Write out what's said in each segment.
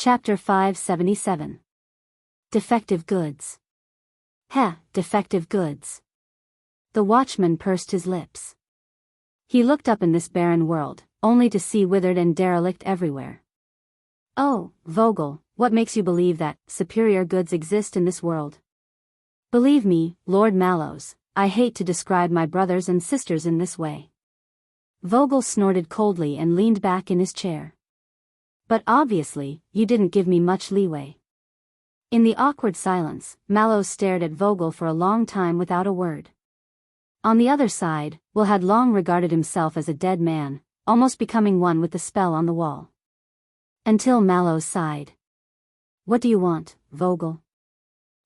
Chapter 577. Defective Goods. Defective goods. The watchman pursed his lips. He looked up in this barren world, only to see withered and derelict everywhere. Oh, Vogel, what makes you believe that superior goods exist in this world? Believe me, Lord Mallows, I hate to describe my brothers and sisters in this way. Vogel snorted coldly and leaned back in his chair. But obviously, you didn't give me much leeway. In the awkward silence, Mallows stared at Vogel for a long time without a word. On the other side, Will had long regarded himself as a dead man, almost becoming one with the spell on the wall. Until Mallows sighed. What do you want, Vogel?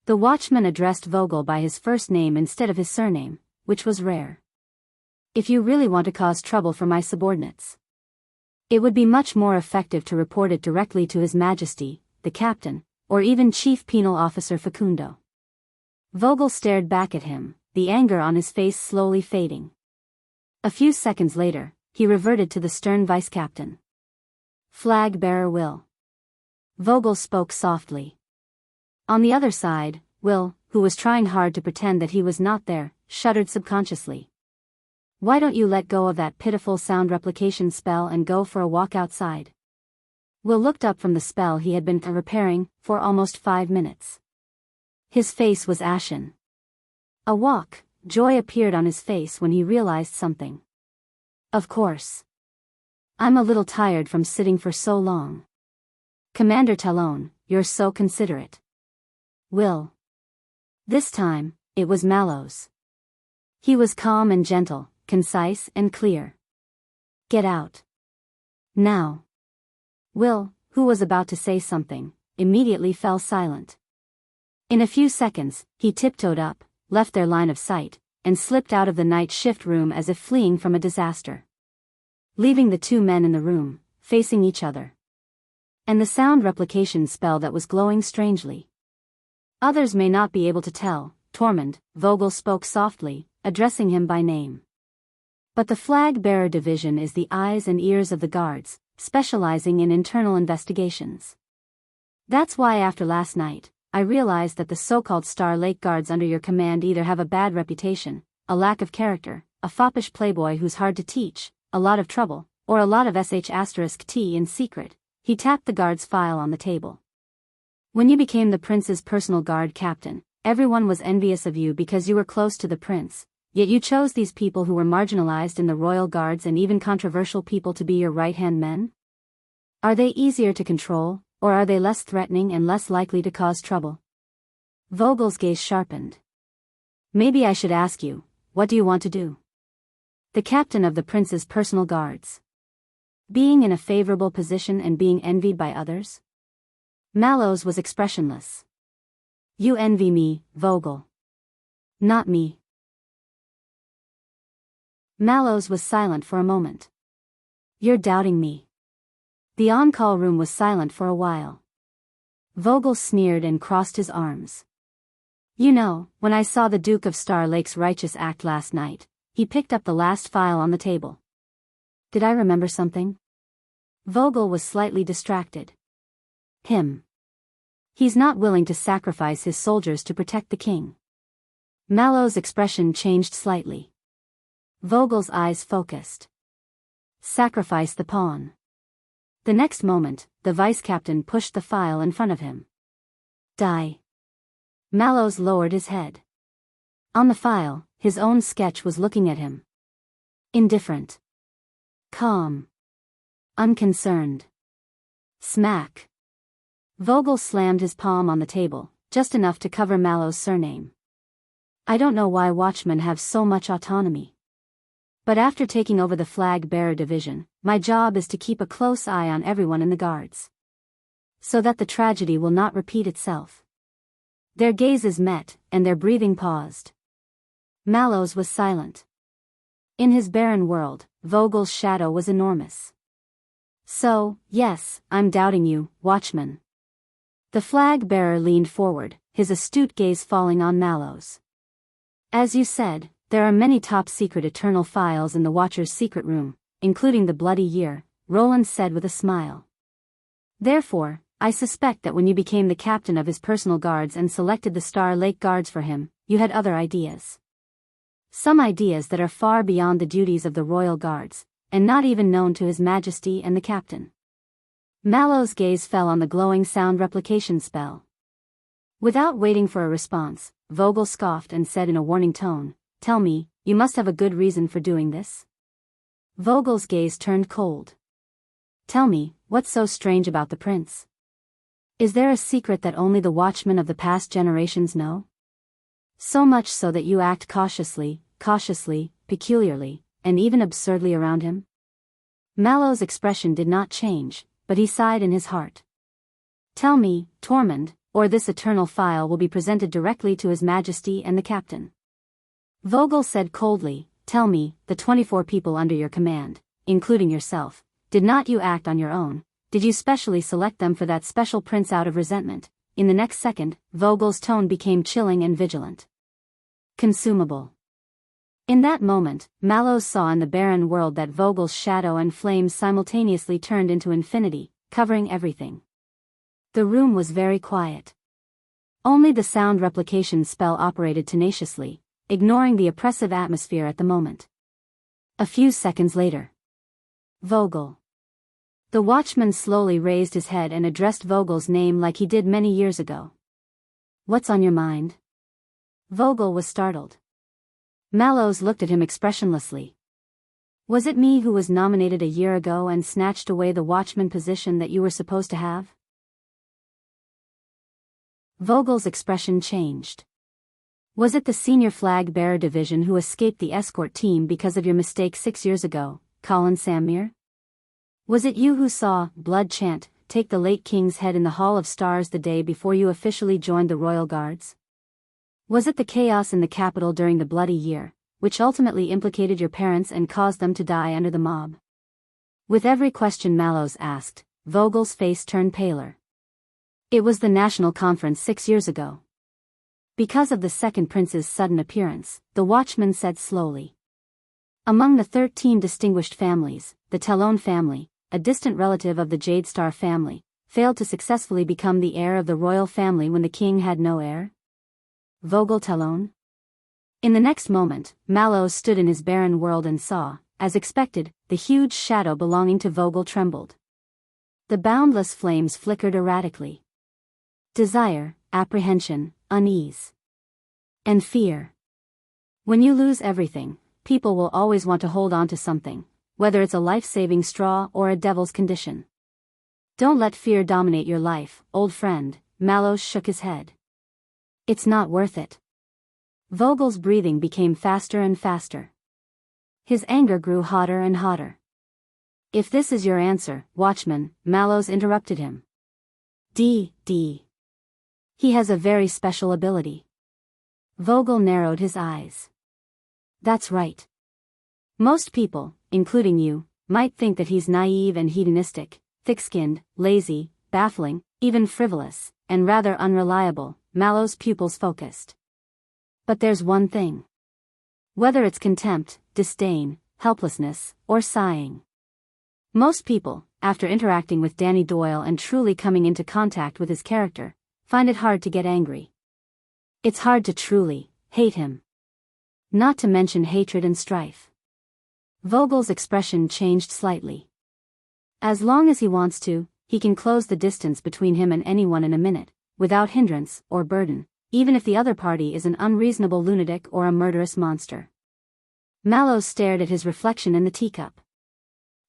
The watchman addressed Vogel by his first name instead of his surname, which was rare. If you really want to cause trouble for my subordinates, it would be much more effective to report it directly to His Majesty, the captain, or even Chief Penal Officer Facundo. Vogel stared back at him, the anger on his face slowly fading. A few seconds later, he reverted to the stern vice-captain. Flag-bearer Will. Vogel spoke softly. On the other side, Will, who was trying hard to pretend that he was not there, shuddered subconsciously. Why don't you let go of that pitiful sound replication spell and go for a walk outside? Will looked up from the spell he had been repairing for almost 5 minutes. His face was ashen. A walk, joy appeared on his face when he realized something. Of course. I'm a little tired from sitting for so long. Commander Talon, you're so considerate. Will. This time, it was Mallows. He was calm and gentle, concise and clear. Get out. Now. Will, who was about to say something, immediately fell silent. In a few seconds, he tiptoed up, left their line of sight, and slipped out of the night shift room as if fleeing from a disaster. Leaving the two men in the room, facing each other. And the sound replication spell that was glowing strangely. Others may not be able to tell, Tormund, Vogel spoke softly, addressing him by name. But the flag-bearer division is the eyes and ears of the guards, specializing in internal investigations. That's why after last night, I realized that the so-called Star Lake guards under your command either have a bad reputation, a lack of character, a foppish playboy who's hard to teach, a lot of trouble, or a lot of sh*t in secret. He tapped the guard's file on the table. When you became the prince's personal guard captain, everyone was envious of you because you were close to the prince. Yet you chose these people who were marginalized in the royal guards and even controversial people to be your right-hand men? Are they easier to control, or are they less threatening and less likely to cause trouble? Vogel's gaze sharpened. Maybe I should ask you, what do you want to do? The captain of the prince's personal guards. Being in a favorable position and being envied by others? Mallows was expressionless. You envy me, Vogel. Not me. Mallows was silent for a moment. You're doubting me. The on-call room was silent for a while. Vogel sneered and crossed his arms. You know, when I saw the Duke of Star Lake's righteous act last night, he picked up the last file on the table. Did I remember something? Vogel was slightly distracted. Him. He's not willing to sacrifice his soldiers to protect the king. Mallows' expression changed slightly. Vogel's eyes focused. Sacrifice the pawn. The next moment, the vice-captain pushed the file in front of him. Die. Mallows lowered his head. On the file, his own sketch was looking at him. Indifferent. Calm. Unconcerned. Smack. Vogel slammed his palm on the table, just enough to cover Mallows' surname. I don't know why watchmen have so much autonomy. But after taking over the flag-bearer division, my job is to keep a close eye on everyone in the guards. So that the tragedy will not repeat itself. Their gazes met, and their breathing paused. Mallows was silent. In his barren world, Vogel's shadow was enormous. So, yes, I'm doubting you, watchman. The flag-bearer leaned forward, his astute gaze falling on Mallows. As you said, there are many top-secret eternal files in the Watcher's secret room, including the bloody year, Roland said with a smile. Therefore, I suspect that when you became the captain of his personal guards and selected the Star Lake Guards for him, you had other ideas. Some ideas that are far beyond the duties of the royal guards, and not even known to His Majesty and the captain. Mallow's gaze fell on the glowing sound replication spell. Without waiting for a response, Vogel scoffed and said in a warning tone, "Tell me, you must have a good reason for doing this?" Vogel's gaze turned cold. "Tell me, what's so strange about the prince? Is there a secret that only the watchmen of the past generations know? So much so that you act cautiously, peculiarly, and even absurdly around him?" Mallow's expression did not change, but he sighed in his heart. "Tell me, Tormund, or this eternal file will be presented directly to His Majesty and the captain." Vogel said coldly, "Tell me, the 24 people under your command, including yourself, did not you act on your own? Did you specially select them for that special prince out of resentment?" In the next second, Vogel's tone became chilling and vigilant. "Consumable." In that moment, Mallow saw in the barren world that Vogel's shadow and flames simultaneously turned into infinity, covering everything. The room was very quiet. Only the sound replication spell operated tenaciously, ignoring the oppressive atmosphere at the moment. A few seconds later. "Vogel." The watchman slowly raised his head and addressed Vogel's name like he did many years ago. "What's on your mind?" Vogel was startled. Mallows looked at him expressionlessly. "Was it me who was nominated a year ago and snatched away the watchman position that you were supposed to have?" Vogel's expression changed. "Was it the senior flag bearer division who escaped the escort team because of your mistake 6 years ago, Colin Samir? Was it you who saw Blood Chant take the late king's head in the Hall of Stars the day before you officially joined the Royal Guards? Was it the chaos in the capital during the Bloody Year, which ultimately implicated your parents and caused them to die under the mob?" With every question Mallows asked, Vogel's face turned paler. "It was the National Conference 6 years ago." Because of the second prince's sudden appearance, the watchman said slowly. "Among the 13 distinguished families, the Talon family, a distant relative of the Jadestar family, failed to successfully become the heir of the royal family when the king had no heir." Vogel Talon? In the next moment, Mallows stood in his barren world and saw, as expected, the huge shadow belonging to Vogel trembled. The boundless flames flickered erratically. Desire, apprehension, unease, and fear. When you lose everything, people will always want to hold on to something, whether it's a life-saving straw or a devil's condition. Don't let fear dominate your life, old friend. Mallows shook his head. It's not worth it. Vogel's breathing became faster and faster. His anger grew hotter and hotter. If this is your answer, watchman, Mallows interrupted him. He has a very special ability. Vogel narrowed his eyes. That's right. Most people, including you, might think that he's naive and hedonistic, thick-skinned, lazy, baffling, even frivolous, and rather unreliable. Mallow's pupils focused. But there's one thing. Whether it's contempt, disdain, helplessness, or sighing. Most people, after interacting with Danny Doyle and truly coming into contact with his character, find it hard to get angry. It's hard to truly hate him. Not to mention hatred and strife. Vogel's expression changed slightly. As long as he wants to, he can close the distance between him and anyone in a minute, without hindrance or burden, even if the other party is an unreasonable lunatic or a murderous monster. Mallows stared at his reflection in the teacup.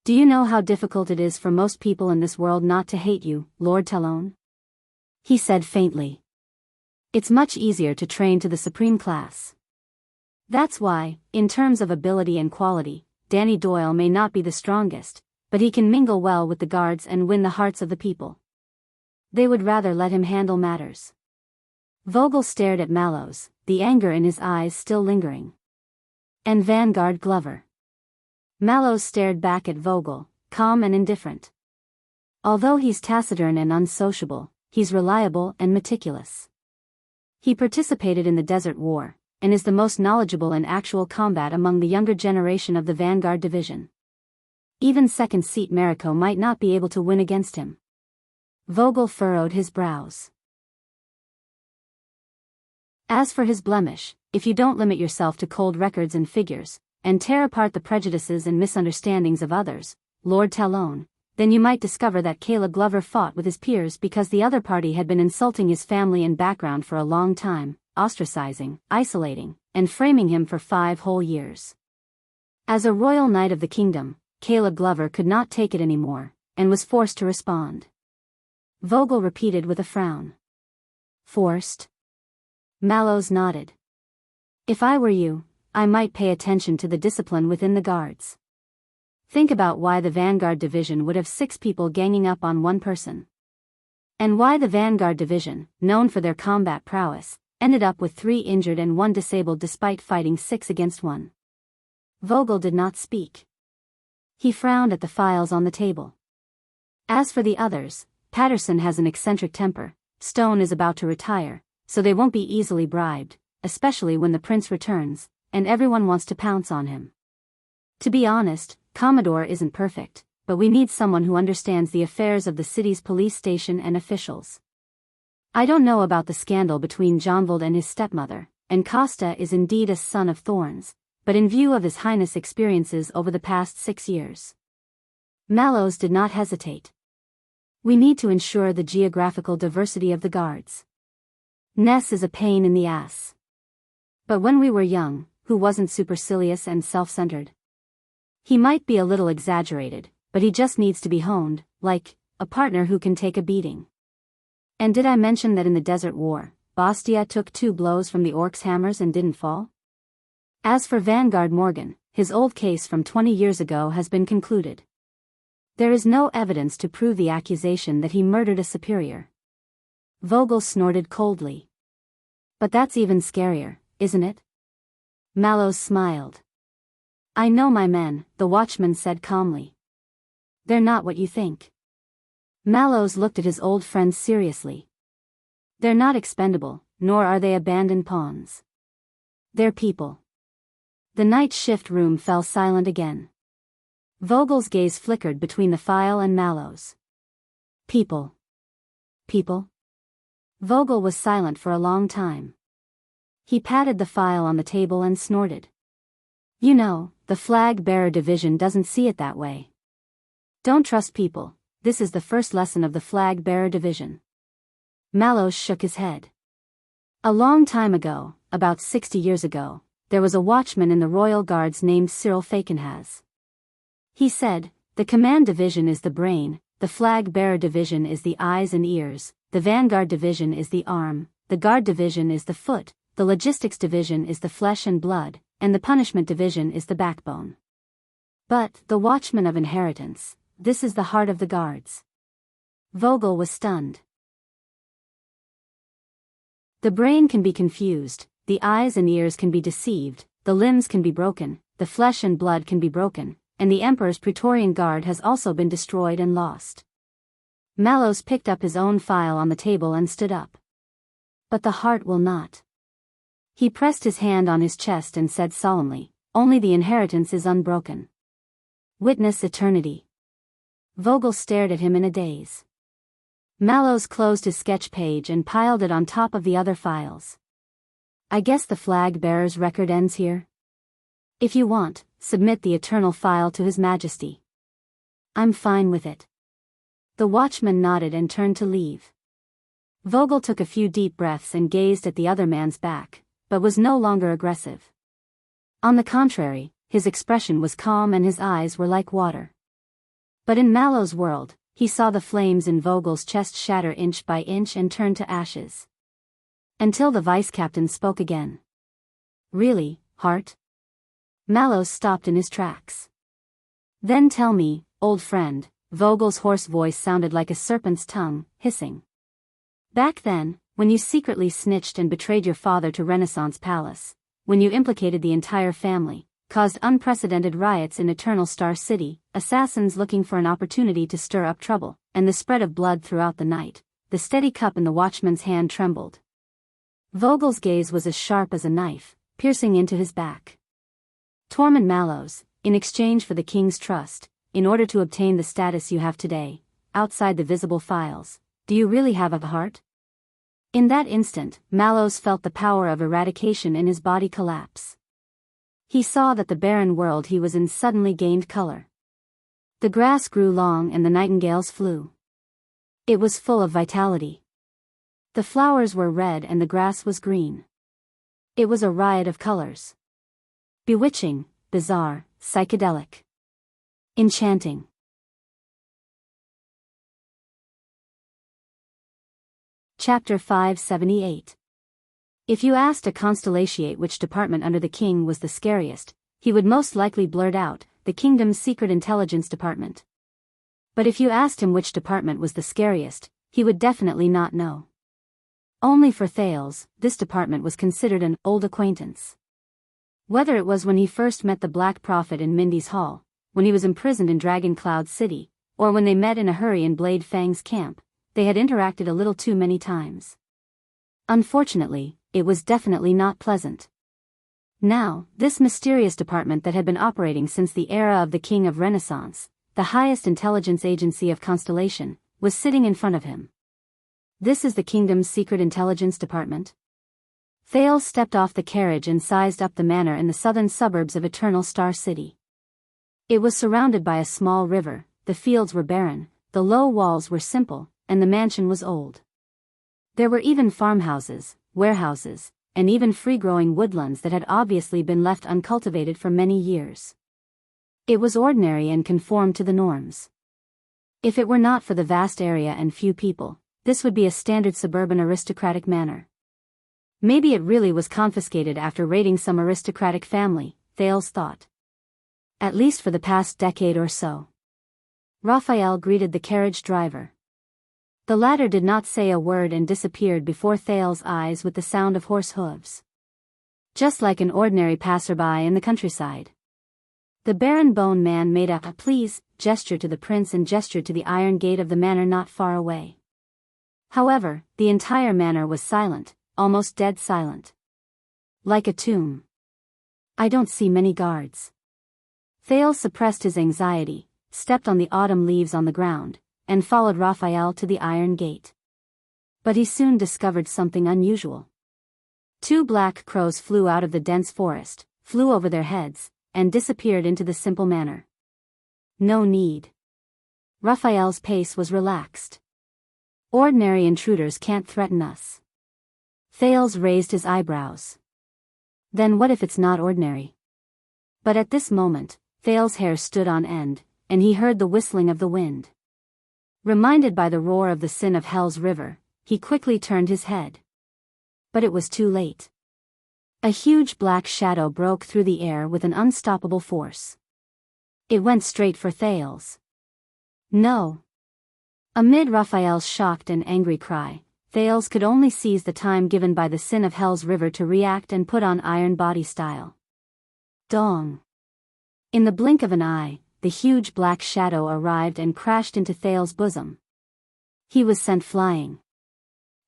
Do you know how difficult it is for most people in this world not to hate you, Lord Talon? He said faintly. It's much easier to train to the supreme class. That's why, in terms of ability and quality, Danny Doyle may not be the strongest, but he can mingle well with the guards and win the hearts of the people. They would rather let him handle matters. Vogel stared at Mallows, the anger in his eyes still lingering. And Vanguard Glover. Mallows stared back at Vogel, calm and indifferent. Although he's taciturn and unsociable, he's reliable and meticulous. He participated in the Desert War, and is the most knowledgeable in actual combat among the younger generation of the Vanguard Division. Even second seat Mariko might not be able to win against him. Vogel furrowed his brows. As for his blemish, if you don't limit yourself to cold records and figures, and tear apart the prejudices and misunderstandings of others, Lord Talon, then you might discover that Caleb Glover fought with his peers because the other party had been insulting his family and background for a long time, ostracizing, isolating, and framing him for 5 whole years. As a royal knight of the kingdom, Caleb Glover could not take it anymore, and was forced to respond. Vogel repeated with a frown. Forced? Mallows nodded. If I were you, I might pay attention to the discipline within the guards. Think about why the Vanguard Division would have 6 people ganging up on one person. And why the Vanguard Division, known for their combat prowess, ended up with 3 injured and 1 disabled despite fighting 6 against 1. Vogel did not speak. He frowned at the files on the table. As for the others, Patterson has an eccentric temper, Stone is about to retire, so they won't be easily bribed, especially when the prince returns, and everyone wants to pounce on him. To be honest, Commodore isn't perfect, but we need someone who understands the affairs of the city's police station and officials. I don't know about the scandal between Jonvald and his stepmother, and Costa is indeed a son of thorns, but in view of His Highness' experiences over the past 6 years. Mallows did not hesitate. We need to ensure the geographical diversity of the guards. Ness is a pain in the ass. But when we were young, who wasn't supercilious and self-centered? He might be a little exaggerated, but he just needs to be honed, like a partner who can take a beating. And did I mention that in the Desert War, Bastia took 2 blows from the orcs' hammers and didn't fall? As for Vanguard Morgan, his old case from 20 years ago has been concluded. There is no evidence to prove the accusation that he murdered a superior. Vogel snorted coldly. But that's even scarier, isn't it? Mallows smiled. I know my men, the watchman said calmly. They're not what you think. Mallows looked at his old friend seriously. They're not expendable, nor are they abandoned pawns. They're people. The night shift room fell silent again. Vogel's gaze flickered between the file and Mallows. People. People? Vogel was silent for a long time. He patted the file on the table and snorted. You know, the Flag-Bearer Division doesn't see it that way. Don't trust people, this is the first lesson of the Flag-Bearer Division. Mallows shook his head. A long time ago, about 60 years ago, there was a watchman in the Royal Guards named Cyril Fakenhas. He said, the Command Division is the brain, the Flag-Bearer Division is the eyes and ears, the Vanguard Division is the arm, the Guard Division is the foot, the Logistics Division is the flesh and blood, and the Punishment Division is the backbone. But, the Watchman of Inheritance, this is the heart of the Guards. Vogel was stunned. The brain can be confused, the eyes and ears can be deceived, the limbs can be broken, the flesh and blood can be broken, and the Emperor's Praetorian Guard has also been destroyed and lost. Mallows picked up his own file on the table and stood up. But the heart will not. He pressed his hand on his chest and said solemnly, only the inheritance is unbroken. Witness eternity. Vogel stared at him in a daze. Mallows closed his sketch page and piled it on top of the other files. I guess the flag-bearer's record ends here? If you want, submit the eternal file to His Majesty. I'm fine with it. The watchman nodded and turned to leave. Vogel took a few deep breaths and gazed at the other man's back, but was no longer aggressive. On the contrary, his expression was calm and his eyes were like water. But in Mallows' world, he saw the flames in Vogel's chest shatter inch by inch and turn to ashes. Until the vice-captain spoke again. Really, Hart? Mallows stopped in his tracks. Then tell me, old friend, Vogel's hoarse voice sounded like a serpent's tongue, hissing. Back then, when you secretly snitched and betrayed your father to Renaissance Palace, when you implicated the entire family, caused unprecedented riots in Eternal Star City, assassins looking for an opportunity to stir up trouble, and the spread of blood throughout the night, the steady cup in the watchman's hand trembled. Vogel's gaze was as sharp as a knife, piercing into his back. Tormund Mallows, in exchange for the king's trust, in order to obtain the status you have today, outside the visible files, do you really have a heart? In that instant, Mallows felt the power of eradication in his body collapse. He saw that the barren world he was in suddenly gained color. The grass grew long and the nightingales flew. It was full of vitality. The flowers were red and the grass was green. It was a riot of colors. Bewitching, bizarre, psychedelic. Enchanting. Chapter 578. If you asked a constellatiate which department under the king was the scariest, he would most likely blurt out, the kingdom's secret intelligence department. But if you asked him which department was the scariest, he would definitely not know. Only for Thales, this department was considered an old acquaintance. Whether it was when he first met the Black Prophet in Mindy's Hall, when he was imprisoned in Dragon Cloud City, or when they met in a hurry in Blade Fang's camp, they had interacted a little too many times. Unfortunately, it was definitely not pleasant. Now, this mysterious department that had been operating since the era of the King of Renaissance, the highest intelligence agency of Constellation, was sitting in front of him. This is the kingdom's secret intelligence department? Thales stepped off the carriage and sized up the manor in the southern suburbs of Eternal Star City. It was surrounded by a small river, the fields were barren, the low walls were simple, and the mansion was old. There were even farmhouses, warehouses, and even free-growing woodlands that had obviously been left uncultivated for many years. It was ordinary and conformed to the norms. If it were not for the vast area and few people, this would be a standard suburban aristocratic manor. Maybe it really was confiscated after raiding some aristocratic family, Thales thought. At least for the past decade or so. Raphael greeted the carriage driver. The latter did not say a word and disappeared before Thales' eyes with the sound of horse hooves. Just like an ordinary passerby in the countryside. The baron-bone man made a please gesture to the prince and gestured to the iron gate of the manor not far away. However, the entire manor was silent, almost dead silent. Like a tomb. I don't see many guards. Thales suppressed his anxiety, stepped on the autumn leaves on the ground, and followed Raphael to the iron gate. But he soon discovered something unusual. 2 black crows flew out of the dense forest, flew over their heads, and disappeared into the simple manor. No need. Raphael's pace was relaxed. Ordinary intruders can't threaten us. Thales raised his eyebrows. Then what if it's not ordinary? But at this moment, Thales' hair stood on end, and he heard the whistling of the wind. Reminded by the roar of the Sin of Hell's river, he quickly turned his head. But it was too late. A huge black shadow broke through the air with an unstoppable force. It went straight for Thales. No. Amid Raphael's shocked and angry cry, Thales could only seize the time given by the Sin of Hell's river to react and put on iron body style. Dong. In the blink of an eye, the huge black shadow arrived and crashed into Thales' bosom. He was sent flying.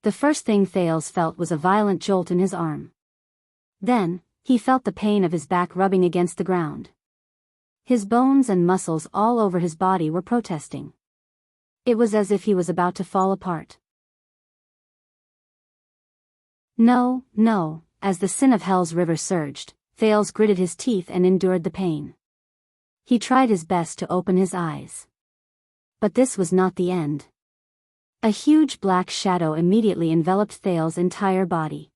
The first thing Thales felt was a violent jolt in his arm. Then, he felt the pain of his back rubbing against the ground. His bones and muscles all over his body were protesting. It was as if he was about to fall apart. No, no, as the Sin of Hell's river surged, Thales gritted his teeth and endured the pain. He tried his best to open his eyes. But this was not the end. A huge black shadow immediately enveloped Thales' entire body.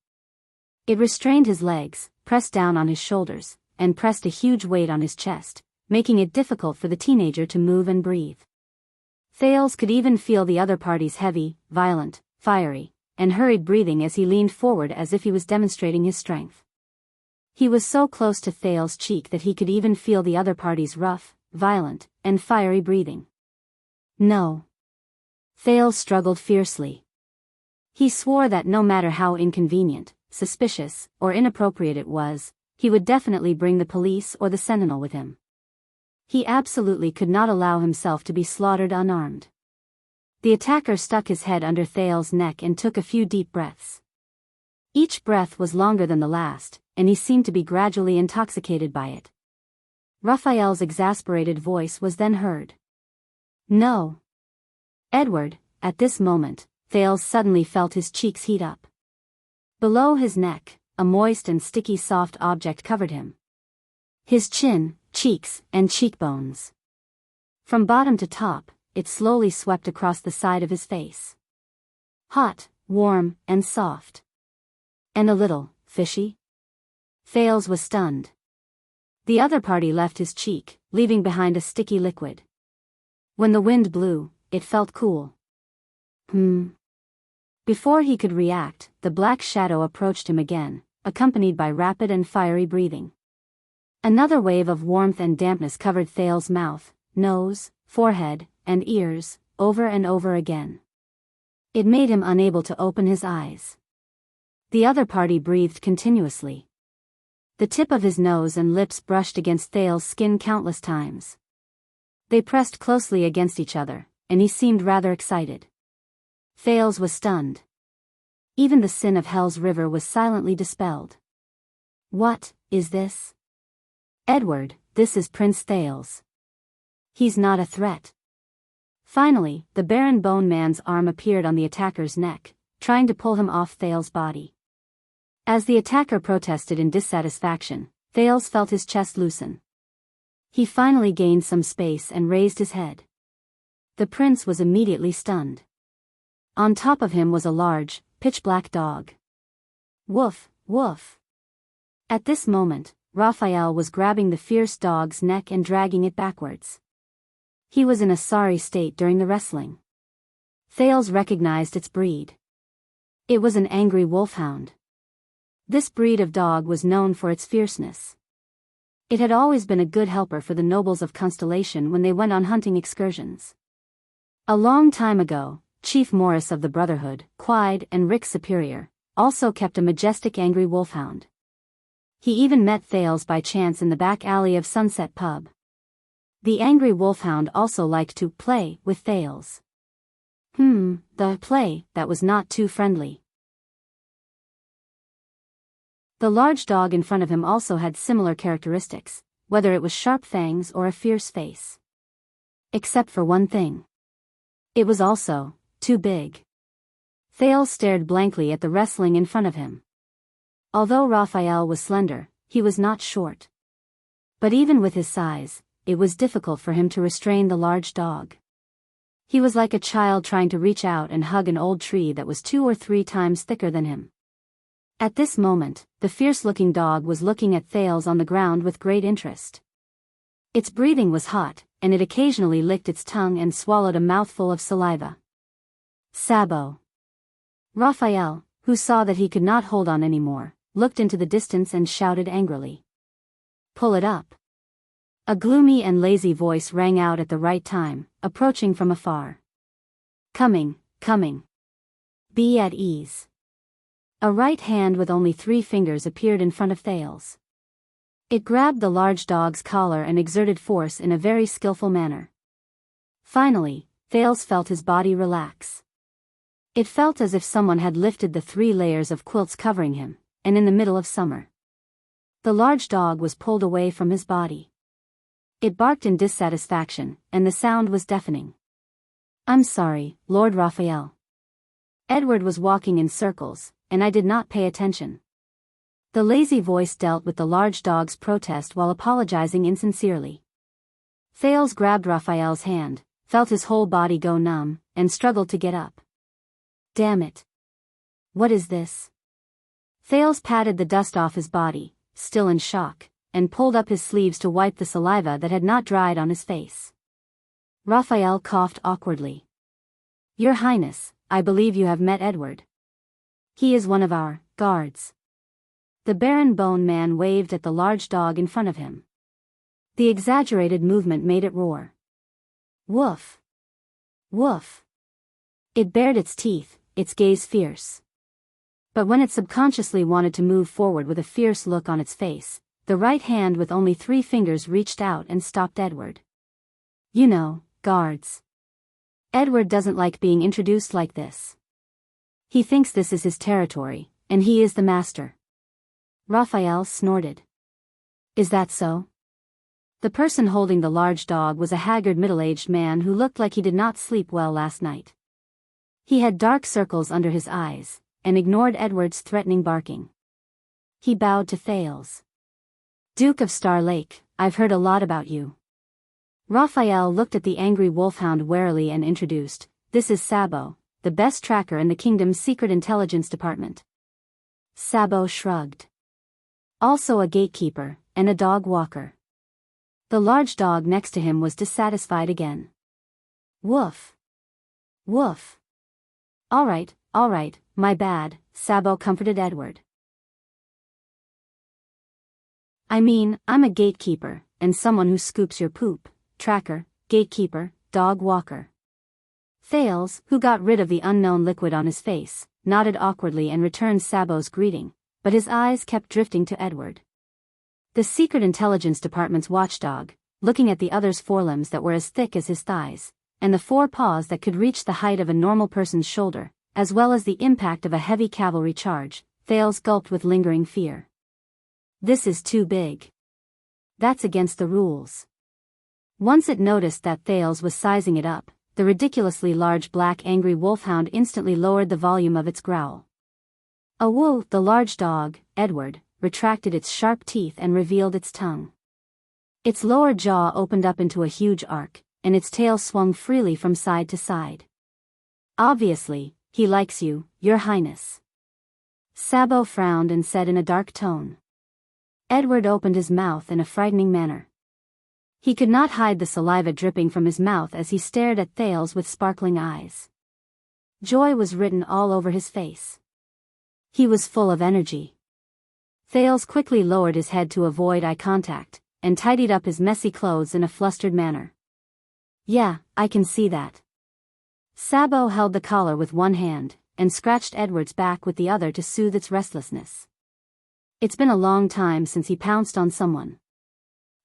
It restrained his legs, pressed down on his shoulders, and pressed a huge weight on his chest, making it difficult for the teenager to move and breathe. Thales could even feel the other party's heavy, violent, fiery, and hurried breathing as he leaned forward as if he was demonstrating his strength. He was so close to Thales' cheek that he could even feel the other party's rough, violent, and fiery breathing. No. Thales struggled fiercely. He swore that no matter how inconvenient, suspicious, or inappropriate it was, he would definitely bring the police or the sentinel with him. He absolutely could not allow himself to be slaughtered unarmed. The attacker stuck his head under Thales' neck and took a few deep breaths. Each breath was longer than the last, and he seemed to be gradually intoxicated by it. Raphael's exasperated voice was then heard. No. Edward, at this moment, Thales suddenly felt his cheeks heat up. Below his neck, a moist and sticky soft object covered him. His chin, cheeks, and cheekbones. From bottom to top, it slowly swept across the side of his face. Hot, warm, and soft. And a little fishy. Thales was stunned. The other party left his cheek, leaving behind a sticky liquid. When the wind blew, it felt cool. Before he could react, the black shadow approached him again, accompanied by rapid and fiery breathing. Another wave of warmth and dampness covered Thales' mouth, nose, forehead, and ears, over and over again. It made him unable to open his eyes. The other party breathed continuously. The tip of his nose and lips brushed against Thales' skin countless times. They pressed closely against each other, and he seemed rather excited. Thales was stunned. Even the sin of Hell's river was silently dispelled. What is this? Edward, this is Prince Thales. He's not a threat. Finally, the barren bone man's arm appeared on the attacker's neck, trying to pull him off Thales' body. As the attacker protested in dissatisfaction, Thales felt his chest loosen. He finally gained some space and raised his head. The prince was immediately stunned. On top of him was a large, pitch-black dog. Woof, woof. At this moment, Raphael was grabbing the fierce dog's neck and dragging it backwards. He was in a sorry state during the wrestling. Thales recognized its breed. It was an angry wolfhound. This breed of dog was known for its fierceness. It had always been a good helper for the nobles of Constellation when they went on hunting excursions. A long time ago, Chief Morris of the Brotherhood, Quide and Rick Superior, also kept a majestic angry wolfhound. He even met Thales by chance in the back alley of Sunset Pub. The angry wolfhound also liked to play with Thales. The play that was not too friendly. The large dog in front of him also had similar characteristics, whether it was sharp fangs or a fierce face. Except for one thing. It was also too big. Thales stared blankly at the wrestling in front of him. Although Raphael was slender, he was not short. But even with his size, it was difficult for him to restrain the large dog. He was like a child trying to reach out and hug an old tree that was 2 or 3 times thicker than him. At this moment, the fierce-looking dog was looking at Thales on the ground with great interest. Its breathing was hot, and it occasionally licked its tongue and swallowed a mouthful of saliva. Sabo. Raphael, who saw that he could not hold on anymore, looked into the distance and shouted angrily. Pull it up. A gloomy and lazy voice rang out at the right time, approaching from afar. Coming, coming. Be at ease. A right hand with only 3 fingers appeared in front of Thales. It grabbed the large dog's collar and exerted force in a very skillful manner. Finally, Thales felt his body relax. It felt as if someone had lifted the 3 layers of quilts covering him, and in the middle of summer. The large dog was pulled away from his body. It barked in dissatisfaction, and the sound was deafening. I'm sorry, Lord Raphael. Edward was walking in circles, and I did not pay attention. The lazy voice dealt with the large dog's protest while apologizing insincerely. Thales grabbed Raphael's hand, felt his whole body go numb, and struggled to get up. Damn it. What is this? Thales patted the dust off his body, still in shock, and pulled up his sleeves to wipe the saliva that had not dried on his face. Raphael coughed awkwardly. Your Highness, I believe you have met Edward. He is one of our guards. The barren bone man waved at the large dog in front of him. The exaggerated movement made it roar. Woof! Woof! It bared its teeth, its gaze fierce. But when it subconsciously wanted to move forward with a fierce look on its face, the right hand with only 3 fingers reached out and stopped Edward. You know, guards. Edward doesn't like being introduced like this. He thinks this is his territory, and he is the master. Raphael snorted. Is that so? The person holding the large dog was a haggard middle-aged man who looked like he did not sleep well last night. He had dark circles under his eyes, and ignored Edward's threatening barking. He bowed to Thales. "Duke of Star Lake, I've heard a lot about you." Raphael looked at the angry wolfhound warily and introduced, "This is Sabo, the best tracker in the kingdom's secret intelligence department." Sabo shrugged. "Also a gatekeeper, and a dog walker." The large dog next to him was dissatisfied again. "Woof. Woof. All right, my bad," Sabo comforted Edward. "I mean, I'm a gatekeeper, and someone who scoops your poop. Tracker, gatekeeper, dog walker." Thales, who got rid of the unknown liquid on his face, nodded awkwardly and returned Sabo's greeting, but his eyes kept drifting to Edward. The Secret Intelligence Department's watchdog, looking at the other's forelimbs that were as thick as his thighs, and the 4 paws that could reach the height of a normal person's shoulder, as well as the impact of a heavy cavalry charge, Thales gulped with lingering fear. "This is too big. That's against the rules." Once it noticed that Thales was sizing it up, the ridiculously large black angry wolfhound instantly lowered the volume of its growl. "A woo!" The large dog, Edward, retracted its sharp teeth and revealed its tongue. Its lower jaw opened up into a huge arc, and its tail swung freely from side to side. "Obviously, he likes you, Your Highness." Sabo frowned and said in a dark tone. Edward opened his mouth in a frightening manner. He could not hide the saliva dripping from his mouth as he stared at Thales with sparkling eyes. Joy was written all over his face. He was full of energy. Thales quickly lowered his head to avoid eye contact, and tidied up his messy clothes in a flustered manner. "Yeah, I can see that." Sabo held the collar with one hand, and scratched Edward's back with the other to soothe its restlessness. It's been a long time since he pounced on someone.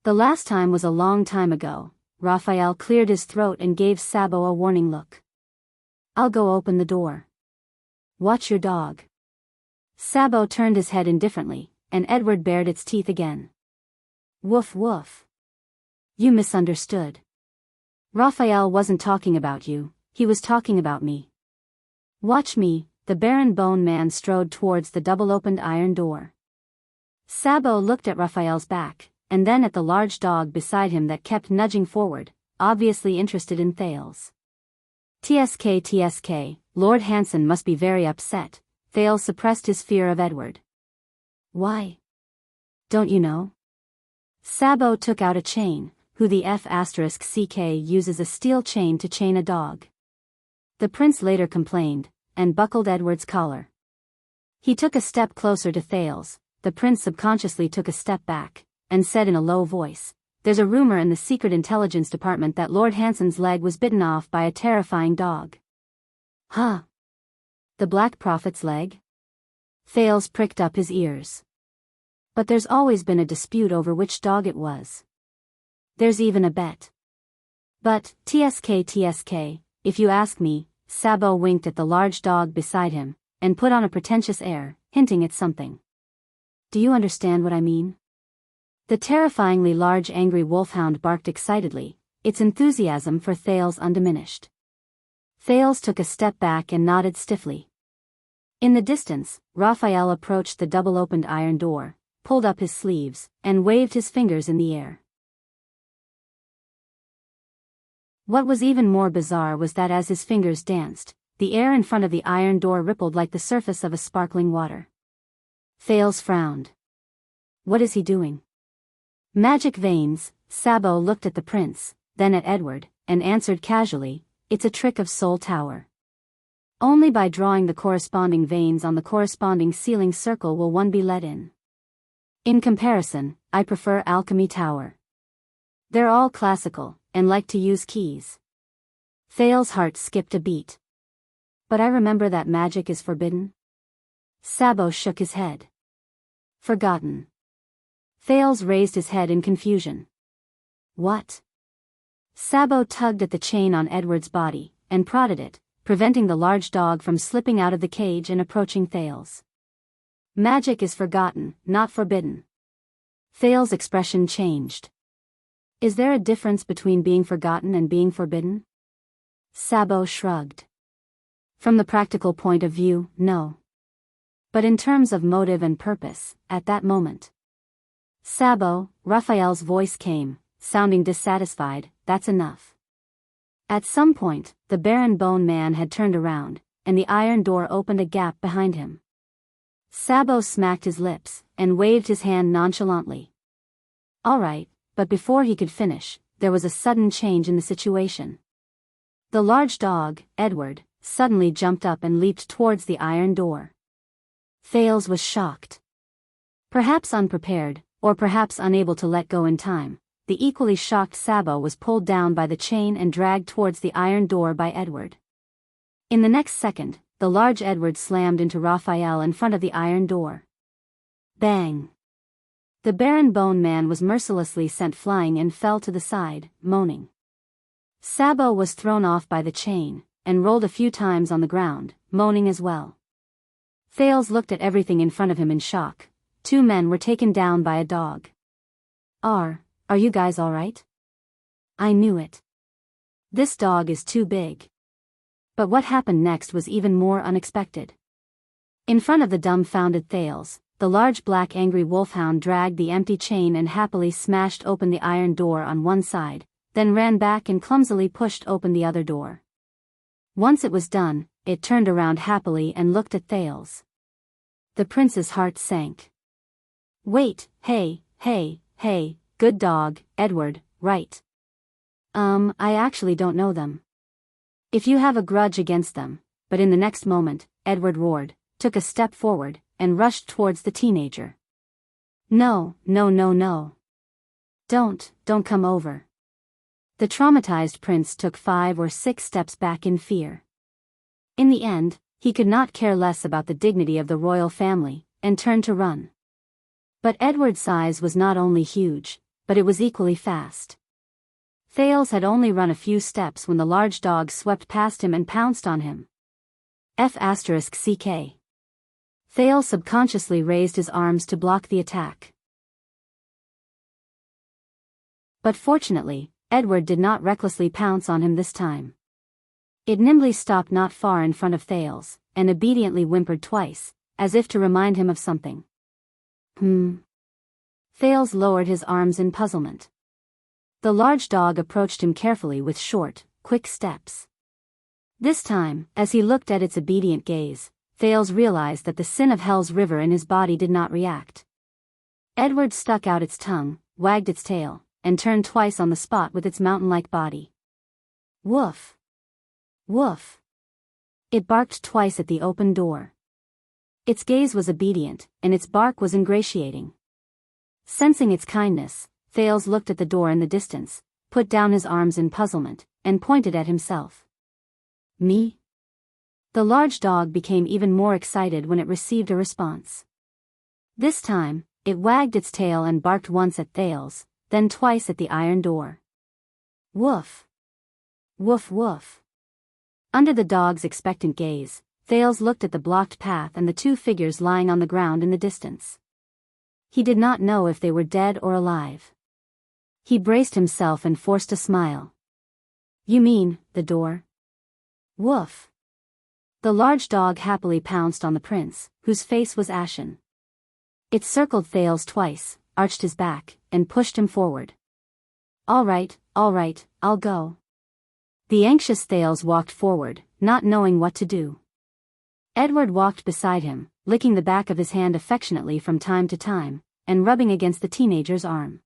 The last time was a long time ago. Raphael cleared his throat and gave Sabo a warning look. "I'll go open the door. Watch your dog." Sabo turned his head indifferently, and Edward bared its teeth again. "Woof woof. You misunderstood. Raphael wasn't talking about you, he was talking about me. Watch me." The barren bone man strode towards the double-opened iron door. Sabo looked at Raphael's back, and then at the large dog beside him that kept nudging forward, obviously interested in Thales. TSK, Lord Hanson must be very upset." Thales suppressed his fear of Edward. "Why? Don't you know?" Sabo took out a chain. Who the F***CK uses a steel chain to chain a dog. The prince later complained, and buckled Edward's collar. He took a step closer to Thales. The prince subconsciously took a step back, and said in a low voice, "There's a rumor in the Secret Intelligence Department that Lord Hanson's leg was bitten off by a terrifying dog." "Huh? The Black Prophet's leg?" Thales pricked up his ears. "But there's always been a dispute over which dog it was. There's even a bet. But, TSK, if you ask me," Sabo winked at the large dog beside him, and put on a pretentious air, hinting at something. "Do you understand what I mean?" The terrifyingly large angry wolfhound barked excitedly, its enthusiasm for Thales undiminished. Thales took a step back and nodded stiffly. In the distance, Raphael approached the double-opened iron door, pulled up his sleeves, and waved his fingers in the air. What was even more bizarre was that as his fingers danced, the air in front of the iron door rippled like the surface of a sparkling water. Thales frowned. "What is he doing?" "Magic veins." Sabo looked at the prince, then at Edward, and answered casually, "It's a trick of Soul Tower. Only by drawing the corresponding veins on the corresponding ceiling circle will one be let in. In comparison, I prefer Alchemy Tower. They're all classical, and like to use keys." Thales' heart skipped a beat. "But I remember that magic is forbidden." Sabo shook his head. "Forgotten." Thales raised his head in confusion. "What?" Sabo tugged at the chain on Edward's body, and prodded it, preventing the large dog from slipping out of the cage and approaching Thales. "Magic is forgotten, not forbidden." Thales' expression changed. "Is there a difference between being forgotten and being forbidden?" Sabo shrugged. From the practical point of view, no. But in terms of motive and purpose, at that moment. Sabo, Raphael's voice came, sounding dissatisfied, that's enough. At some point, the barren bone man had turned around, and the iron door opened a gap behind him. Sabo smacked his lips, and waved his hand nonchalantly. All right, but before he could finish, there was a sudden change in the situation. The large dog, Edward, suddenly jumped up and leaped towards the iron door. Thales was shocked. Perhaps unprepared, or perhaps unable to let go in time, the equally shocked Sabo was pulled down by the chain and dragged towards the iron door by Edward. In the next second, the large Edward slammed into Raphael in front of the iron door. Bang! The barren bone man was mercilessly sent flying and fell to the side, moaning. Sabo was thrown off by the chain, and rolled a few times on the ground, moaning as well. Thales looked at everything in front of him in shock. 2 men were taken down by a dog. Are you guys alright? I knew it. This dog is too big. But what happened next was even more unexpected. In front of the dumbfounded Thales, the large black angry wolfhound dragged the empty chain and happily smashed open the iron door on one side, then ran back and clumsily pushed open the other door. Once it was done, it turned around happily and looked at Thales. The prince's heart sank. Wait, hey, good dog, Edward, right? I actually don't know them. If you have a grudge against them, but in the next moment, Edward roared, took a step forward, and rushed towards the teenager. No. Don't come over. The traumatized prince took 5 or 6 steps back in fear. In the end, he could not care less about the dignity of the royal family, and turned to run. But Edward's size was not only huge, but it was equally fast. Thales had only run a few steps when the large dog swept past him and pounced on him. F***ck. Thales subconsciously raised his arms to block the attack. But fortunately, Edward did not recklessly pounce on him this time. It nimbly stopped not far in front of Thales, and obediently whimpered twice, as if to remind him of something. Thales lowered his arms in puzzlement. The large dog approached him carefully with short, quick steps. This time, as he looked at its obedient gaze, Thales realized that the sin of Hell's river in his body did not react. Edward stuck out its tongue, wagged its tail, and turned twice on the spot with its mountain-like body. Woof! Woof! It barked twice at the open door. Its gaze was obedient, and its bark was ingratiating. Sensing its kindness, Thales looked at the door in the distance, put down his arms in puzzlement, and pointed at himself. Me? The large dog became even more excited when it received a response. This time, it wagged its tail and barked once at Thales, then twice at the iron door. Woof! Woof woof! Under the dog's expectant gaze, Thales looked at the blocked path and the 2 figures lying on the ground in the distance. He did not know if they were dead or alive. He braced himself and forced a smile. You mean, the door? Woof! The large dog happily pounced on the prince, whose face was ashen. It circled Thales twice, arched his back, and pushed him forward. All right, I'll go. The anxious Thales walked forward, not knowing what to do. Edward walked beside him, licking the back of his hand affectionately from time to time, and rubbing against the teenager's arm.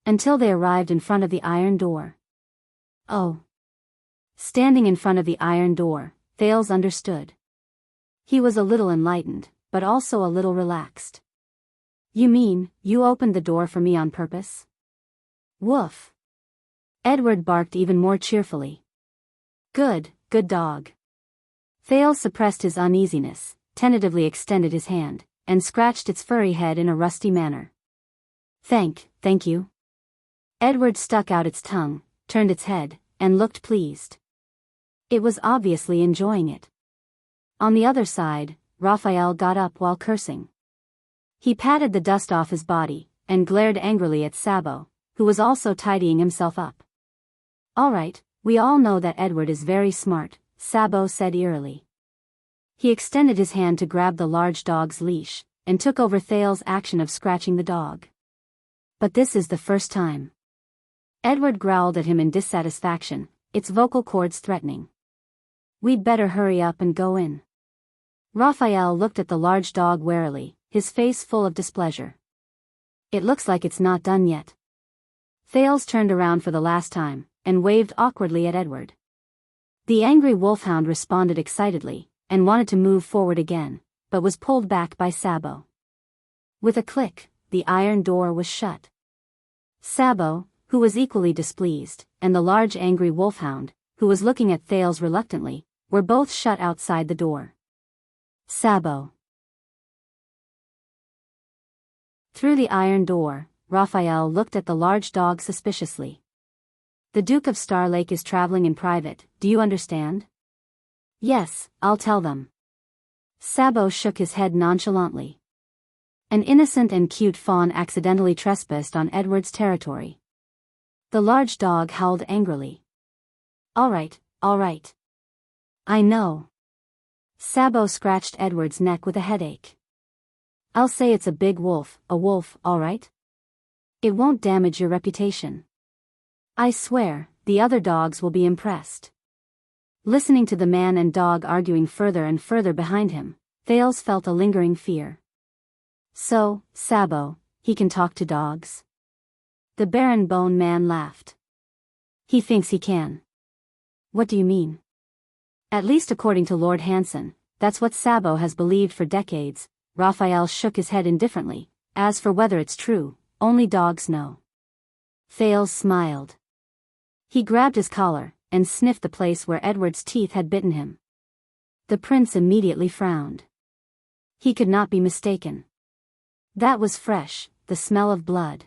Until they arrived in front of the iron door. Oh! Standing in front of the iron door, Thales understood. He was a little enlightened, but also a little relaxed. You mean, you opened the door for me on purpose? Woof! Edward barked even more cheerfully. Good dog. Thales suppressed his uneasiness, tentatively extended his hand, and scratched its furry head in a rusty manner. Thank you. Edward stuck out its tongue, turned its head, and looked pleased. It was obviously enjoying it. On the other side, Raphael got up while cursing. He patted the dust off his body, and glared angrily at Sabo, who was also tidying himself up. All right, we all know that Edward is very smart, Sabo said eerily. He extended his hand to grab the large dog's leash, and took over Thale's action of scratching the dog. But this is the first time. Edward growled at him in dissatisfaction, its vocal cords threatening. We'd better hurry up and go in. Raphael looked at the large dog warily, his face full of displeasure. It looks like it's not done yet. Thales turned around for the last time, and waved awkwardly at Edward. The angry wolfhound responded excitedly, and wanted to move forward again, but was pulled back by Sabo. With a click, the iron door was shut. Sabo, who was equally displeased, and the large angry wolfhound, who was looking at Thales reluctantly, were both shut outside the door. Sabo. Through the iron door, Raphael looked at the large dog suspiciously. The Duke of Starlake is traveling in private, do you understand? Yes, I'll tell them. Sabo shook his head nonchalantly. An innocent and cute fawn accidentally trespassed on Edward's territory. The large dog howled angrily. All right. I know. Sabo scratched Edward's neck with a headache. I'll say it's a big wolf, all right? It won't damage your reputation. I swear, the other dogs will be impressed. Listening to the man and dog arguing further and further behind him, Thales felt a lingering fear. So, Sabo, he can talk to dogs? The Baron Bone Man laughed. He thinks he can. What do you mean? At least according to Lord Hanson, that's what Sabo has believed for decades. Raphael shook his head indifferently. As for whether it's true, only dogs know. Thales smiled. He grabbed his collar, and sniffed the place where Edward's teeth had bitten him. The prince immediately frowned. He could not be mistaken. That was fresh, the smell of blood.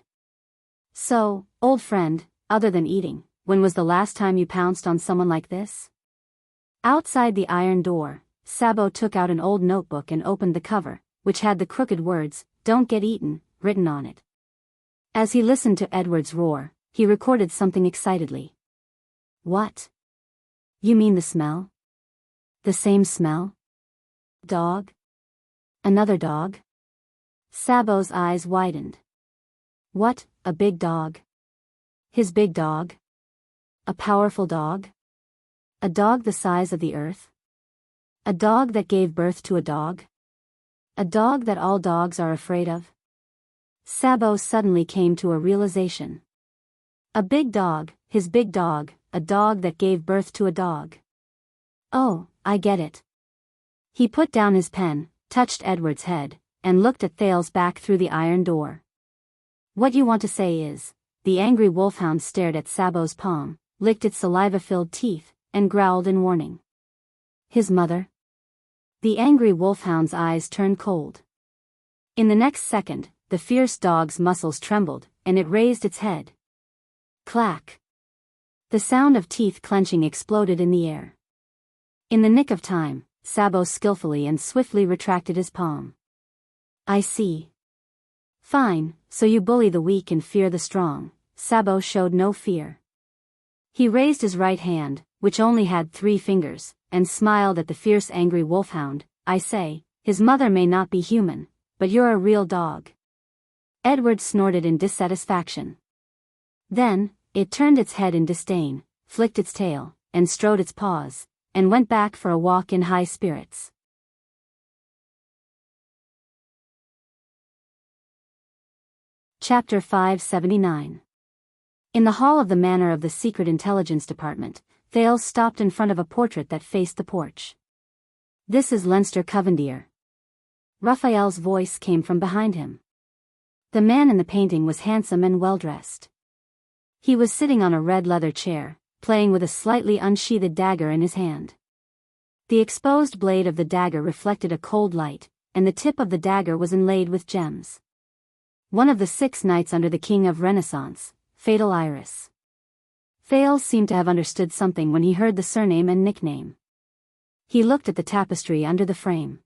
So, old friend, other than eating, when was the last time you pounced on someone like this? Outside the iron door, Sabo took out an old notebook and opened the cover, which had the crooked words, "Don't get eaten," written on it. As he listened to Edward's roar, he recorded something excitedly. What? You mean the smell? The same smell? Dog? Another dog? Sabo's eyes widened. What, a big dog? His big dog? A powerful dog? A dog the size of the earth? A dog that gave birth to a dog? A dog that all dogs are afraid of? Sabo suddenly came to a realization. A big dog, his big dog, a dog that gave birth to a dog. Oh, I get it. He put down his pen, touched Edward's head, and looked at Thales back through the iron door. What you want to say is, the angry wolfhound stared at Sabo's palm, licked its saliva-filled teeth, and growled in warning. His mother? The angry wolfhound's eyes turned cold. In the next second, the fierce dog's muscles trembled, and it raised its head. Clack! The sound of teeth clenching exploded in the air. In the nick of time, Sabo skillfully and swiftly retracted his palm. I see. Fine, so you bully the weak and fear the strong. Sabo showed no fear. He raised his right hand, which only had 3 fingers, and smiled at the fierce angry wolfhound. I say, his mother may not be human, but you're a real dog. Edward snorted in dissatisfaction. Then, it turned its head in disdain, flicked its tail, and strode its paws, and went back for a walk in high spirits. Chapter 579. In the hall of the manor of the Secret Intelligence Department, Thales stopped in front of a portrait that faced the porch. This is Leinster Covendier. Raphael's voice came from behind him. The man in the painting was handsome and well-dressed. He was sitting on a red leather chair, playing with a slightly unsheathed dagger in his hand. The exposed blade of the dagger reflected a cold light, and the tip of the dagger was inlaid with gems. One of the 6 knights under the King of Renaissance, Fatal Iris. Thales seemed to have understood something when he heard the surname and nickname. He looked at the tapestry under the frame.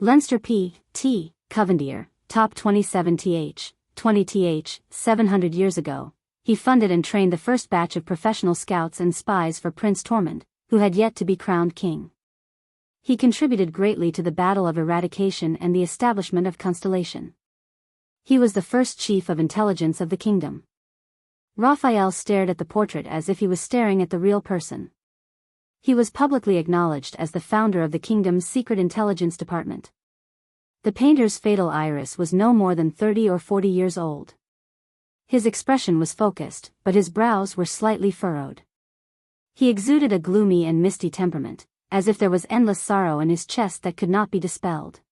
Leinster P.T. Covendier, top 27th, 20th, 700 years ago. He funded and trained the first batch of professional scouts and spies for Prince Tormund, who had yet to be crowned king. He contributed greatly to the Battle of Eradication and the establishment of Constellation. He was the first chief of intelligence of the kingdom. Raphael stared at the portrait as if he was staring at the real person. He was publicly acknowledged as the founder of the kingdom's secret intelligence department. The painter's fatal iris was no more than 30 or 40 years old. His expression was focused, but his brows were slightly furrowed. He exuded a gloomy and misty temperament, as if there was endless sorrow in his chest that could not be dispelled.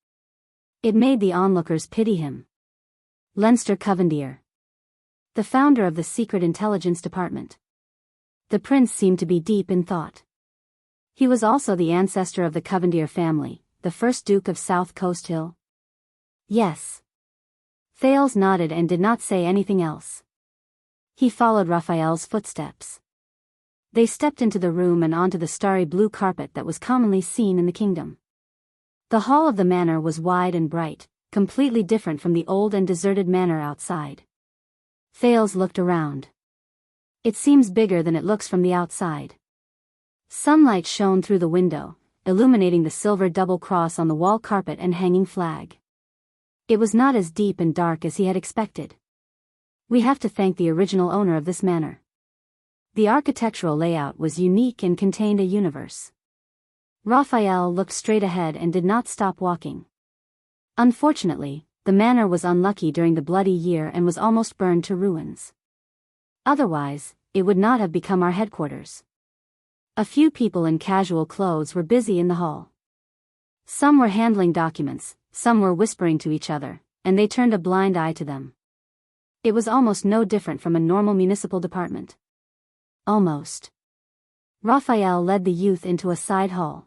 It made the onlookers pity him. Leinster Covendier, the founder of the secret intelligence department. The prince seemed to be deep in thought. He was also the ancestor of the Covendier family, the first Duke of South Coast Hill. Yes. Thales nodded and did not say anything else. He followed Raphael's footsteps. They stepped into the room and onto the starry blue carpet that was commonly seen in the kingdom. The hall of the manor was wide and bright, completely different from the old and deserted manor outside. Thales looked around. It seems bigger than it looks from the outside. Sunlight shone through the window, illuminating the silver double cross on the wall carpet and hanging flag. It was not as deep and dark as he had expected. We have to thank the original owner of this manor. The architectural layout was unique and contained a universe. Raphael looked straight ahead and did not stop walking. Unfortunately, the manor was unlucky during the bloody year and was almost burned to ruins. Otherwise, it would not have become our headquarters. A few people in casual clothes were busy in the hall. Some were handling documents, some were whispering to each other, and they turned a blind eye to them. It was almost no different from a normal municipal department. Almost. Raphael led the youth into a side hall.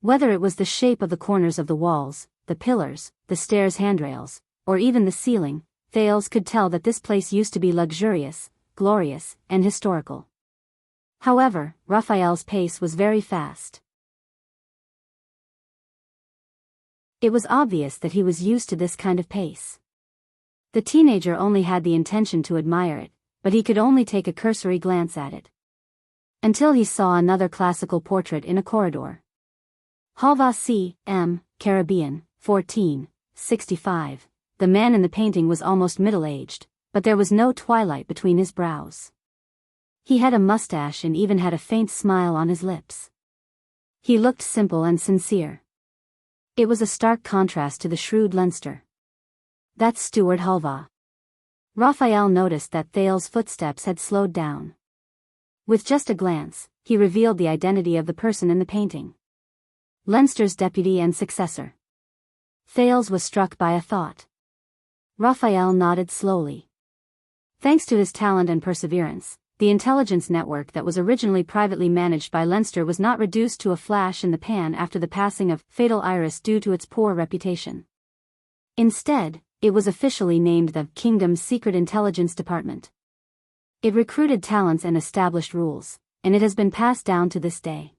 Whether it was the shape of the corners of the walls, the pillars, the stairs' handrails, or even the ceiling, Thales could tell that this place used to be luxurious, glorious, and historical. However, Raphael's pace was very fast. It was obvious that he was used to this kind of pace. The teenager only had the intention to admire it, but he could only take a cursory glance at it. Until he saw another classical portrait in a corridor. Halva C.M., Caribbean, 1465. The man in the painting was almost middle-aged, but there was no twilight between his brows. He had a mustache and even had a faint smile on his lips. He looked simple and sincere. It was a stark contrast to the shrewd Leinster. That's Steward Halva. Raphael noticed that Thales' footsteps had slowed down. With just a glance, he revealed the identity of the person in the painting. Leinster's deputy and successor. Thales was struck by a thought. Raphael nodded slowly. Thanks to his talent and perseverance, the intelligence network that was originally privately managed by Leinster was not reduced to a flash in the pan after the passing of Fatal Iris due to its poor reputation. Instead, it was officially named the Kingdom's Secret Intelligence Department. It recruited talents and established rules, and it has been passed down to this day.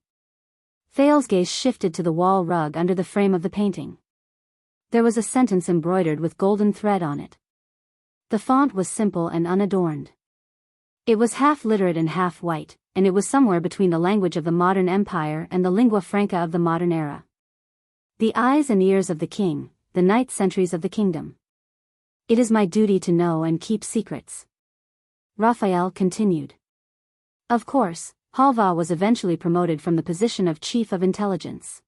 Thales' gaze shifted to the wall rug under the frame of the painting. There was a sentence embroidered with golden thread on it. The font was simple and unadorned. It was half literate and half white, and it was somewhere between the language of the modern empire and the lingua franca of the modern era. The eyes and ears of the king, the night sentries of the kingdom. It is my duty to know and keep secrets. Raphael continued. Of course, Halva was eventually promoted from the position of Chief of Intelligence.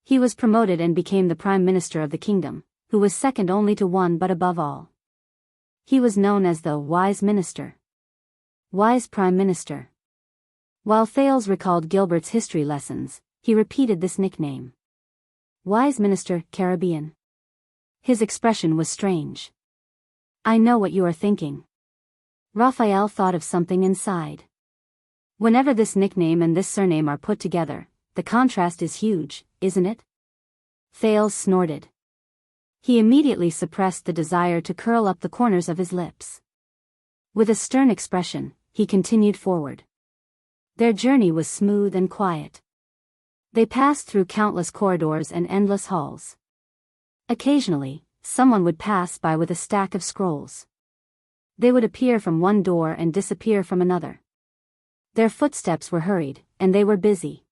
He was promoted and became the Prime Minister of the kingdom, who was second only to one but above all. He was known as the Wise Minister. Wise Prime Minister. While Thales recalled Gilbert's history lessons, he repeated this nickname. Wise Minister, Caribbean. His expression was strange. I know what you are thinking. Raphael thought of something inside. Whenever this nickname and this surname are put together, the contrast is huge, isn't it? Thales snorted. He immediately suppressed the desire to curl up the corners of his lips. With a stern expression, he continued forward. Their journey was smooth and quiet. They passed through countless corridors and endless halls. Occasionally, someone would pass by with a stack of scrolls. They would appear from one door and disappear from another. Their footsteps were hurried, and they were busy.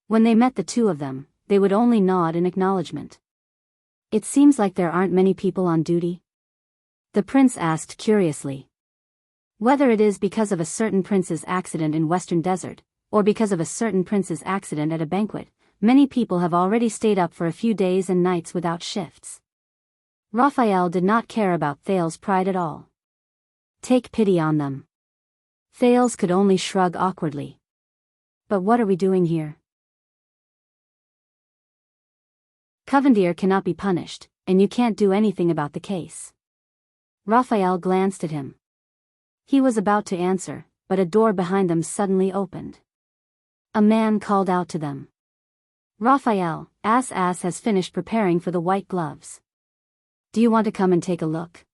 When they met the two of them, they would only nod in acknowledgement. "It seems like there aren't many people on duty?" the prince asked curiously. "Whether it is because of a certain prince's accident in Western Desert, or because of a certain prince's accident at a banquet, many people have already stayed up for a few days and nights without shifts." Raphael did not care about Thales' pride at all. "Take pity on them." Thales could only shrug awkwardly. "But what are we doing here?" "Covendier cannot be punished, and you can't do anything about the case." Raphael glanced at him. He was about to answer, but a door behind them suddenly opened. A man called out to them. "Raphael, Ass has finished preparing for the white gloves. Do you want to come and take a look?"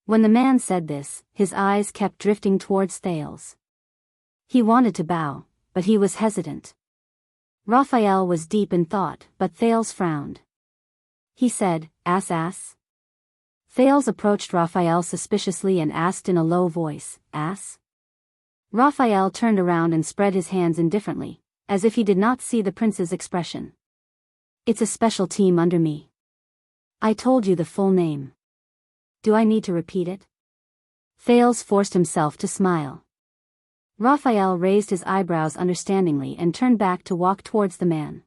When the man said this, his eyes kept drifting towards Thales. He wanted to bow, but he was hesitant. Raphael was deep in thought, but Thales frowned. He said, Ass? Thales approached Raphael suspiciously and asked in a low voice, "Ass?" Raphael turned around and spread his hands indifferently, as if he did not see the prince's expression. "It's a special team under me. I told you the full name. Do I need to repeat it?" Thales forced himself to smile. Raphael raised his eyebrows understandingly and turned back to walk towards the man.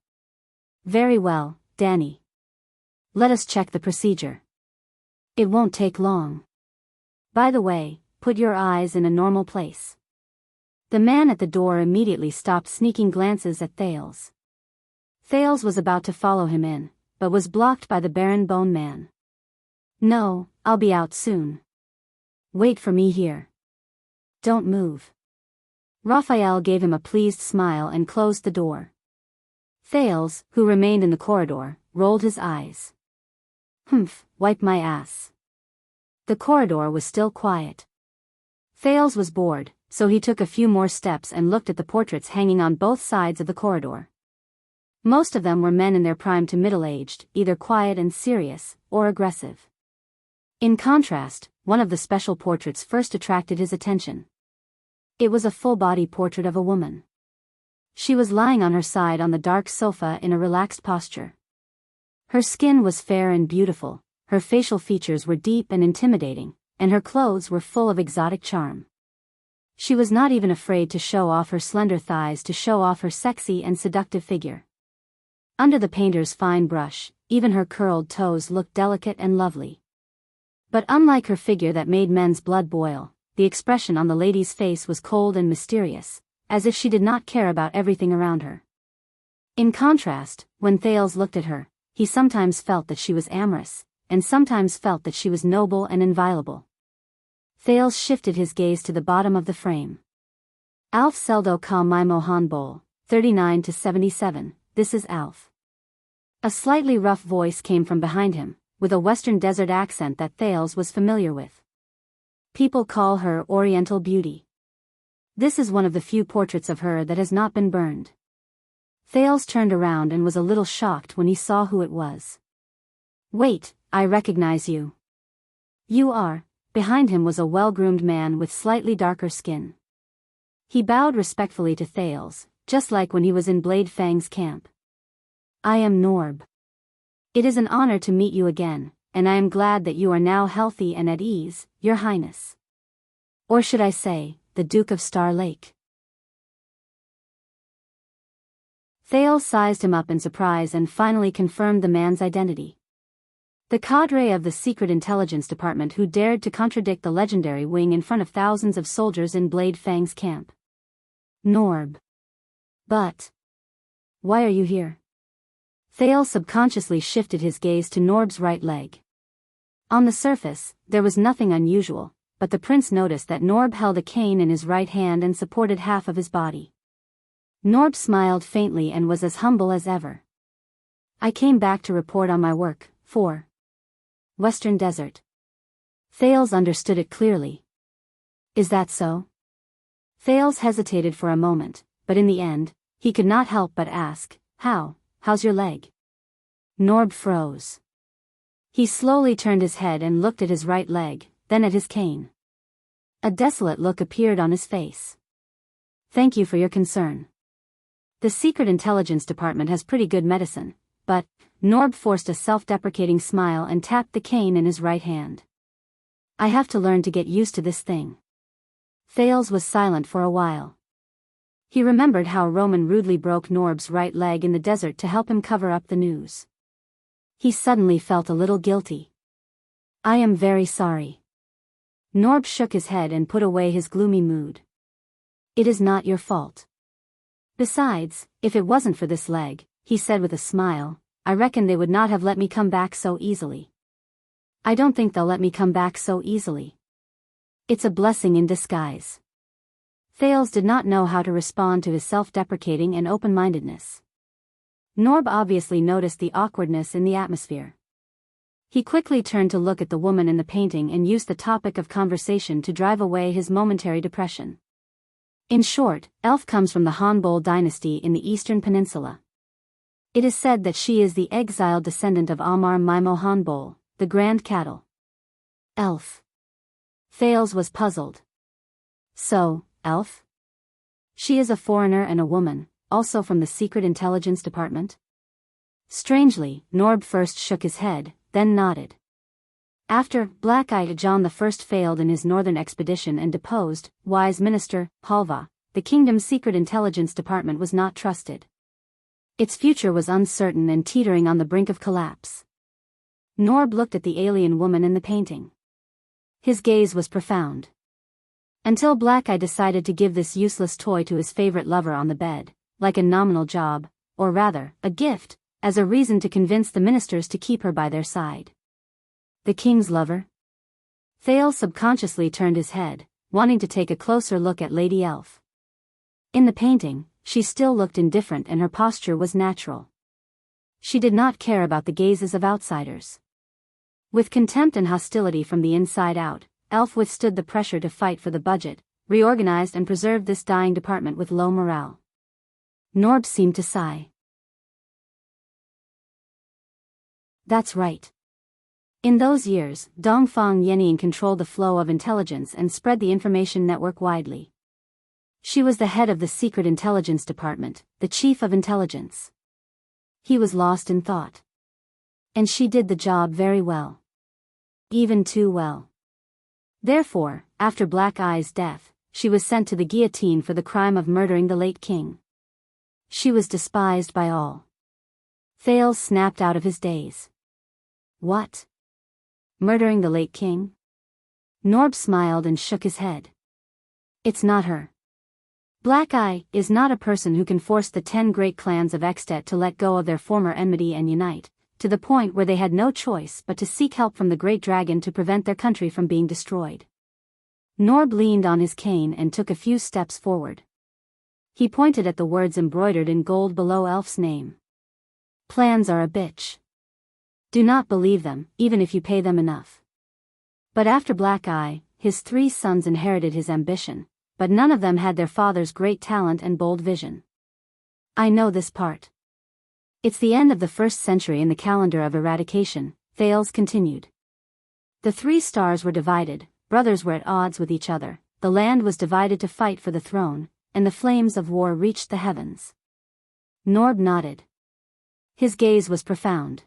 "Very well, Danny. Let us check the procedure. It won't take long. By the way, put your eyes in a normal place." The man at the door immediately stopped sneaking glances at Thales. Thales was about to follow him in, but was blocked by the barren bone man. "No, I'll be out soon. Wait for me here. Don't move." Raphael gave him a pleased smile and closed the door. Thales, who remained in the corridor, rolled his eyes. "Humph, wipe my ass." The corridor was still quiet. Thales was bored, so he took a few more steps and looked at the portraits hanging on both sides of the corridor. Most of them were men in their prime to middle-aged, either quiet and serious, or aggressive. In contrast, one of the special portraits first attracted his attention. It was a full-body portrait of a woman. She was lying on her side on the dark sofa in a relaxed posture. Her skin was fair and beautiful, her facial features were deep and intimidating, and her clothes were full of exotic charm. She was not even afraid to show off her slender thighs to show off her sexy and seductive figure. Under the painter's fine brush, even her curled toes looked delicate and lovely. But unlike her figure that made men's blood boil, the expression on the lady's face was cold and mysterious, as if she did not care about everything around her. In contrast, when Thales looked at her, he sometimes felt that she was amorous, and sometimes felt that she was noble and inviolable. Thales shifted his gaze to the bottom of the frame. Alf Seldo Ka My Mohan Bol, 39-77, this is Alf. A slightly rough voice came from behind him, with a Western Desert accent that Thales was familiar with. People call her Oriental Beauty. This is one of the few portraits of her that has not been burned. Thales turned around and was a little shocked when he saw who it was. "Wait, I recognize you." "You are." Behind him was a well-groomed man with slightly darker skin. He bowed respectfully to Thales, just like when he was in Blade Fang's camp. "I am Norb. It is an honor to meet you again, and I am glad that you are now healthy and at ease, Your Highness. Or should I say, the Duke of Star Lake." Thales sized him up in surprise and finally confirmed the man's identity. The cadre of the Secret Intelligence Department who dared to contradict the legendary Wing in front of thousands of soldiers in Blade Fang's camp. "Norb. But why are you here?" Thales subconsciously shifted his gaze to Norb's right leg. On the surface, there was nothing unusual, but the prince noticed that Norb held a cane in his right hand and supported half of his body. Norb smiled faintly and was as humble as ever. "I came back to report on my work, for Western Desert." Thales understood it clearly. "Is that so?" Thales hesitated for a moment, but in the end, he could not help but ask, How's your leg?" Norb froze. He slowly turned his head and looked at his right leg, then at his cane. A desolate look appeared on his face. "Thank you for your concern. The Secret Intelligence Department has pretty good medicine, but, Norb forced a self-deprecating smile and tapped the cane in his right hand. I have to learn to get used to this thing. Thales was silent for a while. He remembered how Roman rudely broke Norb's right leg in the desert to help him cover up the news. He suddenly felt a little guilty. I am very sorry. Norb shook his head and put away his gloomy mood. It is not your fault. Besides, if it wasn't for this leg, he said with a smile, I reckon they would not have let me come back so easily. I don't think they'll let me come back so easily. It's a blessing in disguise. Thales did not know how to respond to his self-deprecating and open-mindedness. Norb obviously noticed the awkwardness in the atmosphere. He quickly turned to look at the woman in the painting and used the topic of conversation to drive away his momentary depression. In short, Elf comes from the Hanbol dynasty in the Eastern Peninsula. It is said that she is the exiled descendant of Amar Maimo Hanbol, the Grand Cattle. Elf. Thales was puzzled. So, Elf? She is a foreigner and a woman, also from the Secret Intelligence Department? Strangely, Norb first shook his head, then nodded. After Black-Eyed John I failed in his northern expedition and deposed, wise minister, Halva, the kingdom's Secret Intelligence Department was not trusted. Its future was uncertain and teetering on the brink of collapse. Norb looked at the alien woman in the painting. His gaze was profound. Until Black-Eye decided to give this useless toy to his favorite lover on the bed, like a nominal job, or rather, a gift, as a reason to convince the ministers to keep her by their side. The king's lover? Thales subconsciously turned his head, wanting to take a closer look at Lady Elf. In the painting, she still looked indifferent and her posture was natural. She did not care about the gazes of outsiders. With contempt and hostility from the inside out, Elf withstood the pressure to fight for the budget, reorganized and preserved this dying department with low morale. Norb seemed to sigh. That's right. In those years, Dongfang Yannian controlled the flow of intelligence and spread the information network widely. She was the head of the Secret Intelligence Department, the chief of intelligence. He was lost in thought. And she did the job very well. Even too well. Therefore, after Black-Eye's death, she was sent to the guillotine for the crime of murdering the late king. She was despised by all. Thales snapped out of his daze. What? Murdering the late king? Norb smiled and shook his head. It's not her. Black-Eye is not a person who can force the 10 great clans of Extet to let go of their former enmity and unite, to the point where they had no choice but to seek help from the great dragon to prevent their country from being destroyed. Norb leaned on his cane and took a few steps forward. He pointed at the words embroidered in gold below Elf's name. Plans are a bitch. Do not believe them, even if you pay them enough. But after Black-Eye, his 3 sons inherited his ambition, but none of them had their father's great talent and bold vision. I know this part. It's the end of the 1st century in the calendar of eradication, Thales continued. The 3 stars were divided, brothers were at odds with each other, the land was divided to fight for the throne, and the flames of war reached the heavens. Norb nodded. His gaze was profound.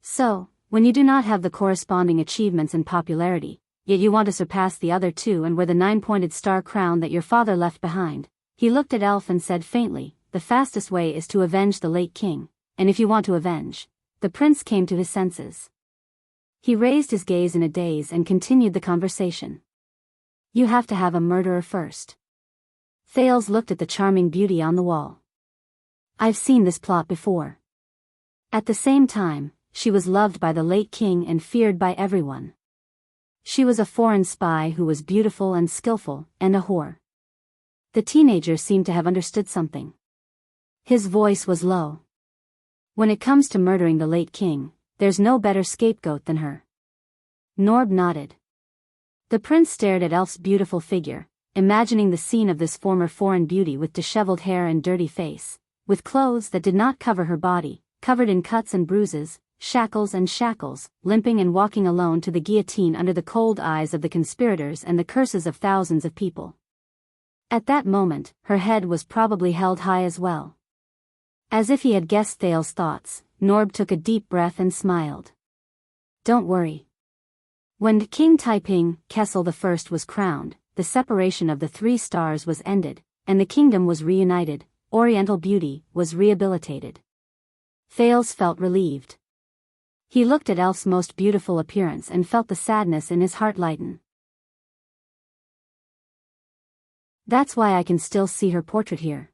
So, when you do not have the corresponding achievements and popularity, yet you want to surpass the other 2 and wear the 9-pointed star crown that your father left behind, he looked at Elf and said faintly, the fastest way is to avenge the late king, and if you want to avenge, the prince came to his senses. He raised his gaze in a daze and continued the conversation. You have to have a murderer first. Thales looked at the charming beauty on the wall. I've seen this plot before. At the same time, she was loved by the late king and feared by everyone. She was a foreign spy who was beautiful and skillful, and a whore. The teenager seemed to have understood something. His voice was low. When it comes to murdering the late king, there's no better scapegoat than her. Norb nodded. The prince stared at Elf's beautiful figure, imagining the scene of this former foreign beauty with disheveled hair and dirty face, with clothes that did not cover her body, covered in cuts and bruises, shackles, limping and walking alone to the guillotine under the cold eyes of the conspirators and the curses of thousands of people. At that moment, her head was probably held high as well. As if he had guessed Thale's thoughts, Norb took a deep breath and smiled. Don't worry. When King Taiping Kessel I was crowned, the separation of the 3 stars was ended, and the kingdom was reunited. Oriental beauty was rehabilitated. Thales felt relieved. He looked at Elf's most beautiful appearance and felt the sadness in his heart lighten. That's why I can still see her portrait here.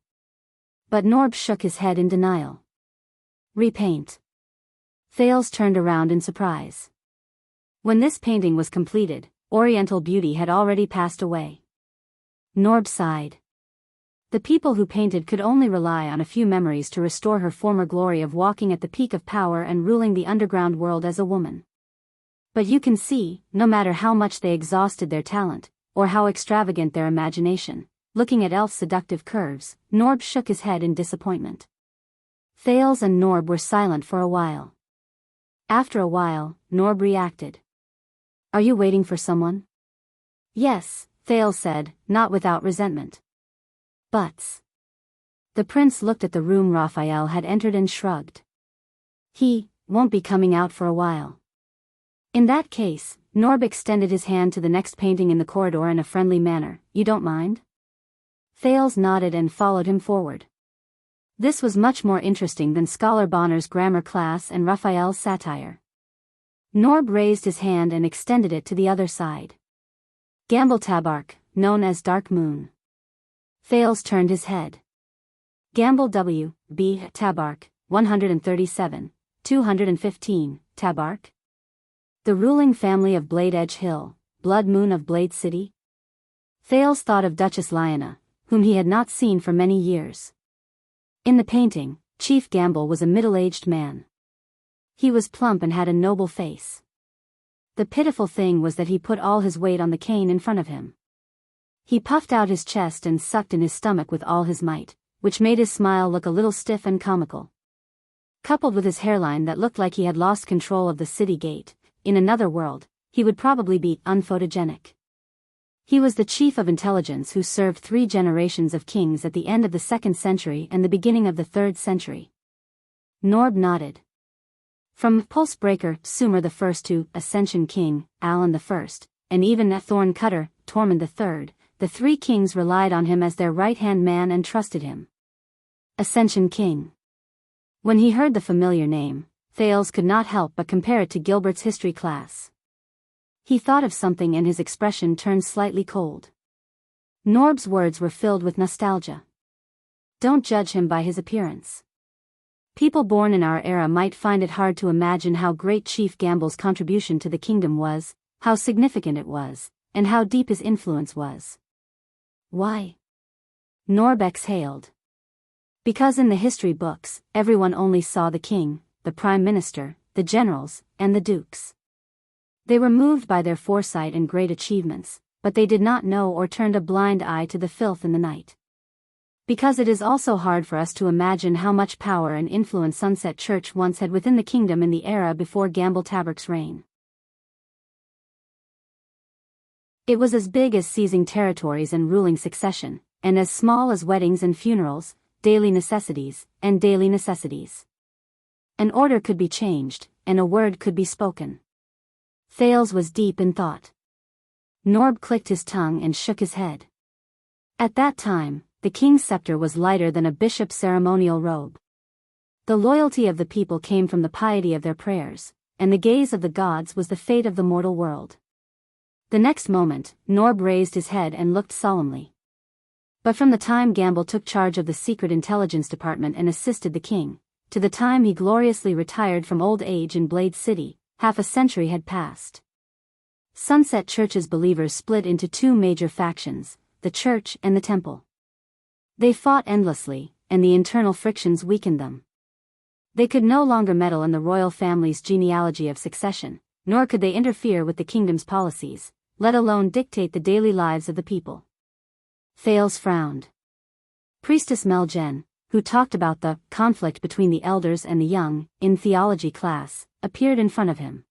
But Norb shook his head in denial. Repaint. Thales turned around in surprise. When this painting was completed, Oriental beauty had already passed away. Norb sighed. The people who painted could only rely on a few memories to restore her former glory of walking at the peak of power and ruling the underground world as a woman. But you can see, no matter how much they exhausted their talent, or how extravagant their imagination, looking at Elf's seductive curves, Norb shook his head in disappointment. Thales and Norb were silent for a while. After a while, Norb reacted. Are you waiting for someone? Yes, Thales said, not without resentment. But the prince looked at the room Raphael had entered and shrugged. He won't be coming out for a while. In that case, Norb extended his hand to the next painting in the corridor in a friendly manner. You don't mind? Thales nodded and followed him forward. This was much more interesting than Scholar Bonner's grammar class and Raphael's satire. Norb raised his hand and extended it to the other side. Gamble Tabark, known as Dark Moon. Thales turned his head. Gamble W. B. Tabark, 137, 215, Tabark. The ruling family of Blade Edge Hill, Blood Moon of Blade City. Thales thought of Duchess Lyanna, whom he had not seen for many years. In the painting, Chief Gamble was a middle-aged man. He was plump and had a noble face. The pitiful thing was that he put all his weight on the cane in front of him. He puffed out his chest and sucked in his stomach with all his might, which made his smile look a little stiff and comical. Coupled with his hairline that looked like he had lost control of the city gate, in another world, he would probably be unphotogenic. He was the chief of intelligence who served 3 generations of kings at the end of the 2nd century and the beginning of the 3rd century. Norb nodded. From Pulsebreaker Sumer I to Ascension King, Alan I, and even Thorn Cutter, Tormund III, the 3 kings relied on him as their right-hand man and trusted him. Ascension King. When he heard the familiar name, Thales could not help but compare it to Gilbert's history class. He thought of something and his expression turned slightly cold. Norb's words were filled with nostalgia. Don't judge him by his appearance. People born in our era might find it hard to imagine how great Chief Gamble's contribution to the kingdom was, how significant it was, and how deep his influence was. Why? Norb exhaled. Because in the history books, everyone only saw the king, the prime minister, the generals, and the dukes. They were moved by their foresight and great achievements, but they did not know or turned a blind eye to the filth in the night. Because it is also hard for us to imagine how much power and influence Sunset Church once had within the kingdom in the era before Gamble Tabark's reign. It was as big as seizing territories and ruling succession, and as small as weddings and funerals, daily necessities, and daily necessities. An order could be changed, and a word could be spoken. Thales was deep in thought. Norb clicked his tongue and shook his head. At that time, the king's scepter was lighter than a bishop's ceremonial robe. The loyalty of the people came from the piety of their prayers, and the gaze of the gods was the fate of the mortal world. The next moment, Norb raised his head and looked solemnly. But from the time Gamble took charge of the secret intelligence department and assisted the king, to the time he gloriously retired from old age in Blade City, half a century had passed. Sunset Church's believers split into 2 major factions, the church and the temple. They fought endlessly, and the internal frictions weakened them. They could no longer meddle in the royal family's genealogy of succession, nor could they interfere with the kingdom's policies, let alone dictate the daily lives of the people. Thales frowned. Priestess Meljen, who talked about the conflict between the elders and the young, in theology class, appeared in front of him.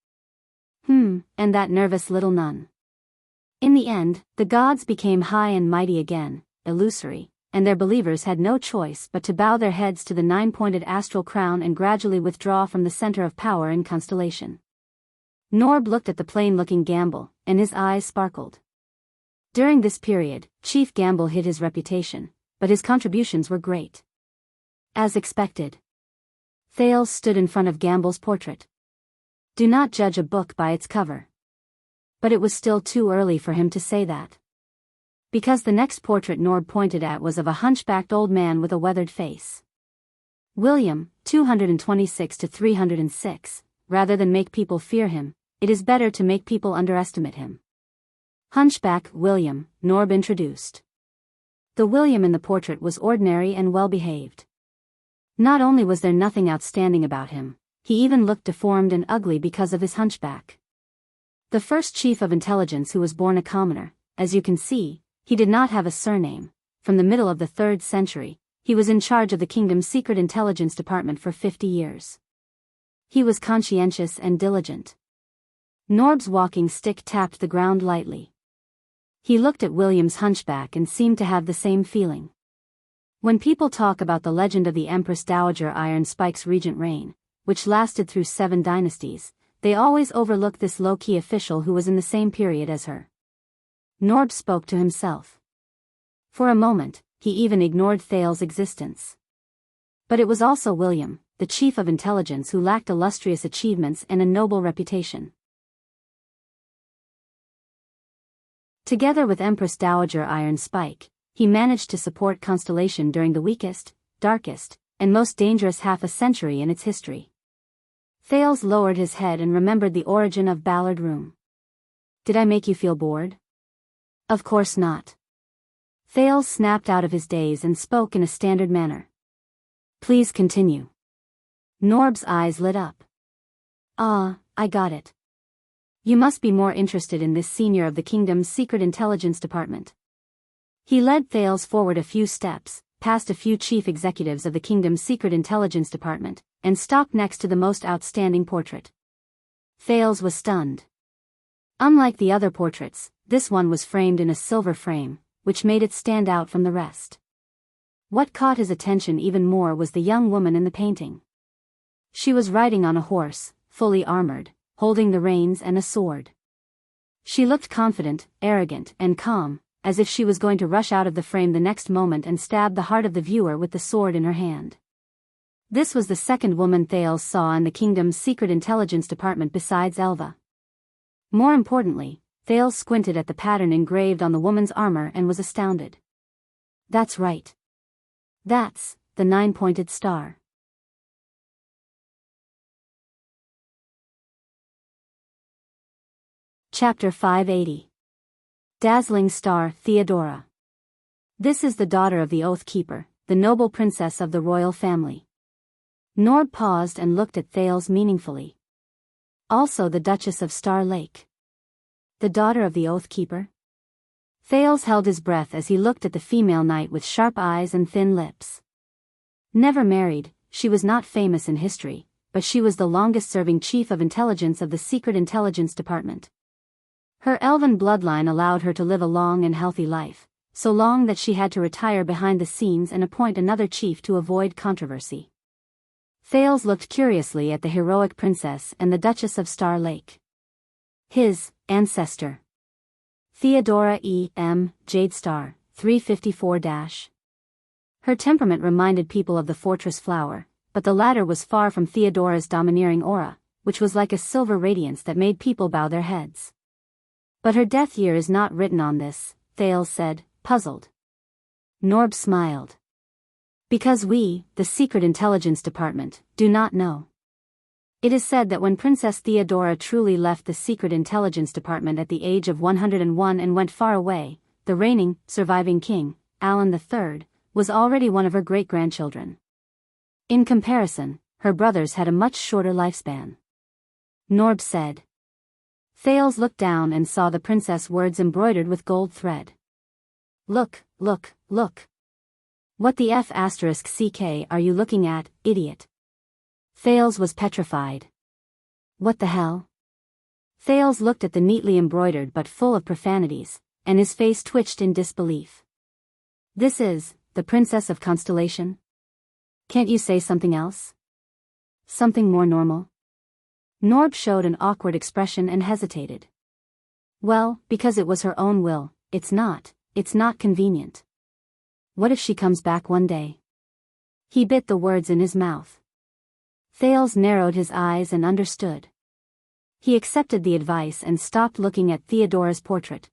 And that nervous little nun. In the end, the gods became high and mighty again, illusory, and their believers had no choice but to bow their heads to the nine-pointed astral crown and gradually withdraw from the center of power in constellation. Norb looked at the plain-looking Gamble, and his eyes sparkled. During this period, Chief Gamble hid his reputation, but his contributions were great. As expected, Thales stood in front of Gamble's portrait. Do not judge a book by its cover. But it was still too early for him to say that. Because the next portrait Norb pointed at was of a hunchbacked old man with a weathered face. William, 226-306, rather than make people fear him, it is better to make people underestimate him. Hunchback William, Norb introduced. The William in the portrait was ordinary and well-behaved. Not only was there nothing outstanding about him, he even looked deformed and ugly because of his hunchback. The first chief of intelligence who was born a commoner, as you can see, he did not have a surname. From the middle of the 3rd century, he was in charge of the kingdom's secret intelligence department for 50 years. He was conscientious and diligent. Norb's walking stick tapped the ground lightly. He looked at William's hunchback and seemed to have the same feeling. When people talk about the legend of the Empress Dowager Iron Spike's regent reign, which lasted through 7 dynasties, they always overlook this low-key official who was in the same period as her. Norb spoke to himself. For a moment, he even ignored Thales' existence. But it was also William, the chief of intelligence, who lacked illustrious achievements and a noble reputation. Together with Empress Dowager Iron Spike, he managed to support Constellation during the weakest, darkest, and most dangerous half a century in its history. Thales lowered his head and remembered the origin of Ballard Room. Did I make you feel bored? Of course not. Thales snapped out of his daze and spoke in a standard manner. Please continue. Norb's eyes lit up. Ah, I got it. You must be more interested in this senior of the kingdom's secret intelligence department. He led Thales forward a few steps, past a few chief executives of the kingdom's secret intelligence department, and stopped next to the most outstanding portrait. Thales was stunned. Unlike the other portraits, this one was framed in a silver frame, which made it stand out from the rest. What caught his attention even more was the young woman in the painting. She was riding on a horse, fully armored, holding the reins and a sword. She looked confident, arrogant, and calm, as if she was going to rush out of the frame the next moment and stab the heart of the viewer with the sword in her hand. This was the second woman Thales saw in the kingdom's secret intelligence department besides Elva. More importantly, Thales squinted at the pattern engraved on the woman's armor and was astounded. That's right. That's the 9-pointed star. Chapter 580. Dazzling Star Theodora. This is the daughter of the Oath Keeper, the noble princess of the royal family. Norb paused and looked at Thales meaningfully. Also the Duchess of Star Lake. The daughter of the Oath Keeper? Thales held his breath as he looked at the female knight with sharp eyes and thin lips. Never married, she was not famous in history, but she was the longest-serving chief of intelligence of the Secret Intelligence Department. Her elven bloodline allowed her to live a long and healthy life, so long that she had to retire behind the scenes and appoint another chief to avoid controversy. Thales looked curiously at the heroic princess and the Duchess of Star Lake. His ancestor. Theodora E.M. Jadestar, 354-. Her temperament reminded people of the fortress flower, but the latter was far from Theodora's domineering aura, which was like a silver radiance that made people bow their heads. But her death year is not written on this, Thales said, puzzled. Norb smiled. Because we, the Secret Intelligence Department, do not know. It is said that when Princess Theodora truly left the Secret Intelligence Department at the age of 101 and went far away, the reigning, surviving king, Alan III, was already one of her great-grandchildren. In comparison, her brothers had a much shorter lifespan. Norb said. Thales looked down and saw the princess words embroidered with gold thread. Look, look, look. What the F***ck are you looking at, idiot? Thales was petrified. What the hell? Thales looked at the neatly embroidered but full of profanities, and his face twitched in disbelief. This is the Princess of Constellation? Can't you say something else? Something more normal? Norb showed an awkward expression and hesitated. Well, because it was her own will, it's not convenient. What if she comes back one day? He bit the words in his mouth. Thales narrowed his eyes and understood. He accepted the advice and stopped looking at Theodora's portrait.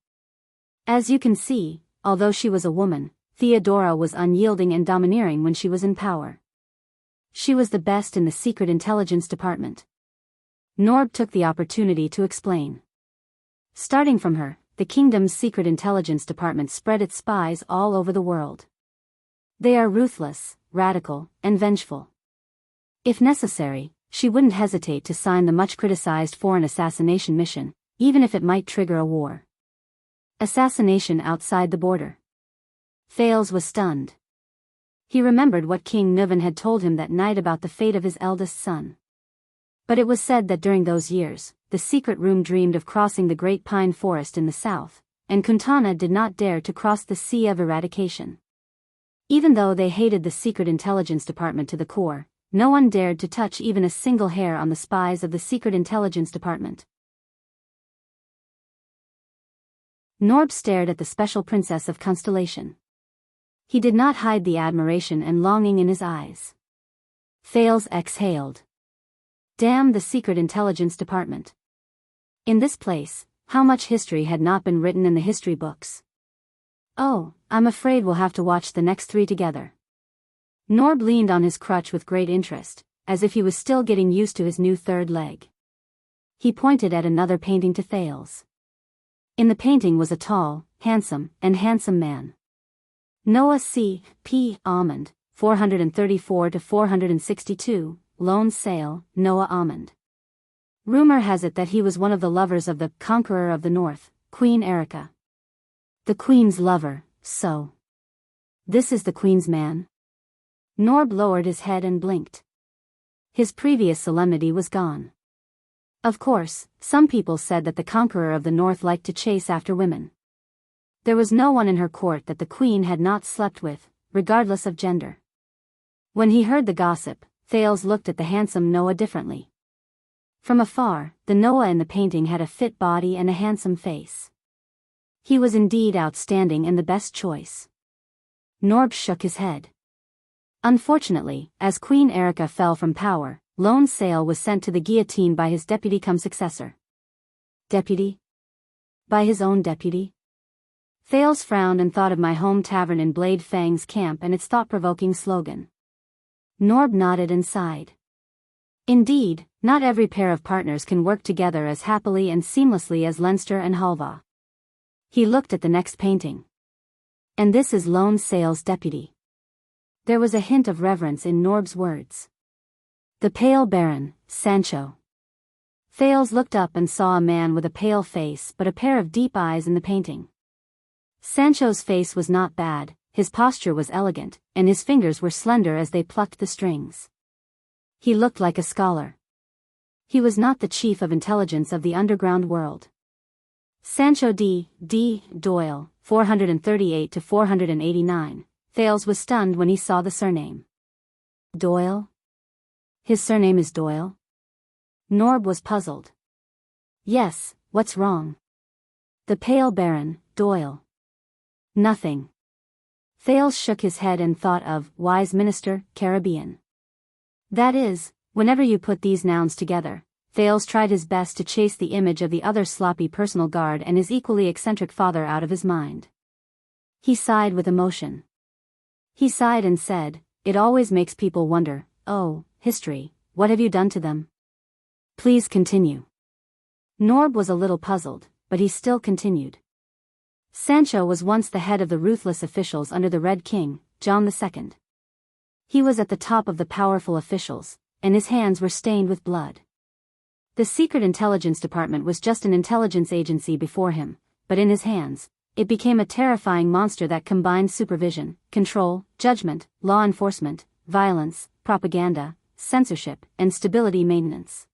As you can see, although she was a woman, Theodora was unyielding and domineering when she was in power. She was the best in the Secret Intelligence Department. Norb took the opportunity to explain. Starting from her, the kingdom's Secret Intelligence Department spread its spies all over the world. They are ruthless, radical, and vengeful. If necessary, she wouldn't hesitate to sign the much-criticized foreign assassination mission, even if it might trigger a war. Assassination outside the border. Thales was stunned. He remembered what King Nuvan had told him that night about the fate of his eldest son. But it was said that during those years, the secret room dreamed of crossing the great pine forest in the south, and Kuntana did not dare to cross the Sea of Eradication. Even though they hated the Secret Intelligence Department to the core, no one dared to touch even a single hair on the spies of the Secret Intelligence Department. Norb stared at the special princess of Constellation. He did not hide the admiration and longing in his eyes. Thales exhaled. Damn the Secret Intelligence Department. In this place, how much history had not been written in the history books? Oh, I'm afraid we'll have to watch the next 3 together. Norb leaned on his crutch with great interest, as if he was still getting used to his new third leg. He pointed at another painting to Thales. In the painting was a tall, handsome man. Noah C. P. Almond, 434-462, Lone Sail, Noah Almond. Rumor has it that he was one of the lovers of the Conqueror of the North, Queen Erica. The Queen's lover, so. This is the Queen's man? Norb lowered his head and blinked. His previous solemnity was gone. Of course, some people said that the Conqueror of the North liked to chase after women. There was no one in her court that the Queen had not slept with, regardless of gender. When he heard the gossip, Thales looked at the handsome Noah differently. From afar, the Noah in the painting had a fit body and a handsome face. He was indeed outstanding and the best choice. Norb shook his head. Unfortunately, as Queen Erica fell from power, Lone Sail was sent to the guillotine by his deputy-cum-successor. Deputy? By his own deputy? Thales frowned and thought of my home tavern in Blade Fang's camp and its thought-provoking slogan. Norb nodded and sighed. Indeed, not every pair of partners can work together as happily and seamlessly as Leinster and Halva. He looked at the next painting. And this is Lone Sail's deputy. There was a hint of reverence in Norb's words. The pale Baron, Sancho. Thales looked up and saw a man with a pale face but a pair of deep eyes in the painting. Sancho's face was not bad, his posture was elegant, and his fingers were slender as they plucked the strings. He looked like a scholar. He was not the chief of intelligence of the underground world. Sancho D. Doyle, 438-489. Thales was stunned when he saw the surname. Doyle? His surname is Doyle? Norb was puzzled. Yes, what's wrong? The pale Baron, Doyle. Nothing. Thales shook his head and thought of wise minister, Caribbean. That is, whenever you put these nouns together, Thales tried his best to chase the image of the other sloppy personal guard and his equally eccentric father out of his mind. He sighed with emotion. He sighed and said, "It always makes people wonder, oh, history, what have you done to them?" Please continue. Norb was a little puzzled, but he still continued. Sancho was once the head of the ruthless officials under the Red King, John II. He was at the top of the powerful officials, and his hands were stained with blood. The Secret Intelligence Department was just an intelligence agency before him, but in his hands, it became a terrifying monster that combined supervision, control, judgment, law enforcement, violence, propaganda, censorship, and stability maintenance.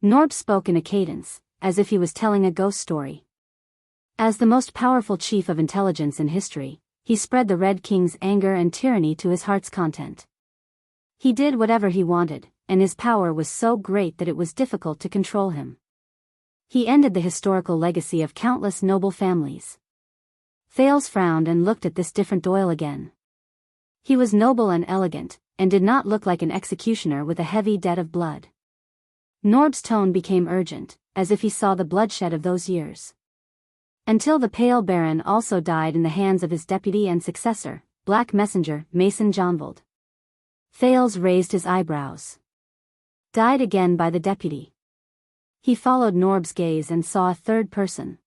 Norb spoke in a cadence, as if he was telling a ghost story. As the most powerful chief of intelligence in history, he spread the Red King's anger and tyranny to his heart's content. He did whatever he wanted, and his power was so great that it was difficult to control him. He ended the historical legacy of countless noble families. Thales frowned and looked at this different Doyle again. He was noble and elegant, and did not look like an executioner with a heavy debt of blood. Norb's tone became urgent, as if he saw the bloodshed of those years. Until the Pale Baron also died in the hands of his deputy and successor, Black Messenger, Mason Jonvald. Thales raised his eyebrows. Died again by the deputy. He followed Norb's gaze and saw a third person.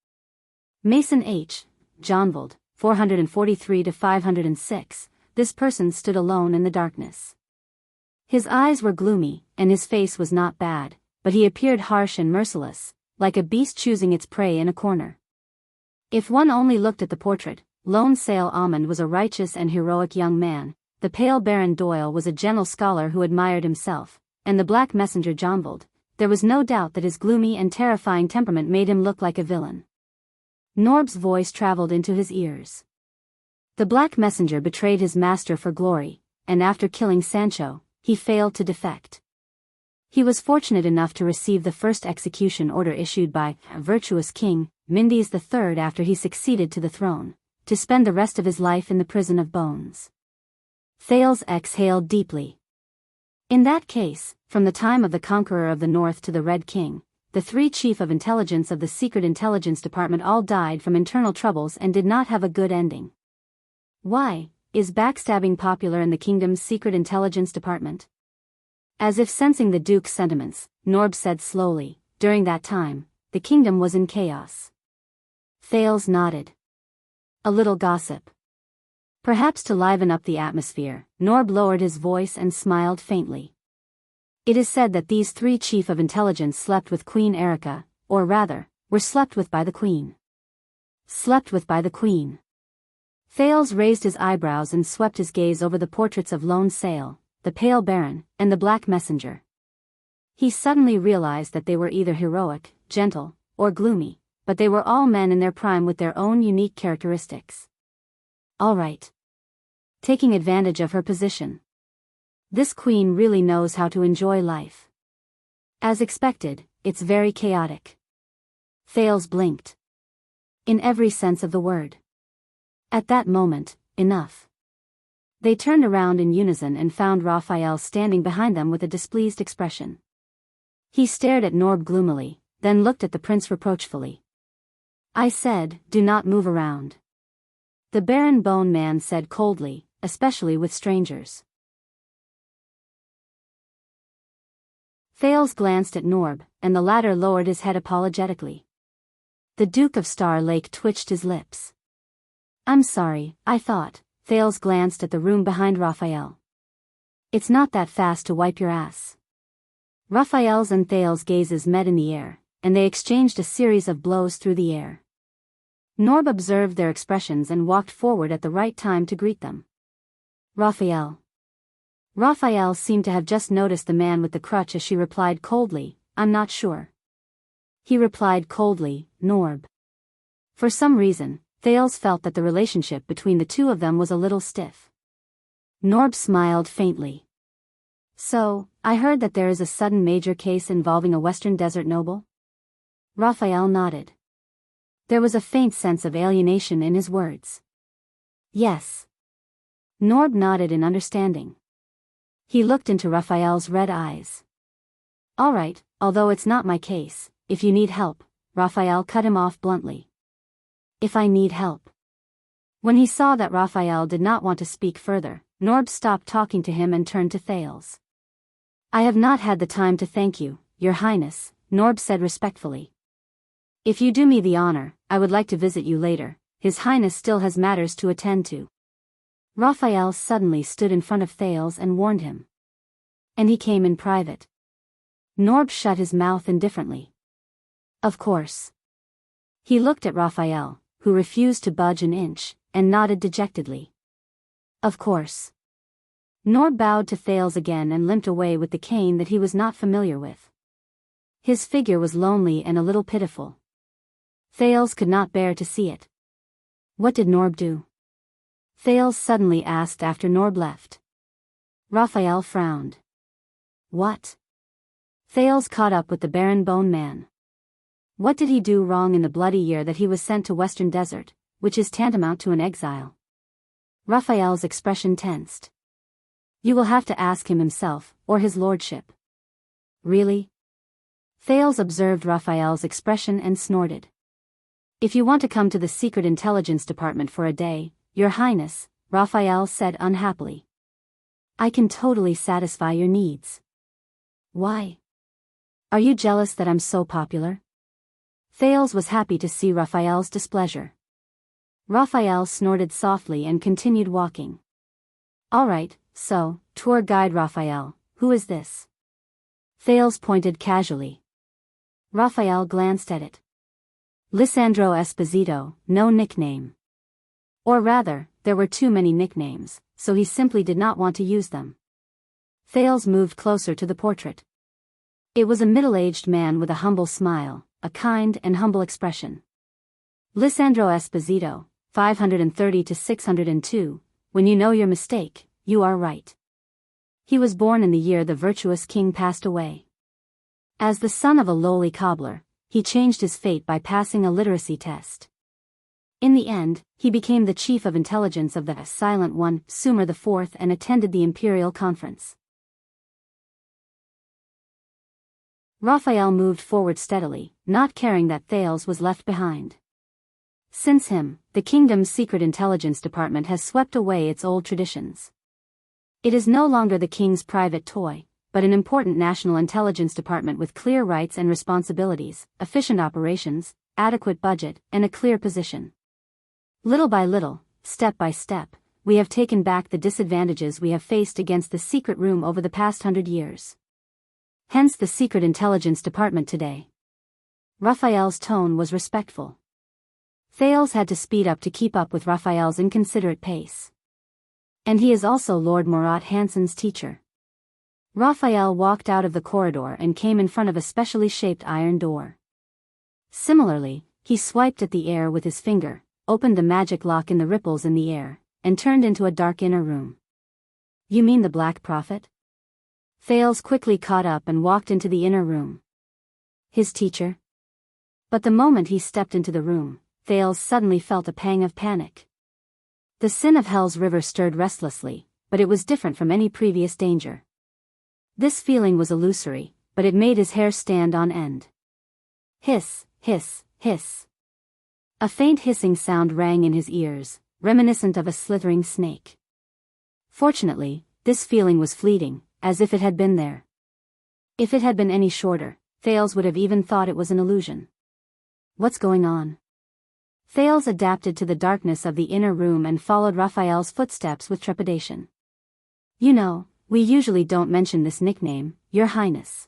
Mason H. Jonvald, 443 to 506, this person stood alone in the darkness. His eyes were gloomy, and his face was not bad, but he appeared harsh and merciless, like a beast choosing its prey in a corner. If one only looked at the portrait, Lone Sail Almond was a righteous and heroic young man, the Pale Baron Doyle was a gentle scholar who admired himself, and the Black Messenger Jonvald, there was no doubt that his gloomy and terrifying temperament made him look like a villain. Norb's voice traveled into his ears. The Black Messenger betrayed his master for glory, and after killing Sancho, he failed to defect. He was fortunate enough to receive the first execution order issued by a virtuous king, Mindys III, after he succeeded to the throne, to spend the rest of his life in the prison of bones. Thales exhaled deeply. In that case, from the time of the Conqueror of the North to the Red King, the three chief of intelligence of the Secret Intelligence Department all died from internal troubles and did not have a good ending. Why is backstabbing popular in the kingdom's Secret Intelligence Department? As if sensing the Duke's sentiments, Norb said slowly, during that time, the kingdom was in chaos. Thales nodded. A little gossip. Perhaps to liven up the atmosphere, Norb lowered his voice and smiled faintly. It is said that these three chief of intelligence slept with Queen Erica, or rather, were slept with by the Queen. Slept with by the Queen. Thales raised his eyebrows and swept his gaze over the portraits of Lone Sail, the Pale Baron, and the Black Messenger. He suddenly realized that they were either heroic, gentle, or gloomy, but they were all men in their prime with their own unique characteristics. All right. Taking advantage of her position. This queen really knows how to enjoy life. As expected, it's very chaotic. Thales blinked. In every sense of the word. At that moment, enough. They turned around in unison and found Raphael standing behind them with a displeased expression. He stared at Norb gloomily, then looked at the prince reproachfully. I said, do not move around. The Baron Bone Man said coldly, especially with strangers. Thales glanced at Norb, and the latter lowered his head apologetically. The Duke of Star Lake twitched his lips. I'm sorry, I thought. Thales glanced at the room behind Raphael. It's not that fast to wipe your ass. Raphael's and Thales' gazes met in the air, and they exchanged a series of blows through the air. Norb observed their expressions and walked forward at the right time to greet them. Raphael. Raphael seemed to have just noticed the man with the crutch as she replied coldly, I'm not sure. He replied coldly, Norb. For some reason, Thales felt that the relationship between the two of them was a little stiff. Norb smiled faintly. So, I heard that there is a sudden major case involving a Western Desert noble? Raphael nodded. There was a faint sense of alienation in his words. Yes. Norb nodded in understanding. He looked into Raphael's red eyes. All right, although it's not my case, if you need help, Raphael cut him off bluntly. If I need help. When he saw that Raphael did not want to speak further, Norb stopped talking to him and turned to Thales. I have not had the time to thank you, Your Highness, Norb said respectfully. If you do me the honor, I would like to visit you later. His Highness still has matters to attend to. Raphael suddenly stood in front of Thales and warned him. And he came in private. Norb shut his mouth indifferently. Of course. He looked at Raphael, who refused to budge an inch, and nodded dejectedly. Of course. Norb bowed to Thales again and limped away with the cane that he was not familiar with. His figure was lonely and a little pitiful. Thales could not bear to see it. What did Norb do? Thales suddenly asked after Norb left. Raphael frowned. What? Thales caught up with the barren bone man. What did he do wrong in the bloody year that he was sent to Western Desert, which is tantamount to an exile? Raphael's expression tensed. You will have to ask him himself, or his lordship. Really? Thales observed Raphael's expression and snorted. If you want to come to the Secret Intelligence Department for a day, Your Highness, Raphael said unhappily. I can totally satisfy your needs. Why? Are you jealous that I'm so popular? Thales was happy to see Raphael's displeasure. Raphael snorted softly and continued walking. All right, so, tour guide Raphael, who is this? Thales pointed casually. Raphael glanced at it. Lisandro Esposito, no nickname. Or rather, there were too many nicknames, so he simply did not want to use them. Thales moved closer to the portrait. It was a middle-aged man with a humble smile, a kind and humble expression. Lisandro Esposito, 530 to 602, when you know your mistake, you are right. He was born in the year the virtuous king passed away. As the son of a lowly cobbler, he changed his fate by passing a literacy test. In the end, he became the chief of intelligence of the Silent One, Sumer IV, and attended the imperial conference. Raphael moved forward steadily, not caring that Thales was left behind. Since him, the kingdom's secret intelligence department has swept away its old traditions. It is no longer the king's private toy, but an important national intelligence department with clear rights and responsibilities, efficient operations, adequate budget, and a clear position. Little by little, step by step, we have taken back the disadvantages we have faced against the secret room over the past 100 years. Hence the Secret Intelligence Department today. Raphael's tone was respectful. Thales had to speed up to keep up with Raphael's inconsiderate pace. And he is also Lord Murat Hansen's teacher. Raphael walked out of the corridor and came in front of a specially shaped iron door. Similarly, he swiped at the air with his finger, opened the magic lock in the ripples in the air, and turned into a dark inner room. You mean the Black Prophet? Thales quickly caught up and walked into the inner room. His teacher? But the moment he stepped into the room, Thales suddenly felt a pang of panic. The sin of Hell's river stirred restlessly, but it was different from any previous danger. This feeling was illusory, but it made his hair stand on end. Hiss, hiss, hiss. A faint hissing sound rang in his ears, reminiscent of a slithering snake. Fortunately, this feeling was fleeting, as if it had been there. If it had been any shorter, Thales would have even thought it was an illusion. What's going on? Thales adapted to the darkness of the inner room and followed Raphael's footsteps with trepidation. You know, we usually don't mention this nickname, Your Highness.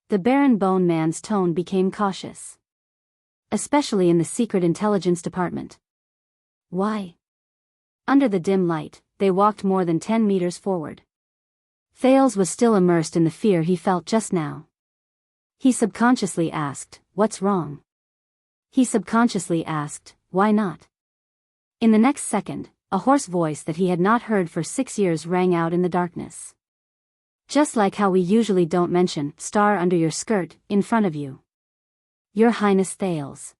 The barren bone man's tone became cautious. Especially in the Secret Intelligence Department. Why? Under the dim light, they walked more than 10 meters forward. Thales was still immersed in the fear he felt just now. He subconsciously asked, what's wrong? He subconsciously asked, why not? In the next second, a hoarse voice that he had not heard for 6 years rang out in the darkness. Just like how we usually don't mention star under your skirt, in front of you. Your Highness Thales.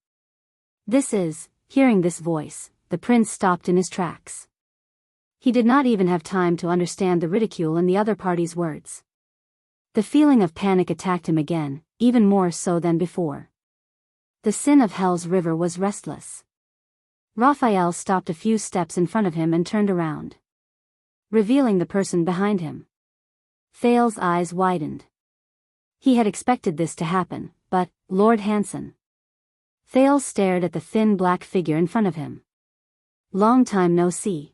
Hearing this voice, the prince stopped in his tracks. He did not even have time to understand the ridicule in the other party's words. The feeling of panic attacked him again, even more so than before. The sin of Hell's river was restless. Raphael stopped a few steps in front of him and turned around, revealing the person behind him. Thales' eyes widened. He had expected this to happen, but, Lord Hansen. Thales stared at the thin black figure in front of him. Long time no see.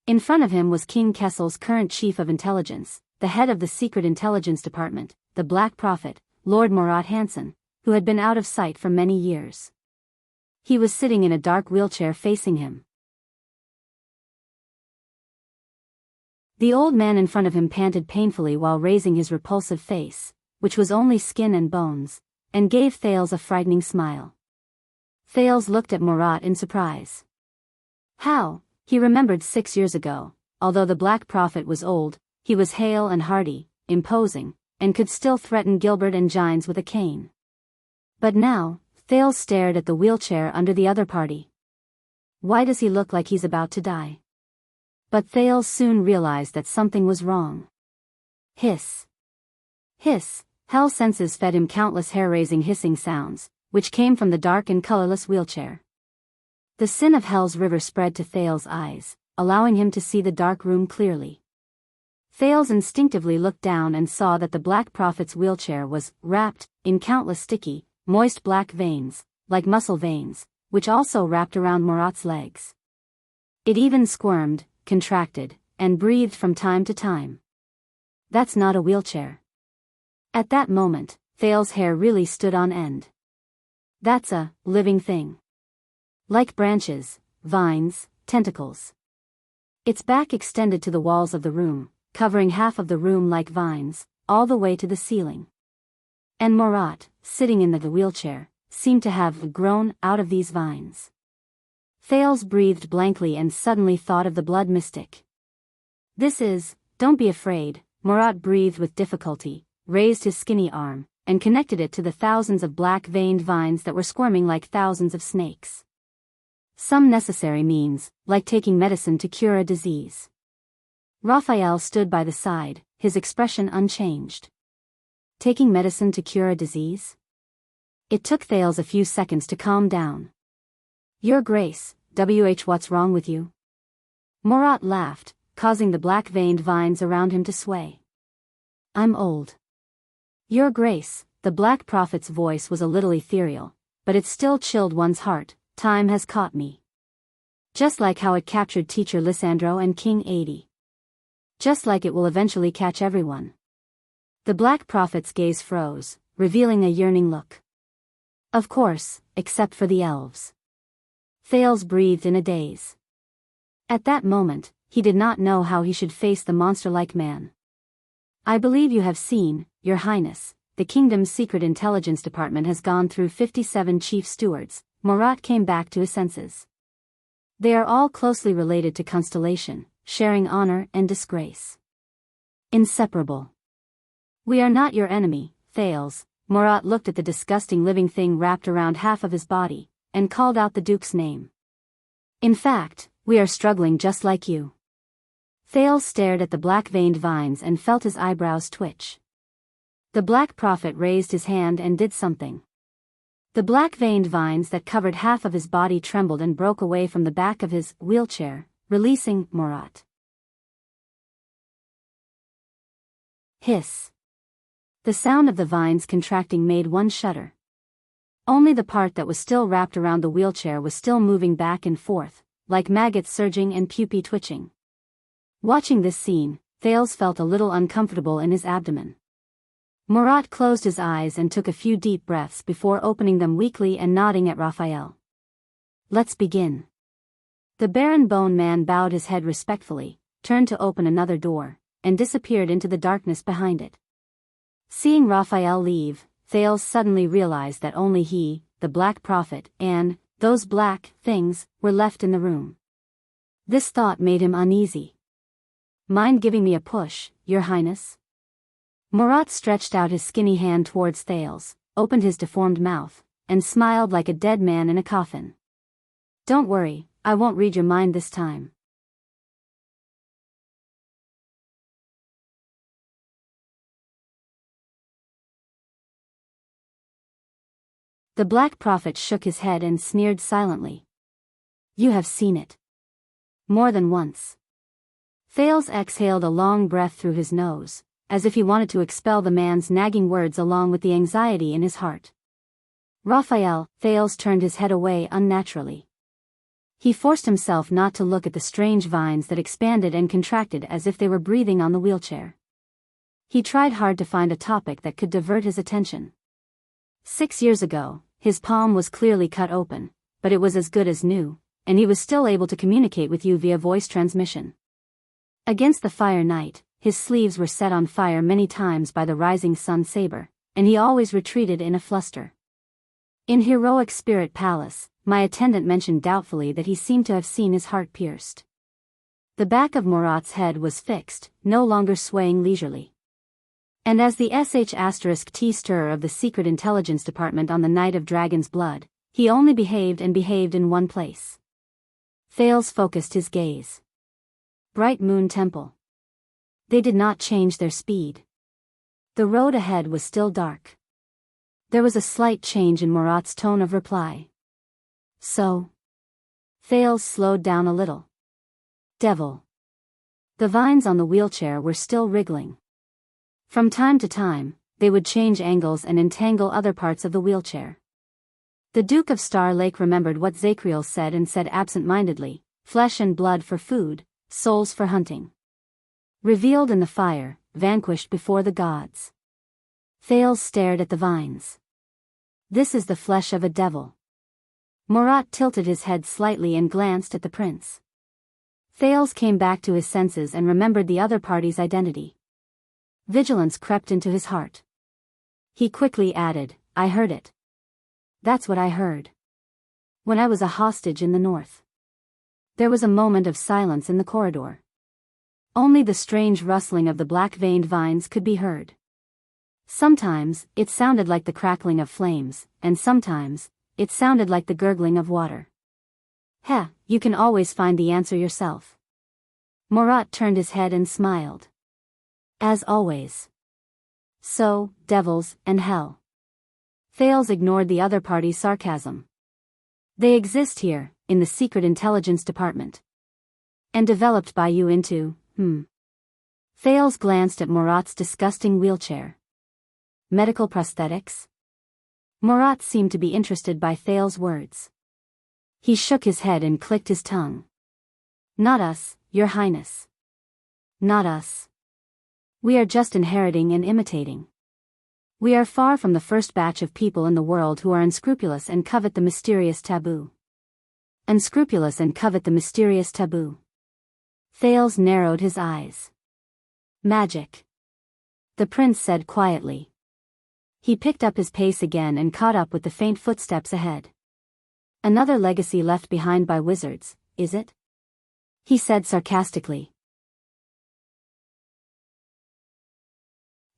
In front of him was King Kessel's current chief of intelligence, the head of the Secret Intelligence Department, the Black Prophet, Lord Murat Hansen, who had been out of sight for many years. He was sitting in a dark wheelchair facing him. The old man in front of him panted painfully while raising his repulsive face, which was only skin and bones, and gave Thales a frightening smile. Thales looked at Murat in surprise. How? He remembered 6 years ago, although the Black Prophet was old, he was hale and hearty, imposing, and could still threaten Gilbert and Gines with a cane. But now, Thales stared at the wheelchair under the other party. Why does he look like he's about to die? But Thales soon realized that something was wrong. Hiss. Hiss. Hell's senses fed him countless hair-raising hissing sounds, which came from the dark and colorless wheelchair. The sin of Hell's river spread to Thales' eyes, allowing him to see the dark room clearly. Thales instinctively looked down and saw that the Black Prophet's wheelchair was wrapped in countless sticky, moist black veins, like muscle veins, which also wrapped around Murat's legs. It even squirmed, contracted, and breathed from time to time. That's not a wheelchair. At that moment, Thales' hair really stood on end. That's a living thing. Like branches, vines, tentacles. Its back extended to the walls of the room, covering half of the room like vines, all the way to the ceiling. And Murat, sitting in the wheelchair, seemed to have grown out of these vines. Thales breathed blankly and suddenly thought of the blood mystic. Don't be afraid, Murat breathed with difficulty, raised his skinny arm, and connected it to the thousands of black-veined vines that were squirming like thousands of snakes. Some necessary means, like taking medicine to cure a disease. Raphael stood by the side, his expression unchanged. Taking medicine to cure a disease? It took Thales a few seconds to calm down. Your Grace, what's wrong with you? Murat laughed, causing the black-veined vines around him to sway. I'm old. Your Grace, the Black Prophet's voice was a little ethereal, but it still chilled one's heart. Time has caught me. Just like how it captured teacher Lysandro and King Adi. Just like it will eventually catch everyone. The Black Prophet's gaze froze, revealing a yearning look. Of course, except for the elves. Thales breathed in a daze. At that moment, he did not know how he should face the monster-like man. I believe you have seen, Your Highness, the kingdom's secret intelligence department has gone through 57 chief stewards. Murat came back to his senses. They are all closely related to Constellation, sharing honor and disgrace. Inseparable. We are not your enemy, Thales. Murat looked at the disgusting living thing wrapped around half of his body, and called out the Duke's name. In fact, we are struggling just like you. Thales stared at the black-veined vines and felt his eyebrows twitch. The Black Prophet raised his hand and did something. The black-veined vines that covered half of his body trembled and broke away from the back of his wheelchair, releasing Murat. Hiss. The sound of the vines contracting made one shudder. Only the part that was still wrapped around the wheelchair was still moving back and forth, like maggots surging and pupae twitching. Watching this scene, Thales felt a little uncomfortable in his abdomen. Murat closed his eyes and took a few deep breaths before opening them weakly and nodding at Raphael. Let's begin. The Baron Bone Man bowed his head respectfully, turned to open another door, and disappeared into the darkness behind it. Seeing Raphael leave, Thales suddenly realized that only he, the Black Prophet, and those black things were left in the room. This thought made him uneasy. Mind giving me a push, Your Highness? Murat stretched out his skinny hand towards Thales, opened his deformed mouth, and smiled like a dead man in a coffin. Don't worry, I won't read your mind this time. The Black Prophet shook his head and sneered silently. You have seen it. More than once. Thales exhaled a long breath through his nose, as if he wanted to expel the man's nagging words along with the anxiety in his heart. Raphael, Thales turned his head away unnaturally. He forced himself not to look at the strange vines that expanded and contracted as if they were breathing on the wheelchair. He tried hard to find a topic that could divert his attention. 6 years ago, his palm was clearly cut open, but it was as good as new, and he was still able to communicate with you via voice transmission. Against the fire night, his sleeves were set on fire many times by the rising sun saber, and he always retreated in a fluster. In heroic Spirit Palace, my attendant mentioned doubtfully that he seemed to have seen his heart pierced. The back of Murat's head was fixed, no longer swaying leisurely. And as the sh*t stir of the Secret Intelligence Department on the night of Dragon's Blood, he only behaved in one place. Thales focused his gaze. Bright Moon Temple. They did not change their speed. The road ahead was still dark. There was a slight change in Murat's tone of reply. So? Thales slowed down a little. Devil. The vines on the wheelchair were still wriggling. From time to time, they would change angles and entangle other parts of the wheelchair. The Duke of Star Lake remembered what Zacriel said and said absent-mindedly, flesh and blood for food, souls for hunting. Revealed in the fire, vanquished before the gods. Thales stared at the vines. This is the flesh of a devil. Murat tilted his head slightly and glanced at the prince. Thales came back to his senses and remembered the other party's identity. Vigilance crept into his heart. He quickly added, I heard it. That's what I heard. When I was a hostage in the north. There was a moment of silence in the corridor. Only the strange rustling of the black-veined vines could be heard. Sometimes, it sounded like the crackling of flames, and sometimes, it sounded like the gurgling of water. Heh, you can always find the answer yourself. Murat turned his head and smiled. As always. So, devils, and hell. Thales ignored the other party's sarcasm. They exist here, in the Secret Intelligence Department. And developed by you into, Thales glanced at Murat's disgusting wheelchair. Medical prosthetics? Murat seemed to be interested by Thales' words. He shook his head and clicked his tongue. Not us, Your Highness. Not us. We are just inheriting and imitating. We are far from the first batch of people in the world who are unscrupulous and covet the mysterious taboo. Unscrupulous and covet the mysterious taboo. Thales narrowed his eyes. Magic. The prince said quietly. He picked up his pace again and caught up with the faint footsteps ahead. Another legacy left behind by wizards, is it? He said sarcastically.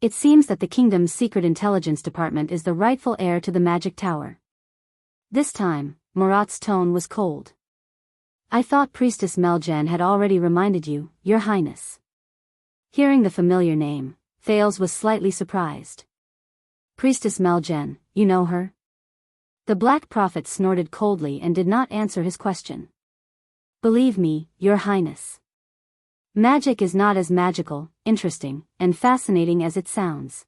It seems that the kingdom's secret intelligence department is the rightful heir to the magic tower. This time, Murat's tone was cold. I thought Priestess Meljen had already reminded you, Your Highness. Hearing the familiar name, Thales was slightly surprised. Priestess Meljen, you know her? The Black Prophet snorted coldly and did not answer his question. Believe me, Your Highness. Magic is not as magical, interesting, and fascinating as it sounds.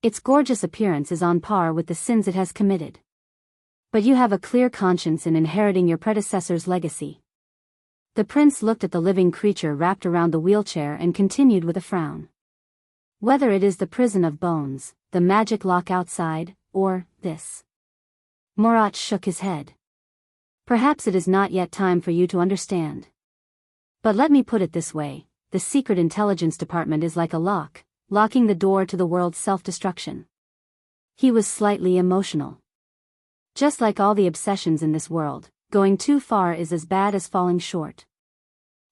Its gorgeous appearance is on par with the sins it has committed. But you have a clear conscience in inheriting your predecessor's legacy. The prince looked at the living creature wrapped around the wheelchair and continued with a frown. Whether it is the prison of bones, the magic lock outside, or this. Murat shook his head. Perhaps it is not yet time for you to understand. But let me put it this way, the Secret Intelligence Department is like a lock, locking the door to the world's self-destruction. He was slightly emotional. Just like all the obsessions in this world, going too far is as bad as falling short.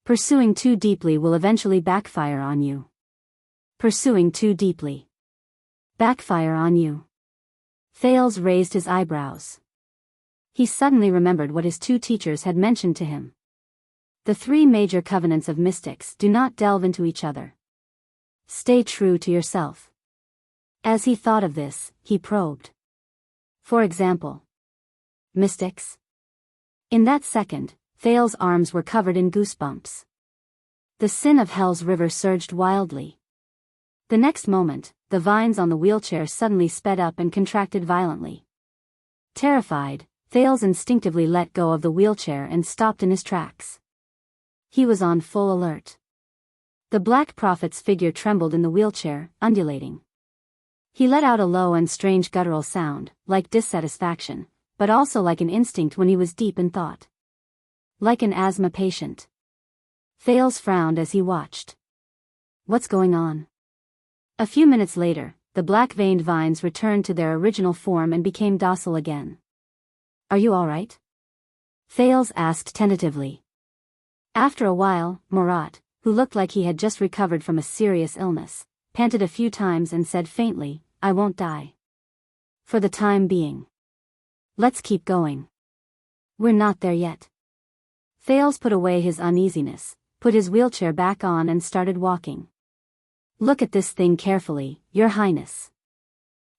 Pursuing too deeply will eventually backfire on you. Pursuing too deeply. Backfire on you. Thales raised his eyebrows. He suddenly remembered what his two teachers had mentioned to him. The three major covenants of mystics do not delve into each other. Stay true to yourself. As he thought of this, he probed. For example. Mystics? In that second, Thales' arms were covered in goosebumps. The sin of Hell's river surged wildly. The next moment, the vines on the wheelchair suddenly sped up and contracted violently. Terrified, Thales instinctively let go of the wheelchair and stopped in his tracks. He was on full alert. The Black Prophet's figure trembled in the wheelchair, undulating. He let out a low and strange guttural sound, like dissatisfaction, but also like an instinct when he was deep in thought. Like an asthma patient. Thales frowned as he watched. What's going on? A few minutes later, the black-veined vines returned to their original form and became docile again. Are you all right? Thales asked tentatively. After a while, Murat, who looked like he had just recovered from a serious illness, panted a few times and said faintly, "I won't die. For the time being. Let's keep going. We're not there yet." Thales put away his uneasiness, put his wheelchair back on and started walking. "Look at this thing carefully, Your Highness,"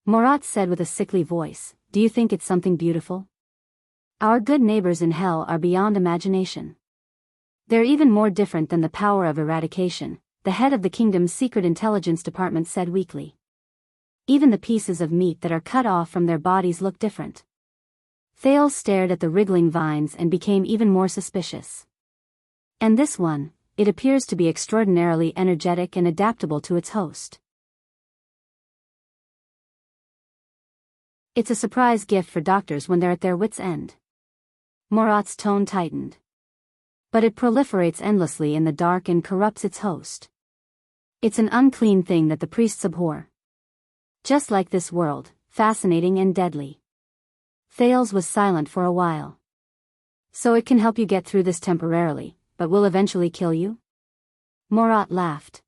Murat said with a sickly voice. "Do you think it's something beautiful? Our good neighbors in hell are beyond imagination. They're even more different than the power of eradication," the head of the kingdom's secret intelligence department said weakly. "Even the pieces of meat that are cut off from their bodies look different." Thales stared at the wriggling vines and became even more suspicious. "And this one, it appears to be extraordinarily energetic and adaptable to its host. It's a surprise gift for doctors when they're at their wits' end." Murat's tone tightened. "But it proliferates endlessly in the dark and corrupts its host. It's an unclean thing that the priests abhor. Just like this world, fascinating and deadly." Thales was silent for a while. "So it can help you get through this temporarily, but will eventually kill you?" Murat laughed.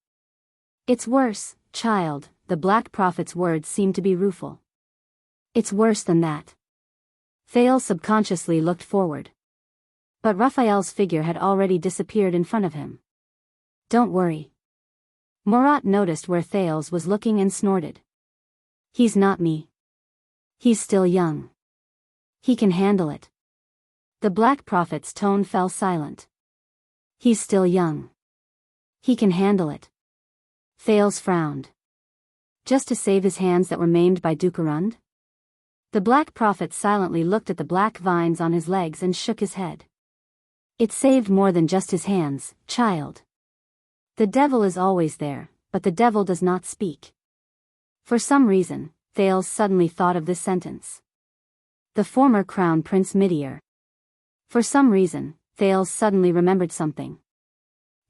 "It's worse, child," the Black Prophet's words seemed to be rueful. "It's worse than that." Thales subconsciously looked forward. But Raphael's figure had already disappeared in front of him. "Don't worry." Murat noticed where Thales was looking and snorted. "He's not me. He's still young. He can handle it." The Black Prophet's tone fell silent. "He's still young. He can handle it." Thales frowned. "Just to save his hands that were maimed by Dukarund?" The Black Prophet silently looked at the black vines on his legs and shook his head. "It saved more than just his hands, child. The devil is always there, but the devil does not speak." For some reason, Thales suddenly thought of this sentence. The former Crown Prince Midir. For some reason, Thales suddenly remembered something.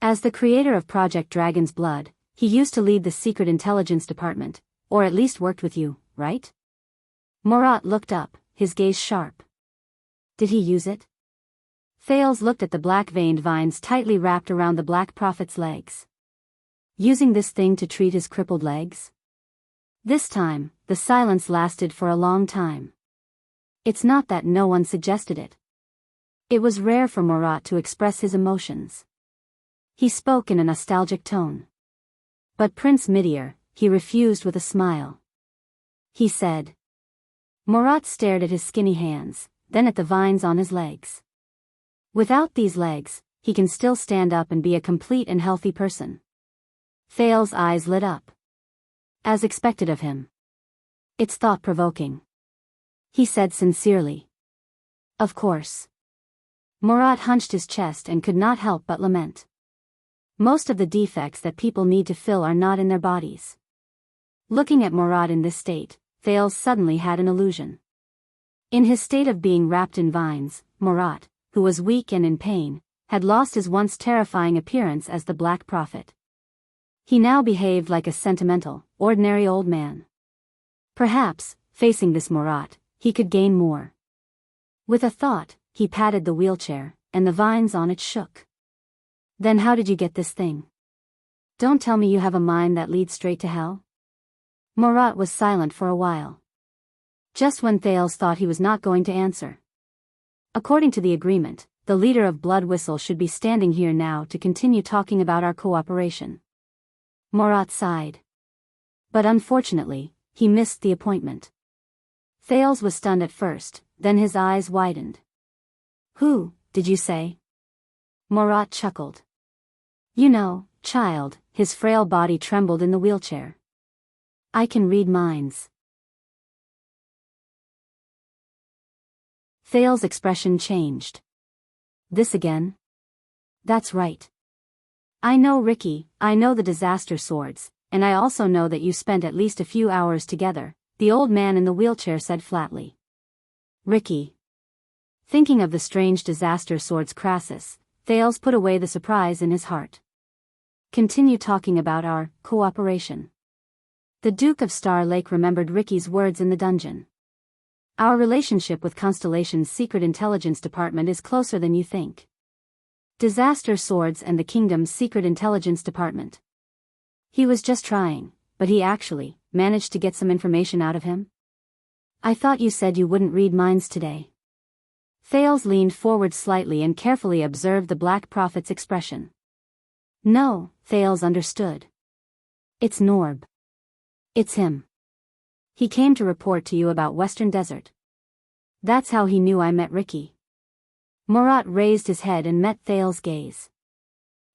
As the creator of Project Dragon's Blood, he used to lead the secret intelligence department, or at least worked with you, right? Murat looked up, his gaze sharp. "Did he use it?" Thales looked at the black-veined vines tightly wrapped around the Black Prophet's legs. "Using this thing to treat his crippled legs?" This time, the silence lasted for a long time. It's not that no one suggested it. It was rare for Murat to express his emotions. He spoke in a nostalgic tone. But Prince Midir, he refused with a smile. He said. Murat stared at his skinny hands, then at the vines on his legs. "Without these legs, he can still stand up and be a complete and healthy person." Thales' eyes lit up. As expected of him. "It's thought-provoking," he said sincerely. "Of course." Murat hunched his chest and could not help but lament. Most of the defects that people need to fill are not in their bodies. Looking at Murat in this state, Thales suddenly had an illusion. In his state of being wrapped in vines, Murat, who was weak and in pain, had lost his once terrifying appearance as the Black Prophet. He now behaved like a sentimental, ordinary old man. Perhaps, facing this Murat, he could gain more. With a thought, he patted the wheelchair, and the vines on it shook. "Then how did you get this thing? Don't tell me you have a mind that leads straight to hell?" Murat was silent for a while. Just when Thales thought he was not going to answer. "According to the agreement, the leader of Blood Whistle should be standing here now to continue talking about our cooperation." Murat sighed. But unfortunately, he missed the appointment. Thales was stunned at first, then his eyes widened. "Who, did you say?" Murat chuckled. "You know, child," his frail body trembled in the wheelchair. "I can read minds." Thales' expression changed. "This again?" "That's right. I know Ricky, I know the disaster swords, and I also know that you spent at least a few hours together," the old man in the wheelchair said flatly. "Ricky." Thinking of the strange disaster sword's Crassus, Thales put away the surprise in his heart. "Continue talking about our cooperation." The Duke of Star Lake remembered Ricky's words in the dungeon. Our relationship with Constellation's Secret Intelligence Department is closer than you think. Disaster Swords and the Kingdom's Secret Intelligence Department. He was just trying, but he actually managed to get some information out of him. I thought you said you wouldn't read minds today. Thales leaned forward slightly and carefully observed the Black Prophet's expression. No, Thales understood. It's Norb. It's him. He came to report to you about Western Desert. That's how he knew I met Ricky. Murat raised his head and met Thales' gaze.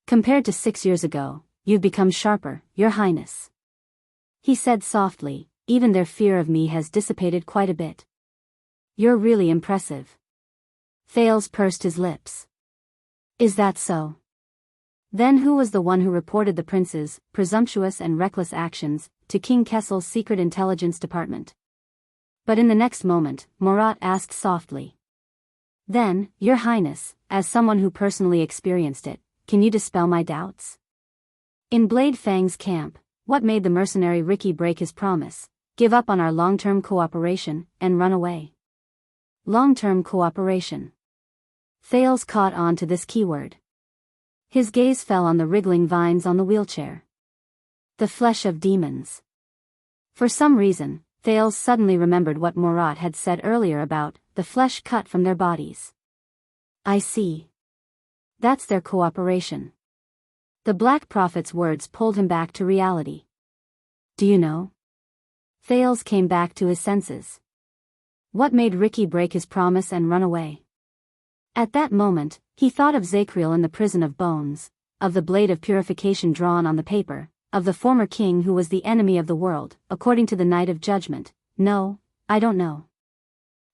Compared to 6 years ago, you've become sharper, Your Highness. He said softly, even their fear of me has dissipated quite a bit. You're really impressive. Thales pursed his lips. Is that so? Then who was the one who reported the prince's presumptuous and reckless actions to King Kessel's Secret Intelligence Department? But in the next moment, Murat asked softly. Then, Your Highness, as someone who personally experienced it, can you dispel my doubts? In Blade Fang's camp, what made the mercenary Ricky break his promise, give up on our long-term cooperation, and run away? Long-term cooperation. Thales caught on to this keyword. His gaze fell on the wriggling vines on the wheelchair. The flesh of demons. For some reason, Thales suddenly remembered what Murat had said earlier about the flesh cut from their bodies. I see. That's their cooperation. The Black Prophet's words pulled him back to reality. Do you know? Thales came back to his senses. What made Ricky break his promise and run away? At that moment, he thought of Zacriel in the prison of bones, of the blade of purification drawn on the paper, of the former king who was the enemy of the world, according to the Night of Judgment. No, I don't know.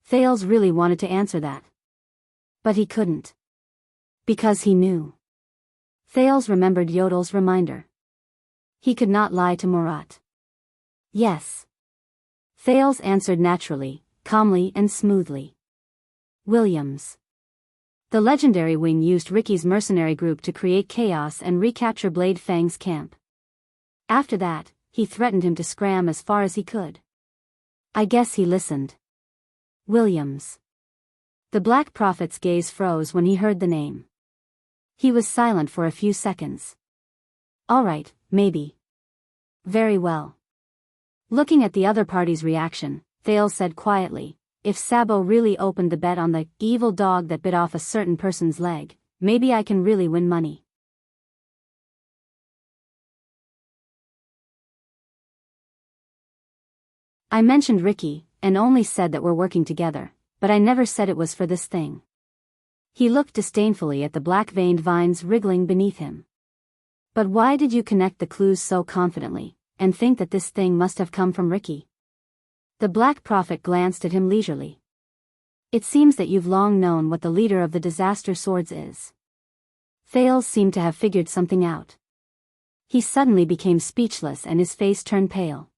Thales really wanted to answer that. But he couldn't. Because he knew. Thales remembered Yodel's reminder. He could not lie to Murat. Yes. Thales answered naturally, calmly and smoothly. Williams. The legendary wing used Ricky's mercenary group to create chaos and recapture Blade Fang's camp. After that, he threatened him to scram as far as he could. I guess he listened. Williams. The Black Prophet's gaze froze when he heard the name. He was silent for a few seconds. All right, maybe. Very well. Looking at the other party's reaction, Thales said quietly, if Sabo really opened the bet on the evil dog that bit off a certain person's leg, maybe I can really win money. I mentioned Ricky, and only said that we're working together, but I never said it was for this thing. He looked disdainfully at the black-veined vines wriggling beneath him. But why did you connect the clues so confidently, and think that this thing must have come from Ricky? The Black Prophet glanced at him leisurely. It seems that you've long known what the leader of the Disaster Swords is. Thales seemed to have figured something out. He suddenly became speechless and his face turned pale.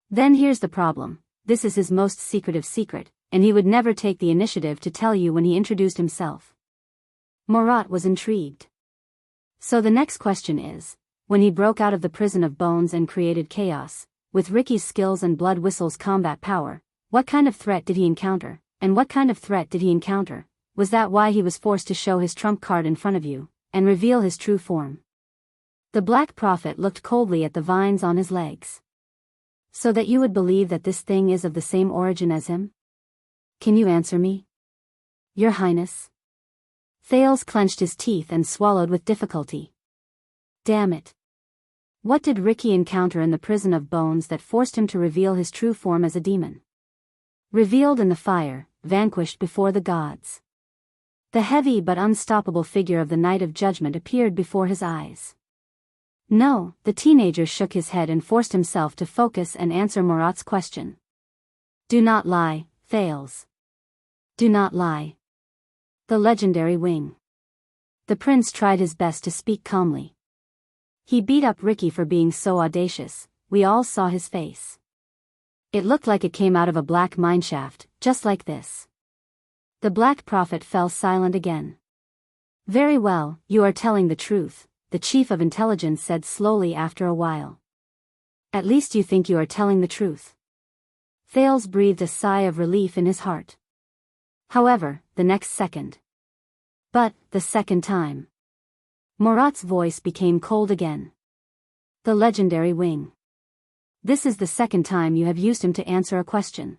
Then here's the problem, this is his most secretive secret, and he would never take the initiative to tell you when he introduced himself. Murat was intrigued. So the next question is, when he broke out of the prison of bones and created chaos, with Ricky's skills and Blood Whistle's combat power, what kind of threat did he encounter, and what kind of threat did he encounter? Was that why he was forced to show his trump card in front of you, and reveal his true form? The Black Prophet looked coldly at the vines on his legs. So that you would believe that this thing is of the same origin as him? Can you answer me? Your Highness? Thales clenched his teeth and swallowed with difficulty. Damn it. What did Ricky encounter in the prison of bones that forced him to reveal his true form as a demon? Revealed in the fire, vanquished before the gods. The heavy but unstoppable figure of the Night of Judgment appeared before his eyes. No, the teenager shook his head and forced himself to focus and answer Murat's question. Do not lie, Thales. Do not lie. The legendary wing. The prince tried his best to speak calmly. He beat up Ricky for being so audacious, we all saw his face. It looked like it came out of a black mineshaft, just like this. The Black Prophet fell silent again. Very well, you are telling the truth, the Chief of Intelligence said slowly after a while. At least you think you are telling the truth. Thales breathed a sigh of relief in his heart. However, the next second. But, the second time. Murat's voice became cold again. The legendary wing. This is the second time you have used him to answer a question.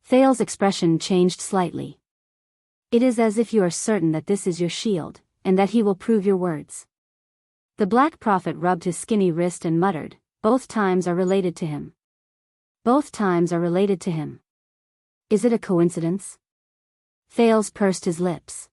Thales' expression changed slightly. It is as if you are certain that this is your shield, and that he will prove your words. The Black Prophet rubbed his skinny wrist and muttered, both times are related to him. Both times are related to him. Is it a coincidence? Thales pursed his lips.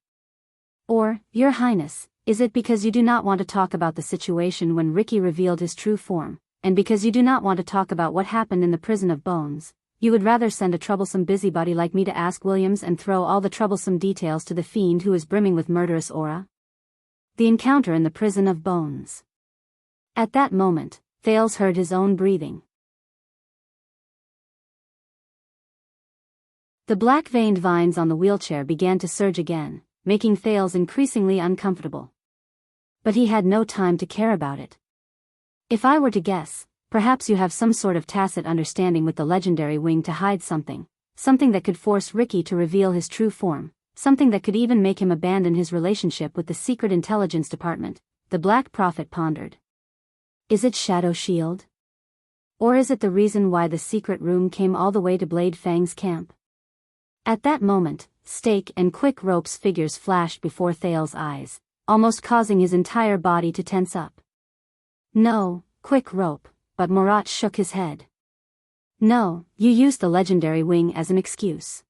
Or, Your Highness, is it because you do not want to talk about the situation when Ricky revealed his true form, and because you do not want to talk about what happened in the prison of bones, you would rather send a troublesome busybody like me to ask Williams and throw all the troublesome details to the fiend who is brimming with murderous aura? The encounter in the prison of bones. At that moment, Thales heard his own breathing. The black-veined vines on the wheelchair began to surge again, making Thales increasingly uncomfortable. But he had no time to care about it. If I were to guess, perhaps you have some sort of tacit understanding with the legendary wing to hide something that could force Ricky to reveal his true form, something that could even make him abandon his relationship with the Secret Intelligence Department, the Black Prophet pondered. Is it Shadow Shield? Or is it the reason why the secret room came all the way to Blade Fang's camp? At that moment, stake and quick ropes figures flashed before Thales' eyes, almost causing his entire body to tense up. No, quick rope, but Murat shook his head. No, you used the legendary wing as an excuse.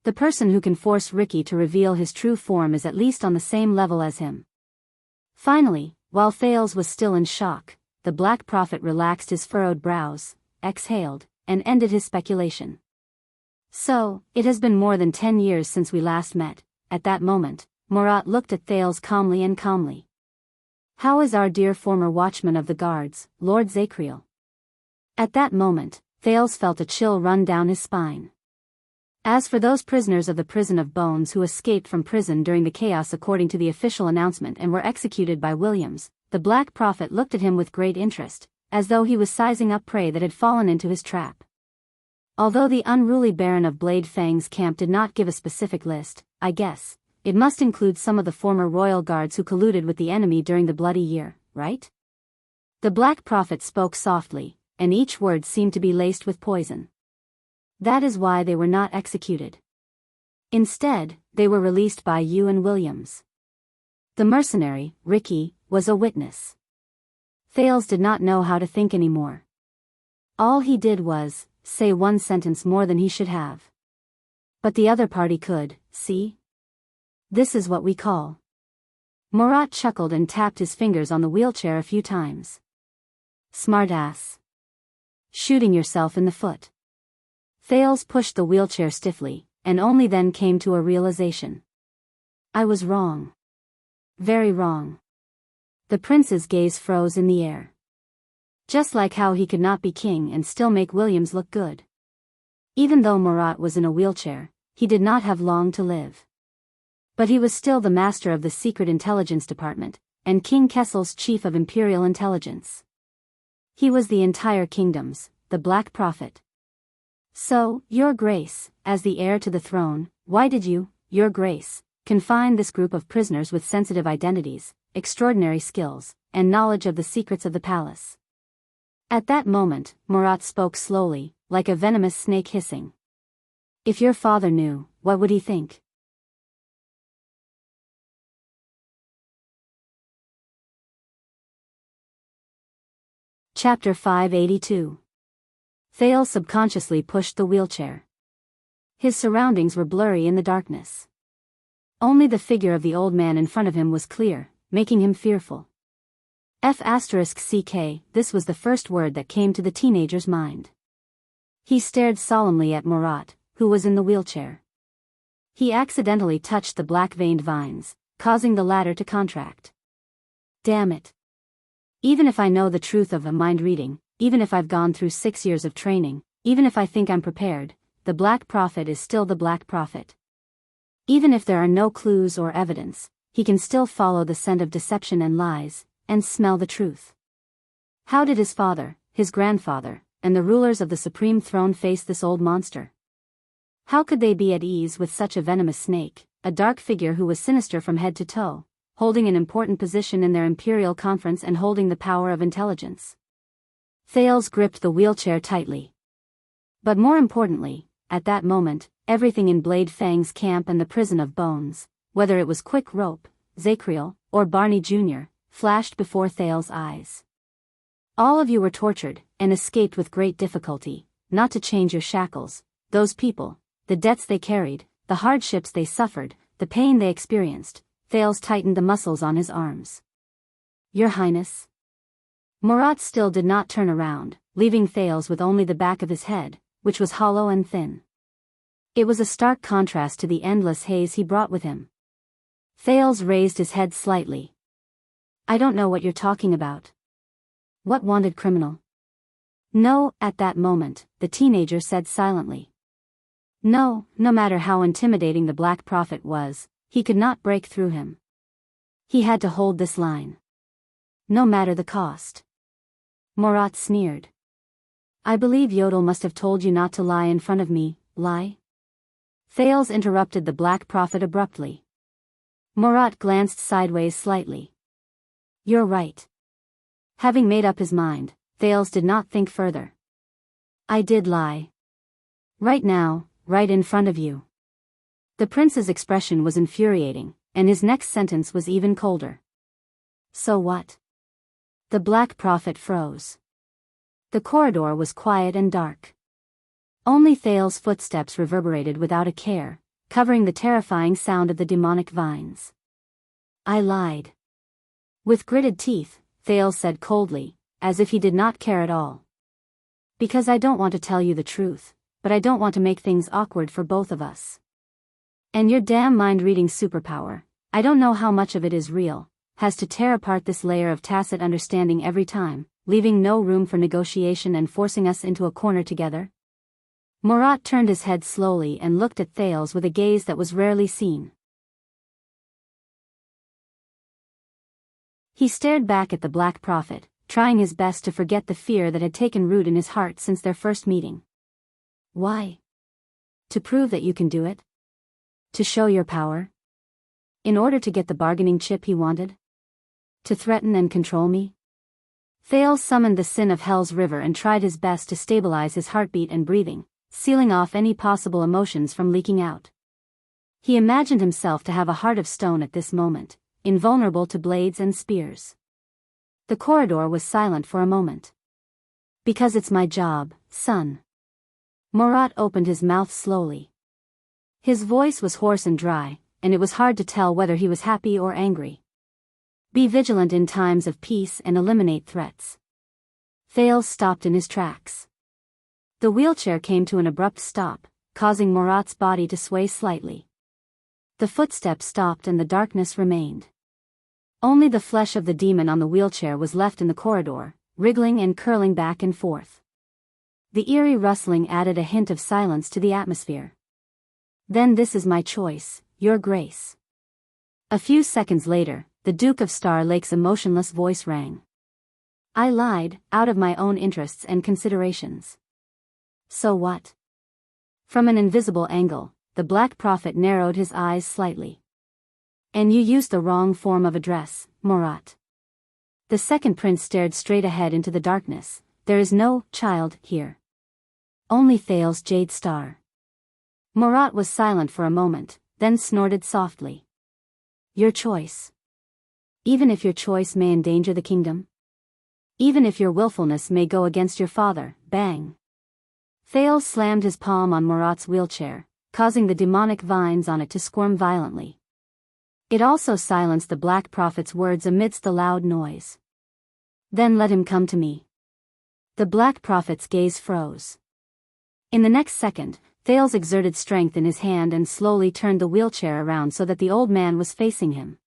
The person who can force Ricky to reveal his true form is at least on the same level as him. Finally, while Thales was still in shock, the Black Prophet relaxed his furrowed brows, exhaled, and ended his speculation. So, it has been more than 10 years since we last met. At that moment, Murat looked at Thales calmly. How is our dear former watchman of the guards, Lord Zakriel? At that moment, Thales felt a chill run down his spine. As for those prisoners of the prison of bones who escaped from prison during the chaos according to the official announcement and were executed by Williams, the Black Prophet looked at him with great interest, as though he was sizing up prey that had fallen into his trap. Although the unruly Baron of Blade Fang's camp did not give a specific list, I guess it must include some of the former royal guards who colluded with the enemy during the Bloody Year, right? The Black Prophet spoke softly, and each word seemed to be laced with poison. That is why they were not executed. Instead, they were released by you and Williams. The mercenary, Ricky, was a witness. Thales did not know how to think anymore. All he did was say one sentence more than he should have. But the other party could, see? This is what we call. Murat chuckled and tapped his fingers on the wheelchair a few times. Smartass. Shooting yourself in the foot. Thales pushed the wheelchair stiffly, and only then came to a realization. I was wrong. Very wrong. The prince's gaze froze in the air. Just like how he could not be king and still make Williams look good. Even though Murat was in a wheelchair, he did not have long to live. But he was still the master of the Secret Intelligence Department, and King Kessel's chief of Imperial Intelligence. He was the entire kingdom's, the Black Prophet. So, Your Grace, as the heir to the throne, why did you, Your Grace, confine this group of prisoners with sensitive identities, extraordinary skills, and knowledge of the secrets of the palace? At that moment, Murat spoke slowly, like a venomous snake hissing. If your father knew, what would he think? Chapter 582. Thales subconsciously pushed the wheelchair. His surroundings were blurry in the darkness. Only the figure of the old man in front of him was clear, making him fearful. F***ck, this was the first word that came to the teenager's mind. He stared solemnly at Murat, who was in the wheelchair. He accidentally touched the black-veined vines, causing the latter to contract. Damn it. Even if I know the truth of the mind reading, even if I've gone through 6 years of training, even if I think I'm prepared, the Black Prophet is still the Black Prophet. Even if there are no clues or evidence, he can still follow the scent of deception and lies, and smell the truth. How did his father, his grandfather, and the rulers of the supreme throne face this old monster. How could they be at ease with such a venomous snake, a dark figure who was sinister from head to toe, holding an important position in their imperial conference and holding the power of intelligence? Thales gripped the wheelchair tightly. But more importantly, at that moment, everything in Blade Fang's camp and the prison of bones, whether it was Quick Rope, Zacriel, or Barney Jr., flashed before Thales' eyes. All of you were tortured, and escaped with great difficulty, not to change your shackles. Those people, the debts they carried, the hardships they suffered, the pain they experienced. Thales tightened the muscles on his arms. Your Highness. Murat still did not turn around, leaving Thales with only the back of his head, which was hollow and thin. It was a stark contrast to the endless haze he brought with him. Thales raised his head slightly. I don't know what you're talking about. What wanted criminal? No, at that moment, the teenager said silently. No matter how intimidating the Black Prophet was, he could not break through him. He had to hold this line. No matter the cost. Murat sneered. I believe Yodel must have told you not to lie in front of me. Lie? Thales interrupted the Black Prophet abruptly. Murat glanced sideways slightly. You're right. Having made up his mind, Thales did not think further. I did lie. Right now, right in front of you. The prince's expression was infuriating, and his next sentence was even colder. So what? The Black Prophet froze. The corridor was quiet and dark. Only Thales' footsteps reverberated without a care, covering the terrifying sound of the demonic vines. I lied. With gritted teeth, Thales said coldly, as if he did not care at all. Because I don't want to tell you the truth, but I don't want to make things awkward for both of us. And your damn mind-reading superpower, I don't know how much of it is real, has to tear apart this layer of tacit understanding every time, leaving no room for negotiation and forcing us into a corner together. Murat turned his head slowly and looked at Thales with a gaze that was rarely seen. He stared back at the Black Prophet, trying his best to forget the fear that had taken root in his heart since their first meeting. Why? To prove that you can do it? To show your power? In order to get the bargaining chip he wanted? To threaten and control me? Thales summoned the sin of Hell's river and tried his best to stabilize his heartbeat and breathing, sealing off any possible emotions from leaking out. He imagined himself to have a heart of stone at this moment, invulnerable to blades and spears. The corridor was silent for a moment. Because it's my job, son. Murat opened his mouth slowly. His voice was hoarse and dry, and it was hard to tell whether he was happy or angry. Be vigilant in times of peace and eliminate threats. Thales stopped in his tracks. The wheelchair came to an abrupt stop, causing Murat's body to sway slightly. The footsteps stopped and the darkness remained. Only the flesh of the demon on the wheelchair was left in the corridor, wriggling and curling back and forth. The eerie rustling added a hint of silence to the atmosphere. Then this is my choice, Your Grace. A few seconds later, the Duke of Star Lake's emotionless voice rang. I lied, out of my own interests and considerations. So what? From an invisible angle, the Black Prophet narrowed his eyes slightly. And you used the wrong form of address, Murat. The second prince stared straight ahead into the darkness. There is no child here. Only Thales Jade Star. Murat was silent for a moment, then snorted softly. Your choice. Even if your choice may endanger the kingdom? Even if your willfulness may go against your father, bang. Thales slammed his palm on Murat's wheelchair, causing the demonic vines on it to squirm violently. It also silenced the Black Prophet's words amidst the loud noise. Then let him come to me. The Black Prophet's gaze froze. In the next second, Thales exerted strength in his hand and slowly turned the wheelchair around so that the old man was facing him.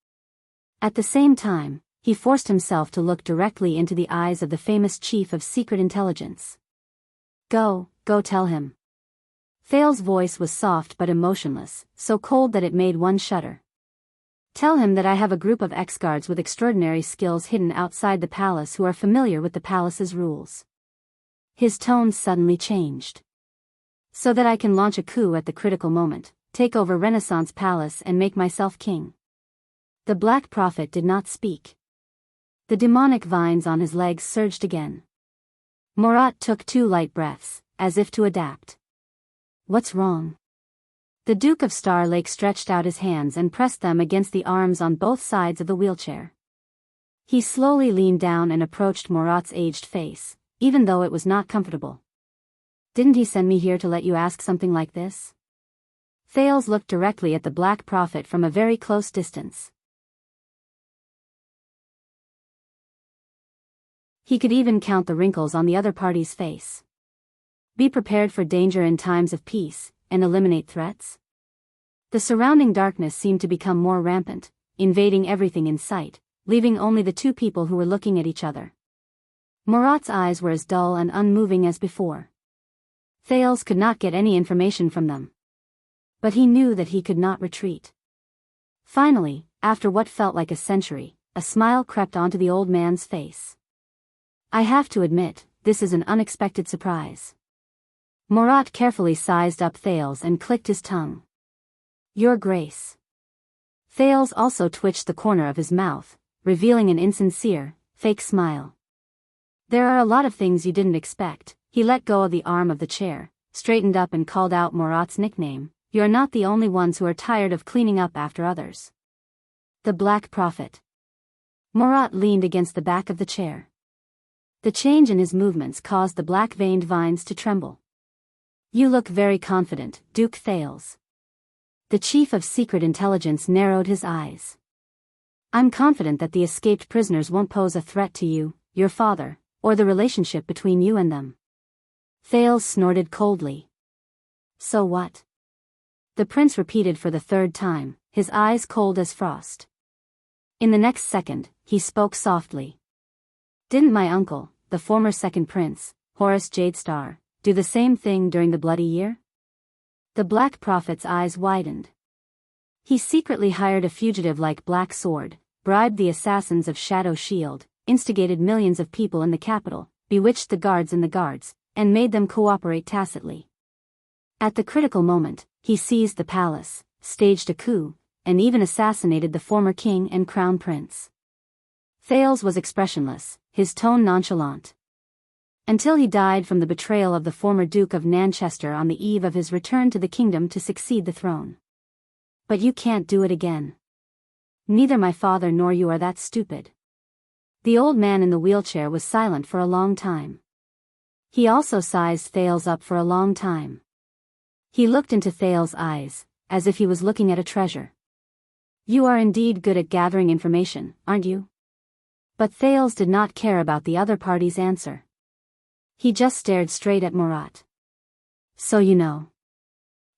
At the same time, he forced himself to look directly into the eyes of the famous chief of secret intelligence. Go tell him. Thales' voice was soft but emotionless, so cold that it made one shudder. Tell him that I have a group of ex-guards with extraordinary skills hidden outside the palace who are familiar with the palace's rules. His tone suddenly changed. So that I can launch a coup at the critical moment, take over Renaissance Palace and make myself king. The Black Prophet did not speak. The demonic vines on his legs surged again. Murat took 2 light breaths, as if to adapt. What's wrong? The Duke of Star Lake stretched out his hands and pressed them against the arms on both sides of the wheelchair. He slowly leaned down and approached Murat's aged face, even though it was not comfortable. Didn't he send me here to let you ask something like this? Thales looked directly at the Black Prophet from a very close distance. He could even count the wrinkles on the other party's face. Be prepared for danger in times of peace, and eliminate threats? The surrounding darkness seemed to become more rampant, invading everything in sight, leaving only the 2 people who were looking at each other. Murat's eyes were as dull and unmoving as before. Thales could not get any information from them. But he knew that he could not retreat. Finally, after what felt like a century, a smile crept onto the old man's face. I have to admit, this is an unexpected surprise. Murat carefully sized up Thales and clicked his tongue. Your Grace. Thales also twitched the corner of his mouth, revealing an insincere, fake smile. There are a lot of things you didn't expect. He let go of the arm of the chair, straightened up and called out Murat's nickname. You're not the only ones who are tired of cleaning up after others. The Black Prophet. Murat leaned against the back of the chair. The change in his movements caused the black-veined vines to tremble. You look very confident, Duke Thales. The Chief of Secret Intelligence narrowed his eyes. I'm confident that the escaped prisoners won't pose a threat to you, your father, or the relationship between you and them. Thales snorted coldly. So what? The prince repeated for the 3rd time, his eyes cold as frost. In the next second, he spoke softly. Didn't my uncle, the former 2nd prince, Horus Jadestar, do the same thing during the Bloody Year? The Black Prophet's eyes widened. He secretly hired a fugitive like Black Sword, bribed the assassins of Shadow Shield, instigated millions of people in the capital, bewitched the guards in the guards, and made them cooperate tacitly. At the critical moment, he seized the palace, staged a coup, and even assassinated the former king and crown prince. Thales was expressionless, his tone nonchalant. Until he died from the betrayal of the former Duke of Nanchester on the eve of his return to the kingdom to succeed the throne. But you can't do it again. Neither my father nor you are that stupid. The old man in the wheelchair was silent for a long time. He also sized Thales up for a long time. He looked into Thales' eyes, as if he was looking at a treasure. You are indeed good at gathering information, aren't you? But Thales did not care about the other party's answer. He just stared straight at Murat. So you know.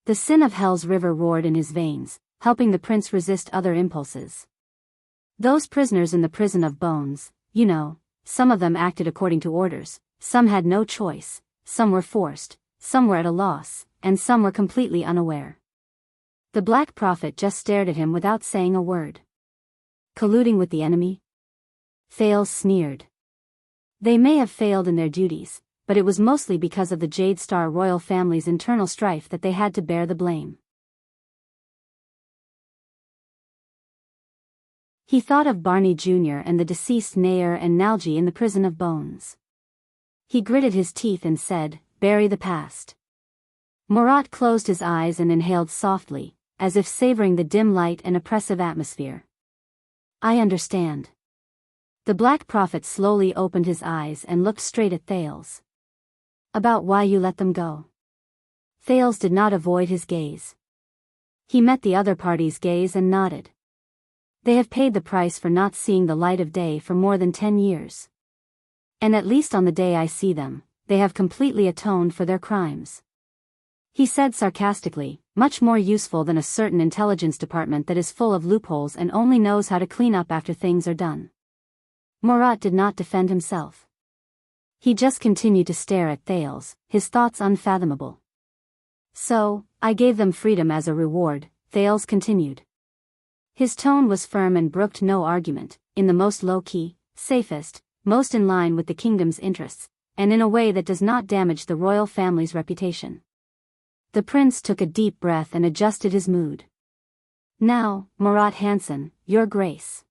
The sin of Hell's river roared in his veins, helping the prince resist other impulses. Those prisoners in the prison of bones, you know, some of them acted according to orders, some had no choice, some were forced, some were at a loss, and some were completely unaware. The Black Prophet just stared at him without saying a word. Colluding with the enemy? Thales sneered. They may have failed in their duties, but it was mostly because of the Jadestar royal family's internal strife that they had to bear the blame. He thought of Barney Jr. and the deceased Nair and Nalji in the prison of bones. He gritted his teeth and said, "Bury the past." Murat closed his eyes and inhaled softly, as if savoring the dim light and oppressive atmosphere. I understand. The Black Prophet slowly opened his eyes and looked straight at Thales. About why you let them go. Thales did not avoid his gaze. He met the other party's gaze and nodded. They have paid the price for not seeing the light of day for more than 10 years. And at least on the day I see them, they have completely atoned for their crimes. He said sarcastically, much more useful than a certain intelligence department that is full of loopholes and only knows how to clean up after things are done. Murat did not defend himself. He just continued to stare at Thales, his thoughts unfathomable. So, I gave them freedom as a reward, Thales continued. His tone was firm and brooked no argument, in the most low-key, safest, most in line with the kingdom's interests. and in a way that does not damage the royal family's reputation. The prince took a deep breath and adjusted his mood. Now, Murat Hansen, your grace.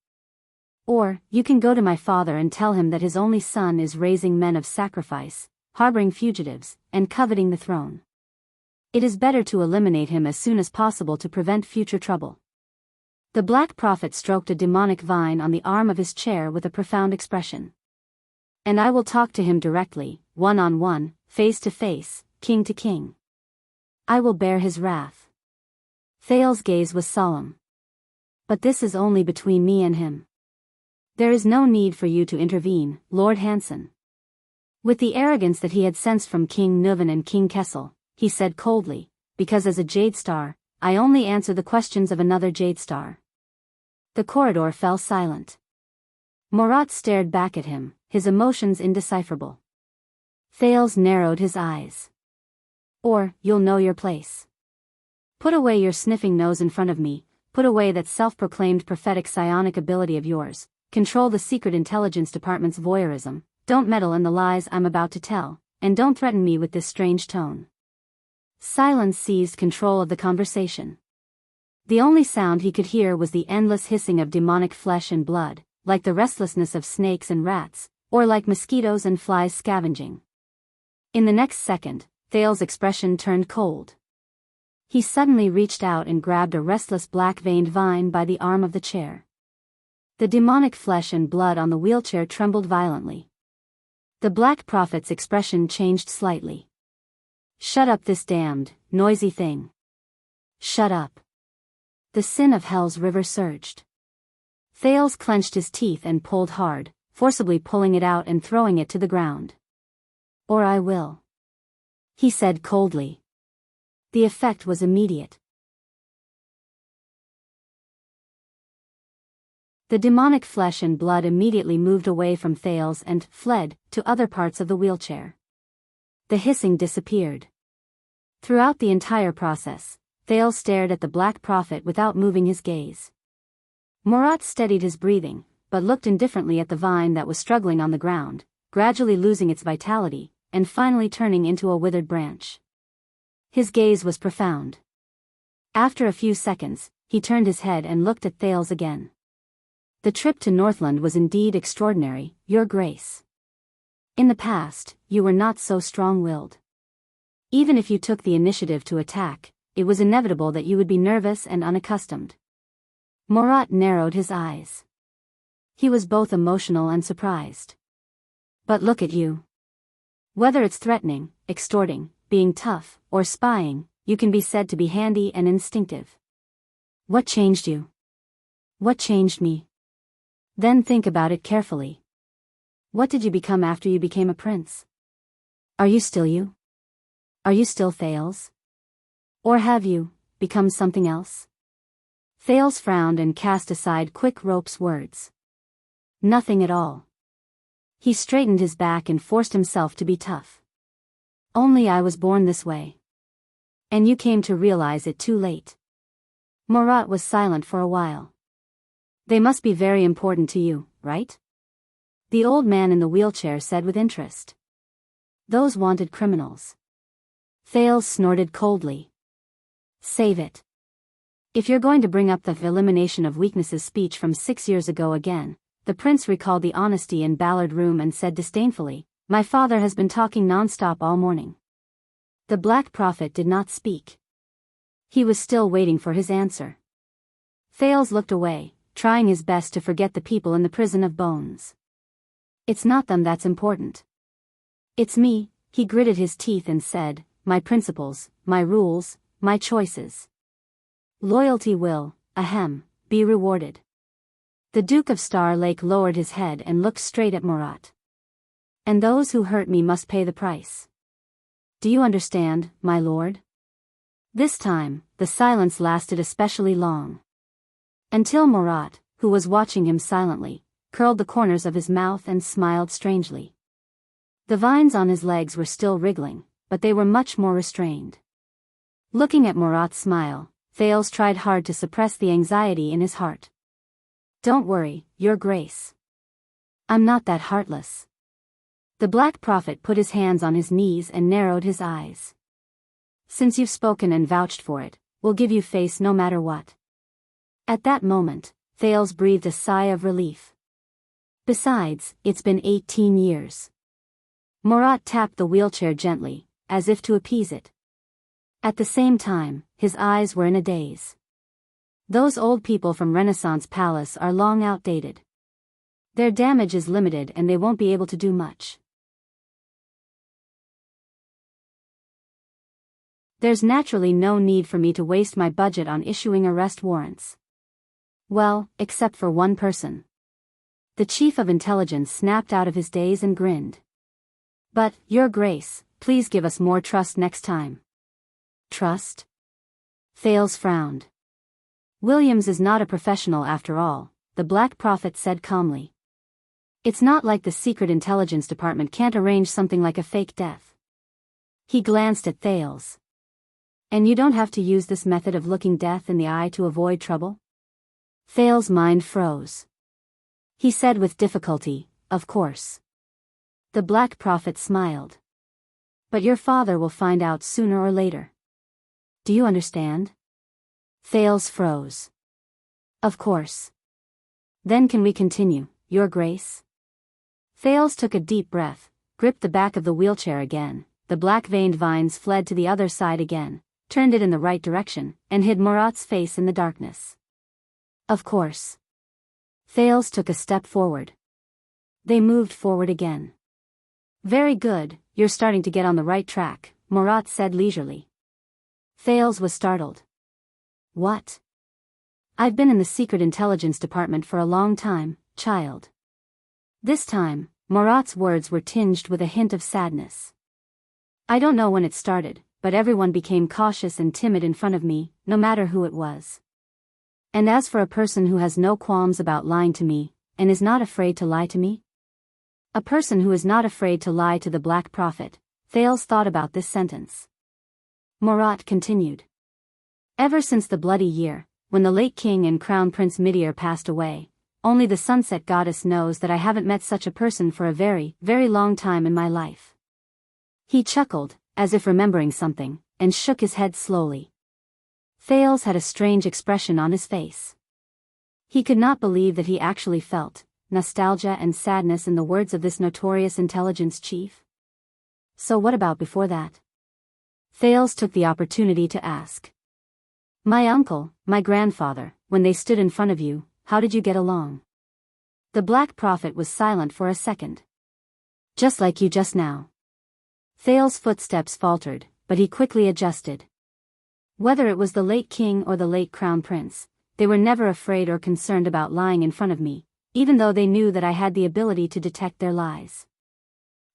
Or, you can go to my father and tell him that his only son is raising men of sacrifice, harboring fugitives, and coveting the throne. It is better to eliminate him as soon as possible to prevent future trouble. The Black Prophet stroked a demonic vine on the arm of his chair with a profound expression. And I will talk to him directly, one-on-one, face-to-face, king to king. I will bear his wrath. Thales's gaze was solemn. But this is only between me and him. There is no need for you to intervene, Lord Hansen. With the arrogance that he had sensed from King Nuven and King Kessel, he said coldly, because as a Jade Star, I only answer the questions of another Jade Star. The corridor fell silent. Murat stared back at him, his emotions indecipherable. Thales narrowed his eyes. Or, you'll know your place. Put away your sniffing nose in front of me, put away that self-proclaimed prophetic psionic ability of yours, control the Secret Intelligence Department's voyeurism, don't meddle in the lies I'm about to tell, and don't threaten me with this strange tone. Silence seized control of the conversation. The only sound he could hear was the endless hissing of demonic flesh and blood, like the restlessness of snakes and rats, or like mosquitoes and flies scavenging. In the next second, Thales's expression turned cold. He suddenly reached out and grabbed a restless black-veined vine by the arm of the chair. The demonic flesh and blood on the wheelchair trembled violently. The Black Prophet's expression changed slightly. Shut up, this damned, noisy thing. Shut up. The sin of hell's river surged. Thales clenched his teeth and pulled hard, forcibly pulling it out and throwing it to the ground. Or I will. He said coldly. The effect was immediate. The demonic flesh and blood immediately moved away from Thales and fled to other parts of the wheelchair. The hissing disappeared. Throughout the entire process, Thales stared at the Black Prophet without moving his gaze. Murat steadied his breathing, but looked indifferently at the vine that was struggling on the ground, gradually losing its vitality, and finally turning into a withered branch. His gaze was profound. After a few seconds, he turned his head and looked at Thales again. The trip to Northland was indeed extraordinary, Your Grace. In the past, you were not so strong-willed. Even if you took the initiative to attack, it was inevitable that you would be nervous and unaccustomed. Murat narrowed his eyes. He was both emotional and surprised. But look at you. Whether it's threatening, extorting, being tough, or spying, you can be said to be handy and instinctive. What changed you? What changed me? Then think about it carefully. What did you become after you became a prince? Are you still you? Are you still Thales? Or have you become something else? Thales frowned and cast aside Quick Rope's words. Nothing at all. He straightened his back and forced himself to be tough. Only I was born this way. And you came to realize it too late. Murat was silent for a while. They must be very important to you, right? The old man in the wheelchair said with interest. Those wanted criminals. Thales snorted coldly. Save it. If you're going to bring up the elimination of weaknesses speech from 6 years ago again, the prince recalled the honesty in Ballard Room and said disdainfully, my father has been talking non-stop all morning. The Black Prophet did not speak. He was still waiting for his answer. Thales looked away, trying his best to forget the people in the prison of bones. It's not them that's important. It's me, he gritted his teeth and said, my principles, my rules, my choices. Loyalty will, be rewarded. The Duke of Star Lake lowered his head and looked straight at Murat. And those who hurt me must pay the price. Do you understand, my lord? This time, the silence lasted especially long. Until Murat, who was watching him silently, curled the corners of his mouth and smiled strangely. The vines on his legs were still wriggling, but they were much more restrained. Looking at Murat's smile, Thales tried hard to suppress the anxiety in his heart. Don't worry, Your Grace. I'm not that heartless. The Black Prophet put his hands on his knees and narrowed his eyes. Since you've spoken and vouched for it, we'll give you face no matter what. At that moment, Thales breathed a sigh of relief. Besides, it's been 18 years. Murat tapped the wheelchair gently, as if to appease it. At the same time, his eyes were in a daze. Those old people from Renaissance Palace are long outdated. Their damage is limited and they won't be able to do much. There's naturally no need for me to waste my budget on issuing arrest warrants. Well, except for one person. The chief of intelligence snapped out of his daze and grinned. But, Your Grace, please give us more trust next time. Trust? Thales frowned. Williams is not a professional after all, the Black Prophet said calmly. It's not like the Secret Intelligence Department can't arrange something like a fake death. He glanced at Thales. And you don't have to use this method of looking death in the eye to avoid trouble? Thales' mind froze. He said with difficulty, of course. The Black Prophet smiled. But your father will find out sooner or later. Do you understand? Thales froze. Of course. Then can we continue, Your Grace? Thales took a deep breath, gripped the back of the wheelchair again, the black-veined vines fled to the other side again, turned it in the right direction, and hid Murat's face in the darkness. Of course. Thales took a step forward. They moved forward again. Very good, you're starting to get on the right track, Murat said leisurely. Thales was startled. What? I've been in the Secret Intelligence Department for a long time, child. This time, Murat's words were tinged with a hint of sadness. I don't know when it started, but everyone became cautious and timid in front of me, no matter who it was. And as for a person who has no qualms about lying to me, and is not afraid to lie to me? A person who is not afraid to lie to the Black Prophet, Thales thought about this sentence. Murat continued. Ever since the bloody year, when the late king and crown prince Midir passed away, only the sunset goddess knows that I haven't met such a person for a very, very long time in my life. He chuckled, as if remembering something, and shook his head slowly. Thales had a strange expression on his face. He could not believe that he actually felt nostalgia and sadness in the words of this notorious intelligence chief. So what about before that? Thales took the opportunity to ask. My uncle, my grandfather, when they stood in front of you, how did you get along? The Black Prophet was silent for a second. Just like you just now. Thales' footsteps faltered, but he quickly adjusted. Whether it was the late king or the late crown prince, they were never afraid or concerned about lying in front of me, even though they knew that I had the ability to detect their lies.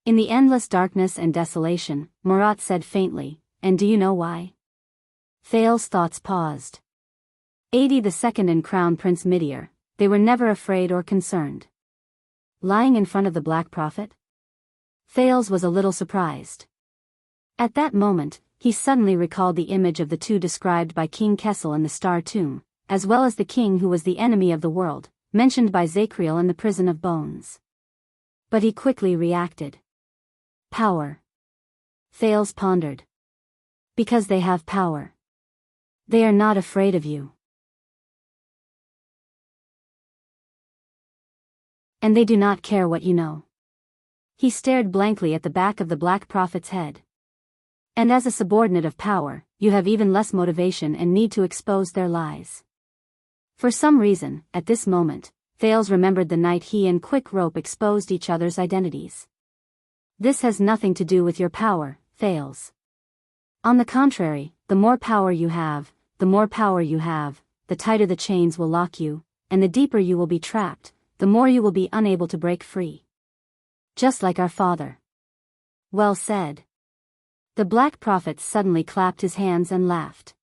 In the endless darkness and desolation, Murat said faintly, and do you know why? Thales' thoughts paused. 80 the second and crown prince Midir, they were never afraid or concerned. Lying in front of the Black Prophet? Thales was a little surprised. At that moment, he suddenly recalled the image of the two described by King Kessel in the Star Tomb, as well as the king who was the enemy of the world, mentioned by Zacriel in the Prison of Bones. But he quickly reacted. Power. Thales pondered. Because they have power. They are not afraid of you. And they do not care what you know. He stared blankly at the back of the Black Prophet's head. And as a subordinate of power, you have even less motivation and need to expose their lies. For some reason, at this moment, Thales remembered the night he and Quick Rope exposed each other's identities. This has nothing to do with your power, Thales. On the contrary, the more power you have, the tighter the chains will lock you, and the deeper you will be trapped, the more you will be unable to break free. Just like our father. Well said. The Black Prophet suddenly clapped his hands and laughed.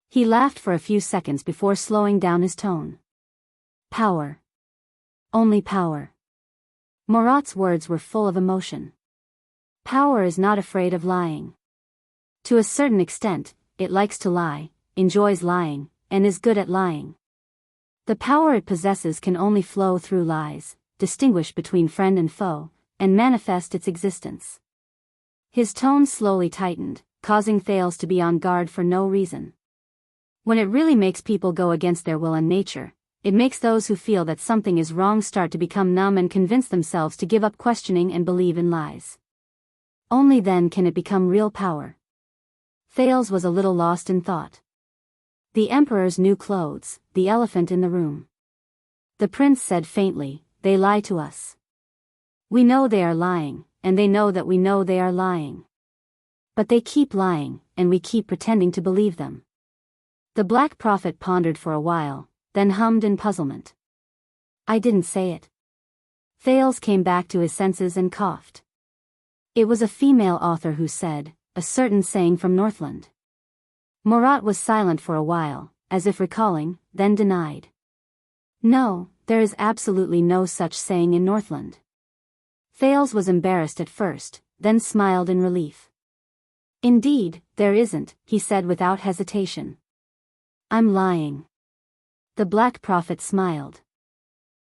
He laughed for a few seconds before slowing down his tone. Power. Only power. Murat's words were full of emotion. Power is not afraid of lying. To a certain extent, it likes to lie, enjoys lying, and is good at lying. The power it possesses can only flow through lies, distinguish between friend and foe, and manifest its existence. His tone slowly tightened, causing Thales to be on guard for no reason. When it really makes people go against their will and nature, it makes those who feel that something is wrong start to become numb and convince themselves to give up questioning and believe in lies. Only then can it become real power. Thales was a little lost in thought. The emperor's new clothes, the elephant in the room. The prince said faintly, "They lie to us. We know they are lying, and they know that we know they are lying. But they keep lying, and we keep pretending to believe them." The Black Prophet pondered for a while, then hummed in puzzlement. "I didn't say it." Thales came back to his senses and coughed. It was a female author who said, a certain saying from Northland. Murat was silent for a while, as if recalling, then denied. "No, there is absolutely no such saying in Northland." Thales was embarrassed at first, then smiled in relief. "Indeed, there isn't," he said without hesitation. "I'm lying." The Black Prophet smiled.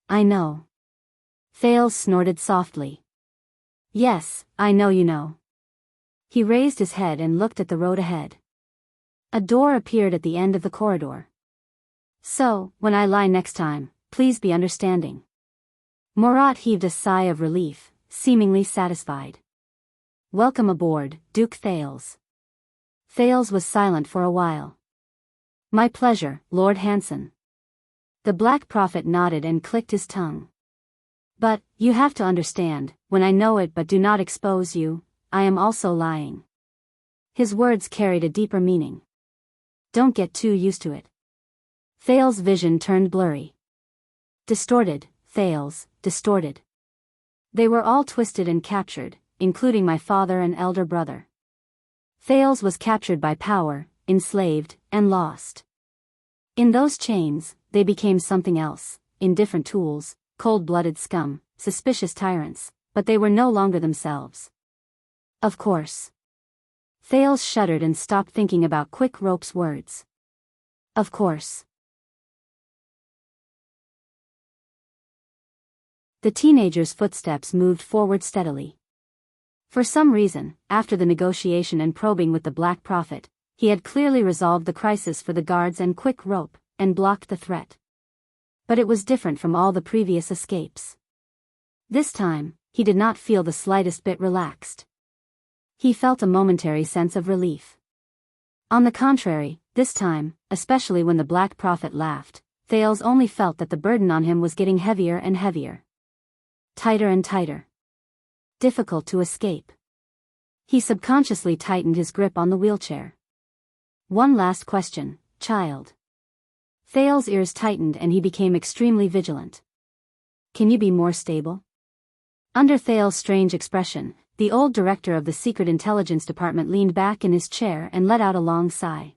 "I know." Thales snorted softly. "Yes, I know you know." He raised his head and looked at the road ahead. A door appeared at the end of the corridor. "So, when I lie next time, please be understanding." Murat heaved a sigh of relief, seemingly satisfied. "Welcome aboard, Duke Thales." Thales was silent for a while. "My pleasure, Lord Hanson." The Black Prophet nodded and clicked his tongue. "But, you have to understand, when I know it but do not expose you, I am also lying." His words carried a deeper meaning. "Don't get too used to it." Thales' vision turned blurry. Distorted, Thales, distorted. They were all twisted and captured, including my father and elder brother. Thales was captured by power, enslaved, and lost. In those chains, they became something else, indifferent tools, cold-blooded scum, suspicious tyrants, but they were no longer themselves. Of course. Thales shuddered and stopped thinking about Quick Rope's words. Of course. The teenager's footsteps moved forward steadily. For some reason, after the negotiation and probing with the Black Prophet, he had clearly resolved the crisis for the guards and Quick Rope, and blocked the threat. But it was different from all the previous escapes. This time, he did not feel the slightest bit relaxed. He felt a momentary sense of relief. On the contrary, this time, especially when the Black Prophet laughed, Thales only felt that the burden on him was getting heavier and heavier. Tighter and tighter. Difficult to escape. He subconsciously tightened his grip on the wheelchair. "One last question, child." Thales' ears tightened and he became extremely vigilant. "Can you be more stable?" Under Thales' strange expression, the old director of the Secret Intelligence Department leaned back in his chair and let out a long sigh.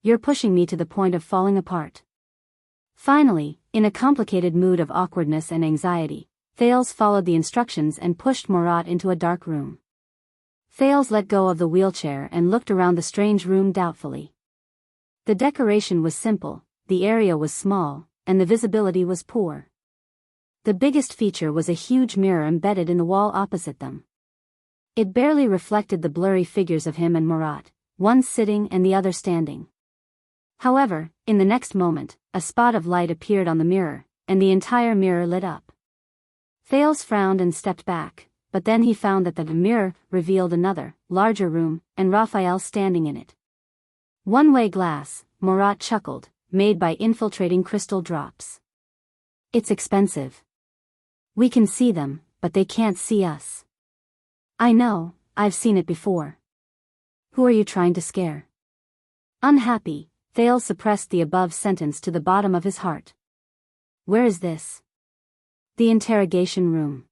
"You're pushing me to the point of falling apart." Finally, in a complicated mood of awkwardness and anxiety, Thales followed the instructions and pushed Murat into a dark room. Thales let go of the wheelchair and looked around the strange room doubtfully. The decoration was simple, the area was small, and the visibility was poor. The biggest feature was a huge mirror embedded in the wall opposite them. It barely reflected the blurry figures of him and Murat, one sitting and the other standing. However, in the next moment, a spot of light appeared on the mirror, and the entire mirror lit up. Thales frowned and stepped back, but then he found that the mirror revealed another, larger room, and Raphael standing in it. "One-way glass," Murat chuckled, "made by infiltrating crystal drops. It's expensive. We can see them, but they can't see us." "I know, I've seen it before." "Who are you trying to scare?" Unhappy, Thales suppressed the above sentence to the bottom of his heart. "Where is this?" "The interrogation room."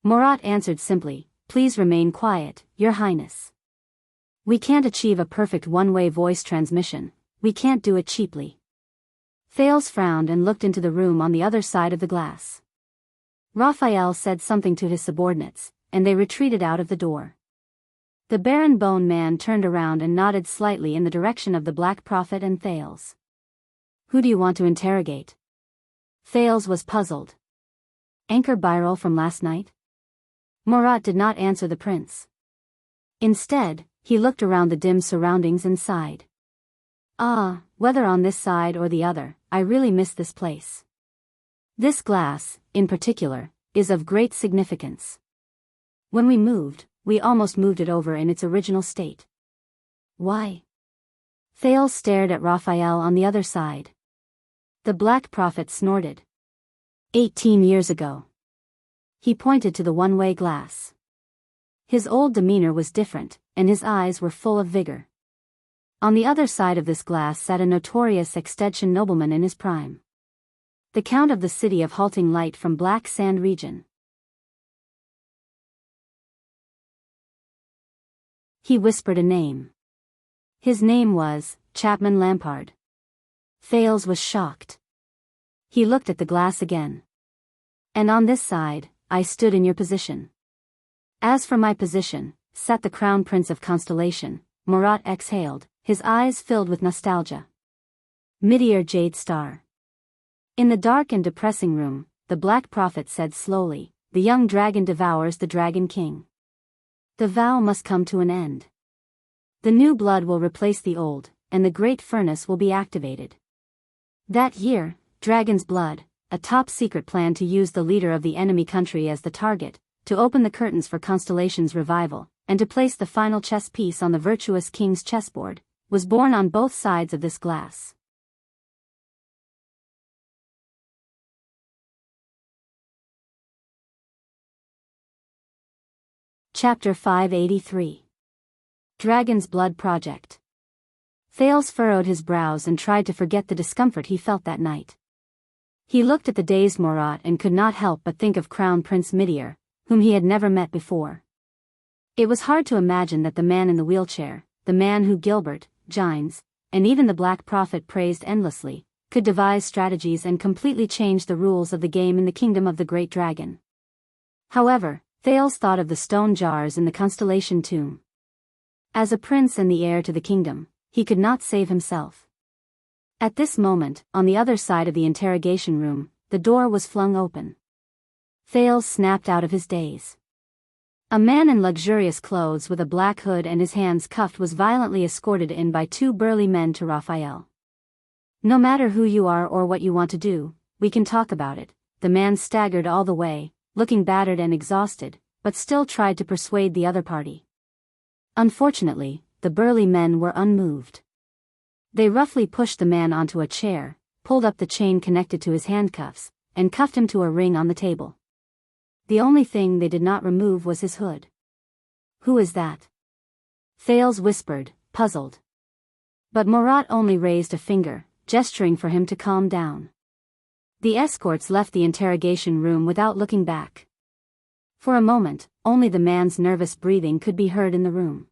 Murat answered simply, "Please remain quiet, Your Highness. We can't achieve a perfect one-way voice transmission, we can't do it cheaply." Thales frowned and looked into the room on the other side of the glass. Raphael said something to his subordinates, and they retreated out of the door. The Baron Bone Man turned around and nodded slightly in the direction of the Black Prophet and Thales. "Who do you want to interrogate?" Thales was puzzled. "Anchor Byrol from last night?" Murat did not answer the prince. Instead, he looked around the dim surroundings and sighed. Ah, whether on this side or the other, I really miss this place. This glass, in particular, is of great significance. When we moved, we almost moved it over in its original state. Why? Thales stared at Raphael on the other side. The Black Prophet snorted. 18 years ago. He pointed to the one-way glass. His old demeanor was different, and his eyes were full of vigor. On the other side of this glass sat a notorious extension nobleman in his prime. The Count of the city of Halting Light from Black Sand region. He whispered a name. His name was Chapman Lampard. Thales was shocked. He looked at the glass again. And on this side, I stood in your position. As for my position, sat the Crown Prince of Constellation. Murat exhaled, his eyes filled with nostalgia. Midir Jade Star. In the dark and depressing room, the Black Prophet said slowly, the young dragon devours the Dragon King. The vow must come to an end. The new blood will replace the old, and the great furnace will be activated. That year, Dragon's Blood, a top-secret plan to use the leader of the enemy country as the target, to open the curtains for Constellation's revival, and to place the final chess piece on the virtuous king's chessboard, was born on both sides of this glass. Chapter 583. Dragon's Blood Project. Thales furrowed his brows and tried to forget the discomfort he felt that night. He looked at the dazed Murat and could not help but think of Crown Prince Midir, whom he had never met before. It was hard to imagine that the man in the wheelchair, the man who Gilbert, Gines, and even the Black Prophet praised endlessly, could devise strategies and completely change the rules of the game in the kingdom of the Great Dragon. However, Thales thought of the stone jars in the Constellation tomb. As a prince and the heir to the kingdom, he could not save himself. At this moment, on the other side of the interrogation room, the door was flung open. Thales snapped out of his daze. A man in luxurious clothes with a black hood and his hands cuffed was violently escorted in by two burly men to Raphael. No matter who you are or what you want to do, we can talk about it. The man staggered all the way, looking battered and exhausted, but still tried to persuade the other party. Unfortunately, the burly men were unmoved. They roughly pushed the man onto a chair, pulled up the chain connected to his handcuffs, and cuffed him to a ring on the table. The only thing they did not remove was his hood. Who is that? Thales whispered, puzzled. But Murat only raised a finger, gesturing for him to calm down. The escorts left the interrogation room without looking back. For a moment, only the man's nervous breathing could be heard in the room.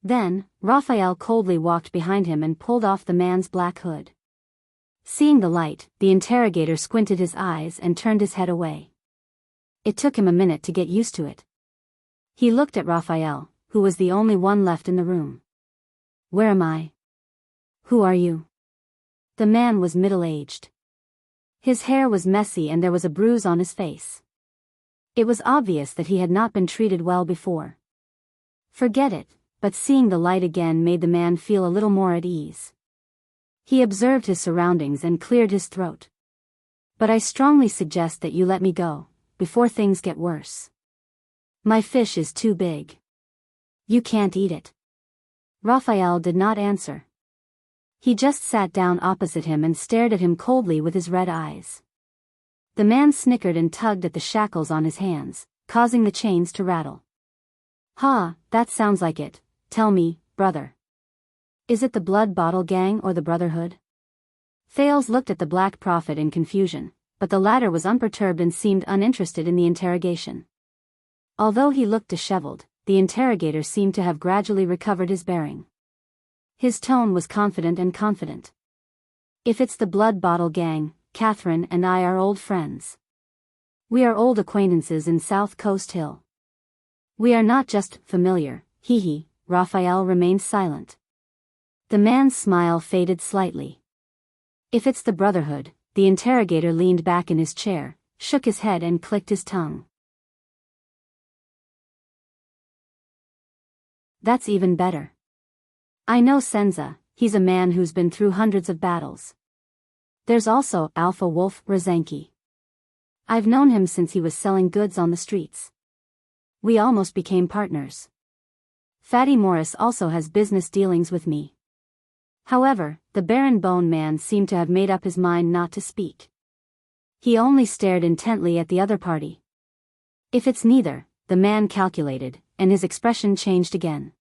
Then, Raphael coldly walked behind him and pulled off the man's black hood. Seeing the light, the interrogator squinted his eyes and turned his head away. It took him a minute to get used to it. He looked at Raphael, who was the only one left in the room. Where am I? Who are you? The man was middle-aged. His hair was messy and there was a bruise on his face. It was obvious that he had not been treated well before. Forget it, but seeing the light again made the man feel a little more at ease. He observed his surroundings and cleared his throat. But I strongly suggest that you let me go, before things get worse. My fish is too big. You can't eat it. Raphael did not answer. He just sat down opposite him and stared at him coldly with his red eyes. The man snickered and tugged at the shackles on his hands, causing the chains to rattle. Ha, that sounds like it. Tell me, brother. Is it the Blood Bottle Gang or the Brotherhood? Thales looked at the Black Prophet in confusion, but the latter was unperturbed and seemed uninterested in the interrogation. Although he looked disheveled, the interrogator seemed to have gradually recovered his bearing. His tone was confident and confident. If it's the Blood Bottle Gang, Catherine and I are old friends. We are old acquaintances in South Coast Hill. We are not just familiar, hee. Raphael remained silent. The man's smile faded slightly. If it's the Brotherhood, the interrogator leaned back in his chair, shook his head and clicked his tongue. That's even better. I know Senza, he's a man who's been through hundreds of battles. There's also Alpha Wolf Rosanki. I've known him since he was selling goods on the streets. We almost became partners. Fatty Morris also has business dealings with me. However, the Baron Bone Man seemed to have made up his mind not to speak. He only stared intently at the other party. If it's neither, the man calculated, and his expression changed again.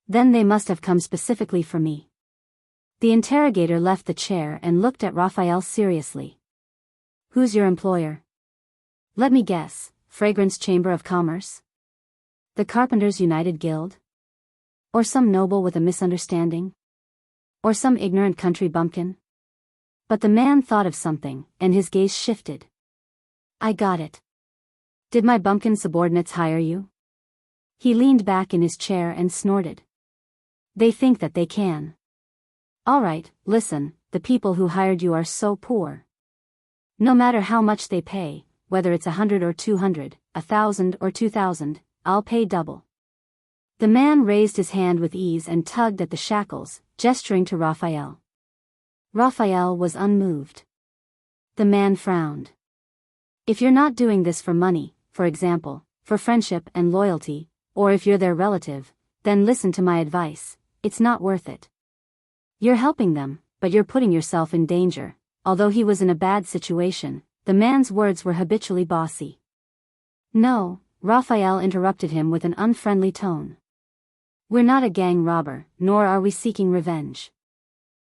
Then they must have come specifically for me. The interrogator left the chair and looked at Raphael seriously. Who's your employer? Let me guess, Fragrance Chamber of Commerce? The Carpenters United Guild? Or some noble with a misunderstanding? Or some ignorant country bumpkin? But the man thought of something, and his gaze shifted. I got it. Did my bumpkin subordinates hire you? He leaned back in his chair and snorted. They think that they can. All right, listen, the people who hired you are so poor. No matter how much they pay, whether it's 100 or 200, 1,000 or 2,000, I'll pay double. The man raised his hand with ease and tugged at the shackles, gesturing to Raphael. Raphael was unmoved. The man frowned. If you're not doing this for money, for example, for friendship and loyalty, or if you're their relative, then listen to my advice, it's not worth it. You're helping them, but you're putting yourself in danger. Although he was in a bad situation, the man's words were habitually bossy. No, Raphael interrupted him with an unfriendly tone. We're not a gang robber, nor are we seeking revenge.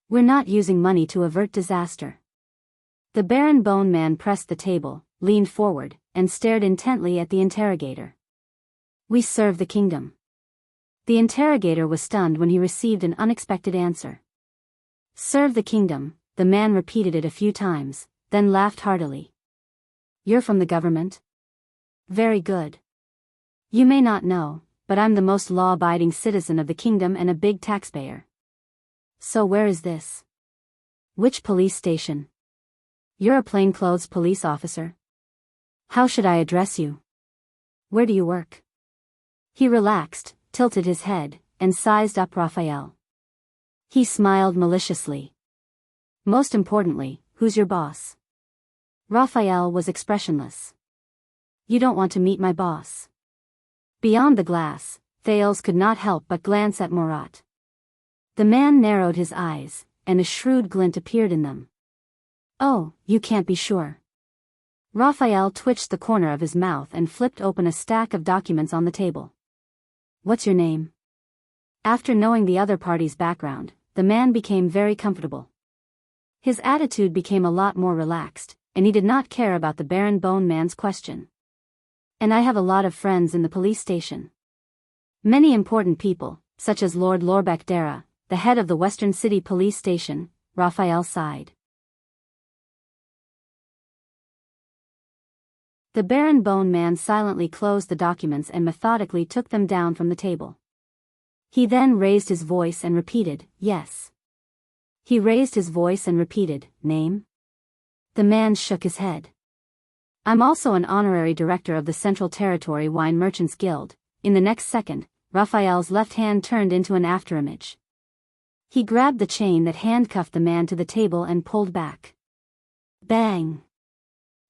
We're not using money to avert disaster. The Baron Bone Man pressed the table, leaned forward, and stared intently at the interrogator. We serve the kingdom. The interrogator was stunned when he received an unexpected answer. Serve the kingdom, the man repeated it a few times, then laughed heartily. You're from the government? Very good. You may not know, but I'm the most law-abiding citizen of the kingdom and a big taxpayer. So where is this? Which police station? You're a plainclothes police officer. How should I address you? Where do you work? He relaxed, tilted his head, and sized up Raphael. He smiled maliciously. Most importantly, who's your boss? Raphael was expressionless. You don't want to meet my boss. Beyond the glass, Thales could not help but glance at Murat. The man narrowed his eyes, and a shrewd glint appeared in them. Oh, you can't be sure. Raphael twitched the corner of his mouth and flipped open a stack of documents on the table. What's your name? After knowing the other party's background, the man became very comfortable. His attitude became a lot more relaxed, and he did not care about the Baron Bone Man's question. And I have a lot of friends in the police station. Many important people, such as Lord Lorbeck Dara, the head of the Western City Police Station. Raphael sighed. The Baron Bone Man silently closed the documents and methodically took them down from the table. He then raised his voice and repeated, yes. He raised his voice and repeated, name? The man shook his head. I'm also an honorary director of the Central Territory Wine Merchants Guild. In the next second, Raphael's left hand turned into an afterimage. He grabbed the chain that handcuffed the man to the table and pulled back. Bang!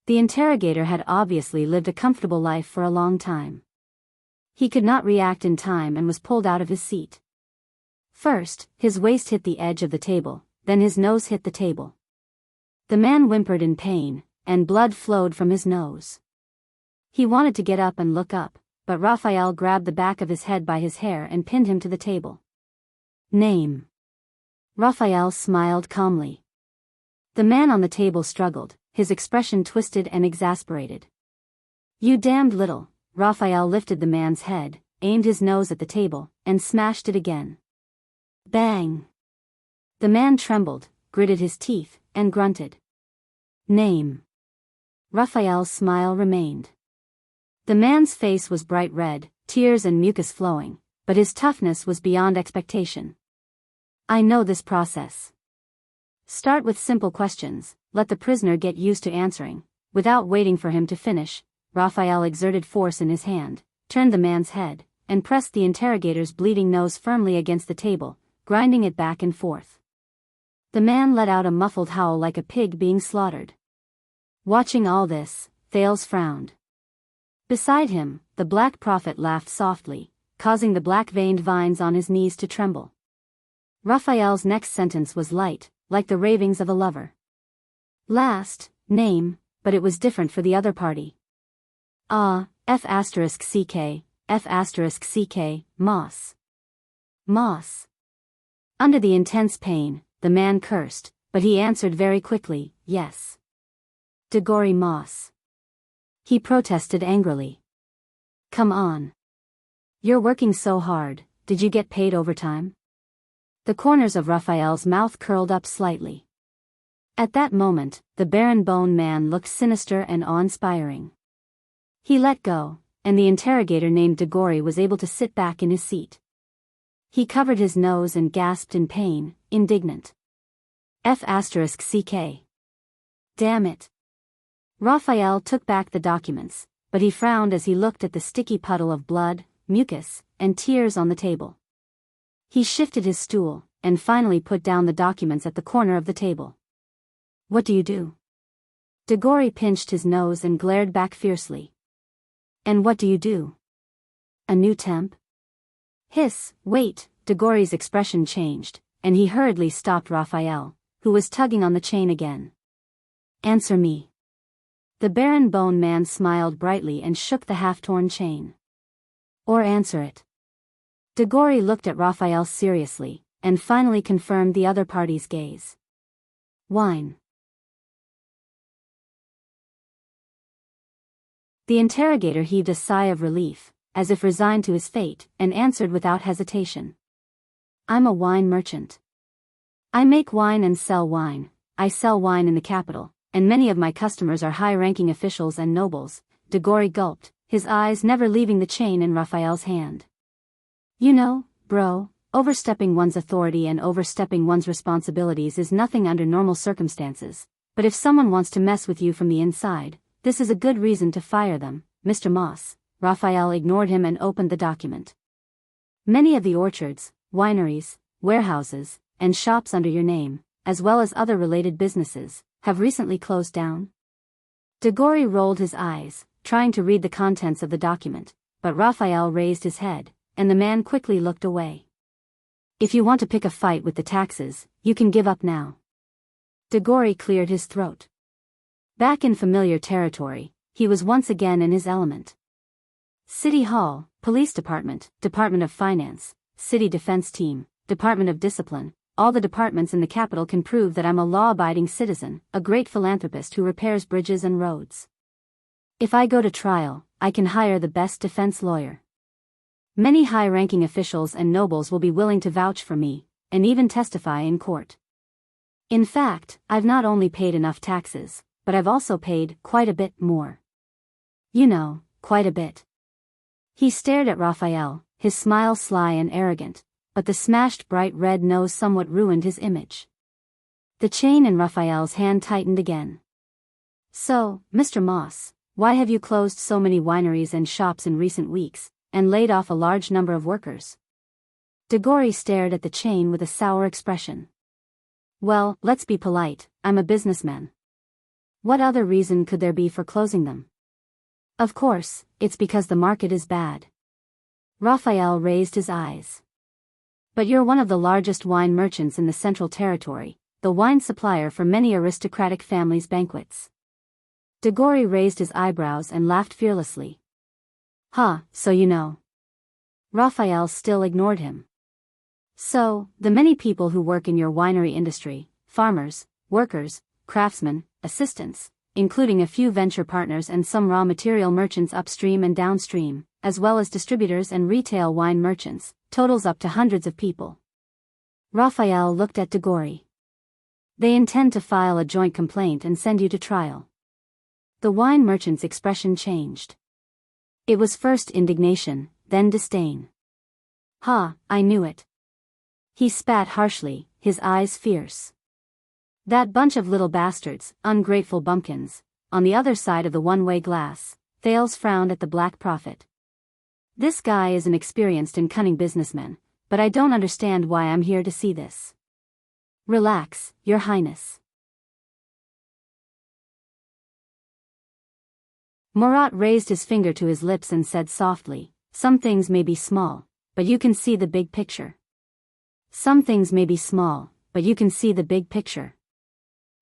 The interrogator had obviously lived a comfortable life for a long time. He could not react in time and was pulled out of his seat. First, his waist hit the edge of the table, then his nose hit the table. The man whimpered in pain, and blood flowed from his nose. He wanted to get up and look up, but Raphael grabbed the back of his head by his hair and pinned him to the table. Name. Raphael smiled calmly. The man on the table struggled, his expression twisted and exasperated. You damned little. Raphael lifted the man's head, aimed his nose at the table, and smashed it again. Bang! The man trembled, gritted his teeth, and grunted. Name. Raphael's smile remained. The man's face was bright red, tears and mucus flowing, but his toughness was beyond expectation. I know this process. Start with simple questions, let the prisoner get used to answering. Without waiting for him to finish, Raphael exerted force in his hand, turned the man's head, and pressed the interrogator's bleeding nose firmly against the table, grinding it back and forth. The man let out a muffled howl like a pig being slaughtered. Watching all this, Thales frowned. Beside him, the Black Prophet laughed softly, causing the black-veined vines on his knees to tremble. Raphael's next sentence was light, like the ravings of a lover. Last name, but it was different for the other party. F***ck, F***ck, Moss. Moss. Under the intense pain, the man cursed, but he answered very quickly, yes. Degory Moss. He protested angrily. Come on. You're working so hard, did you get paid overtime? The corners of Raphael's mouth curled up slightly. At that moment, the barren bone man looked sinister and awe-inspiring. He let go, and the interrogator named Degory was able to sit back in his seat. He covered his nose and gasped in pain, indignant. F***ck. Damn it. Raphael took back the documents, but he frowned as he looked at the sticky puddle of blood, mucus, and tears on the table. He shifted his stool, and finally put down the documents at the corner of the table. What do you do? Degory pinched his nose and glared back fiercely. And what do you do? A new temp? Hiss, wait, Degory's expression changed, and he hurriedly stopped Raphael, who was tugging on the chain again. Answer me. The barren bone man smiled brightly and shook the half-torn chain. Or answer it. Degory looked at Raphael seriously, and finally confirmed the other party's gaze. Wine. The interrogator heaved a sigh of relief, as if resigned to his fate, and answered without hesitation. I'm a wine merchant. I make wine and sell wine. I sell wine in the capital, and many of my customers are high-ranking officials and nobles. Degory gulped, his eyes never leaving the chain in Raphael's hand. You know, bro, overstepping one's authority and overstepping one's responsibilities is nothing under normal circumstances, but if someone wants to mess with you from the inside, this is a good reason to fire them, Mr. Moss. Raphael ignored him and opened the document. Many of the orchards, wineries, warehouses, and shops under your name, as well as other related businesses, have recently closed down. Degory rolled his eyes, trying to read the contents of the document, but Raphael raised his head, and the man quickly looked away. If you want to pick a fight with the taxes, you can give up now. Degory cleared his throat. Back in familiar territory, he was once again in his element. City Hall, Police Department, Department of Finance, City Defense Team, Department of Discipline, all the departments in the capital can prove that I'm a law-abiding citizen, a great philanthropist who repairs bridges and roads. If I go to trial, I can hire the best defense lawyer. Many high-ranking officials and nobles will be willing to vouch for me, and even testify in court. In fact, I've not only paid enough taxes, but I've also paid quite a bit more. You know, quite a bit. He stared at Raphael, his smile sly and arrogant, but the smashed bright red nose somewhat ruined his image. The chain in Raphael's hand tightened again. So, Mr. Moss, why have you closed so many wineries and shops in recent weeks, and laid off a large number of workers? Degory stared at the chain with a sour expression. Well, let's be polite, I'm a businessman. What other reason could there be for closing them? Of course, it's because the market is bad. Raphael raised his eyes. But you're one of the largest wine merchants in the Central Territory, the wine supplier for many aristocratic families' banquets. Degory raised his eyebrows and laughed fearlessly. So you know. Raphael still ignored him. So, the many people who work in your winery industry, farmers, workers, craftsmen, assistants, including a few venture partners and some raw material merchants upstream and downstream, as well as distributors and retail wine merchants, totals up to hundreds of people. Raphael looked at Degory. They intend to file a joint complaint and send you to trial. The wine merchant's expression changed. It was first indignation, then disdain. I knew it. He spat harshly, his eyes fierce. That bunch of little bastards, ungrateful bumpkins. On the other side of the one-way glass, Thales frowned at the Black Prophet. This guy is an experienced and cunning businessman, but I don't understand why I'm here to see this. Relax, Your Highness. Murat raised his finger to his lips and said softly, some things may be small, but you can see the big picture. Some things may be small, but you can see the big picture.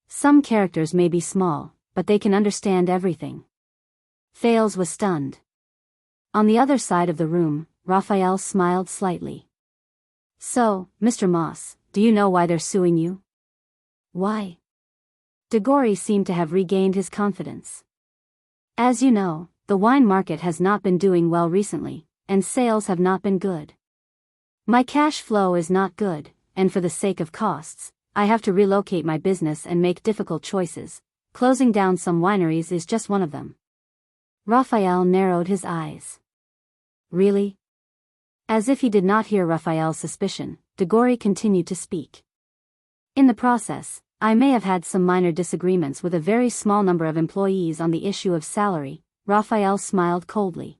Some characters may be small, but they can understand everything. Thales was stunned. On the other side of the room, Raphael smiled slightly. So, Mr. Moss, do you know why they're suing you? Why? Degori seemed to have regained his confidence. As you know, the wine market has not been doing well recently, and sales have not been good. My cash flow is not good, and for the sake of costs, I have to relocate my business and make difficult choices. Closing down some wineries is just one of them. Raphael narrowed his eyes. Really? As if he did not hear Raphael's suspicion, Degori continued to speak. In the process, I may have had some minor disagreements with a very small number of employees on the issue of salary. Raphael smiled coldly.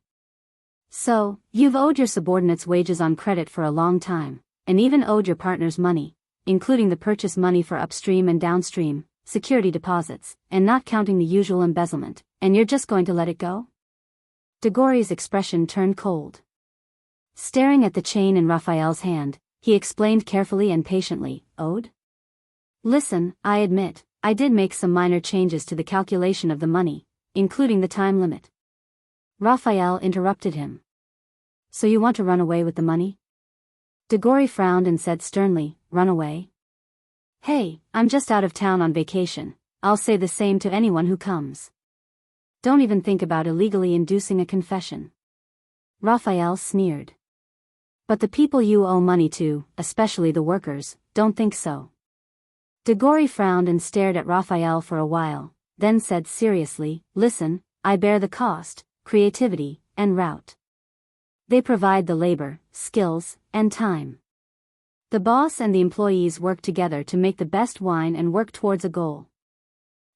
So, you've owed your subordinates wages on credit for a long time, and even owed your partners money, including the purchase money for upstream and downstream, security deposits, and not counting the usual embezzlement, and you're just going to let it go? Degori's expression turned cold. Staring at the chain in Raphael's hand, he explained carefully and patiently, owed? Listen, I admit, I did make some minor changes to the calculation of the money, including the time limit. Raphael interrupted him. So you want to run away with the money? Degori frowned and said sternly, run away? Hey, I'm just out of town on vacation. I'll say the same to anyone who comes. Don't even think about illegally inducing a confession. Raphael sneered. But the people you owe money to, especially the workers, don't think so. Degori frowned and stared at Raphael for a while, then said seriously, listen, I bear the cost, creativity, and route. They provide the labor, skills, and time. The boss and the employees work together to make the best wine and work towards a goal.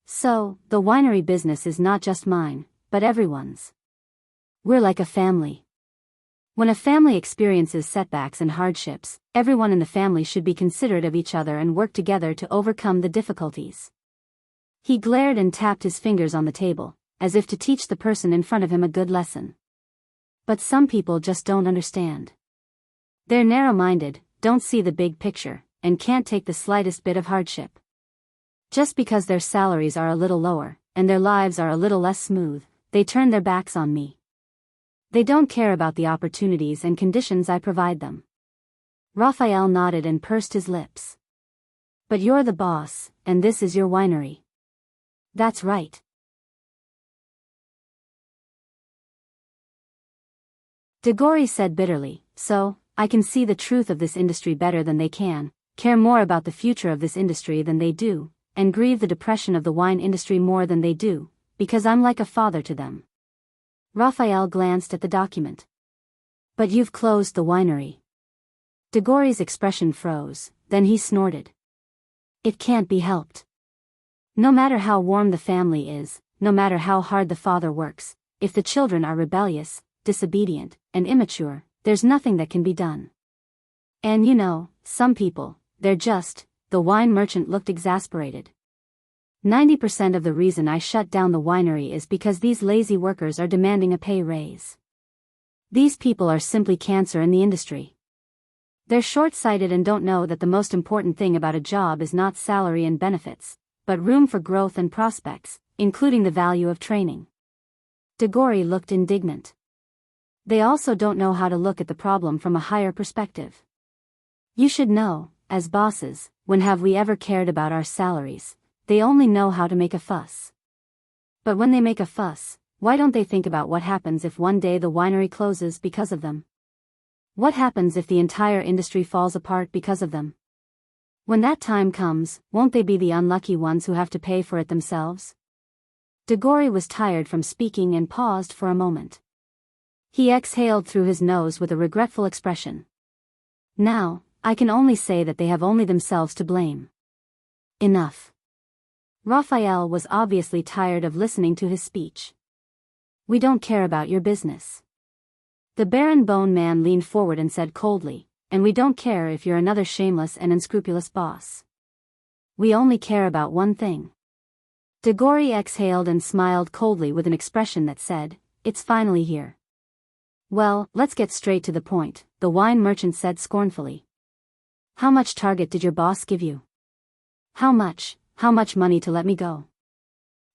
So, the winery business is not just mine, but everyone's. We're like a family. When a family experiences setbacks and hardships, everyone in the family should be considerate of each other and work together to overcome the difficulties. He glared and tapped his fingers on the table, as if to teach the person in front of him a good lesson. But some people just don't understand. They're narrow-minded, don't see the big picture, and can't take the slightest bit of hardship. Just because their salaries are a little lower, and their lives are a little less smooth, they turn their backs on me. They don't care about the opportunities and conditions I provide them. Raphael nodded and pursed his lips. But you're the boss, and this is your winery. That's right. Degori said bitterly, so, I can see the truth of this industry better than they can, care more about the future of this industry than they do, and grieve the depression of the wine industry more than they do, because I'm like a father to them. Raphael glanced at the document. But you've closed the winery. Degori's expression froze, then he snorted. It can't be helped. No matter how warm the family is, no matter how hard the father works, if the children are rebellious, disobedient, and immature, there's nothing that can be done. And you know, some people, they're just, the wine merchant looked exasperated. 90% of the reason I shut down the winery is because these lazy workers are demanding a pay raise. These people are simply cancer in the industry. They're short-sighted and don't know that the most important thing about a job is not salary and benefits, but room for growth and prospects, including the value of training. Degori looked indignant. They also don't know how to look at the problem from a higher perspective. You should know, as bosses, when have we ever cared about our salaries? They only know how to make a fuss. But when they make a fuss, why don't they think about what happens if one day the winery closes because of them? What happens if the entire industry falls apart because of them? When that time comes, won't they be the unlucky ones who have to pay for it themselves? Degori was tired from speaking and paused for a moment. He exhaled through his nose with a regretful expression. Now, I can only say that they have only themselves to blame. Enough. Raphael was obviously tired of listening to his speech. We don't care about your business. The Baron Bone Man leaned forward and said coldly, "And we don't care if you're another shameless and unscrupulous boss. We only care about one thing." Degori exhaled and smiled coldly with an expression that said, "It's finally here." "Well, let's get straight to the point," the wine merchant said scornfully. "How much target did your boss give you? How much money to let me go?"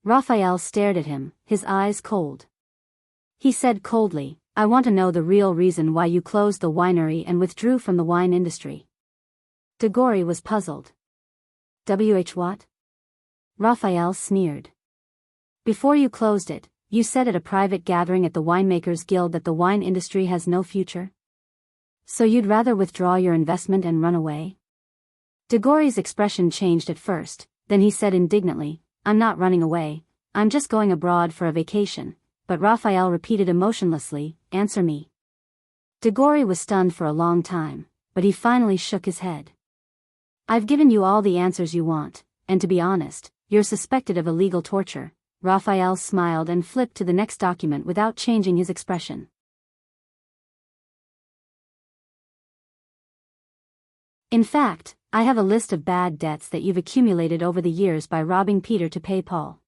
Raphael stared at him, his eyes cold. He said coldly, "I want to know the real reason why you closed the winery and withdrew from the wine industry." Degori was puzzled. What? Raphael sneered. "Before you closed it, you said at a private gathering at the Winemakers Guild that the wine industry has no future? So you'd rather withdraw your investment and run away?" Degori's expression changed at first, then he said indignantly, "I'm not running away, I'm just going abroad for a vacation." But Raphael repeated emotionlessly, "Answer me." Degori was stunned for a long time, but he finally shook his head. "I've given you all the answers you want, and to be honest, you're suspected of illegal torture." Raphael smiled and flipped to the next document without changing his expression. "In fact, I have a list of bad debts that you've accumulated over the years by robbing Peter to pay Paul."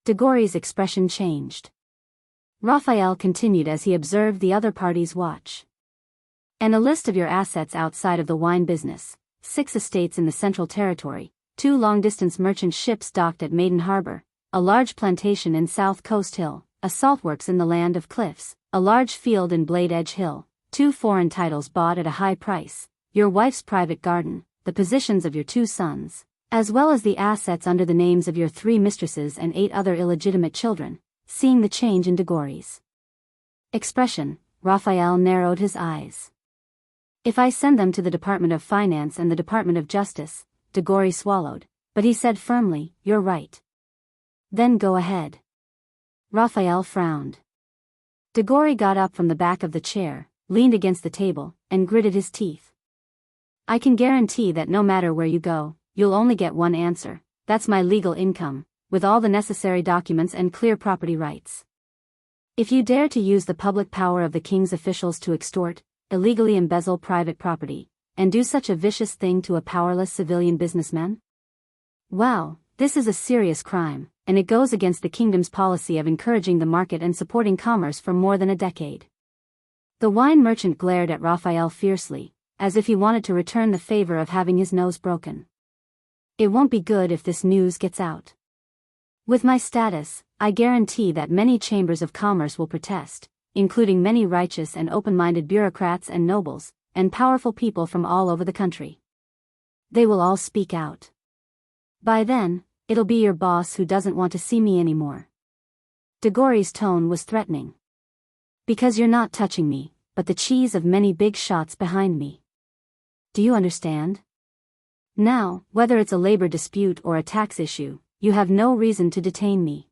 Degori's expression changed. Raphael continued as he observed the other party's watch. "And a list of your assets outside of the wine business: 6 estates in the Central Territory, 2 long-distance merchant ships docked at Maiden Harbor, a large plantation in South Coast Hill, a saltworks in the Land of Cliffs, a large field in Blade Edge Hill, 2 foreign titles bought at a high price, your wife's private garden, the positions of your 2 sons, as well as the assets under the names of your 3 mistresses and 8 other illegitimate children." Seeing the change in Degori's expression, Raphael narrowed his eyes. "If I send them to the Department of Finance and the Department of Justice," Degori swallowed, but he said firmly, "You're right." "Then go ahead." Raphael frowned. Degori got up from the back of the chair, leaned against the table, and gritted his teeth. "I can guarantee that no matter where you go, you'll only get one answer: that's my legal income, with all the necessary documents and clear property rights. If you dare to use the public power of the king's officials to extort, illegally embezzle private property, and do such a vicious thing to a powerless civilian businessman? Wow, this is a serious crime, and it goes against the kingdom's policy of encouraging the market and supporting commerce for more than a decade." The wine merchant glared at Raphael fiercely, as if he wanted to return the favor of having his nose broken. "It won't be good if this news gets out. With my status, I guarantee that many chambers of commerce will protest, including many righteous and open-minded bureaucrats and nobles, and powerful people from all over the country. They will all speak out. By then, it'll be your boss who doesn't want to see me anymore." Degori's tone was threatening. "Because you're not touching me, but the cheese of many big shots behind me. Do you understand? Now, whether it's a labor dispute or a tax issue, you have no reason to detain me."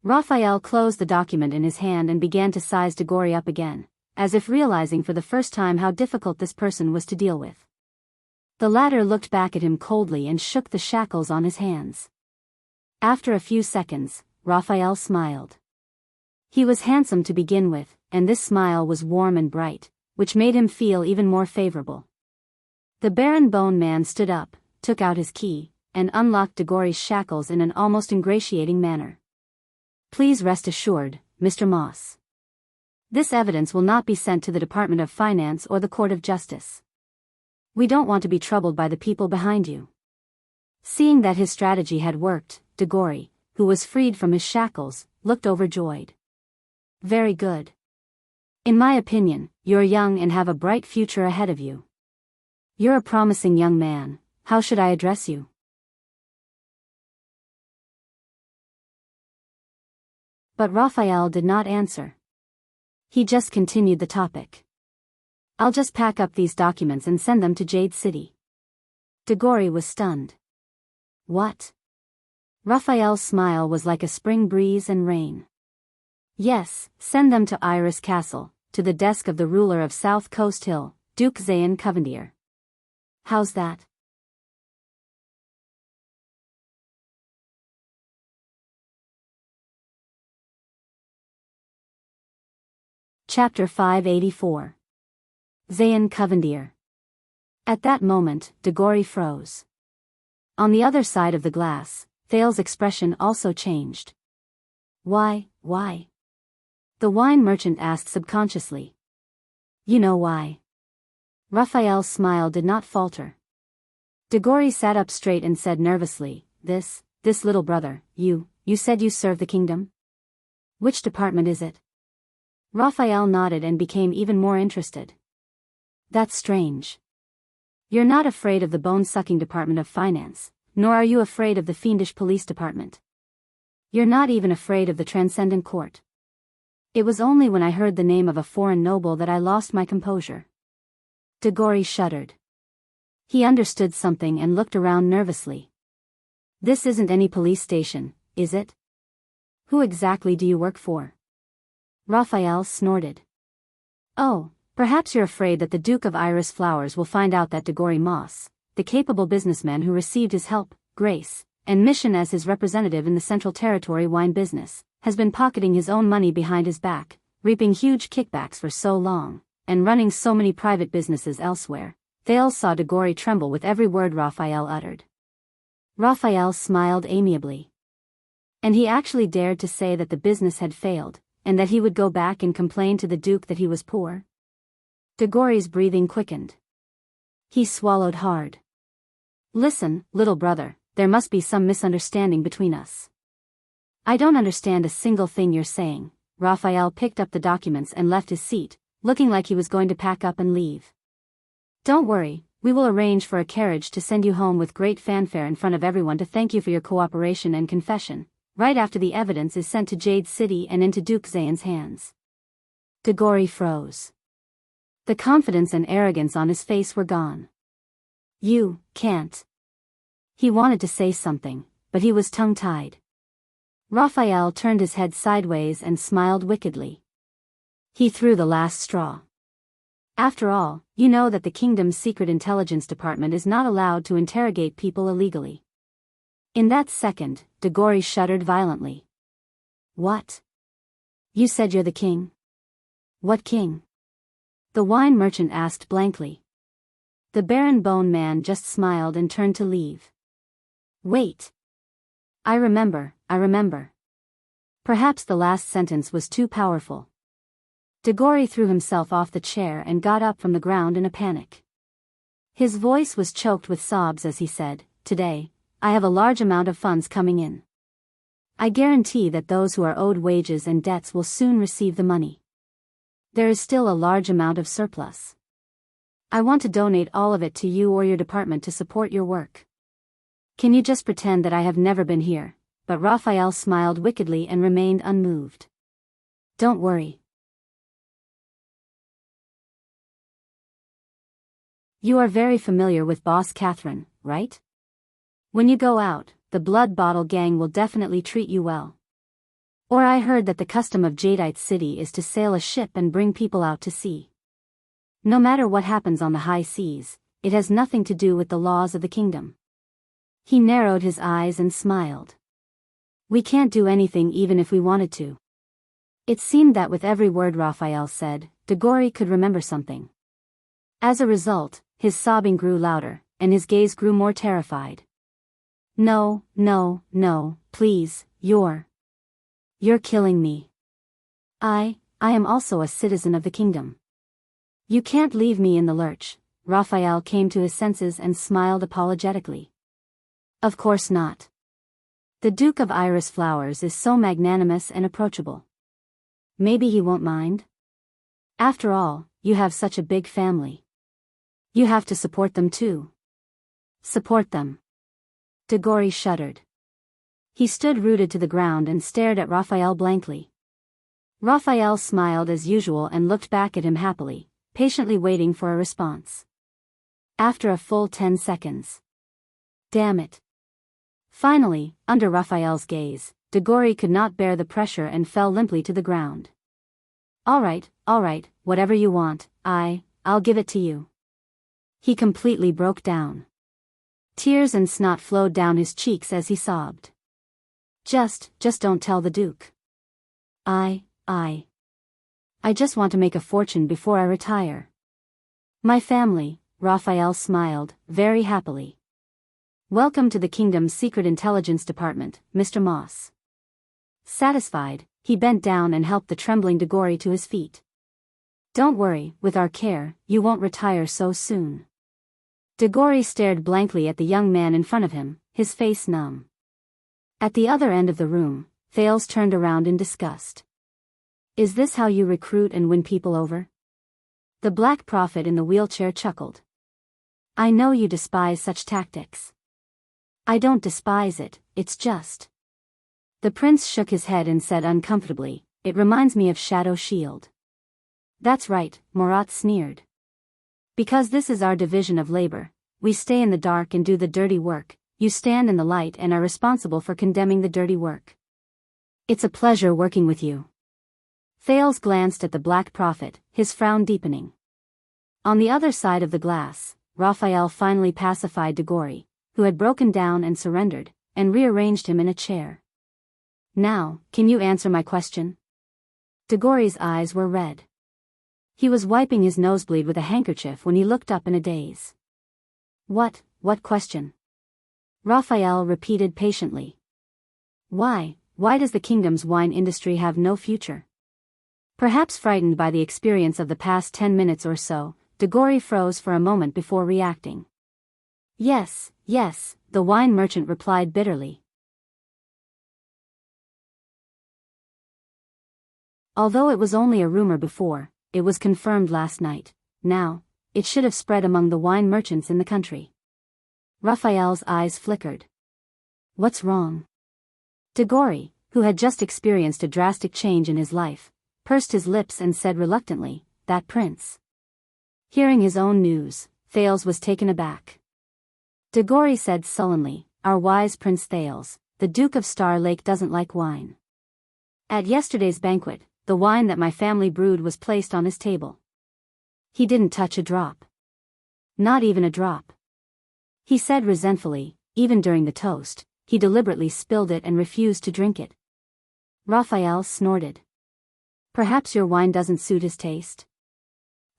Raphael closed the document in his hand and began to size Degori up again, as if realizing for the first time how difficult this person was to deal with. The latter looked back at him coldly and shook the shackles on his hands. After a few seconds, Raphael smiled. He was handsome to begin with, and this smile was warm and bright, which made him feel even more favorable. The Baron Bone Man stood up, took out his key, and unlocked Degori's shackles in an almost ingratiating manner. "Please rest assured, Mr. Moss. This evidence will not be sent to the Department of Finance or the Court of Justice. We don't want to be troubled by the people behind you." Seeing that his strategy had worked, Degori, who was freed from his shackles, looked overjoyed. "Very good. In my opinion, you're young and have a bright future ahead of you. You're a promising young man. How should I address you?" But Raphael did not answer. He just continued the topic. "I'll just pack up these documents and send them to Jade City." Degori was stunned. "What?" Raphael's smile was like a spring breeze and rain. "Yes, send them to Iris Castle, to the desk of the ruler of South Coast Hill, Duke Zayn Covendier. How's that?" Chapter 584. Zayn Covendier. At that moment, Degori froze. On the other side of the glass, Thal's expression also changed. Why? The wine merchant asked subconsciously. You know why. Raphael's smile did not falter. Degori sat up straight and said nervously, This little brother, you said you serve the kingdom? Which department is it? Raphael nodded and became even more interested. That's strange. You're not afraid of the bone-sucking department of finance, nor are you afraid of the fiendish police department. You're not even afraid of the transcendent court. It was only when I heard the name of a foreign noble that I lost my composure. Degori shuddered. He understood something and looked around nervously. This isn't any police station, is it? Who exactly do you work for? Raphael snorted. Oh, perhaps you're afraid that the Duke of Iris Flowers will find out that Degori Moss, the capable businessman who received his help, grace, and mission as his representative in the Central Territory wine business, has been pocketing his own money behind his back, reaping huge kickbacks for so long, and running so many private businesses elsewhere. Thale saw Degori tremble with every word Raphael uttered. Raphael smiled amiably. And he actually dared to say that the business had failed, and that he would go back and complain to the Duke that he was poor? Degori's breathing quickened. He swallowed hard. Listen, little brother, there must be some misunderstanding between us. I don't understand a single thing you're saying. Raphael picked up the documents and left his seat, looking like he was going to pack up and leave. Don't worry, we will arrange for a carriage to send you home with great fanfare in front of everyone to thank you for your cooperation and confession, right after the evidence is sent to Jade City and into Duke Zayn's hands. Degori froze. The confidence and arrogance on his face were gone. You can't. He wanted to say something, but he was tongue-tied. Raphael turned his head sideways and smiled wickedly. He threw the last straw. After all, you know that the kingdom's secret intelligence department is not allowed to interrogate people illegally. In that second, Degori shuddered violently. What? You said you're the king? What king? The wine merchant asked blankly. The Baron Bone Man just smiled and turned to leave. Wait. I remember. Perhaps the last sentence was too powerful. Degori threw himself off the chair and got up from the ground in a panic. His voice was choked with sobs as he said, Today, I have a large amount of funds coming in. I guarantee that those who are owed wages and debts will soon receive the money. There is still a large amount of surplus. I want to donate all of it to you or your department to support your work. Can you just pretend that I have never been here? But Raphael smiled wickedly and remained unmoved. Don't worry. You are very familiar with Boss Catherine, right? When you go out, the Blood Bottle Gang will definitely treat you well. Or I heard that the custom of Jadeite City is to sail a ship and bring people out to sea. No matter what happens on the high seas, it has nothing to do with the laws of the kingdom. He narrowed his eyes and smiled. We can't do anything even if we wanted to. It seemed that with every word Raphael said, Degori could remember something. As a result, his sobbing grew louder, and his gaze grew more terrified. No, please, you're killing me. I am also a citizen of the kingdom. You can't leave me in the lurch. Raphael came to his senses and smiled apologetically. Of course not. The Duke of Iris Flowers is so magnanimous and approachable. Maybe he won't mind? After all, you have such a big family. You have to support them too. Support them. Degori shuddered. He stood rooted to the ground and stared at Raphael blankly. Raphael smiled as usual and looked back at him happily, patiently waiting for a response. After a full 10 seconds. Damn it. Finally, under Raphael's gaze, Degori could not bear the pressure and fell limply to the ground. All right, whatever you want, I'll give it to you. He completely broke down. Tears and snot flowed down his cheeks as he sobbed. Just don't tell the Duke. I just want to make a fortune before I retire. My family, Raphael smiled, very happily. Welcome to the kingdom's secret intelligence department, Mr. Moss. Satisfied, he bent down and helped the trembling Diggory to his feet. Don't worry, with our care, you won't retire so soon. Diggory stared blankly at the young man in front of him, his face numb. At the other end of the room, Thales turned around in disgust. Is this how you recruit and win people over? The Black Prophet in the wheelchair chuckled. I know you despise such tactics. I don't despise it, it's just. The prince shook his head and said uncomfortably, it reminds me of Shadow Shield. That's right, Murat sneered. Because this is our division of labor, we stay in the dark and do the dirty work, you stand in the light and are responsible for condemning the dirty work. It's a pleasure working with you. Thales glanced at the Black Prophet, his frown deepening. On the other side of the glass, Raphael finally pacified Diggory, who had broken down and surrendered, and rearranged him in a chair. Now, can you answer my question? Diggory's eyes were red. He was wiping his nosebleed with a handkerchief when he looked up in a daze. What question? Raphael repeated patiently. Why does the kingdom's wine industry have no future? Perhaps frightened by the experience of the past 10 minutes or so, Diggory froze for a moment before reacting. Yes, the wine merchant replied bitterly. Although it was only a rumor before, it was confirmed last night. Now, it should have spread among the wine merchants in the country. Raphael's eyes flickered. What's wrong? Diggory, who had just experienced a drastic change in his life, pursed his lips and said reluctantly, that prince. Hearing his own news, Thales was taken aback. Diggory said sullenly, our wise Prince Thales, the Duke of Star Lake doesn't like wine. At yesterday's banquet, the wine that my family brewed was placed on his table. He didn't touch a drop. Not even a drop. He said resentfully, even during the toast, he deliberately spilled it and refused to drink it. Raphael snorted. Perhaps your wine doesn't suit his taste?